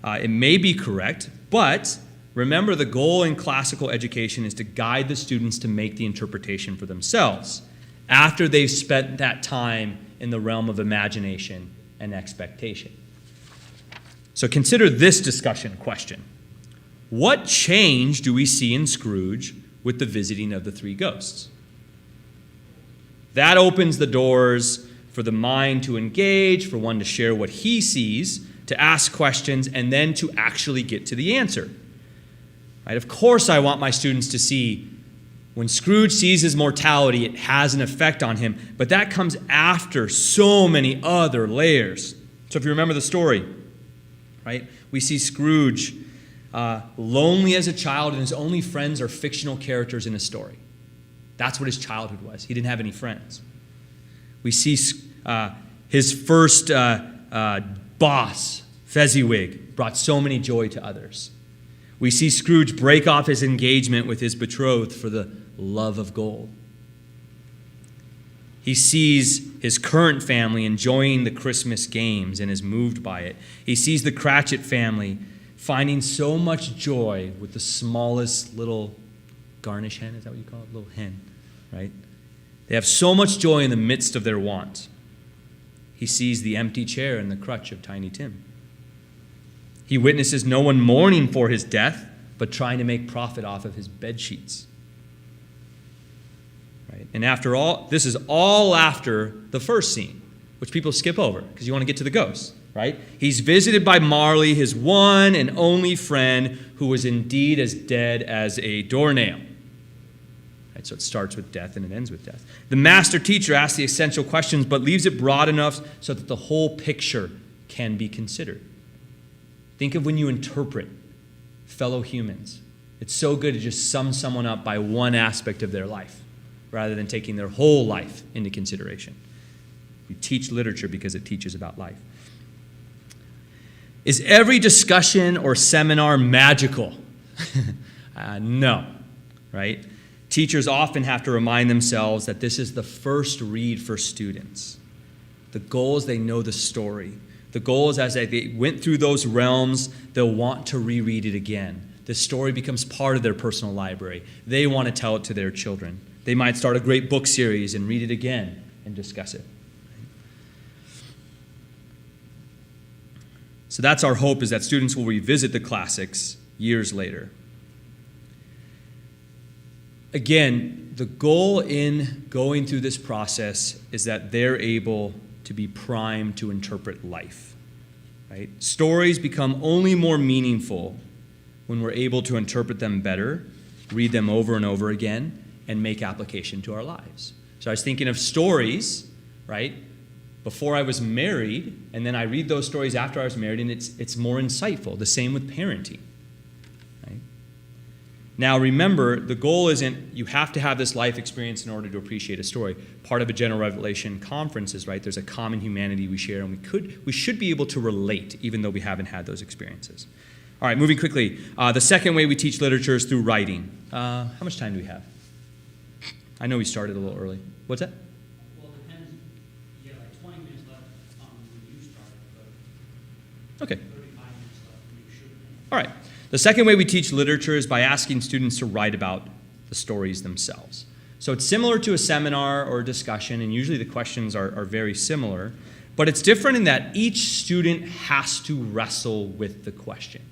[SPEAKER 15] It may be correct, but remember the goal in classical education is to guide the students to make the interpretation for themselves after they've spent that time in the realm of imagination and expectation. So consider this discussion question. What change do we see in Scrooge with the visiting of the 3 ghosts? That opens the doors for the mind to engage, for one to share what he sees, to ask questions, and then to actually get to the answer. Right? Of course I want my students to see when Scrooge sees his mortality, it has an effect on him, but that comes after so many other layers. So if you remember the story, right, we see Scrooge lonely as a child, and his only friends are fictional characters in a story. That's what his childhood was. He didn't have any friends. We see his first boss, Fezziwig, brought so many joy to others. We see Scrooge break off his engagement with his betrothed for the love of gold. He sees his current family enjoying the Christmas games and is moved by it. He sees the Cratchit family finding so much joy with the smallest little garnish hen, is that what you call it? Little hen, right? They have so much joy in the midst of their want. He sees the empty chair and the crutch of Tiny Tim. He witnesses no one mourning for his death, but trying to make profit off of his bed sheets. Right? And after all, this is all after the first scene, which people skip over because you want to get to the ghost, right? He's visited by Marley, his one and only friend, who was indeed as dead as a doornail. Right, so it starts with death and it ends with death. The master teacher asks the essential questions but leaves it broad enough so that the whole picture can be considered. Think of when you interpret fellow humans. It's so good to just sum someone up by one aspect of their life rather than taking their whole life into consideration. We teach literature because it teaches about life. Is every discussion or seminar magical? No, right? Teachers often have to remind themselves that this is the first read for students. The goal is they know the story. The goal is as they went through those realms, they'll want to reread it again. The story becomes part of their personal library. They want to tell it to their children. They might start a great book series and read it again and discuss it. So that's our hope, is that students will revisit the classics years later. Again, the goal in going through this process is that they're able to be primed to interpret life. Right? Stories become only more meaningful when we're able to interpret them better, read them over and over again, and make application to our lives. So I was thinking of stories, right, before I was married, and then I read those stories after I was married, and it's more insightful. The same with parenting. Right? Now remember, the goal isn't you have to have this life experience in order to appreciate a story. Part of a General Revelation conference is, right, there's a common humanity we share, and we should be able to relate, even though we haven't had those experiences. All right, moving quickly. The second way we teach literature is through writing. How much time do we have? I know we started a little early. What's that?
[SPEAKER 1] Well, it depends. You got like 20 minutes left when you started, but
[SPEAKER 15] Okay.
[SPEAKER 1] 35 minutes left when you should.
[SPEAKER 15] All right. The second way we teach literature is by asking students to write about the stories themselves. So it's similar to a seminar or a discussion, and usually the questions are very similar, but it's different in that each student has to wrestle with the question.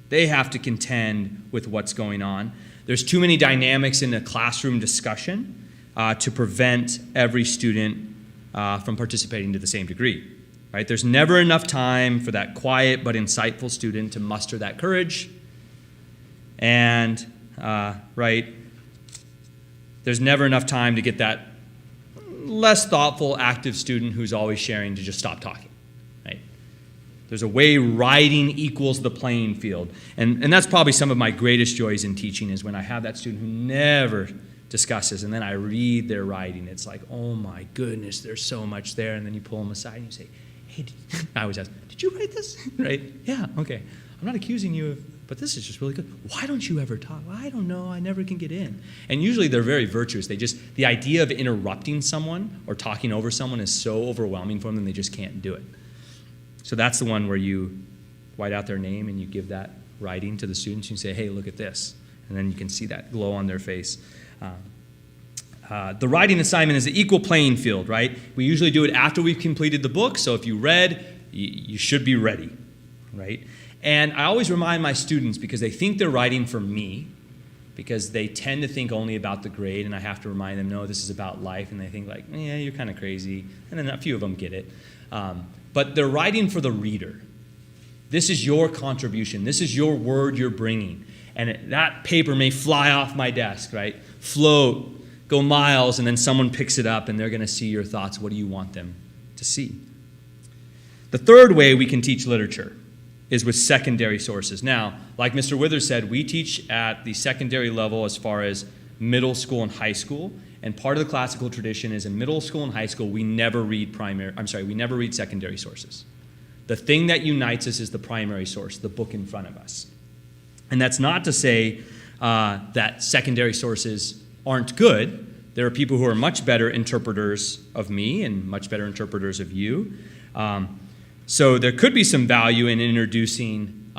[SPEAKER 15] They have to contend with what's going on. There's too many dynamics in a classroom discussion to prevent every student from participating to the same degree. Right? There's never enough time for that quiet but insightful student to muster that courage. And, right, there's never enough time to get that less thoughtful, active student who's always sharing to just stop talking. Right? There's a way writing equals the playing field. And that's probably some of my greatest joys in teaching, is when I have that student who never discusses, and then I read their writing. It's like, oh my goodness, there's so much there. And then you pull them aside and you say, hey, I always ask, did you write this? Right? Yeah, okay. I'm not accusing you of, but this is just really good. Why don't you ever talk? Well, I don't know. I never can get in. And usually they're very virtuous. The idea of interrupting someone or talking over someone is so overwhelming for them, they just can't do it. So that's the one where you white out their name and you give that writing to the students. You say, hey, look at this. And then you can see that glow on their face. The writing assignment is the equal playing field, right? We usually do it after we've completed the book. So if you read, you should be ready, right? And I always remind my students, because they think they're writing for me, because they tend to think only about the grade, and I have to remind them, no, this is about life. And they think like, yeah, you're kind of crazy. And then a few of them get it. But they're writing for the reader. This is your contribution. This is your word you're bringing. And that paper may fly off my desk, right? Float, go miles, and then someone picks it up and they're going to see your thoughts. What do you want them to see? The third way we can teach literature is with secondary sources. Now, like Mr. Withers said, we teach at the secondary level as far as middle school and high school. And part of the classical tradition is in middle school and high school, we never read secondary sources. The thing that unites us is the primary source, the book in front of us. And that's not to say that secondary sources aren't good. There are people who are much better interpreters of me and much better interpreters of you. So there could be some value in introducing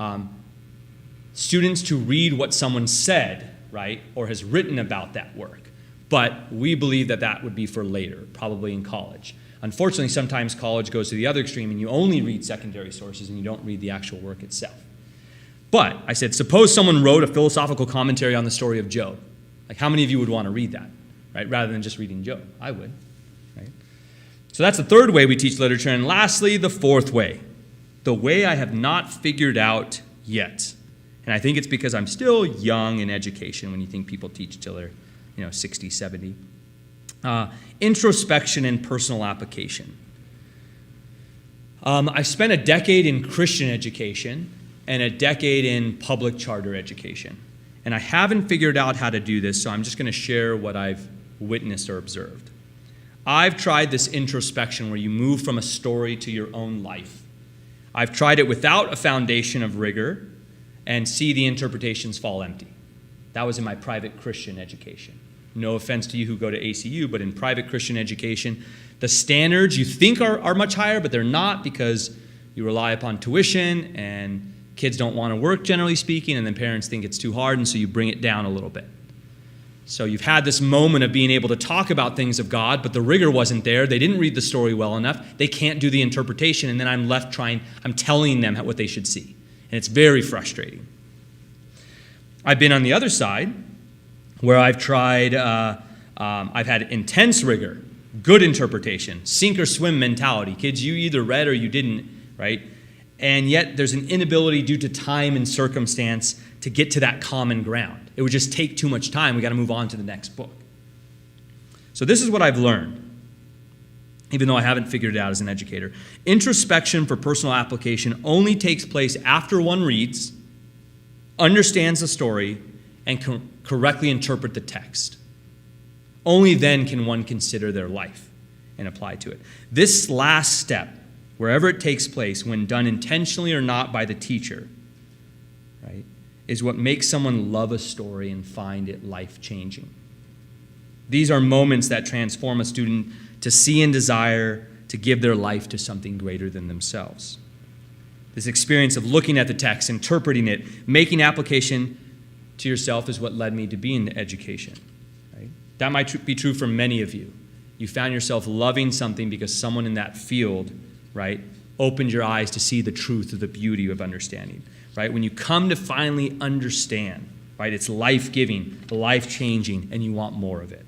[SPEAKER 15] students to read what someone said, right, or has written about that work. But we believe that that would be for later, probably in college. Unfortunately, sometimes college goes to the other extreme and you only read secondary sources and you don't read the actual work itself. But I said, suppose someone wrote a philosophical commentary on the story of Job. Like, how many of you would want to read that, right? Rather than just reading Job? I would, right? So that's the third way we teach literature. And lastly, the fourth way, the way I have not figured out yet. And I think it's because I'm still young in education when you think people teach till they're 60, 70. Introspection and personal application. I spent a decade in Christian education and a decade in public charter education. And I haven't figured out how to do this, so I'm just going to share what I've witnessed or observed. I've tried this introspection where you move from a story to your own life. I've tried it without a foundation of rigor and see the interpretations fall empty. That was in my private Christian education. No offense to you who go to ACU, but in private Christian education, the standards you think are much higher, but they're not because you rely upon tuition and kids don't want to work, generally speaking, and then parents think it's too hard, and so you bring it down a little bit. So you've had this moment of being able to talk about things of God, but the rigor wasn't there. They didn't read the story well enough. They can't do the interpretation, and then I'm telling them what they should see. And it's very frustrating. I've been on the other side, where I've tried, I've had intense rigor, good interpretation, sink or swim mentality. Kids, you either read or you didn't, right? And yet there's an inability due to time and circumstance to get to that common ground. It would just take too much time. We got to move on to the next book. So this is what I've learned, even though I haven't figured it out as an educator. Introspection for personal application only takes place after one reads, understands the story, and can correctly interpret the text. Only then can one consider their life and apply to it. This last step, wherever it takes place, when done intentionally or not by the teacher, right, is what makes someone love a story and find it life-changing. These are moments that transform a student to see and desire to give their life to something greater than themselves. This experience of looking at the text, interpreting it, making application to yourself is what led me to be in education. Right? That might be true for many of you. You found yourself loving something because someone in that field, right, opened your eyes to see the truth of the beauty of understanding. Right? When you come to finally understand, right, it's life-giving, life-changing, and you want more of it.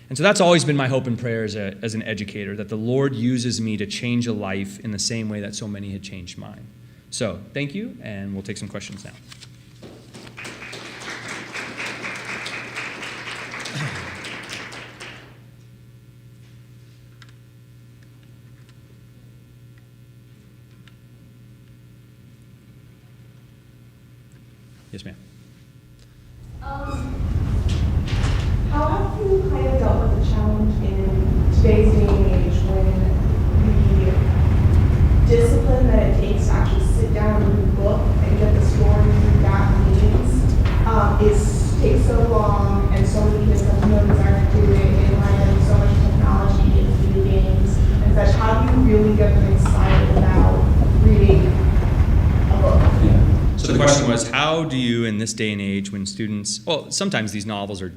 [SPEAKER 15] And so that's always been my hope and prayer as an educator, that the Lord uses me to change a life in the same way that so many had changed mine. So thank you, and we'll take some questions now. Yes, ma'am.
[SPEAKER 6] How have you kind of dealt with the challenge in today's day and age when the discipline that it takes to actually sit down and read a book and get the story that means takes so long, and so many kids have no desire to do it in light of so much technology and video games and such? How do you really get them excited about reading a book?
[SPEAKER 15] So the question was, how do you, in this day and age, when students, well, sometimes these novels are,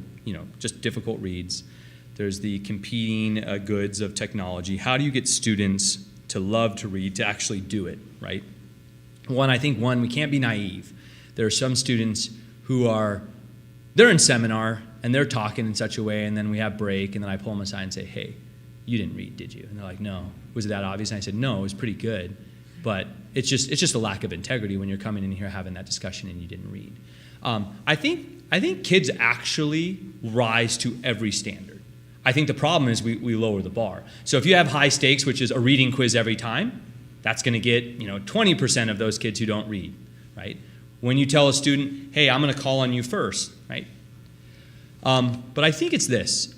[SPEAKER 15] just difficult reads. There's the competing goods of technology. How do you get students to love to read, to actually do it, right? I think we can't be naive. There are some students who they're in seminar, and they're talking in such a way, and then we have break, and then I pull them aside and say, hey, you didn't read, did you? And they're like, no. Was it that obvious? And I said, no, it was pretty good. But it's just a lack of integrity when you're coming in here having that discussion and you didn't read. I think kids actually rise to every standard. I think the problem is we lower the bar. So if you have high stakes, which is a reading quiz every time, that's going to get 20% of those kids who don't read, right? When you tell a student, hey, I'm going to call on you first, right? But I think it's this.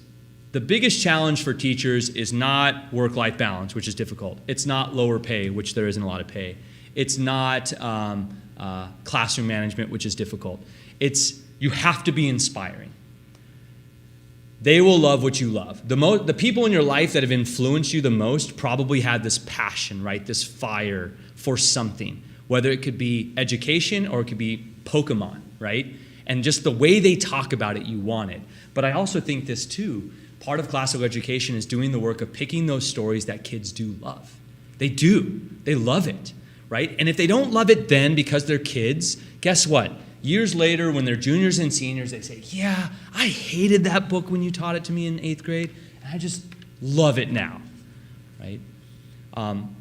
[SPEAKER 15] The biggest challenge for teachers is not work-life balance, which is difficult. It's not lower pay, which there isn't a lot of pay. It's not classroom management, which is difficult. You have to be inspiring. They will love what you love. The people in your life that have influenced you the most probably had this passion, right? This fire for something, whether it could be education or it could be Pokemon, right? And just the way they talk about it, you want it. But I also think this too, part of classical education is doing the work of picking those stories that kids do love. They do. They love it, right? And if they don't love it then because they're kids, guess what? Years later, when they're juniors and seniors, they say, yeah, I hated that book when you taught it to me in 8th grade, and I just love it now, right?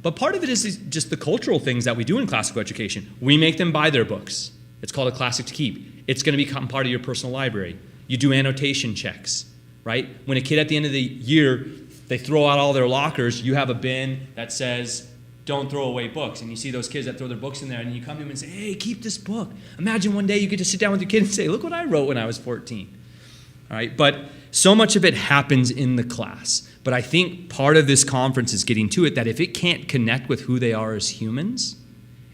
[SPEAKER 15] But part of it is just the cultural things that we do in classical education. We make them buy their books. It's called a classic to keep. It's going to become part of your personal library. You do annotation checks, right? When a kid at the end of the year, they throw out all their lockers, you have a bin that says, don't throw away books. And you see those kids that throw their books in there, and you come to them and say, hey, keep this book. Imagine one day you get to sit down with your kid and say, look what I wrote when I was 14. All right, but so much of it happens in the class. But I think part of this conference is getting to it, that if it can't connect with who they are as humans,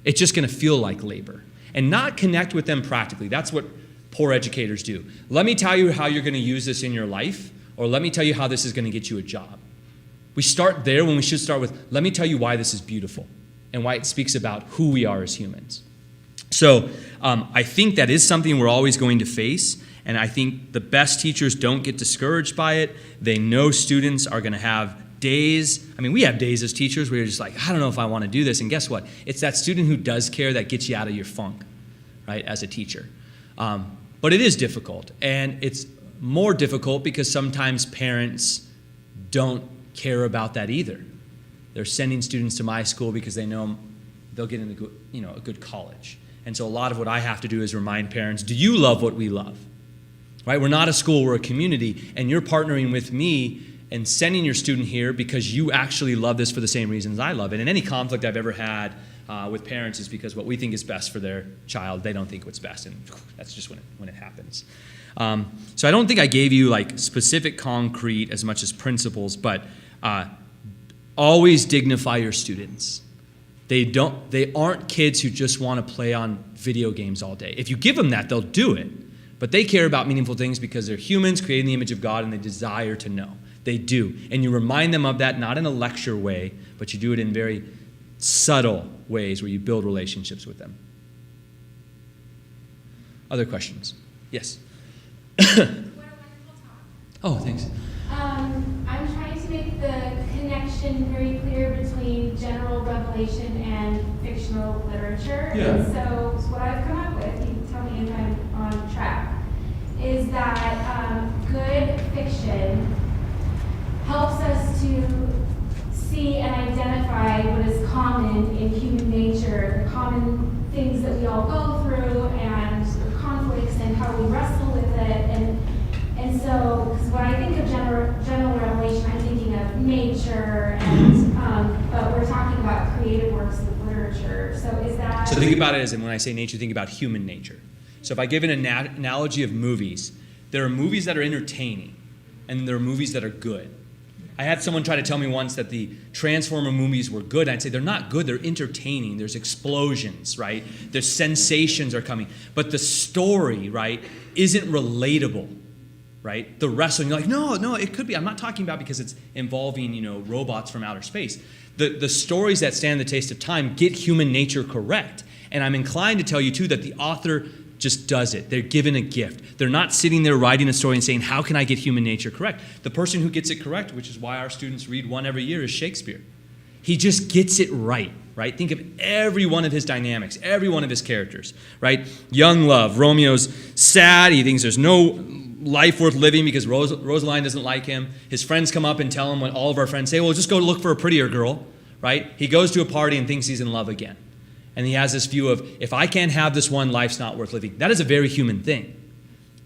[SPEAKER 15] it's just going to feel like labor. And not connect with them practically. That's what poor educators do. Let me tell you how you're going to use this in your life, or let me tell you how this is going to get you a job. We start there when we should start with, let me tell you why this is beautiful and why it speaks about who we are as humans. So I think that is something we're always going to face. And I think the best teachers don't get discouraged by it. They know students are going to have days. I mean, we have days as teachers where you're just like, I don't know if I want to do this. And guess what? It's that student who does care that gets you out of your funk, right, as a teacher. But it is difficult. And it's more difficult because sometimes parents don't care about that either. They're sending students to my school because they know they'll get into a good college. And so a lot of what I have to do is remind parents, do you love what we love? Right? We're not a school, we're a community, and you're partnering with me and sending your student here because you actually love this for the same reasons I love it. And any conflict I've ever had with parents is because what we think is best for their child, they don't think what's best, and that's just when it happens. So I don't think I gave you like specific concrete as much as principles, but always dignify your students. They aren't kids who just want to play on video games all day. If you give them that, they'll do it. But they care about meaningful things because they're humans created in the image of God and they desire to know. They do. And you remind them of that, not in a lecture way, but you do it in very subtle ways where you build relationships with them. Other questions? Yes?
[SPEAKER 6] What a wonderful talk.
[SPEAKER 15] Oh, thanks.
[SPEAKER 6] I'm trying to make the connection very clear between general revelation and fictional literature.
[SPEAKER 15] Yeah.
[SPEAKER 6] And so what I've come up with, you can tell me if I'm on track, is that good fiction helps us to see and identify what is common in human nature, the common things that we all go through, and the conflicts and how we wrestle with it. And so, because when I think of general revelation, I'm thinking of nature, and but we're talking about creative works of literature. So is that...
[SPEAKER 15] So think about it as, and when I say nature, think about human nature. So if I give an analogy of movies, there are movies that are entertaining, and there are movies that are good. I had someone try to tell me once that the Transformer movies were good. I'd say they're not good, they're entertaining. There's explosions, right? There's sensations are coming. But the story, right, isn't relatable, right? The wrestling, you're like, no, it could be. I'm not talking about because it's involving, robots from outer space. The stories that stand the test of time get human nature correct. And I'm inclined to tell you, too, that the author just does it. They're given a gift. They're not sitting there writing a story and saying, how can I get human nature correct? The person who gets it correct, which is why our students read one every year, is Shakespeare. He just gets it right? Think of every one of his dynamics, every one of his characters, right? Young love. Romeo's sad. He thinks there's no life worth living because Rosaline doesn't like him. His friends come up and tell him what all of our friends say, well, just go look for a prettier girl, right? He goes to a party and thinks he's in love again. And he has this view of, if I can't have this one, life's not worth living. That is a very human thing.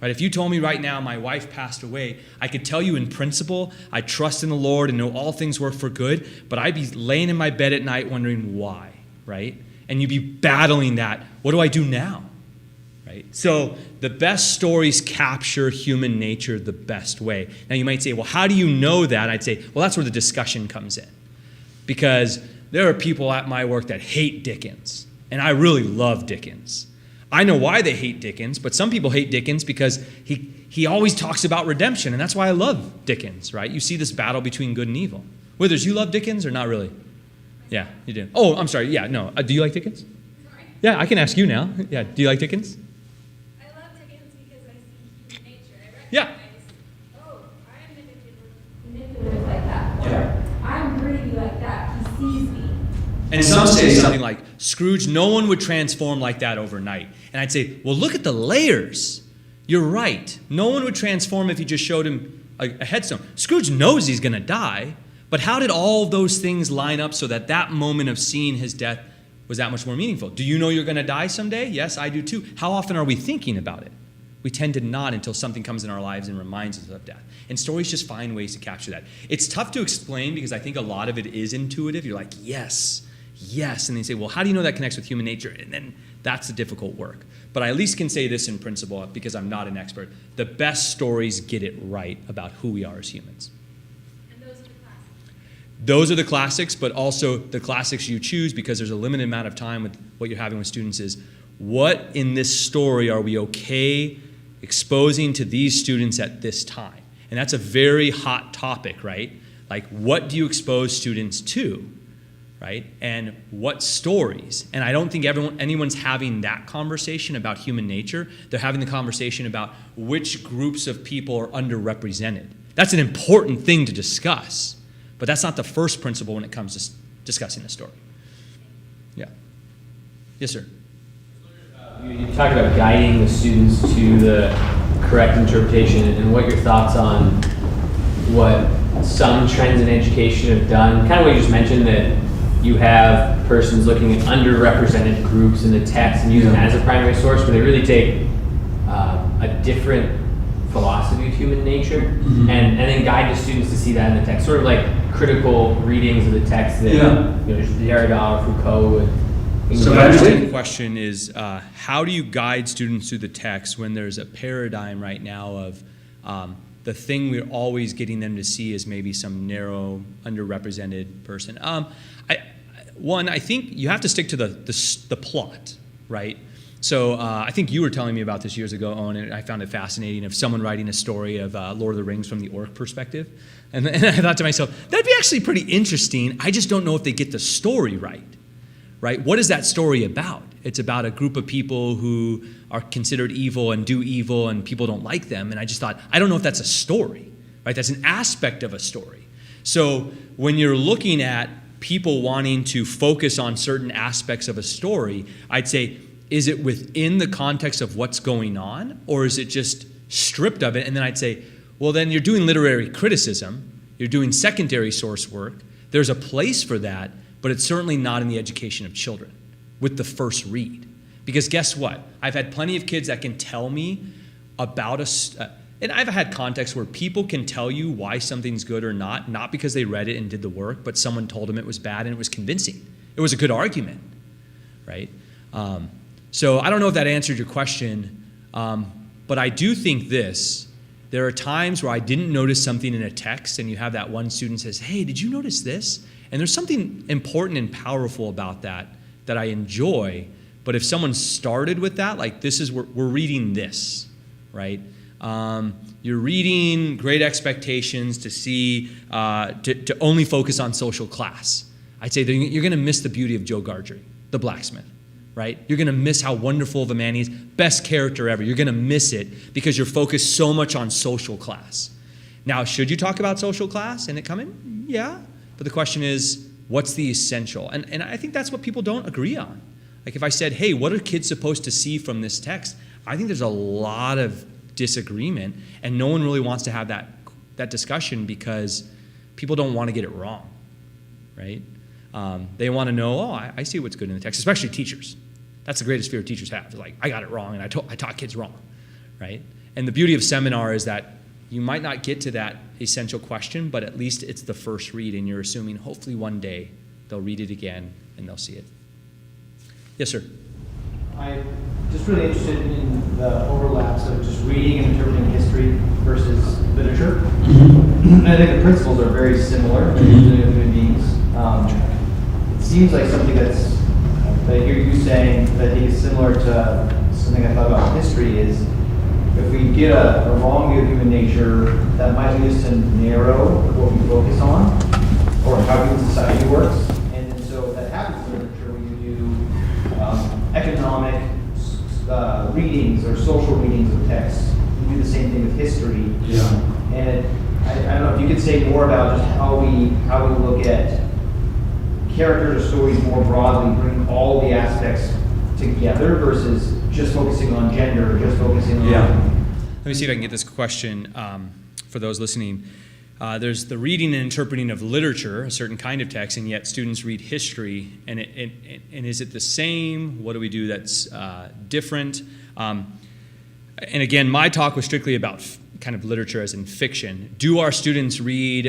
[SPEAKER 15] Right? If you told me right now my wife passed away, I could tell you in principle, I trust in the Lord and know all things work for good, but I'd be laying in my bed at night wondering why, right? And you'd be battling that. What do I do now? Right? So the best stories capture human nature the best way. Now you might say, well, how do you know that? I'd say, well, that's where the discussion comes in. Because there are people at my work that hate Dickens, and I really love Dickens. I know why they hate Dickens, but some people hate Dickens because he always talks about redemption, and that's why I love Dickens, right? You see this battle between good and evil. Withers, you love Dickens or not really? Yeah, you do. Oh, I'm sorry. Yeah, no. Do you like Dickens?
[SPEAKER 6] Sorry?
[SPEAKER 15] Yeah, I can ask you now. Yeah, do you like Dickens?
[SPEAKER 6] I love Dickens because I see human nature. I recognize,
[SPEAKER 15] Yeah.
[SPEAKER 6] I am manipulative like that. Or I'm greedy like that. He sees me.
[SPEAKER 15] And some say something like, Scrooge, no one would transform like that overnight. And I'd say, well, look at the layers. You're right. No one would transform if you just showed him a headstone. Scrooge knows he's going to die, But how did all those things line up so that that moment of seeing his death was that much more meaningful? Do you know you're going to die someday? Yes, I do too. How often are we thinking about it? We tend to not until something comes in our lives and reminds us of death. And stories just find ways to capture that. It's tough to explain because I think a lot of it is intuitive. You're like, yes, yes. And they say, well, how do you know that connects with human nature? And then that's the difficult work. But I at least can say this in principle because I'm not an expert. The best stories get it right about who we are as humans.
[SPEAKER 7] And those are the classics.
[SPEAKER 15] Those are the classics, but also the classics you choose because there's a limited amount of time with what you're having with students is, what in this story are we okay exposing to these students at this time? And that's a very hot topic, right? Like, what do you expose students to, right? And what stories? And I don't think anyone's having that conversation about human nature. They're having the conversation about which groups of people are underrepresented. That's an important thing to discuss, but that's not the first principle when it comes to discussing a story. Yeah. Yes, sir.
[SPEAKER 4] You talked about guiding the students to the correct interpretation, and what your thoughts on what some trends in education have done. Kind of what you just mentioned, that you have persons looking at underrepresented groups in the text and using that as a primary source, but they really take a different philosophy of human nature and then guide the students to see that in the text, sort of like critical readings of the text that Derrida, Foucault,
[SPEAKER 15] So the interesting question is, how do you guide students through the text when there's a paradigm right now of the thing we're always getting them to see is maybe some narrow, underrepresented person? I think you have to stick to the plot, right? So I think you were telling me about this years ago, Owen, and I found it fascinating of someone writing a story of Lord of the Rings from the orc perspective. And I thought to myself, that'd be actually pretty interesting. I just don't know if they get the story right. Right? What is that story about? It's about a group of people who are considered evil and do evil and people don't like them. And I just thought, I don't know if that's a story, right? That's an aspect of a story. So when you're looking at people wanting to focus on certain aspects of a story, I'd say, is it within the context of what's going on, or is it just stripped of it? And then I'd say, well, then you're doing literary criticism, you're doing secondary source work, there's a place for that, but it's certainly not in the education of children with the first read. Because guess what? I've had plenty of kids that can tell me about and I've had contexts where people can tell you why something's good or not because they read it and did the work, but someone told them it was bad and it was convincing. It was a good argument, right? So I don't know if that answered your question, but I do think this. There are times where I didn't notice something in a text and you have that one student says, hey, did you notice this? And there's something important and powerful about that I enjoy. But if someone started with that, like we're reading this, right? You're reading Great Expectations to see, to only focus on social class. I'd say you're going to miss the beauty of Joe Gargery, the blacksmith, right? You're going to miss how wonderful of a man he is. Best character ever. You're going to miss it because you're focused so much on social class. Now, should you talk about social class and it come in? Yeah. But the question is, what's the essential? And I think that's what people don't agree on. Like if I said, hey, what are kids supposed to see from this text? I think there's a lot of disagreement, and no one really wants to have that discussion because people don't want to get it wrong, right? They want to know, I see what's good in the text, especially teachers. That's the greatest fear teachers have. It's like, I got it wrong, and I taught kids wrong, right? And the beauty of seminar is that you might not get to that essential question, but at least it's the first read, and you're assuming hopefully one day they'll read it again and they'll see it. Yes, sir.
[SPEAKER 4] I'm just really interested in the overlaps of just reading and interpreting history versus literature. And I think the principles are very similar in human beings. It seems like something that I hear you saying that I think is similar to something I thought about in history is if we get a wrong view of human nature, that might lead us to narrow what we focus on or how human society works. And then so that happens in literature when you do economic readings or social readings of text. You do the same thing with history.
[SPEAKER 15] Yeah.
[SPEAKER 4] And I don't know if you could say more about just how we look at characters or stories more broadly, bring all the aspects together versus just focusing on gender or just focusing on...
[SPEAKER 15] Yeah. Let me see if I can get this question for those listening. there's the reading and interpreting of literature, a certain kind of text, and yet students read history. And is it the same? What do we do that's different? And again, my talk was strictly about kind of literature as in fiction. Do our students read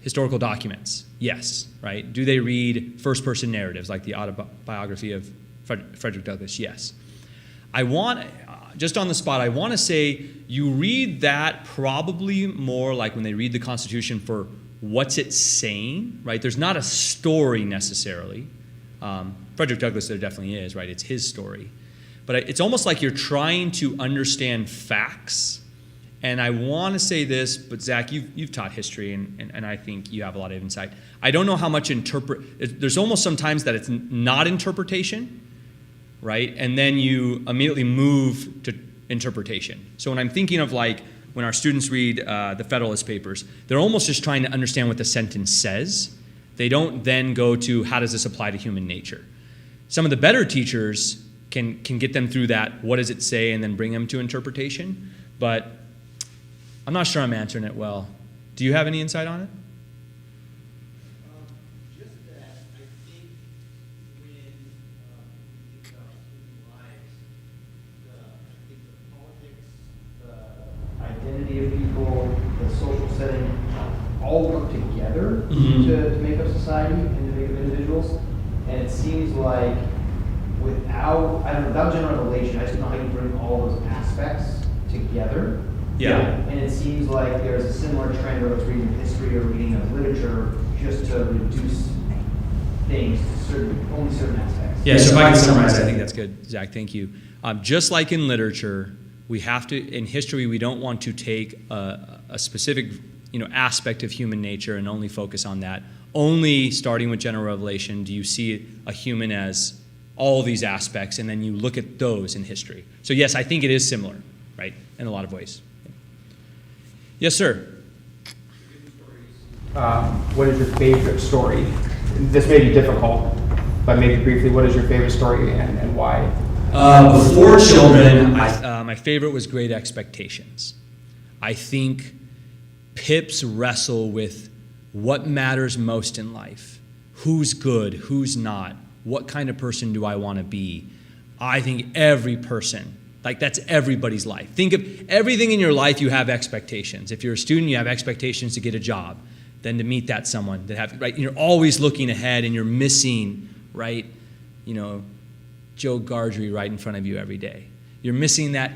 [SPEAKER 15] historical documents? Yes, right? Do they read first-person narratives like the autobiography of Frederick Douglass? Yes. Just on the spot, I want to say you read that probably more like when they read the Constitution for what's it saying, right? There's not a story necessarily. Frederick Douglass, there definitely is, right? It's his story. But it's almost like you're trying to understand facts. And I want to say this, but Zach, you've taught history, and I think you have a lot of insight. I don't know how much there's almost sometimes that it's not interpretation, right? And then you immediately move to interpretation. So when I'm thinking of like when our students read the Federalist Papers, they're almost just trying to understand what the sentence says. They don't then go to how does this apply to human nature. Some of the better teachers can get them through that, what does it say, and then bring them to interpretation. But I'm not sure I'm answering it well. Do you have any insight on it?
[SPEAKER 16] Just that I think when we think about human lives, I think the politics, the identity of people, the social setting, all work together to make up society and to make up individuals. And it seems like without general revelation, I just don't know how you bring all those aspects together.
[SPEAKER 15] Yeah.
[SPEAKER 16] And it seems like there's a similar trend whether it's reading history or reading of literature just to reduce things to only certain aspects.
[SPEAKER 15] Yeah, so if I can summarize, I think that's good, Zach, thank you. Just like in literature, we have to, in history, we don't want to take a specific aspect of human nature and only focus on that. Only starting with general revelation do you see a human as all these aspects, and then you look at those in history. So yes, I think it is similar, right, in a lot of ways. Yes, sir.
[SPEAKER 8] What is your favorite story? This may be difficult, but maybe briefly, what is your favorite story and why?
[SPEAKER 15] Before children, my favorite was Great Expectations. I think Pips wrestle with what matters most in life. Who's good, who's not, what kind of person do I want to be? I think every person, like that's everybody's life. Think of everything in your life, you have expectations. If you're a student, you have expectations to get a job, then to meet that someone, right? You're always looking ahead and you're missing, right? Joe Gardry right in front of you every day. You're missing that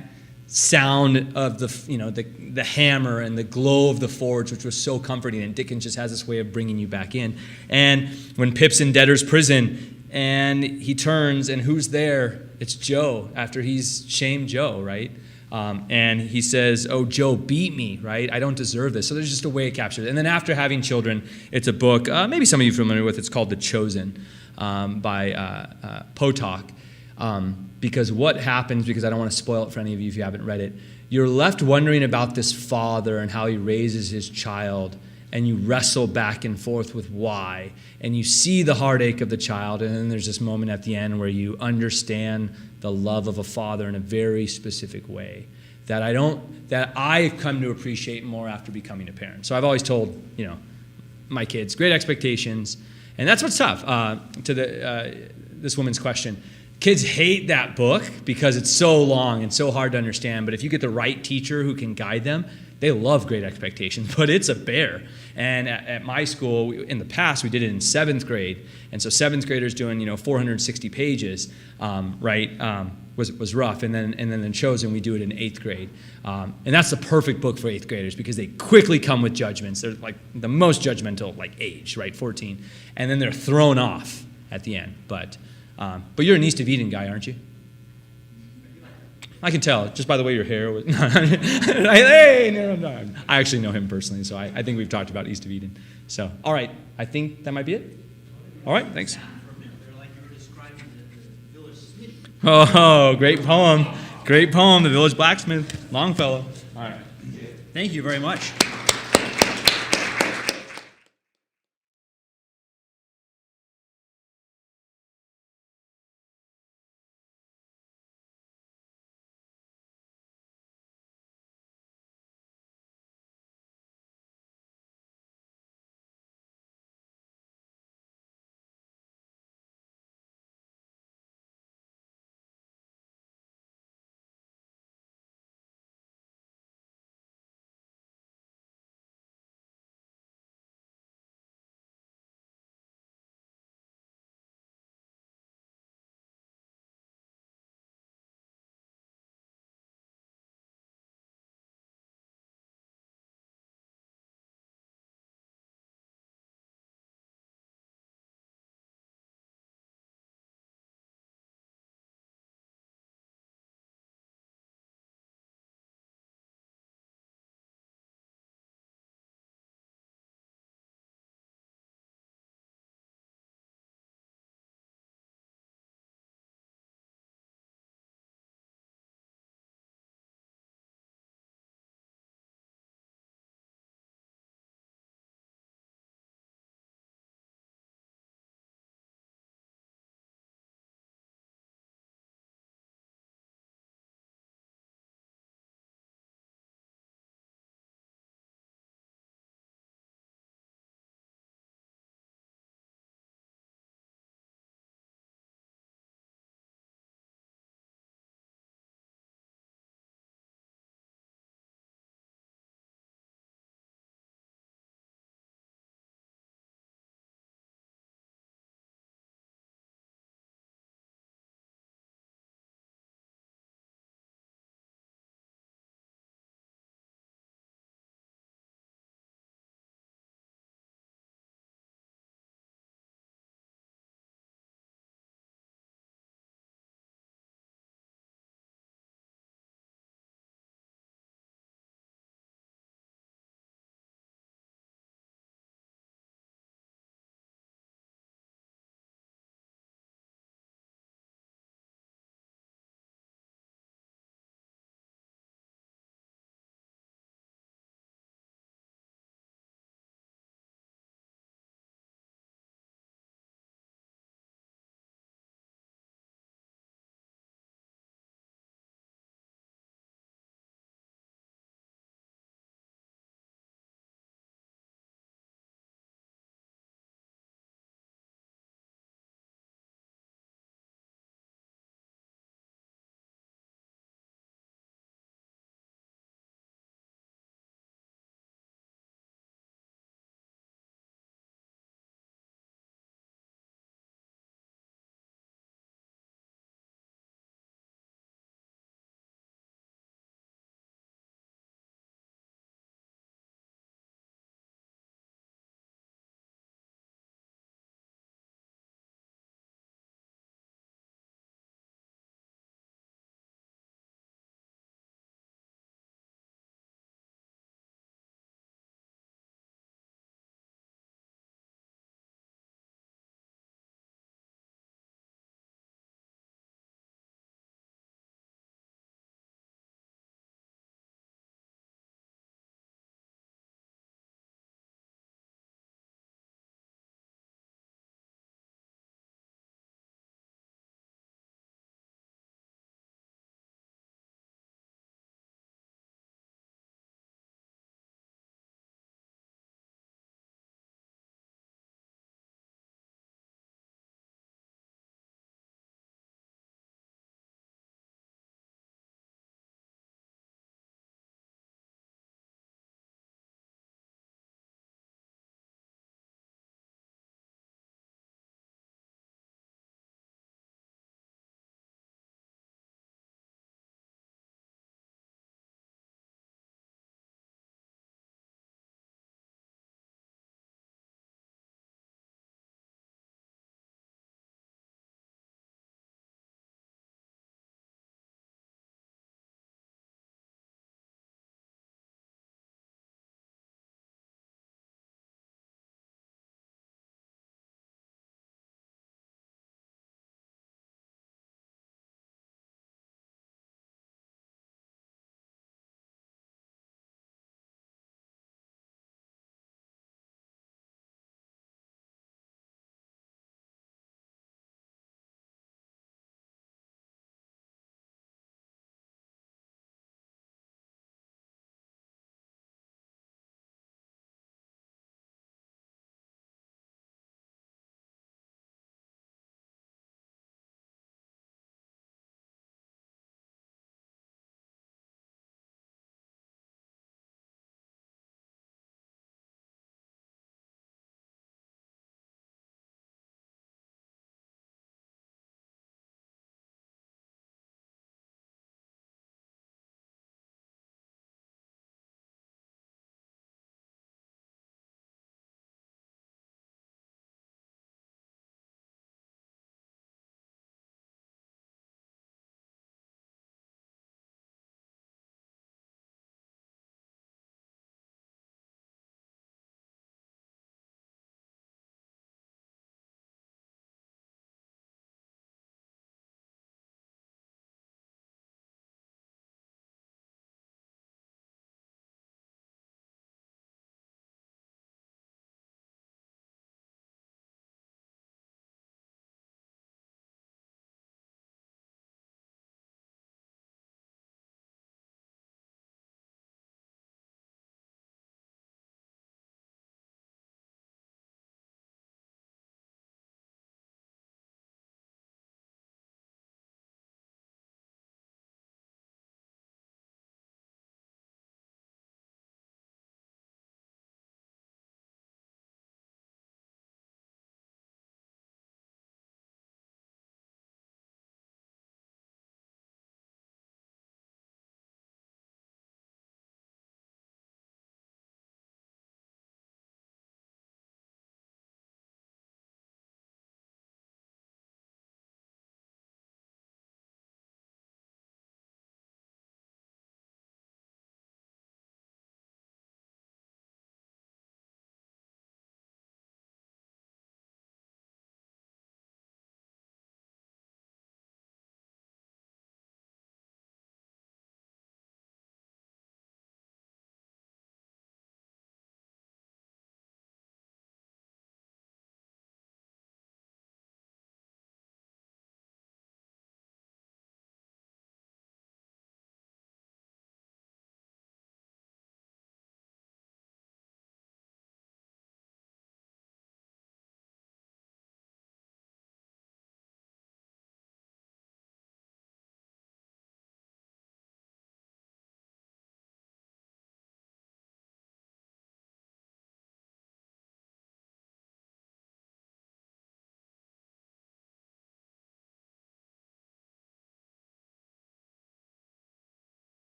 [SPEAKER 15] sound of the hammer and the glow of the forge, which was so comforting, and Dickens just has this way of bringing you back in. And when Pip's in debtor's prison and he turns and who's there? It's Joe, after he's shamed Joe, right? And he says, oh, Joe beat me, right? I don't deserve this. So there's just a way it captures it. And then after having children, it's a book, maybe some of you are familiar with, it's called The Chosen by Potok. Because what happens, because I don't want to spoil it for any of you if you haven't read it, you're left wondering about this father and how he raises his child, and you wrestle back and forth with why, and you see the heartache of the child, and then there's this moment at the end where you understand the love of a father in a very specific way that I've come to appreciate more after becoming a parent. So I've always told, my kids, Great Expectations, and that's what's tough to this woman's question. Kids hate that book because it's so long and so hard to understand, but if you get the right teacher who can guide them, they love Great Expectations, but it's a bear. And at my school, in the past, we did it in 7th grade, and so 7th graders doing 460 pages, was rough. And then in Chosen, we do it in 8th grade, and that's the perfect book for 8th graders because they quickly come with judgments. They're like the most judgmental age, right, 14, and then they're thrown off at the end. But you're an East of Eden guy, aren't you? I can tell just by the way your hair was. I actually know him personally, so I think we've talked about East of Eden. So, all right, I think that might be it. All right, thanks. Oh, great poem. Great poem, The Village Blacksmith, Longfellow. All right.
[SPEAKER 1] Thank you very much.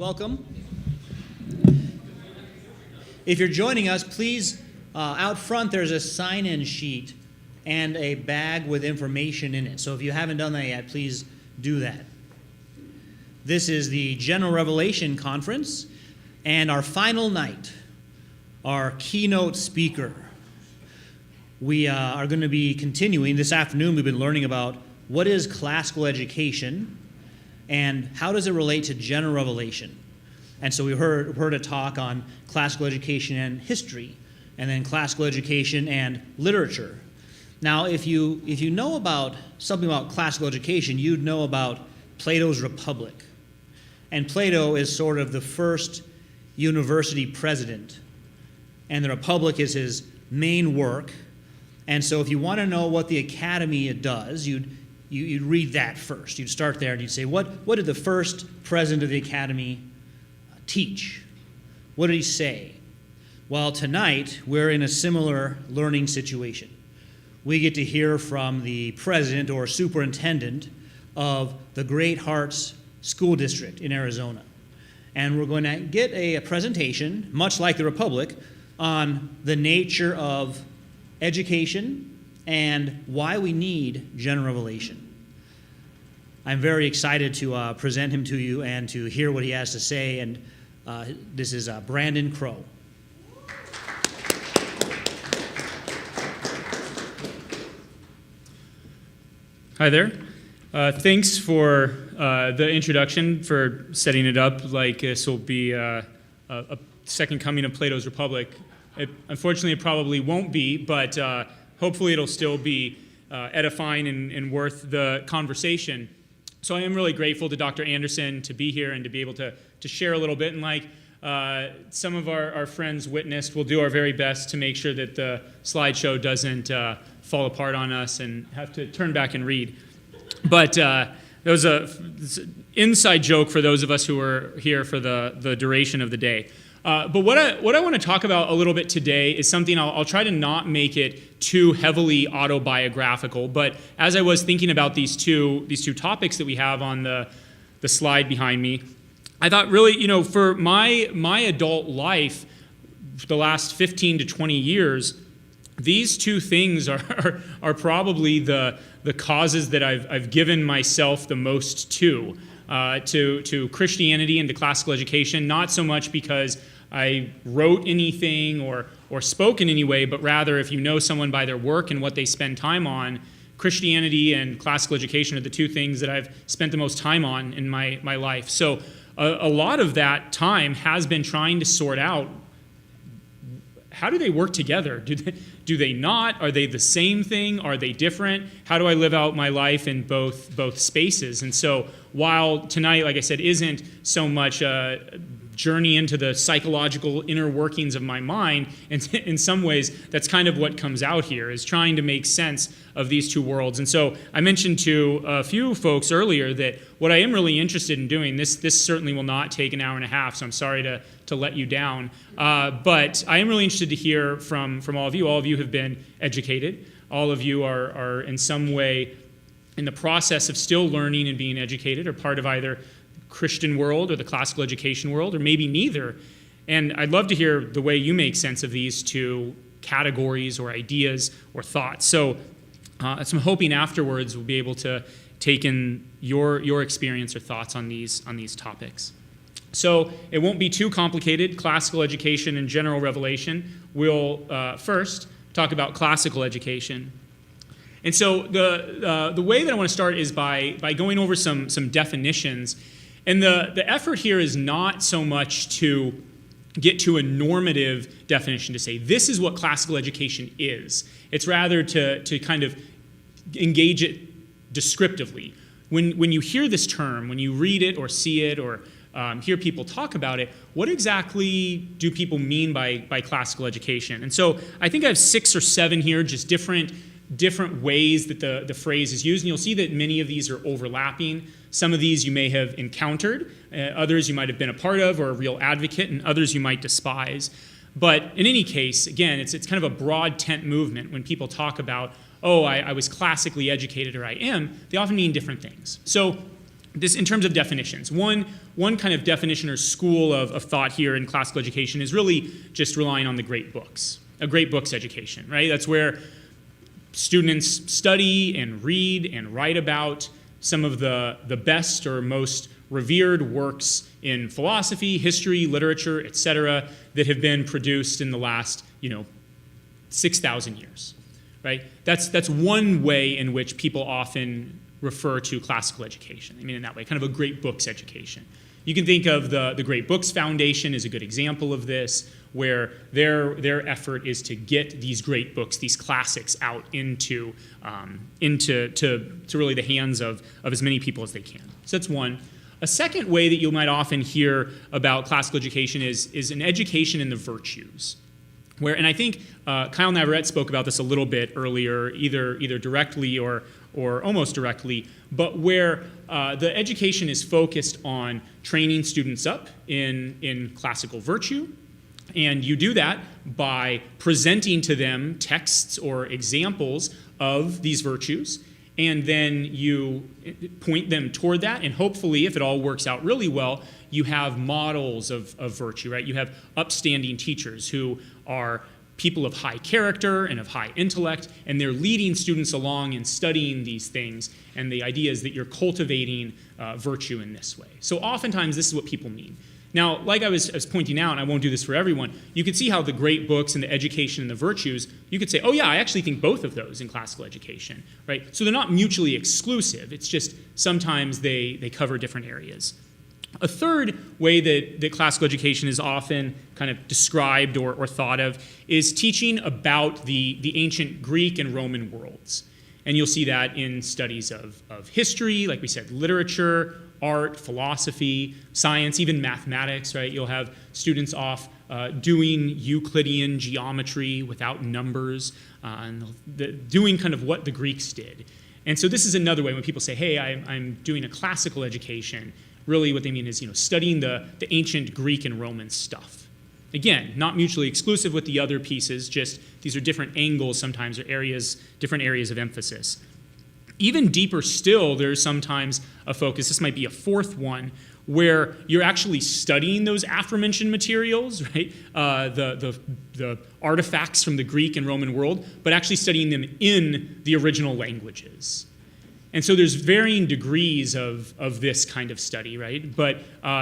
[SPEAKER 1] Welcome. If you're joining us, please, out front there's a sign-in sheet and a bag with information in it. So if you haven't done that yet, please do that. This is the General Revelation Conference, and our final night, our keynote speaker. We are going to be continuing this afternoon. We've been learning about what is classical education and how does it relate to general revelation. And so we heard a talk on classical education and history, and then classical education and literature. Now, if you know about something about classical education, you'd know about Plato's Republic. And Plato is sort of the first university president, and the Republic is his main work. And so if you want to know what the academy does, you'd read that first. You'd start there and you'd say, what did the first president of the academy teach? What did he say? Well, tonight we're in a similar learning situation. We get to hear from the president or superintendent of the Great Hearts School District in Arizona. And we're going to get a presentation, much like the Republic, on the nature of education and why we need general revelation. I'm very excited to present him to you and to hear what he has to say. And this is Brandon Crow.
[SPEAKER 17] Hi there. Thanks for the introduction, for setting it up like this will be a second coming of Plato's Republic. Unfortunately, it probably won't be, but hopefully it'll still be edifying and worth the conversation. So I am really grateful to Dr. Anderson to be here and to be able to share a little bit. And like some of our friends witnessed, we'll do our very best to make sure that the slideshow doesn't fall apart on us and have to turn back and read. But there was an inside joke for those of us who were here for the duration of the day. But what I want to talk about a little bit today is something I'll try to not make it too heavily autobiographical. But as I was thinking about these two topics that we have on the slide behind me, I thought really, for my adult life, the last 15 to 20 years, these two things are probably the causes that I've given myself the most to Christianity and to classical education, not so much because I wrote anything or spoke in any way, but rather if you know someone by their work and what they spend time on, Christianity and classical education are the two things that I've spent the most time on in my life. So a lot of that time has been trying to sort out, how do they work together? Do they not? Are they the same thing? Are they different? How do I live out my life in both spaces? And so while tonight, like I said, isn't so much a journey into the psychological inner workings of my mind, and in some ways that's kind of what comes out here, is trying to make sense of these two worlds. And so I mentioned to a few folks earlier that what I am really interested in doing, this certainly will not take an hour and a half, so I'm sorry to let you down, but I am really interested to hear from all of you. All of you have been educated. All of you are in some way in the process of still learning and being educated, or part of either Christian world or the classical education world, or maybe neither. And I'd love to hear the way you make sense of these two categories or ideas or thoughts. So I'm hoping afterwards we'll be able to take in your experience or thoughts on these topics. So it won't be too complicated. Classical education and general revelation. We'll first talk about classical education. And so the way that I want to start is by going over some definitions. And the effort here is not so much to get to a normative definition to say this is what classical education is. It's rather to kind of engage it descriptively. When you hear this term, when you read it or see it or hear people talk about it, what exactly do people mean by classical education? And so I think I have 6 or 7 here, just different ways that the phrase is used. And you'll see that many of these are overlapping. Some of these you may have encountered, others you might have been a part of or a real advocate, and others you might despise. But in any case, again, it's kind of a broad tent movement. When people talk about, I was classically educated or I am, they often mean different things. So this in terms of definitions. One kind of definition or school of thought here in classical education is really just relying on the great books, a great books education, right? That's where students study and read and write about some of the best or most revered works in philosophy, history, literature, etc., that have been produced in the last, 6,000 years, right? That's one way in which people often refer to classical education. I mean, in that way, kind of a great books education. You can think of the Great Books Foundation as a good example of this, where their effort is to get these great books, these classics, out into really the hands of as many people as they can. So that's one. A second way that you might often hear about classical education is an education in the virtues. And I think Kyle Navarrete spoke about this a little bit earlier, either directly or almost directly, but where the education is focused on training students up in classical virtue. And you do that by presenting to them texts or examples of these virtues, and then you point them toward that, and hopefully, if it all works out really well, you have models of virtue, right? You have upstanding teachers who are people of high character and of high intellect, and they're leading students along in studying these things, and the idea is that you're cultivating virtue in this way. So oftentimes, this is what people mean. Now, like I was pointing out, and I won't do this for everyone, you could see how the great books and the education and the virtues, you could say, oh yeah, I actually think both of those in classical education, right? So they're not mutually exclusive. It's just sometimes they cover different areas. A third way that classical education is often kind of described or thought of is teaching about the ancient Greek and Roman worlds. And you'll see that in studies of history, like we said, literature, art, philosophy, science, even mathematics, right? You'll have students off doing Euclidean geometry without numbers, and doing kind of what the Greeks did. And so this is another way when people say, hey, I'm doing a classical education. Really what they mean is, studying the ancient Greek and Roman stuff. Again, not mutually exclusive with the other pieces, just these are different angles sometimes, or different areas of emphasis. Even deeper still, there's sometimes a focus, this might be a fourth one, where you're actually studying those aforementioned materials, right? The artifacts from the Greek and Roman world, but actually studying them in the original languages. And so there's varying degrees of this kind of study, right? But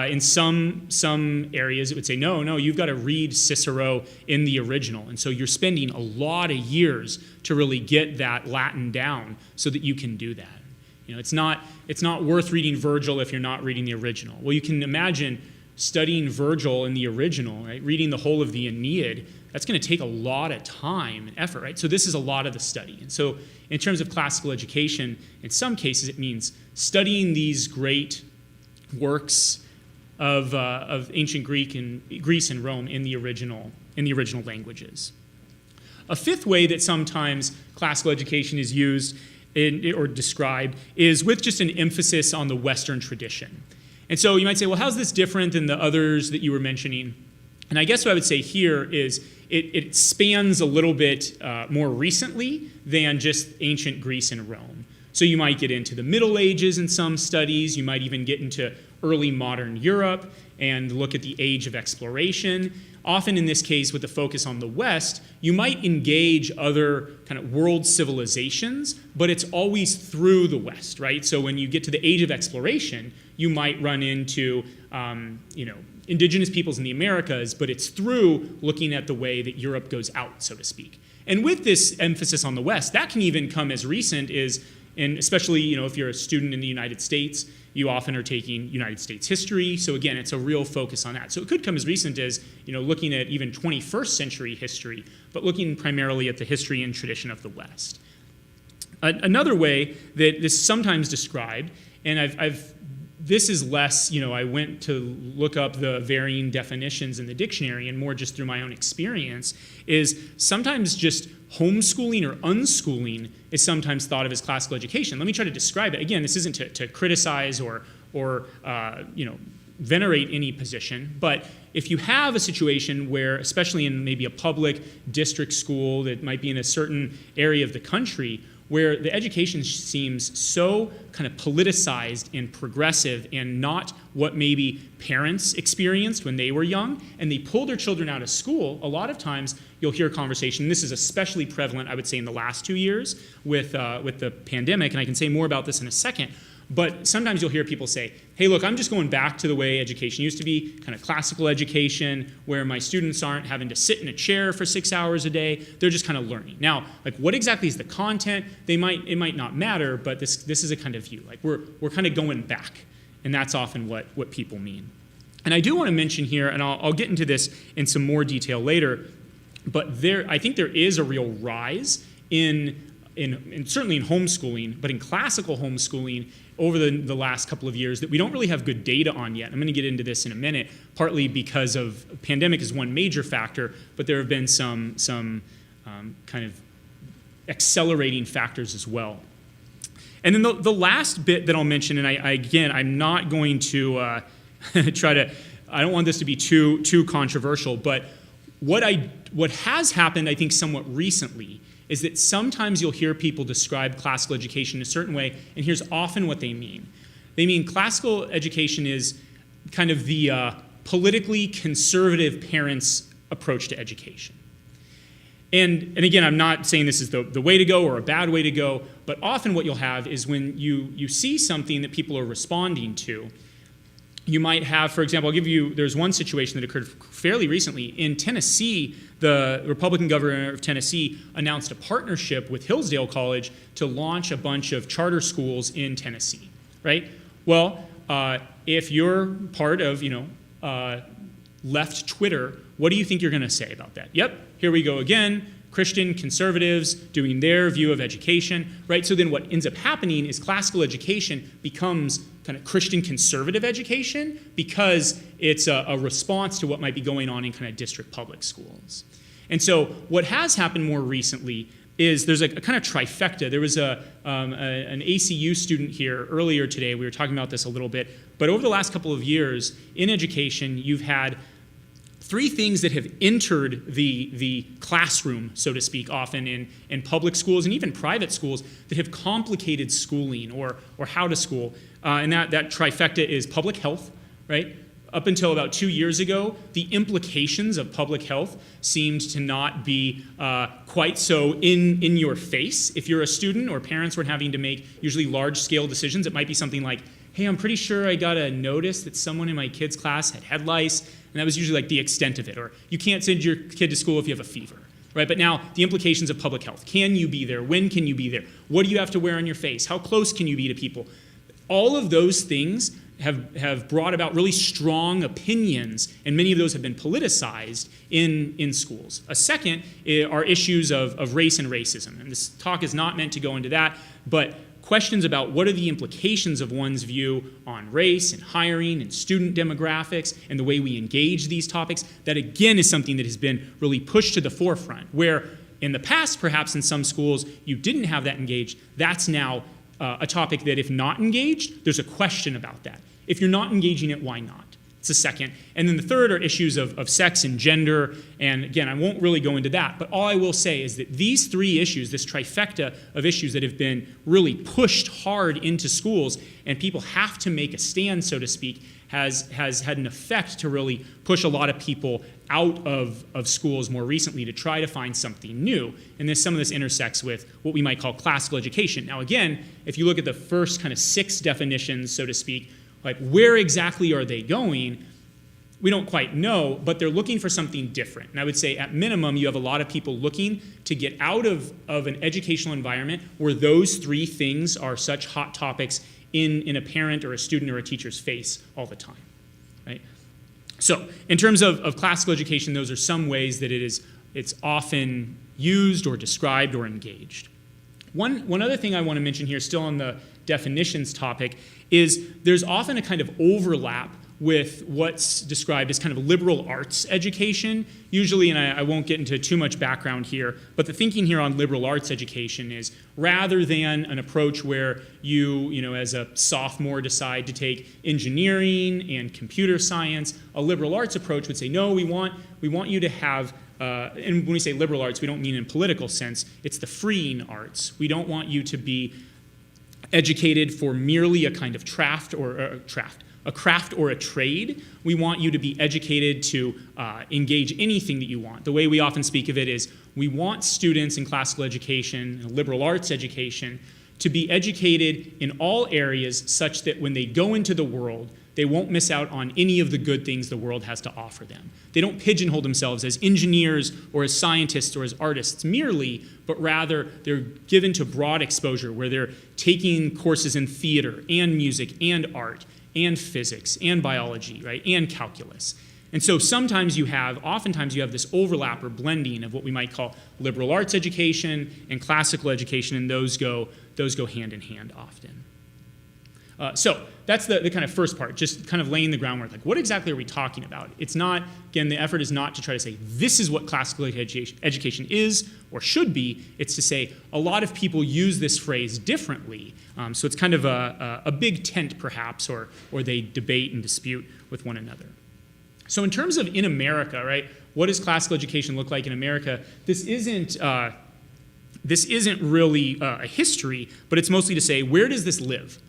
[SPEAKER 17] in some areas it would say, no, you've got to read Cicero in the original. And so you're spending a lot of years to really get that Latin down so that you can do that. It's not worth reading Virgil if you're not reading the original. Well, you can imagine studying Virgil in the original, right? Reading the whole of the Aeneid, that's going to take a lot of time and effort, right? So this is a lot of the study. And so in terms of classical education, in some cases it means studying these great works of ancient Greece and Rome in the original languages. A fifth way that sometimes classical education is used or described is with just an emphasis on the Western tradition. And so you might say, well, how's this different than the others that you were mentioning? And I guess what I would say here is it spans a little bit more recently than just ancient Greece and Rome. So you might get into the Middle Ages in some studies. You might even get into early modern Europe and look at the age of exploration. Often in this case, with the focus on the West, you might engage other kind of world civilizations, but it's always through the West, right? So when you get to the age of exploration, you might run into, indigenous peoples in the Americas, but it's through looking at the way that Europe goes out, so to speak. And with this emphasis on the West, that can even come as recent as, and especially, if you're a student in the United States, you often are taking United States history. So again, it's a real focus on that. So it could come as recent as, looking at even 21st century history, but looking primarily at the history and tradition of the West. Another way that this is sometimes described, and this is less, I went to look up the varying definitions in the dictionary and more just through my own experience, is sometimes just homeschooling or unschooling is sometimes thought of as classical education. Let me try to describe it. Again, this isn't to criticize or venerate any position, but if you have a situation where, especially in maybe a public district school that might be in a certain area of the country, where the education seems so kind of politicized and progressive and not what maybe parents experienced when they were young, and they pull their children out of school. A lot of times you'll hear a conversation, and this is especially prevalent, I would say, in the last 2 years with the pandemic, and I can say more about this in a second. But sometimes you'll hear people say, hey, look, I'm just going back to the way education used to be, kind of classical education, where my students aren't having to sit in a chair for 6 hours a day. They're just kind of learning. Now, like, what exactly is the content? It might not matter, but this is a kind of view. Like, we're kind of going back, and that's often what people mean. And I do want to mention here, and I'll get into this in some more detail later, but I think there is a real rise in certainly in homeschooling, but in classical homeschooling over the last couple of years that we don't really have good data on yet. I'm going to get into this in a minute, partly because of pandemic is one major factor, but there have been some kind of accelerating factors as well. And then the last bit that I'll mention, and I'm not going to I don't want this to be too controversial, but what has happened, I think, somewhat recently is that sometimes you'll hear people describe classical education in a certain way, and here's often what they mean. They mean classical education is kind of the politically conservative parents' approach to education. And again, I'm not saying this is the way to go or a bad way to go, but often what you'll have is when you see something that people are responding to, you might have, for example, there's one situation that occurred fairly recently. In Tennessee, the Republican governor of Tennessee announced a partnership with Hillsdale College to launch a bunch of charter schools in Tennessee, right? Well, if you're part of, left Twitter, what do you think you're going to say about that? Yep, here we go again. Christian conservatives doing their view of education, right? So then what ends up happening is classical education becomes kind of Christian conservative education because it's a response to what might be going on in kind of district public schools. And so what has happened more recently is there's a kind of trifecta. There was an ACU student here earlier today. We were talking about this a little bit. But over the last couple of years in education, you've had three things that have entered the classroom, so to speak, often in public schools and even private schools that have complicated schooling or how to school. And that trifecta is public health, right? Up until about 2 years ago, the implications of public health seemed to not be quite so in your face. If you're a student or parents were having to make usually large-scale decisions, it might be something like, hey, I'm pretty sure I got a notice that someone in my kid's class had head lice, and that was usually like the extent of it. Or you can't send your kid to school if you have a fever, right? But now the implications of public health. Can you be there? When can you be there? What do you have to wear on your face? How close can you be to people? All of those things have brought about really strong opinions, and many of those have been politicized in schools. A second are issues of race and racism. And this talk is not meant to go into that, but questions about what are the implications of one's view on race and hiring and student demographics and the way we engage these topics. That, again, is something that has been really pushed to the forefront, where in the past, perhaps in some schools, you didn't have that engaged. That's now a topic that, if not engaged, there's a question about that. If you're not engaging it, why not? It's a second. And then the third are issues of sex and gender. And again, I won't really go into that, but all I will say is that these three issues, this trifecta of issues that have been really pushed hard into schools, and people have to make a stand, so to speak, has had an effect to really push a lot of people out of schools more recently to try to find something new. And some of this intersects with what we might call classical education. Now again, if you look at the first kind of 6 definitions, so to speak, like where exactly are they going? We don't quite know, but they're looking for something different. And I would say at minimum, you have a lot of people looking to get out of an educational environment where those 3 things are such hot topics in a parent or a student or a teacher's face all the time, right? So in terms of classical education, those are some ways that it's often used or described or engaged. One other thing I want to mention here, still on the definitions topic, is there's often a kind of overlap with what's described as kind of liberal arts education. Usually, and I won't get into too much background here, but the thinking here on liberal arts education is rather than an approach where you as a sophomore decide to take engineering and computer science, a liberal arts approach would say, no, we want you to have and when we say liberal arts, we don't mean in political sense. It's the freeing arts. We don't want you to be educated for merely a kind of craft or a trade. We want you to be educated to engage anything that you want. The way we often speak of it is we want students in classical education, and liberal arts education, to be educated in all areas such that when they go into the world, they won't miss out on any of the good things the world has to offer them. They don't pigeonhole themselves as engineers or as scientists or as artists merely, but rather they're given to broad exposure where they're taking courses in theater and music and art and physics and biology, right, and calculus. And so oftentimes you have this overlap or blending of what we might call liberal arts education and classical education, and those go hand in hand often. So that's the kind of first part, just kind of laying the groundwork. Like, what exactly are we talking about? It's not, again, the effort is not to try to say this is what classical education is or should be. It's to say a lot of people use this phrase differently. So it's kind of a big tent, perhaps, or they debate and dispute with one another. So in terms of in America, right, what does classical education look like in America? This isn't really a history, but it's mostly to say, where does this live?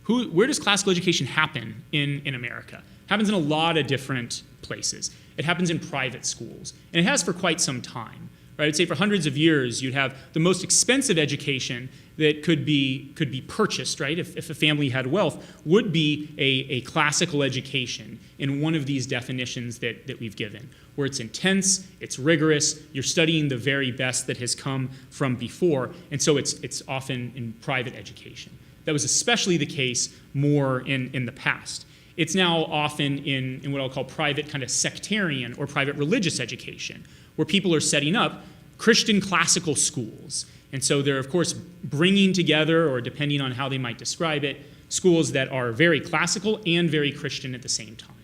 [SPEAKER 17] Where does classical education happen in America? It happens in a lot of different places. It happens in private schools, and it has for quite some time. Right? I'd say for hundreds of years, you'd have the most expensive education that could be purchased, right? If a family had wealth, would be a classical education in one of these definitions that we've given, where it's intense, it's rigorous, you're studying the very best that has come from before, and so it's often in private education. That was especially the case more in the past. It's now often in what I'll call private kind of sectarian or private religious education, where people are setting up Christian classical schools. And so they're, of course, bringing together, or depending on how they might describe it, schools that are very classical and very Christian at the same time.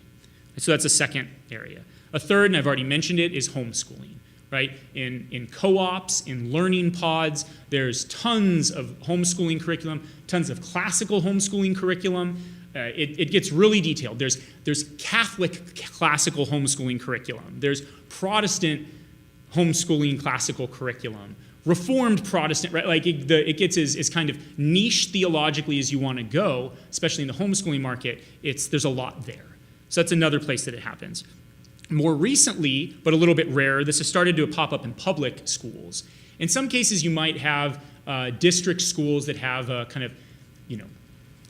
[SPEAKER 17] And so that's a second area. A third, and I've already mentioned it, is homeschooling. Right? In co-ops, in learning pods, there's tons of homeschooling curriculum, tons of classical homeschooling curriculum. It gets really detailed. There's Catholic classical homeschooling curriculum. There's Protestant homeschooling classical curriculum. Reformed Protestant, right? Like it gets as kind of niche theologically as you want to go, especially in the homeschooling market. There's a lot there. So that's another place that it happens. More recently, but a little bit rarer, this has started to pop up in public schools. In some cases, you might have district schools that have a kind of,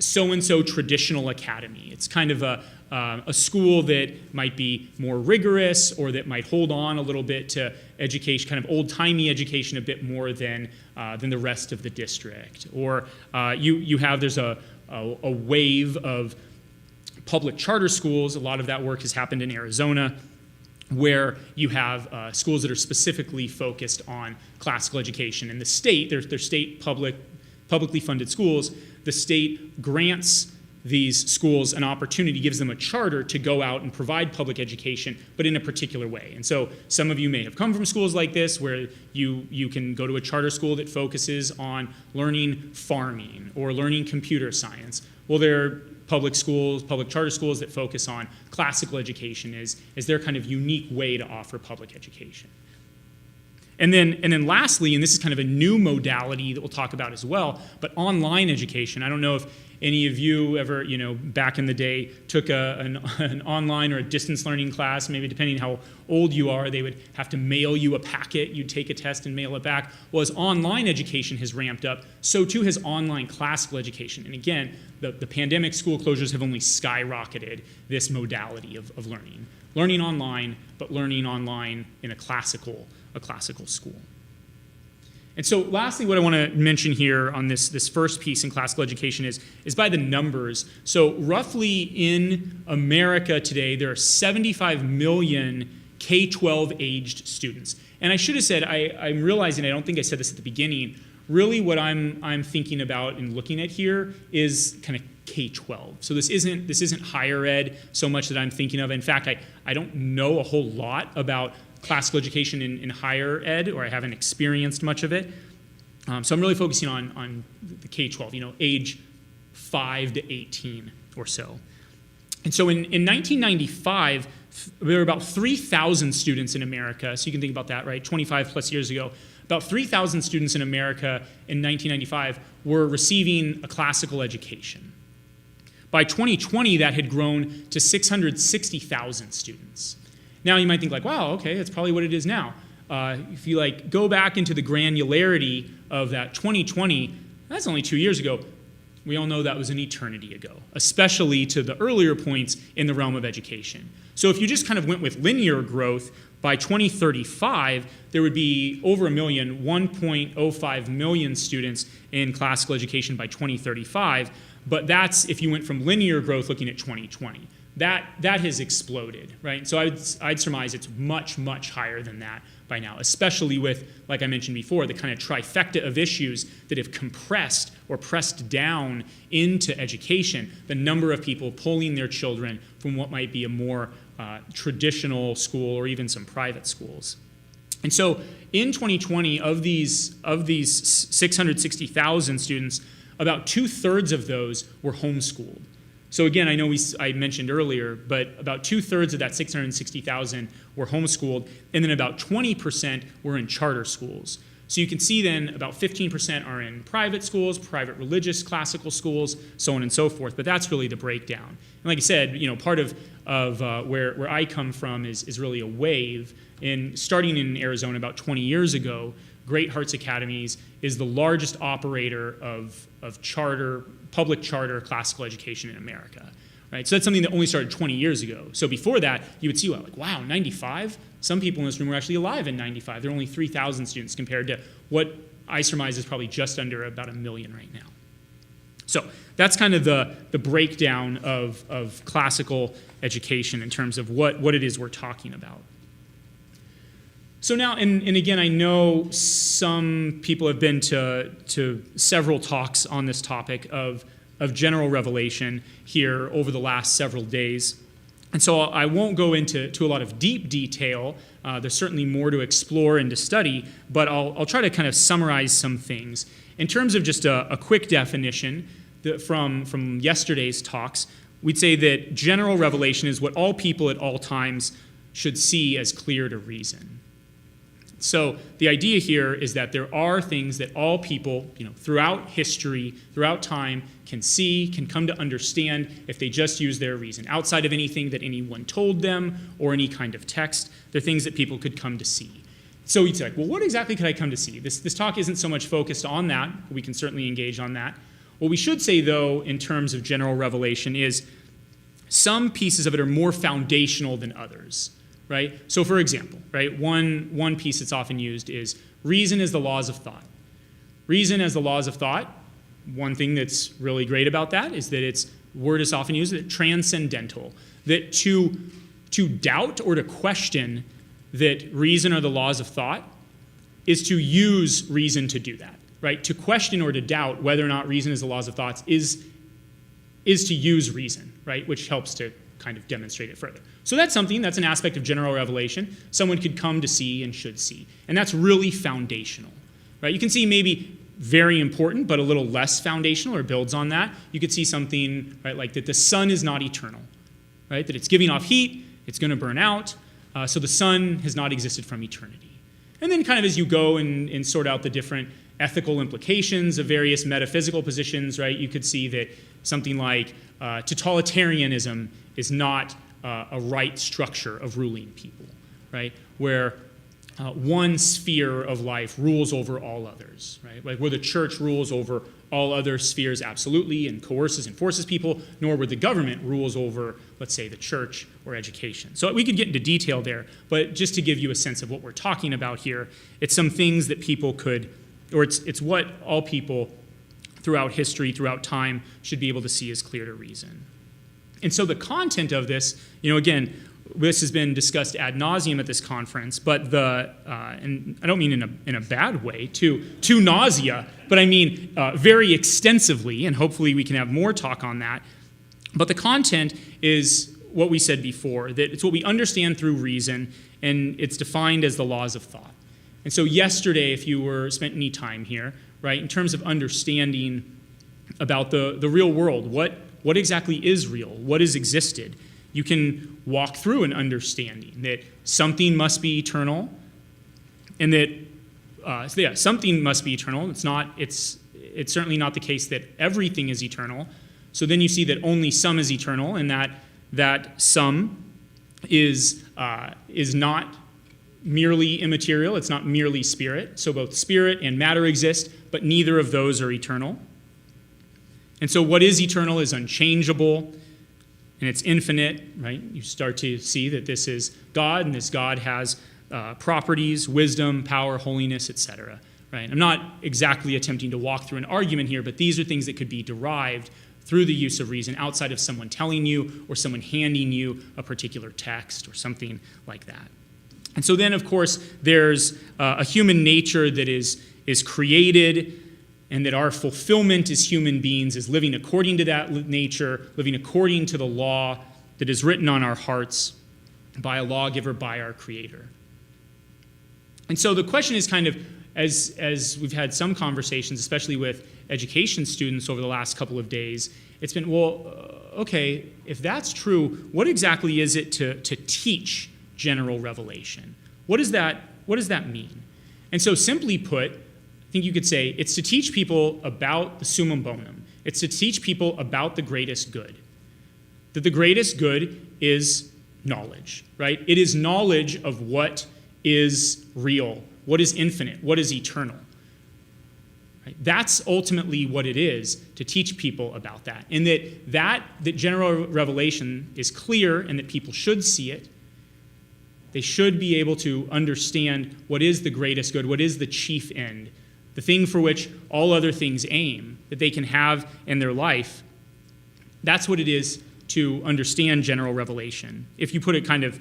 [SPEAKER 17] so-and-so traditional academy. It's kind of a school that might be more rigorous, or that might hold on a little bit to education, kind of old-timey education a bit more than the rest of the district. Or there's a wave of public charter schools. A lot of that work has happened in Arizona, where you have schools that are specifically focused on classical education. And the state, they're state publicly funded schools, the state grants these schools an opportunity, gives them a charter to go out and provide public education, but in a particular way. And so some of you may have come from schools like this, where you can go to a charter school that focuses on learning farming or learning computer science. Well, there are public charter schools that focus on classical education as their kind of unique way to offer public education. And then lastly, and this is kind of a new modality that we'll talk about as well, but online education. I don't know if any of you ever, back in the day, took an online or a distance learning class. Maybe depending on how old you are, they would have to mail you a packet. You'd take a test and mail it back. Well, as online education has ramped up, so too has online classical education. And again, the pandemic school closures have only skyrocketed this modality of learning. Learning online, but learning online in a classical school. And so lastly, what I want to mention here on this first piece in classical education is by the numbers. So roughly in America today, there are 75 million K-12 aged students. And I should have said, I'm realizing, I don't think I said this at the beginning, really what I'm thinking about and looking at here is kind of K-12. So this isn't higher ed so much that I'm thinking of. In fact, I don't know a whole lot about classical education in higher ed, or I haven't experienced much of it. So I'm really focusing on the K-12, age 5 to 18 or so. And so in 1995, there were about 3,000 students in America, so you can think about that, right, 25 plus years ago. About 3,000 students in America in 1995 were receiving a classical education. By 2020, that had grown to 660,000 students. Now you might think like, wow, okay, that's probably what it is now. If you like go back into the granularity of that 2020, that's only 2 years ago. We all know that was an eternity ago, especially to the earlier points in the realm of education. So if you just kind of went with linear growth, by 2035, there would be over 1.05 million students in classical education by 2035. But that's if you went from linear growth looking at 2020. That has exploded, right? So I'd surmise it's much, much higher than that by now, especially with, like I mentioned before, the kind of trifecta of issues that have compressed or pressed down into education, the number of people pulling their children from what might be a more traditional school or even some private schools. And so in 2020, of these 660,000 students, about 2/3 of those were homeschooled. So again, I know I mentioned earlier, but about 2/3 of that 660,000 were homeschooled, and then about 20% were in charter schools. So you can see then about 15% are in private schools, private religious classical schools, so on and so forth. But that's really the breakdown. And like I said, part of where I come from is really a wave. Starting in Arizona about 20 years ago, Great Hearts Academies is the largest operator of public charter classical education in America. Right? So that's something that only started 20 years ago. So before that, you would see, wow, 95? Some people in this room were actually alive in 95. There are only 3,000 students compared to what I surmise is probably just under about 1 million right now. So that's kind of the breakdown of classical education in terms of what it is we're talking about. So now, and again, I know some people have been to several talks on this topic of general revelation here over the last several days. And so I won't go into a lot of deep detail. There's certainly more to explore and to study, but I'll try to kind of summarize some things. In terms of just a quick definition from yesterday's talks, we'd say that general revelation is what all people at all times should see as clear to reason. So the idea here is that there are things that all people, throughout history, throughout time, can see, can come to understand if they just use their reason. Outside of anything that anyone told them or any kind of text, they're things that people could come to see. So you'd say, well, what exactly could I come to see? This talk isn't so much focused on that. We can certainly engage on that. What we should say, though, in terms of general revelation is some pieces of it are more foundational than others. Right? So for example, right, one piece that's often used is reason as the laws of thought. Reason as the laws of thought, one thing that's really great about that is that word is often used, that transcendental, that to doubt or to question that reason are the laws of thought is to use reason to do that, right? To question or to doubt whether or not reason is the laws of thoughts is to use reason, right? Which helps to kind of demonstrate it further. So that's an aspect of general revelation someone could come to see and should see. And that's really foundational, right? You can see maybe very important, but a little less foundational or builds on that. You could see something, right, like that the sun is not eternal, right? That it's giving off heat, it's going to burn out, so the sun has not existed from eternity. And then kind of as you go and sort out the different ethical implications of various metaphysical positions, right, you could see that something like totalitarianism is not a right structure of ruling people, right? Where one sphere of life rules over all others, right? Like where the church rules over all other spheres absolutely and coerces and forces people, nor where the government rules over, let's say, the church or education. So we could get into detail there, but just to give you a sense of what we're talking about here, it's some things that people could, or it's what all people throughout history, throughout time, should be able to see as clear to reason. And so the content of this, again, this has been discussed ad nauseum at this conference, but and I don't mean in a bad way, to nausea, but I mean very extensively, and hopefully we can have more talk on that. But the content is what we said before, that it's what we understand through reason, and it's defined as the laws of thought. And so yesterday, if you spent any time here, right, in terms of understanding about the real world, what exactly is real, what has existed, You can walk through an understanding that something must be eternal, and that something must be eternal. It's certainly not the case that everything is eternal. So then you see that only some is eternal, and that some is not merely immaterial. It's not merely spirit. So both spirit and matter exist, but neither of those are eternal. And so what is eternal is unchangeable, and it's infinite, right? You start to see that this is God, and this God has properties, wisdom, power, holiness, etc. Right? I'm not exactly attempting to walk through an argument here, but these are things that could be derived through the use of reason outside of someone telling you or someone handing you a particular text or something like that. And so then, of course, there's a human nature that is created, and that our fulfillment as human beings is living according to that nature, living according to the law that is written on our hearts by a lawgiver, by our Creator. And so the question is kind of, as we've had some conversations, especially with education students over the last couple of days, it's been, okay, if that's true, what exactly is it to teach general revelation? What does that mean? And so simply put, I think you could say it's to teach people about the summum bonum. It's to teach people about the greatest good. That the greatest good is knowledge, right? It is knowledge of what is real, what is infinite, what is eternal. Right? That's ultimately what it is to teach people about that. And that general revelation is clear and that people should see it. They should be able to understand what is the greatest good, what is the chief end, the thing for which all other things aim, that they can have in their life. That's what it is to understand general revelation, if you put it kind of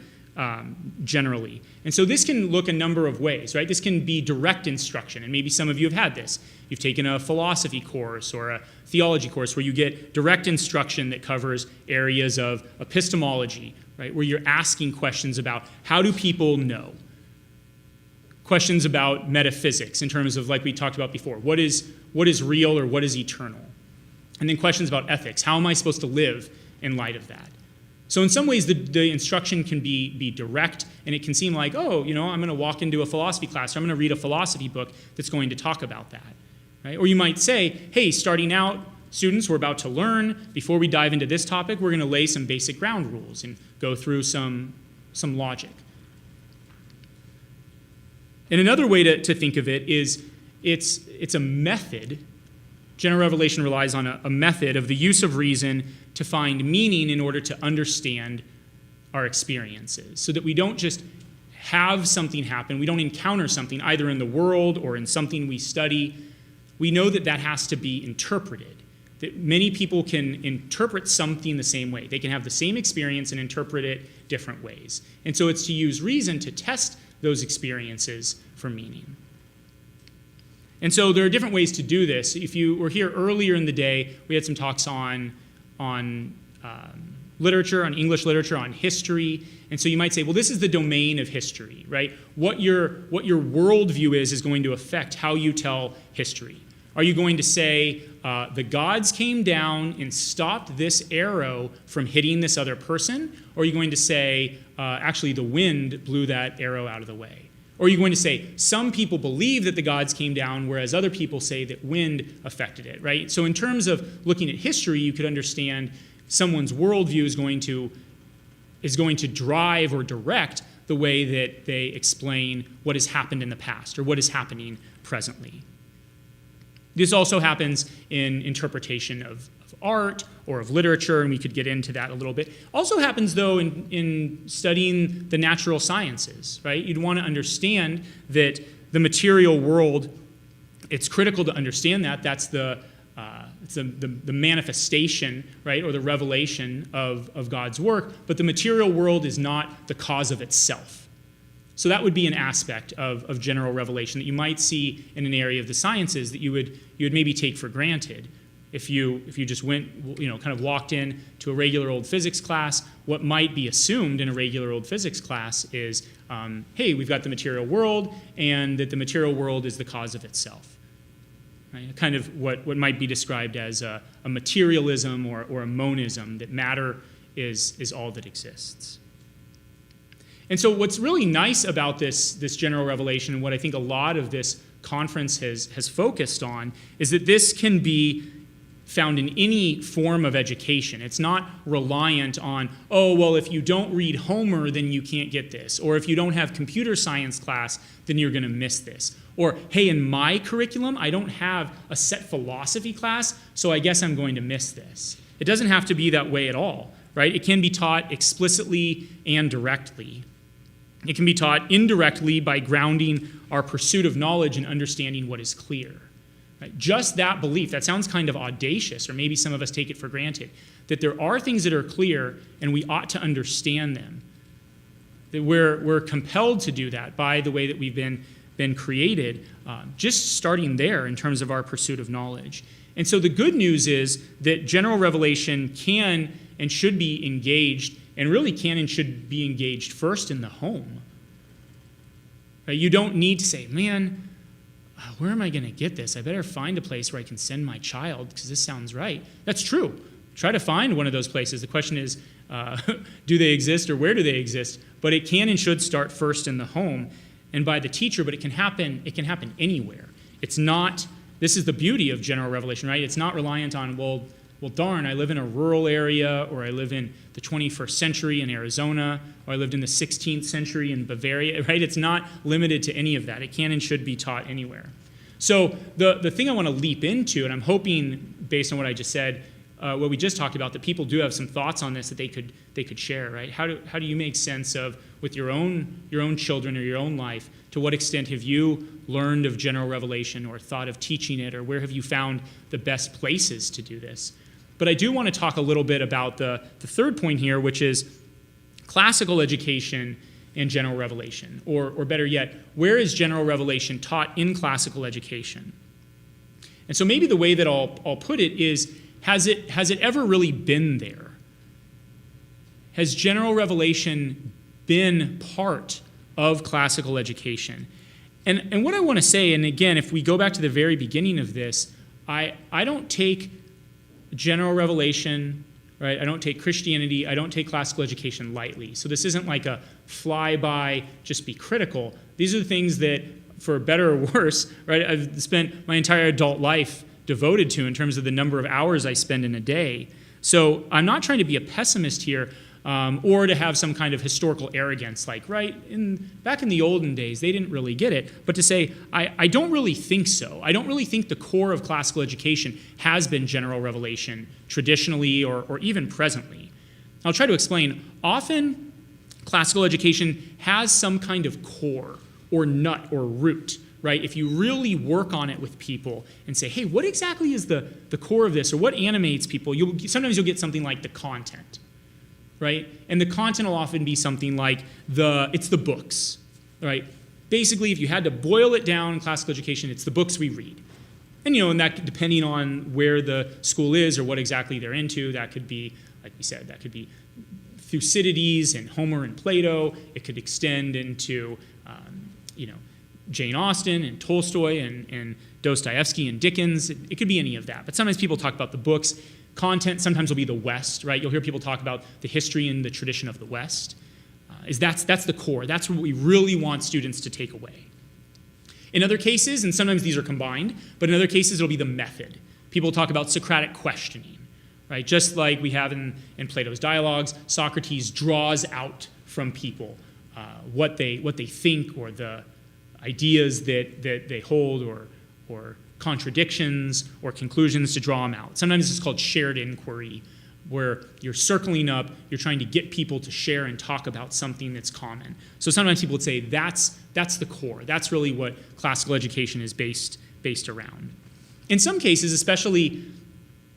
[SPEAKER 17] generally. And so this can look a number of ways, right? This can be direct instruction, and maybe some of you have had this. You've taken a philosophy course or a theology course where you get direct instruction that covers areas of epistemology, right? Where you're asking questions about how do people know? Questions about metaphysics in terms of, like we talked about before, what is real or what is eternal? And then questions about ethics. How am I supposed to live in light of that? So in some ways, the instruction can be direct, and it can seem like, I'm going to walk into a philosophy class, or I'm going to read a philosophy book that's going to talk about that. Right? Or you might say, hey, starting out, students, we're about to learn. Before we dive into this topic, we're going to lay some basic ground rules and go through some logic. And another way to think of it is it's a method. General revelation relies on a method of the use of reason to find meaning in order to understand our experiences, so that we don't just have something happen, we don't encounter something either in the world or in something we study. We know that has to be interpreted, that many people can interpret something the same way. They can have the same experience and interpret it different ways. And so it's to use reason to test those experiences for meaning. And so there are different ways to do this. If you were here earlier in the day, we had some talks on literature, on English literature, on history. And so you might say, well, this is the domain of history, right? What your worldview is going to affect how you tell history. Are you going to say, the gods came down and stopped this arrow from hitting this other person? Or are you going to say, actually, the wind blew that arrow out of the way? Or are you going to say, some people believe that the gods came down, whereas other people say that wind affected it, right? So in terms of looking at history, you could understand someone's worldview is going to drive or direct the way that they explain what has happened in the past or what is happening presently. This also happens in interpretation of art or of literature, and we could get into that a little bit. Also happens, though, in studying the natural sciences, right? You'd want to understand that the material world, it's critical to understand that. That's the manifestation, right, or the revelation of God's work, but the material world is not the cause of itself. So that would be an aspect of general revelation that you might see in an area of the sciences that you would maybe take for granted. If you just went, kind of walked in to a regular old physics class, what might be assumed in a regular old physics class is, hey, we've got the material world, and that the material world is the cause of itself. Right? Kind of what might be described as a materialism or a monism, that matter is all that exists. And so what's really nice about this general revelation, and what I think a lot of this conference has focused on, is that this can be found in any form of education. It's not reliant on, oh, well, if you don't read Homer, then you can't get this. Or if you don't have computer science class, then you're going to miss this. Or, hey, in my curriculum, I don't have a set philosophy class, so I guess I'm going to miss this. It doesn't have to be that way at all, right? It can be taught explicitly and directly. It can be taught indirectly by grounding our pursuit of knowledge and understanding what is clear. Right? Just that belief, that sounds kind of audacious, or maybe some of us take it for granted, that there are things that are clear and we ought to understand them. That we're compelled to do that by the way that we've been created, just starting there in terms of our pursuit of knowledge. And so the good news is that general revelation can and should be engaged, and really can and should be engaged first in the home. Right? You don't need to say, man, where am I going to get this? I better find a place where I can send my child because this sounds right. That's true. Try to find one of those places. The question is, do they exist or where do they exist? But it can and should start first in the home and by the teacher, but it can happen anywhere. It's not, this is the beauty of general revelation, right? It's not reliant on, well, darn, I live in a rural area, or I live in the 21st century in Arizona, or I lived in the 16th century in Bavaria, right? It's not limited to any of that. It can and should be taught anywhere. So the thing I want to leap into, and I'm hoping, based on what I just said, what we just talked about, that people do have some thoughts on this that they could share, right? How do you make sense of, with your own children or your own life, to what extent have you learned of general revelation or thought of teaching it, or where have you found the best places to do this? But I do want to talk a little bit about the third point here, which is classical education and general revelation. Or better yet, where is general revelation taught in classical education? And so maybe the way that I'll put it is, has it ever really been there? Has general revelation been part of classical education? And what I want to say, and again, if we go back to the very beginning of this, I don't take general revelation, right? I don't take Christianity, I don't take classical education lightly. So this isn't like a fly-by, just be critical. These are the things that, for better or worse, right, I've spent my entire adult life devoted to in terms of the number of hours I spend in a day. So I'm not trying to be a pessimist here, or to have some kind of historical arrogance, like, right, back in the olden days, they didn't really get it, but to say, I don't really think so. I don't really think the core of classical education has been general revelation traditionally or even presently. I'll try to explain. Often, classical education has some kind of core or nut or root, right? If you really work on it with people and say, hey, what exactly is the core of this, or what animates people, sometimes you'll get something like the content. Right? And the content will often be something like it's the books, right? Basically, if you had to boil it down in classical education, it's the books we read. And, and that, depending on where the school is or what exactly they're into, that could be, like we said, that could be Thucydides and Homer and Plato. It could extend into, Jane Austen and Tolstoy and Dostoevsky and Dickens. It could be any of that. But sometimes people talk about the books. Content sometimes will be the West, right? You'll hear people talk about the history and the tradition of the West. That's the core. That's what we really want students to take away. In other cases, and sometimes these are combined, but in other cases it'll be the method. People talk about Socratic questioning, right? Just like we have in Plato's dialogues, Socrates draws out from people what they think, or the ideas that they hold, or contradictions or conclusions, to draw them out. Sometimes it's called shared inquiry, where you're circling up, you're trying to get people to share and talk about something that's common. So sometimes people would say that's the core. That's really what classical education is based around. In some cases, especially,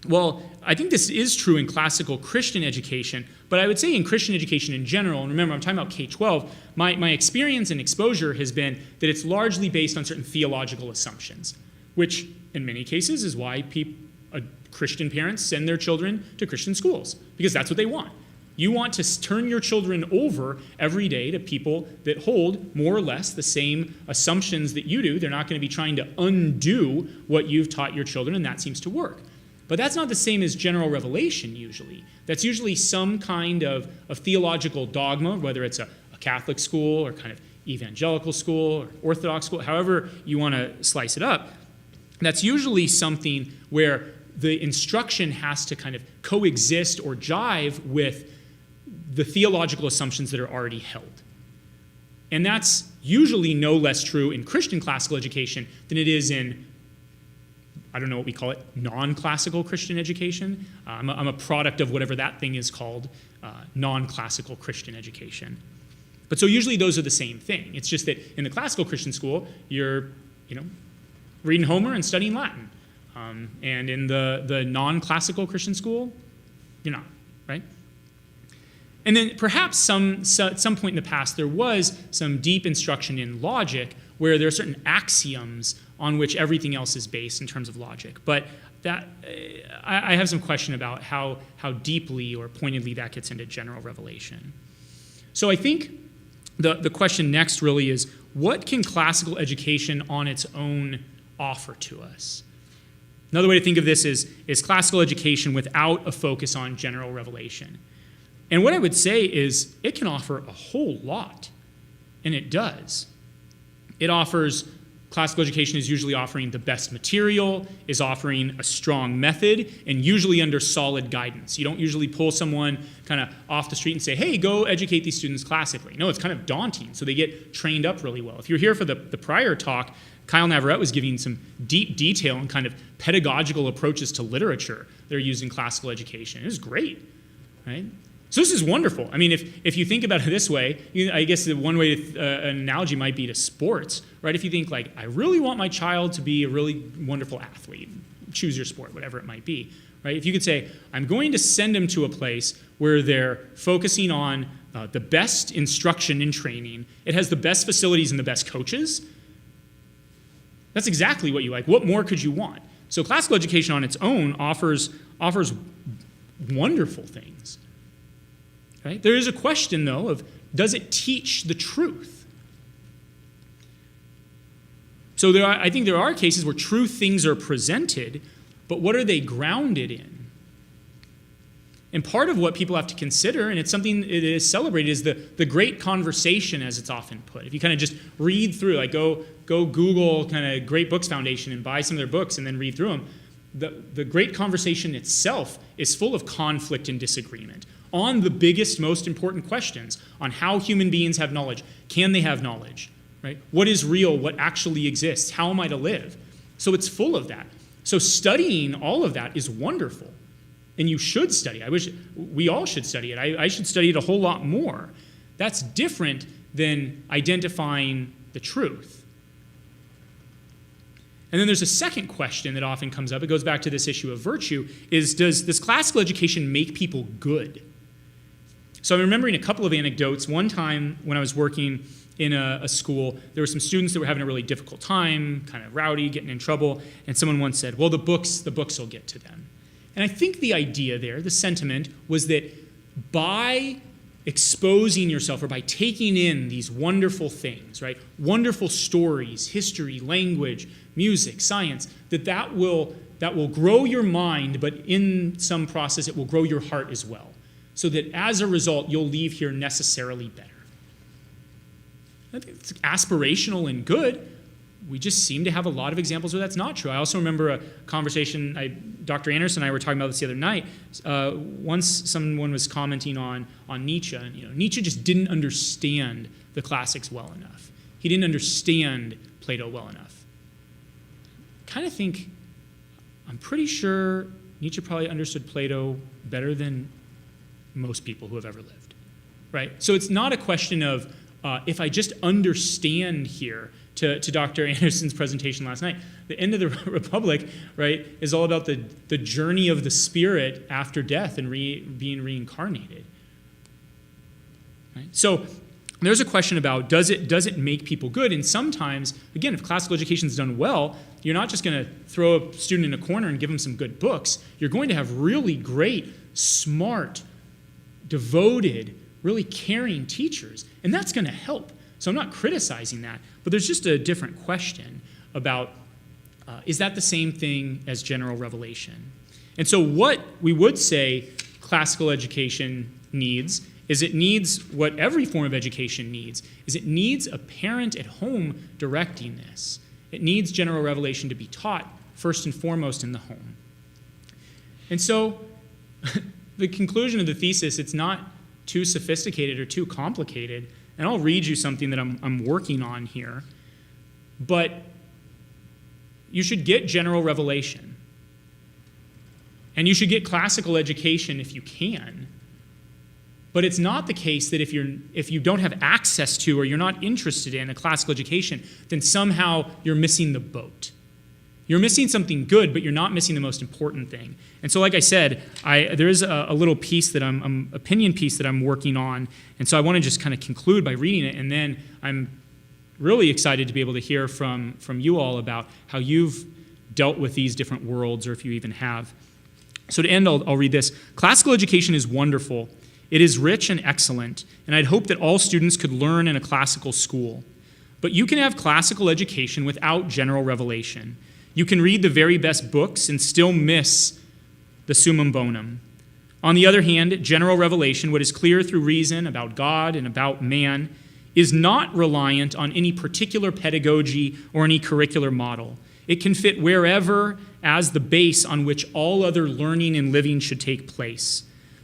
[SPEAKER 17] well, I think this is true in classical Christian education, but I would say in Christian education in general, and remember, I'm talking about K-12, my experience and exposure has been that it's largely based on certain theological assumptions, which in many cases is why Christian parents send their children to Christian schools, because that's what they want. You want to turn your children over every day to people that hold more or less the same assumptions that you do. They're not going to be trying to undo what you've taught your children, and that seems to work. But that's not the same as general revelation usually. That's usually some kind of theological dogma, whether it's a Catholic school or kind of evangelical school or Orthodox school, however you want to slice it up. That's usually something where the instruction has to kind of coexist or jive with the theological assumptions that are already held. And that's usually no less true in Christian classical education than it is in, I don't know what we call it, non-classical Christian education. I'm a product of whatever that thing is called, non-classical Christian education. But so usually those are the same thing. It's just that in the classical Christian school, you're, reading Homer and studying Latin. And in the non-classical Christian school, you're not, right? And then perhaps at some point in the past, there was some deep instruction in logic where there are certain axioms on which everything else is based in terms of logic. But that I have some question about how deeply or pointedly that gets into general revelation. So I think the question next really is, what can classical education on its own offer to us? Another way to think of this is classical education without a focus on general revelation. And what I would say is it can offer a whole lot, and it does. Classical education is usually offering the best material, is offering a strong method, and usually under solid guidance. You don't usually pull someone kind of off the street and say, hey, go educate these students classically. No, it's kind of daunting, so they get trained up really well. If you're here for the prior talk, Kyle Navarrete was giving some deep detail and kind of pedagogical approaches to literature that are used in classical education. It was great, right? So this is wonderful. I mean, if you think about it this way, I guess the one way an analogy might be to sports, right? If you think like, I really want my child to be a really wonderful athlete, choose your sport, whatever it might be, right? If you could say, I'm going to send them to a place where they're focusing on the best instruction and training, it has the best facilities and the best coaches, that's exactly what you like. What more could you want? So classical education on its own offers wonderful things. Right? There is a question, though, of does it teach the truth? So I think there are cases where true things are presented, but what are they grounded in? And part of what people have to consider, and it's something that is celebrated, is the great conversation, as it's often put. If you kind of just read through, like go Google kind of Great Books Foundation and buy some of their books and then read through them, the great conversation itself is full of conflict and disagreement on the biggest, most important questions, on how human beings have knowledge. Can they have knowledge? Right? What is real? What actually exists? How am I to live? So it's full of that. So studying all of that is wonderful. And you should study. I wish we all should study it. I should study it a whole lot more. That's different than identifying the truth. And then there's a second question that often comes up. It goes back to this issue of virtue, is does this classical education make people good? So I'm remembering a couple of anecdotes. One time when I was working in a school, there were some students that were having a really difficult time, kind of rowdy, getting in trouble, and someone once said, well, the books will get to them. And I think the idea there, the sentiment, was that by exposing yourself or by taking in these wonderful things, right, wonderful stories, history, language, music, science, that will grow your mind, but in some process it will grow your heart as well. So that as a result, you'll leave here necessarily better. I think it's aspirational and good. We just seem to have a lot of examples where that's not true. I also remember a conversation, Dr. Anderson and I were talking about this the other night. Once someone was commenting on Nietzsche, and Nietzsche just didn't understand the classics well enough. He didn't understand Plato well enough. Kind of think, I'm pretty sure Nietzsche probably understood Plato better than most people who have ever lived, right? So it's not a question of if I just understand here, to Dr. Anderson's presentation last night, the end of the Republic, right, is all about the journey of the spirit after death and being reincarnated. Right? So there's a question about does it make people good? And sometimes, again, if classical education is done well, you're not just going to throw a student in a corner and give them some good books. You're going to have really great, smart, devoted, really caring teachers, and that's going to help. So I'm not criticizing that, but there's just a different question about, is that the same thing as general revelation? And so what we would say classical education needs is it needs what every form of education needs, is it needs a parent at home directing this. It needs general revelation to be taught first and foremost in the home. And so the conclusion of the thesis, it's not too sophisticated or too complicated. And I'll read you something that I'm working on here. But you should get general revelation. And you should get classical education if you can. But it's not the case that if you don't have access to or you're not interested in a classical education, then somehow you're missing the boat. You're missing something good, but you're not missing the most important thing. And so, like I said, there is a little piece that opinion piece that I'm working on. And so I want to just kind of conclude by reading it, and then I'm really excited to be able to hear from you all about how you've dealt with these different worlds, or if you even have. So to end, I'll read this. Classical education is wonderful. It is rich and excellent, and I'd hope that all students could learn in a classical school. But you can have classical education without general revelation. You can read the very best books and still miss the summum bonum. On the other hand, general revelation, what is clear through reason about God and about man, is not reliant on any particular pedagogy or any curricular model. It can fit wherever as the base on which all other learning and living should take place.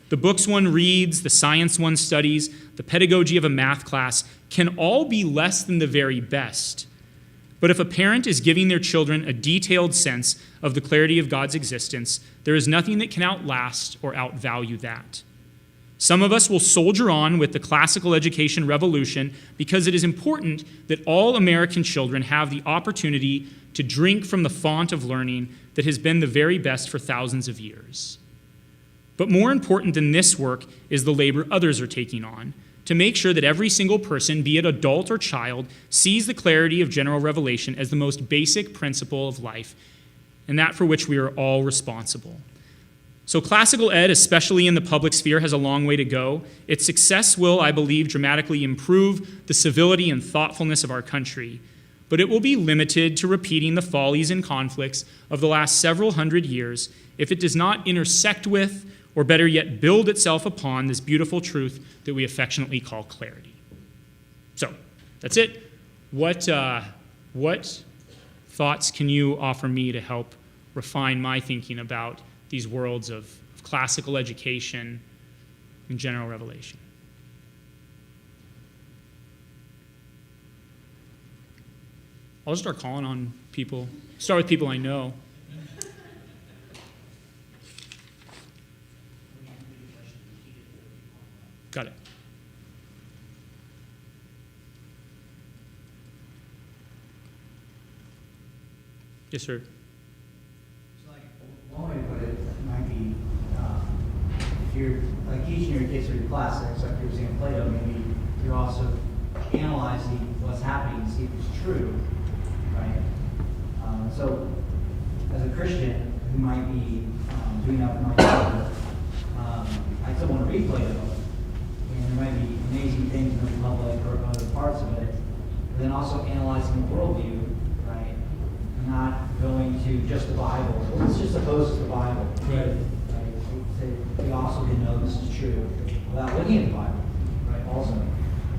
[SPEAKER 17] The books one reads, the science one studies, the pedagogy of a math class can all be less than the very best. But if a parent is giving their children a detailed sense of the clarity of God's existence, there is nothing that can outlast or outvalue that. Some of us will soldier on with the classical education revolution because it is important that all American children have the opportunity to drink from the font of learning that has been the very best for thousands of years. But more important than this work is the labor others are taking on to make sure that every single person, be it adult or child, sees the clarity of general revelation as the most basic principle of life, and that for which we are all responsible. So classical ed, especially in the public sphere, has a long way to go. Its success will, I believe, dramatically improve the civility and thoughtfulness of our country, but it will be limited to repeating the follies and conflicts of the last several hundred years if it does not intersect with, or better yet, build itself upon this beautiful truth that we affectionately call clarity. So, that's it. What thoughts can you offer me to help refine my thinking about these worlds of classical education and general revelation? I'll just start calling on people. Start with people I know. Got it. Yes, sir.
[SPEAKER 18] So, like, one way to put it might be, if you're like teaching your kids through classics, like you're saying Plato, maybe you're also analyzing what's happening to see if it's true, right? So, as a Christian who might be doing that with my child, I still want to read Plato. And there might be amazing things in the Republic or other parts of it, but then also analyzing the worldview, right? And not going to just the Bible. Well, it's just opposed to the Bible.
[SPEAKER 17] Right.
[SPEAKER 18] We also can know this is true without looking at the Bible, right? Also,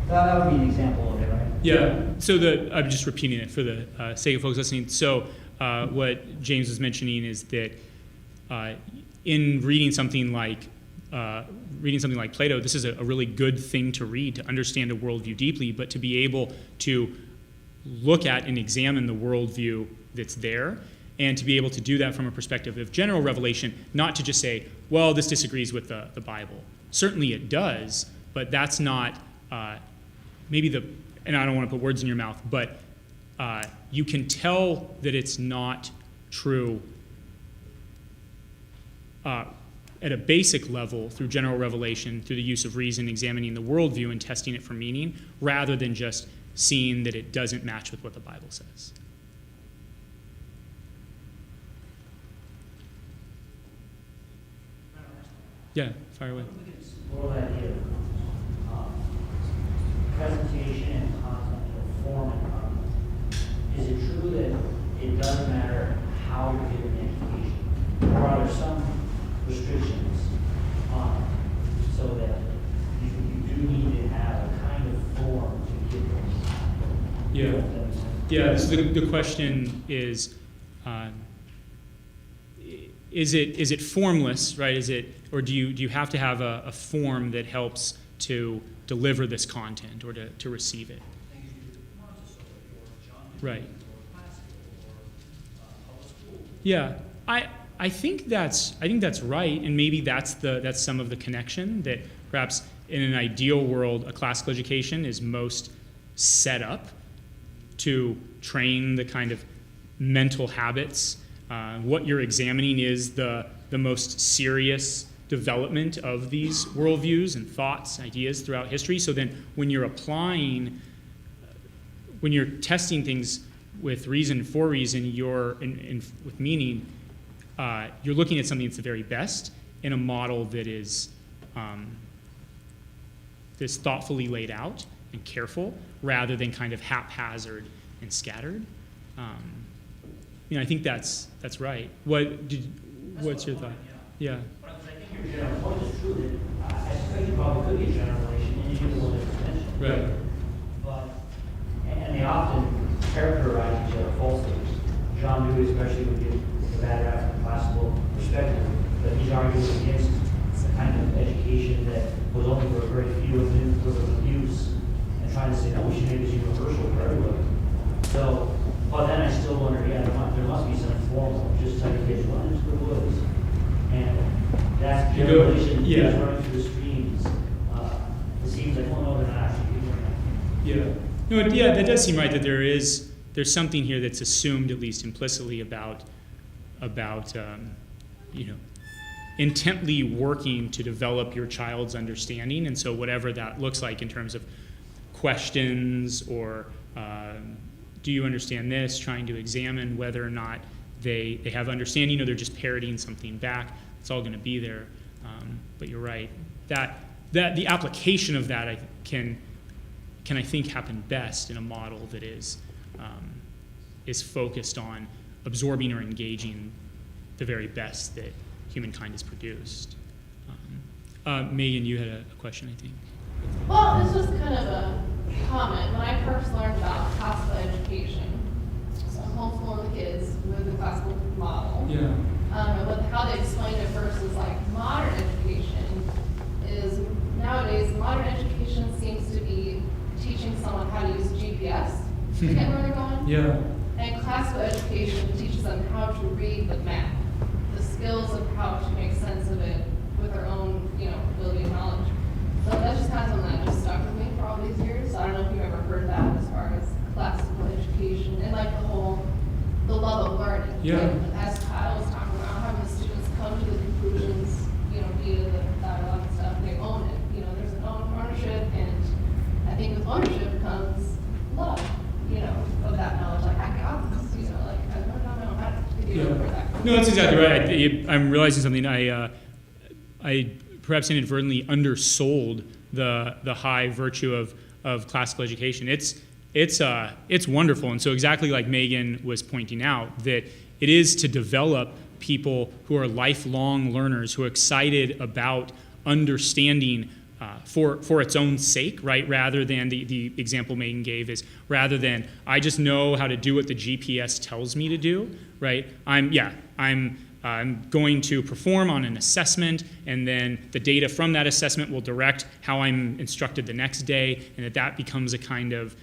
[SPEAKER 18] that would be an example of it, right?
[SPEAKER 17] Yeah. So I'm just repeating it for the sake of folks listening. So what James was mentioning is that in reading something like Plato, this is a really good thing to read to understand a worldview deeply, but to be able to look at and examine the worldview that's there, and to be able to do that from a perspective of general revelation, not to just say, well, this disagrees with the Bible. Certainly it does, but that's not and I don't want to put words in your mouth, but you can tell that it's not true at a basic level through general revelation, through the use of reason, examining the worldview and testing it for meaning, rather than just seeing that it doesn't match with what the Bible says. Yeah, fire away.
[SPEAKER 18] Moral idea of presentation and content or form and content. Is it true that it doesn't matter how you're giving the education? Or are there some
[SPEAKER 17] Yeah.
[SPEAKER 18] If that makes sense.
[SPEAKER 17] Yeah, so the question is it formless, right? Or do you have to have a form that helps to deliver this content or to receive it? Right. Yeah, I think that's right, and maybe that's some of the connection, that perhaps in an ideal world, a classical education is most set up to train the kind of mental habits. What you're examining is the most serious development of these worldviews and thoughts, ideas throughout history. So then when you're testing things with reason for reason, with meaning, you're looking at something that's the very best in a model that is thoughtfully laid out and careful, rather than kind of haphazard and scattered. I think that's right. What's your thought? Yeah.
[SPEAKER 18] But I think your general point is true, that I suspect you probably could be a general relation, and you give the one that's mentioned.
[SPEAKER 17] Right.
[SPEAKER 18] And they often characterize each other falsely. John Dewey especially would give the bad rap from a classical perspective, but he's arguing against the kind of education that was only for a very few and then was of abuse, and trying to say, no, we should make this universal for everybody. So, but then I still wonder, there must be some form of just telling kids, run into the woods. And that generation is running through the streams. It seems like, oh no, they're not actually doing that.
[SPEAKER 17] Yeah. No, that does seem right, that there's something here that's assumed, at least implicitly, about intently working to develop your child's understanding. And so whatever that looks like in terms of questions or do you understand this, trying to examine whether or not they have understanding or they're just parroting something back, it's all going to be there. But you're right. That the application of that can I think happen best in a model that is focused on absorbing or engaging the very best that humankind has produced. Megan, you had a question, I think.
[SPEAKER 7] Well, it's just kind of a comment. When I first learned about classical education, so I'm homeschooling the kids with the classical model.
[SPEAKER 17] Yeah.
[SPEAKER 7] And how they explained it versus like modern education is nowadays modern education seems to be teaching someone how to use GPS to get where they're going.
[SPEAKER 17] Yeah.
[SPEAKER 7] And classical education teaches them how to read the map, the skills of how to make sense of it with their own, ability and knowledge. So that's just kind of something that just stuck with me for all these years. So I don't know if you've ever heard that as far as classical education and like the love of learning.
[SPEAKER 17] Yeah.
[SPEAKER 7] Like, as Kyle was talking about, having the students come to the conclusions, via the dialogue and stuff, they own it. There's an ownership, and I think with ownership comes love, of that knowledge. Like, I got this, like, I learned on my own. How to get over that.
[SPEAKER 17] No, that's exactly right. I'm realizing something. I perhaps inadvertently undersold the high virtue of classical education. It's wonderful, and so exactly like Megan was pointing out, that it is to develop people who are lifelong learners, who are excited about understanding for its own sake, right? Rather than the example Megan gave is rather than I just know how to do what the GPS tells me to do, right? I'm going to perform on an assessment, and then the data from that assessment will direct how I'm instructed the next day, and that becomes a kind of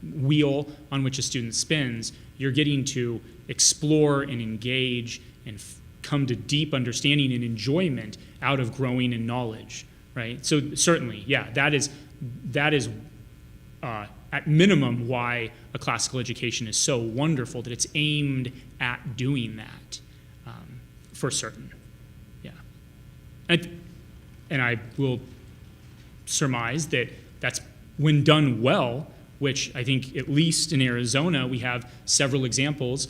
[SPEAKER 17] wheel on which a student spins. You're getting to explore and engage and come to deep understanding and enjoyment out of growing in knowledge, right? So certainly, that is at minimum why a classical education is so wonderful, that it's aimed at doing that, for certain. Yeah. And I will surmise that that's when done well, which I think at least in Arizona we have several examples,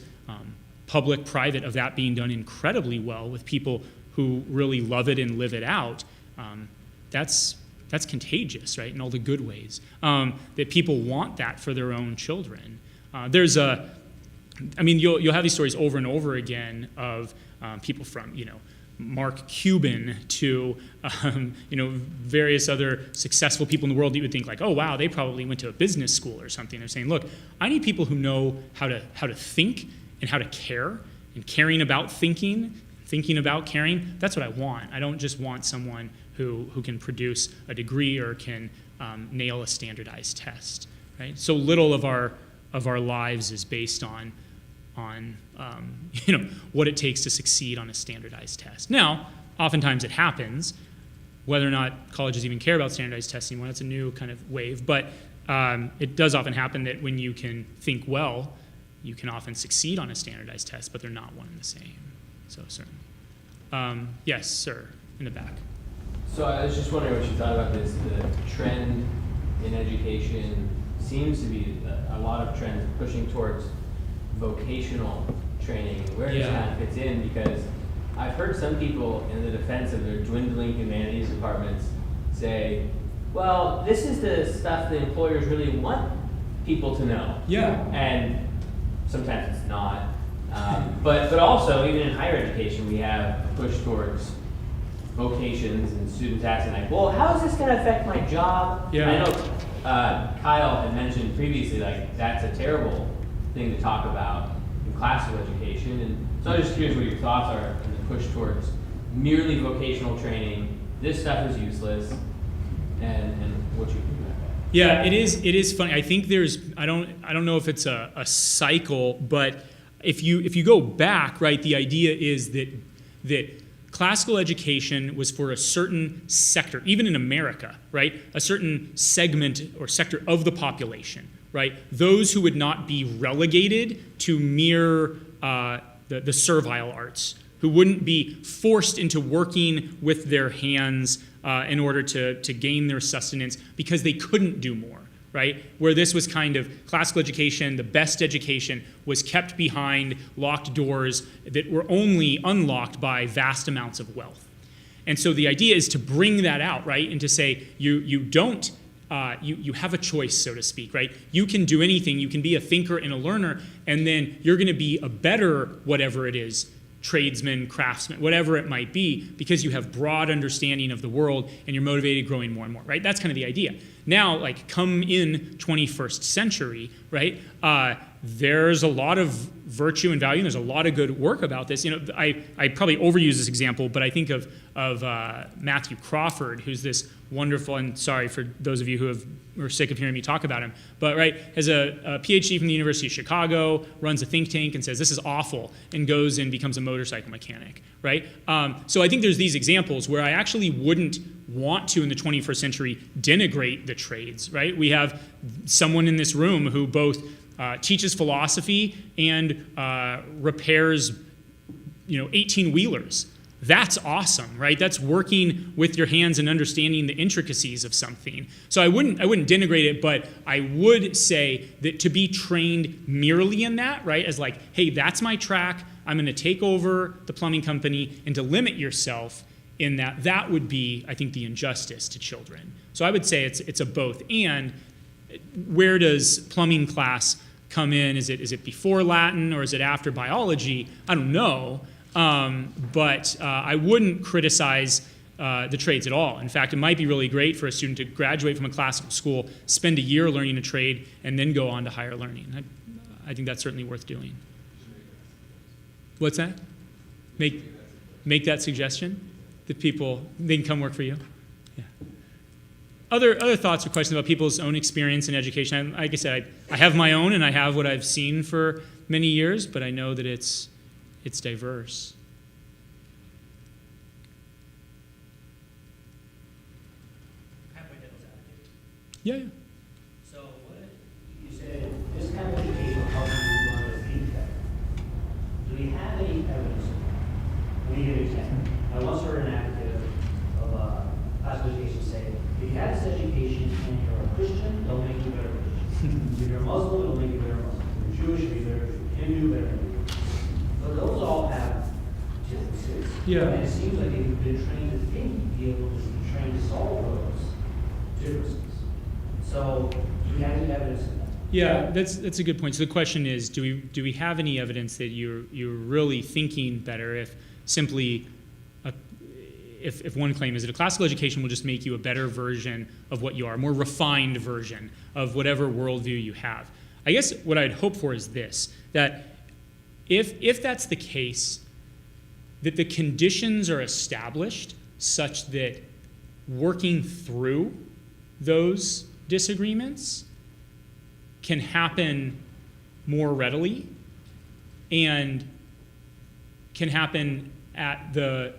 [SPEAKER 17] public, private, of that being done incredibly well with people who really love it and live it out. That's contagious, right, in all the good ways. That people want that for their own children. You'll have these stories over and over again of people from, Mark Cuban to various other successful people in the world that you would think like, oh wow, they probably went to a business school or something. They're saying, look, I need people who know how to think and how to care, and caring about thinking about caring. That's what I want. I don't just want someone who can produce a degree or can nail a standardized test. Right? So little of our lives is based on what it takes to succeed on a standardized test. Now, oftentimes it happens. Whether or not colleges even care about standardized tests anymore, that's a new kind of wave. But it does often happen that when you can think well, you can often succeed on a standardized test, but they're not one and the same. So certainly. Yes, sir, in the back.
[SPEAKER 19] So I was just wondering what you thought about this. The trend in education seems to be a lot of trends pushing towards vocational training, and where this kind of fits in, because I've heard some people in the defense of their dwindling humanities departments say, well, this is the stuff the employers really want people to know.
[SPEAKER 17] Yeah.
[SPEAKER 19] And sometimes it's not. But also, even in higher education, we have a push towards vocations and students asking like, well, how is this going to affect my job?
[SPEAKER 17] Yeah.
[SPEAKER 19] I know Kyle had mentioned previously, like, that's a terrible thing to talk about in classical education. And so I'm just curious what your thoughts are in the push towards merely vocational training. This stuff is useless, and what you think about that.
[SPEAKER 17] Yeah, it is funny. I think I don't know if it's a cycle, but if you go back, right, the idea is that classical education was for a certain sector, even in America, right? A certain segment or sector of the population, right? Those who would not be relegated to mere the servile arts, who wouldn't be forced into working with their hands in order to gain their sustenance because they couldn't do more, right? Where this was kind of classical education, the best education was kept behind locked doors that were only unlocked by vast amounts of wealth. And so the idea is to bring that out, right? And to say you don't, you have a choice, so to speak, right? You can do anything. You can be a thinker and a learner, and then you're going to be a better whatever it is, tradesman, craftsman, whatever it might be, because you have broad understanding of the world and you're motivated, growing more and more, right? That's kind of the idea. Now, like, come in 21st century, right? There's a lot of virtue and value, and there's a lot of good work about this. I probably overuse this example, but I think of Matthew Crawford, who's this wonderful, and sorry for those of you who are sick of hearing me talk about him, but right, has a PhD from the University of Chicago, runs a think tank and says this is awful, and goes and becomes a motorcycle mechanic, right? So I think there's these examples where I actually wouldn't want to, in the 21st century, denigrate the trades, right? We have someone in this room who both teaches philosophy and repairs, 18-wheelers. That's awesome, right? That's working with your hands and understanding the intricacies of something. So I wouldn't denigrate it, but I would say that to be trained merely in that, right, as like, hey, that's my track, I'm going to take over the plumbing company, and to limit yourself in that would be, I think, the injustice to children. So I would say it's a both. And where does plumbing class come in? Is it before Latin or is it after biology? I don't know. But I wouldn't criticize the trades at all. In fact, it might be really great for a student to graduate from a classical school, spend a year learning a trade, and then go on to higher learning. I think that's certainly worth doing. What's that? Make that suggestion that they can come work for you? Yeah. Other thoughts or questions about people's own experience in education? Like I said, I have my own, and I have what I've seen for many years, but I know that it's diverse. Yeah.
[SPEAKER 18] So what you said, this kind of education will help you learn to think better. Do we have any evidence of that? Let me give you an example. I once heard an advocate of classical education say, if you have this education and you're a Christian, it'll make you a better Christian. If you're a Muslim, it'll make you a better Muslim. If you're Jewish, it'll be better. If you're Hindu, better. But those all have differences.
[SPEAKER 17] Yeah.
[SPEAKER 18] And it seems like they've been trained to think, be able to be trained to solve those differences. So, do we have any evidence of that?
[SPEAKER 17] Yeah, that's a good point. So the question is, do we have any evidence that you're really thinking better if simply a if one claim is that a classical education will just make you a better version of what you are, a more refined version of whatever worldview you have. I guess what I'd hope for is this, that if that's the case, that the conditions are established such that working through those disagreements can happen more readily and can happen at the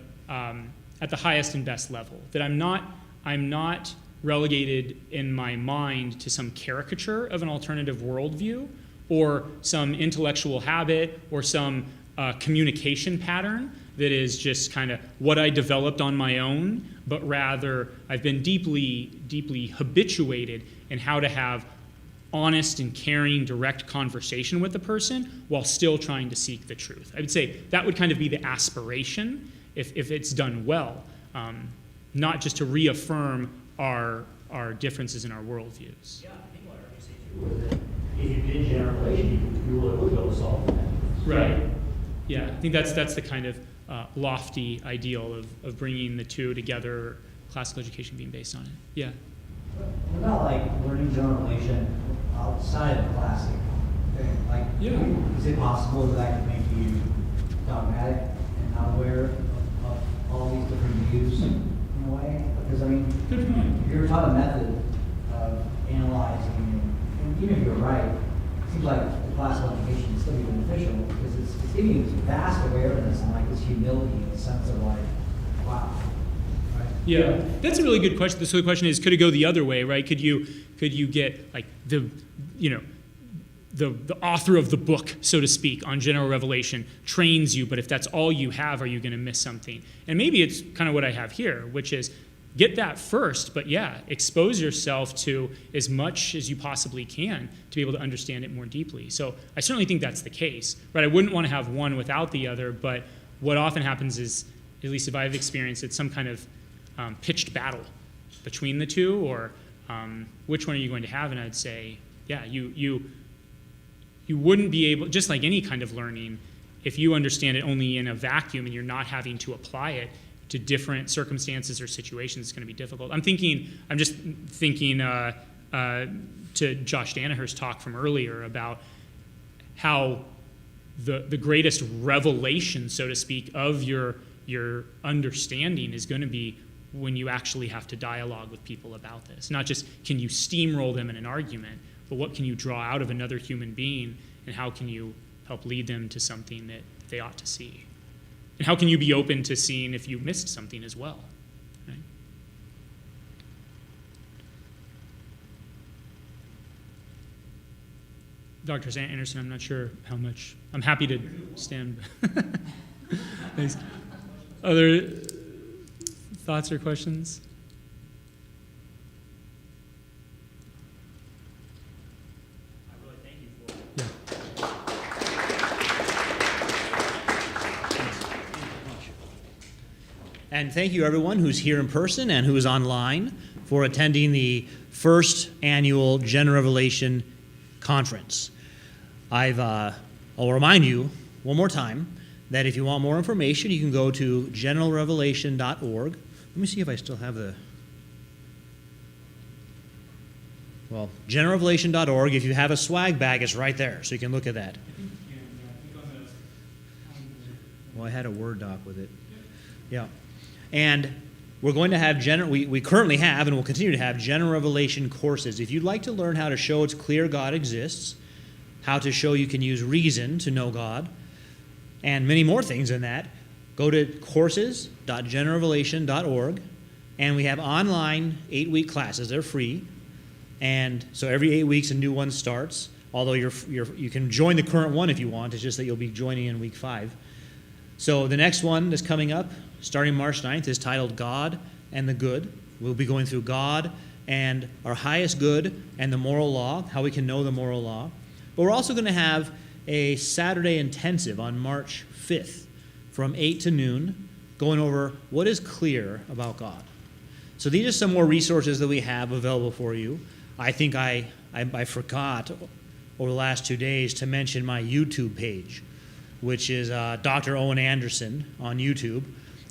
[SPEAKER 17] highest and best level. That I'm not relegated in my mind to some caricature of an alternative worldview or some intellectual habit or some communication pattern that is just kind of what I developed on my own, but rather I've been deeply, deeply habituated in how to have honest and caring, direct conversation with the person while still trying to seek the truth. I would say that would kind of be the aspiration if it's done well, not just to reaffirm our differences in our worldviews.
[SPEAKER 18] Yeah, I think what I heard you say too was that if you did general revelation, you really would be able to solve that.
[SPEAKER 17] Right. Yeah, I think that's the kind of lofty ideal of bringing the two together, classical education being based on it. Yeah.
[SPEAKER 18] What about like learning general revelation outside of the classic thing? Like, is it possible that could make you dogmatic and not aware of all these different views in a way? Because I mean, if you're taught a method of analyzing, and even if you're right, it seems like the classical education is still be beneficial because it's giving you vast awareness and like this humility in the sense of like, wow.
[SPEAKER 17] Yeah, that's a really good question. So the question is, could it go the other way, right? Could you get like the author of the book, so to speak, on general revelation trains you, but if that's all you have, are you going to miss something? And maybe it's kind of what I have here, which is get that first, but yeah, expose yourself to as much as you possibly can to be able to understand it more deeply. So I certainly think that's the case, right? I wouldn't want to have one without the other, but what often happens is, at least if I've experienced it, some kind of pitched battle between the two, or which one are you going to have? And I'd say, yeah, you wouldn't be able, just like any kind of learning, if you understand it only in a vacuum and you're not having to apply it to different circumstances or situations, it's going to be difficult. I'm just thinking to Josh Danaher's talk from earlier about how the greatest revelation, so to speak, of your understanding is going to be when you actually have to dialogue with people about this. Not just can you steamroll them in an argument, but what can you draw out of another human being, and how can you help lead them to something that they ought to see? And how can you be open to seeing if you missed something as well? Right? Dr. Anderson, I'm not sure how much. I'm happy to stand. Thanks. Other thoughts or questions? I really thank you for it.
[SPEAKER 1] And thank you everyone who's here in person and who is online for attending the first annual General Revelation Conference. I'll remind you one more time that if you want more information, you can go to generalrevelation.org. Let me see if I still have generalrevelation.org. If you have a swag bag, it's right there, so you can look at that. Well, I had a Word doc with it. Yeah. And we're going to have we currently have and will continue to have General Revelation courses. If you'd like to learn how to show it's clear God exists, how to show you can use reason to know God, and many more things than that, go to courses.generalrevelation.org, and we have online 8-week classes. They're free, and so every 8 weeks a new one starts, although you can join the current one if you want. It's just that you'll be joining in week 5. So the next one that's coming up, starting March 9th, is titled God and the Good. We'll be going through God and our highest good and the moral law, how we can know the moral law. But we're also going to have a Saturday intensive on March 5th from 8 to noon, going over what is clear about God. So these are some more resources that we have available for you. I think I forgot over the last 2 days to mention my YouTube page, which is Dr. Owen Anderson on YouTube.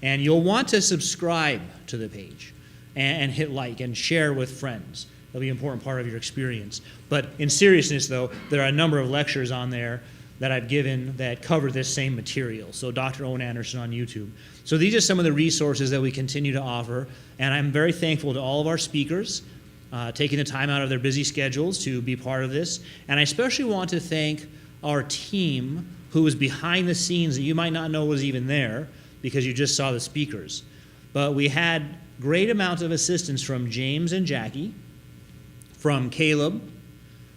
[SPEAKER 1] And you'll want to subscribe to the page and hit like and share with friends. That'll be an important part of your experience. But in seriousness, though, there are a number of lectures on there that I've given that cover this same material. So Dr. Owen Anderson on YouTube. So these are some of the resources that we continue to offer, and I'm very thankful to all of our speakers taking the time out of their busy schedules to be part of this. And I especially want to thank our team who was behind the scenes that you might not know was even there because you just saw the speakers. But we had great amounts of assistance from James and Jackie, from Caleb,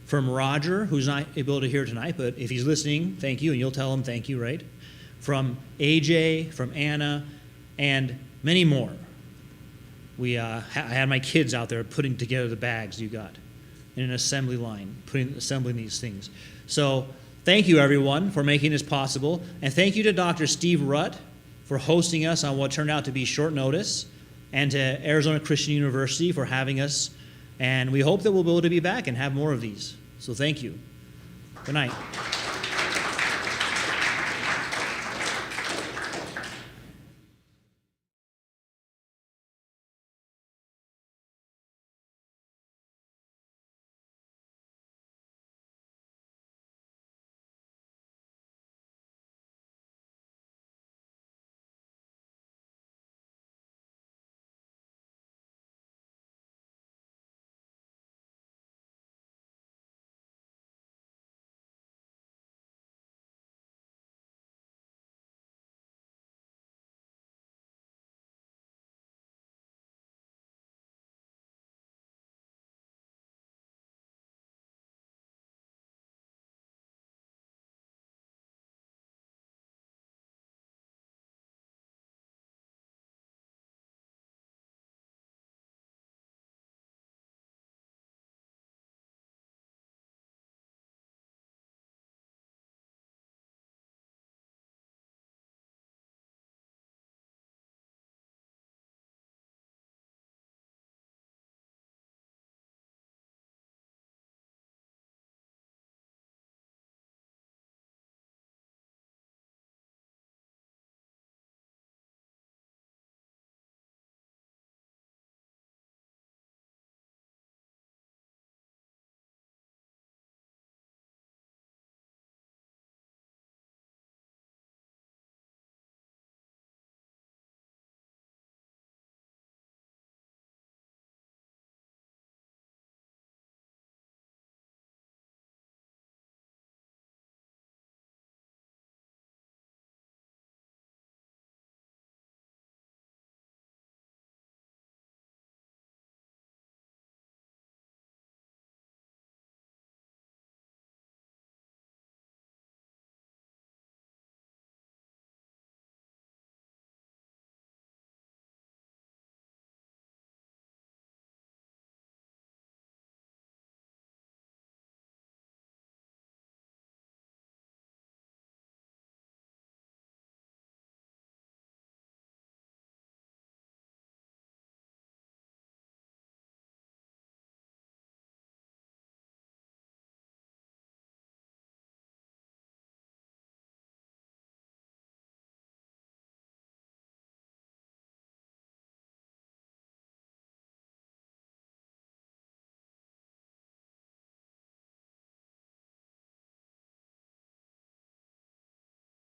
[SPEAKER 1] from Roger, who's not able to hear tonight, but if he's listening, thank you, and you'll tell him thank you, right? From AJ, from Anna, and many more. I had my kids out there putting together the bags you got in an assembly line, assembling these things. So thank you, everyone, for making this possible, and thank you to Dr. Steve Rutt for hosting us on what turned out to be short notice, and to Arizona Christian University for having us. And we hope that we'll be able to be back and have more of these. So thank you. Good night.